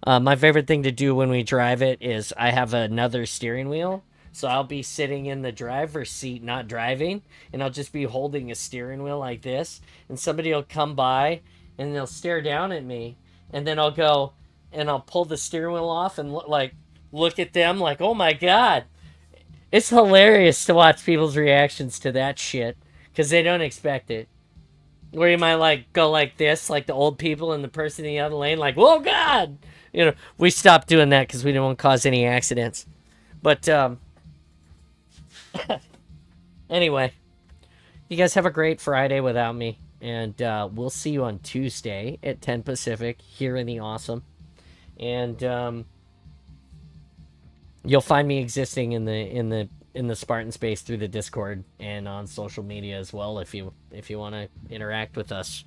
[SPEAKER 2] My favorite thing to do when we drive it is I have another steering wheel. So I'll be sitting in the driver's seat, not driving, and I'll just be holding a steering wheel like this. And somebody will come by and they'll stare down at me. And then I'll go and I'll pull the steering wheel off and look at them like, oh my god. It's hilarious to watch people's reactions to that shit because they don't expect it. Where you might go like this, like the old people and the person in the other lane, like, whoa god. We stopped doing that because we didn't want to cause any accidents. But anyway, you guys have a great Friday without me, and we'll see you on Tuesday at 10 Pacific here in the Awesome. And you'll find me existing in the Spartan space through the Discord and on social media as well if you want to interact with us.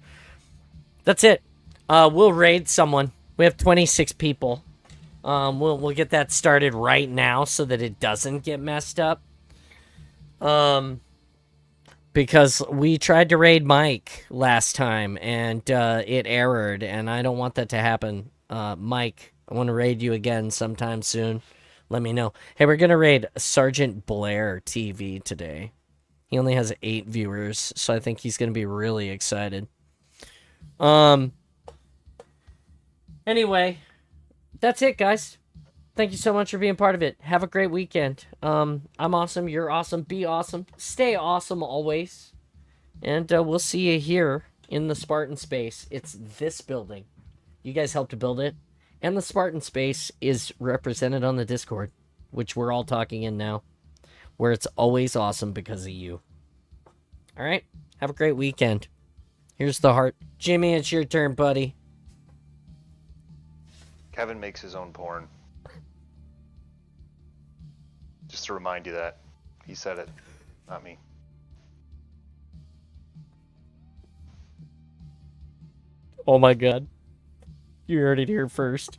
[SPEAKER 2] That's it. We'll raid someone. We have 26 people. We'll get that started right now so that it doesn't get messed up. Because we tried to raid Mike last time and it errored, and I don't want that to happen. Mike, I want to raid you again sometime soon. Let me know. Hey, we're going to raid Sergeant Blair TV today. He only has 8 viewers, so I think he's going to be really excited. Anyway, that's it, guys. Thank you so much for being part of it. Have a great weekend. I'm awesome. You're awesome. Be awesome. Stay awesome always. And we'll see you here in the Spartan space. It's this building. You guys helped to build it. And the Spartan space is represented on the Discord, which we're all talking in now, where it's always awesome because of you. All right? Have a great weekend. Here's the heart. Jimmy, it's your turn, buddy.
[SPEAKER 6] Kevin makes his own porn. Just to remind you that. He said it, not me.
[SPEAKER 2] Oh my god. You heard it here first.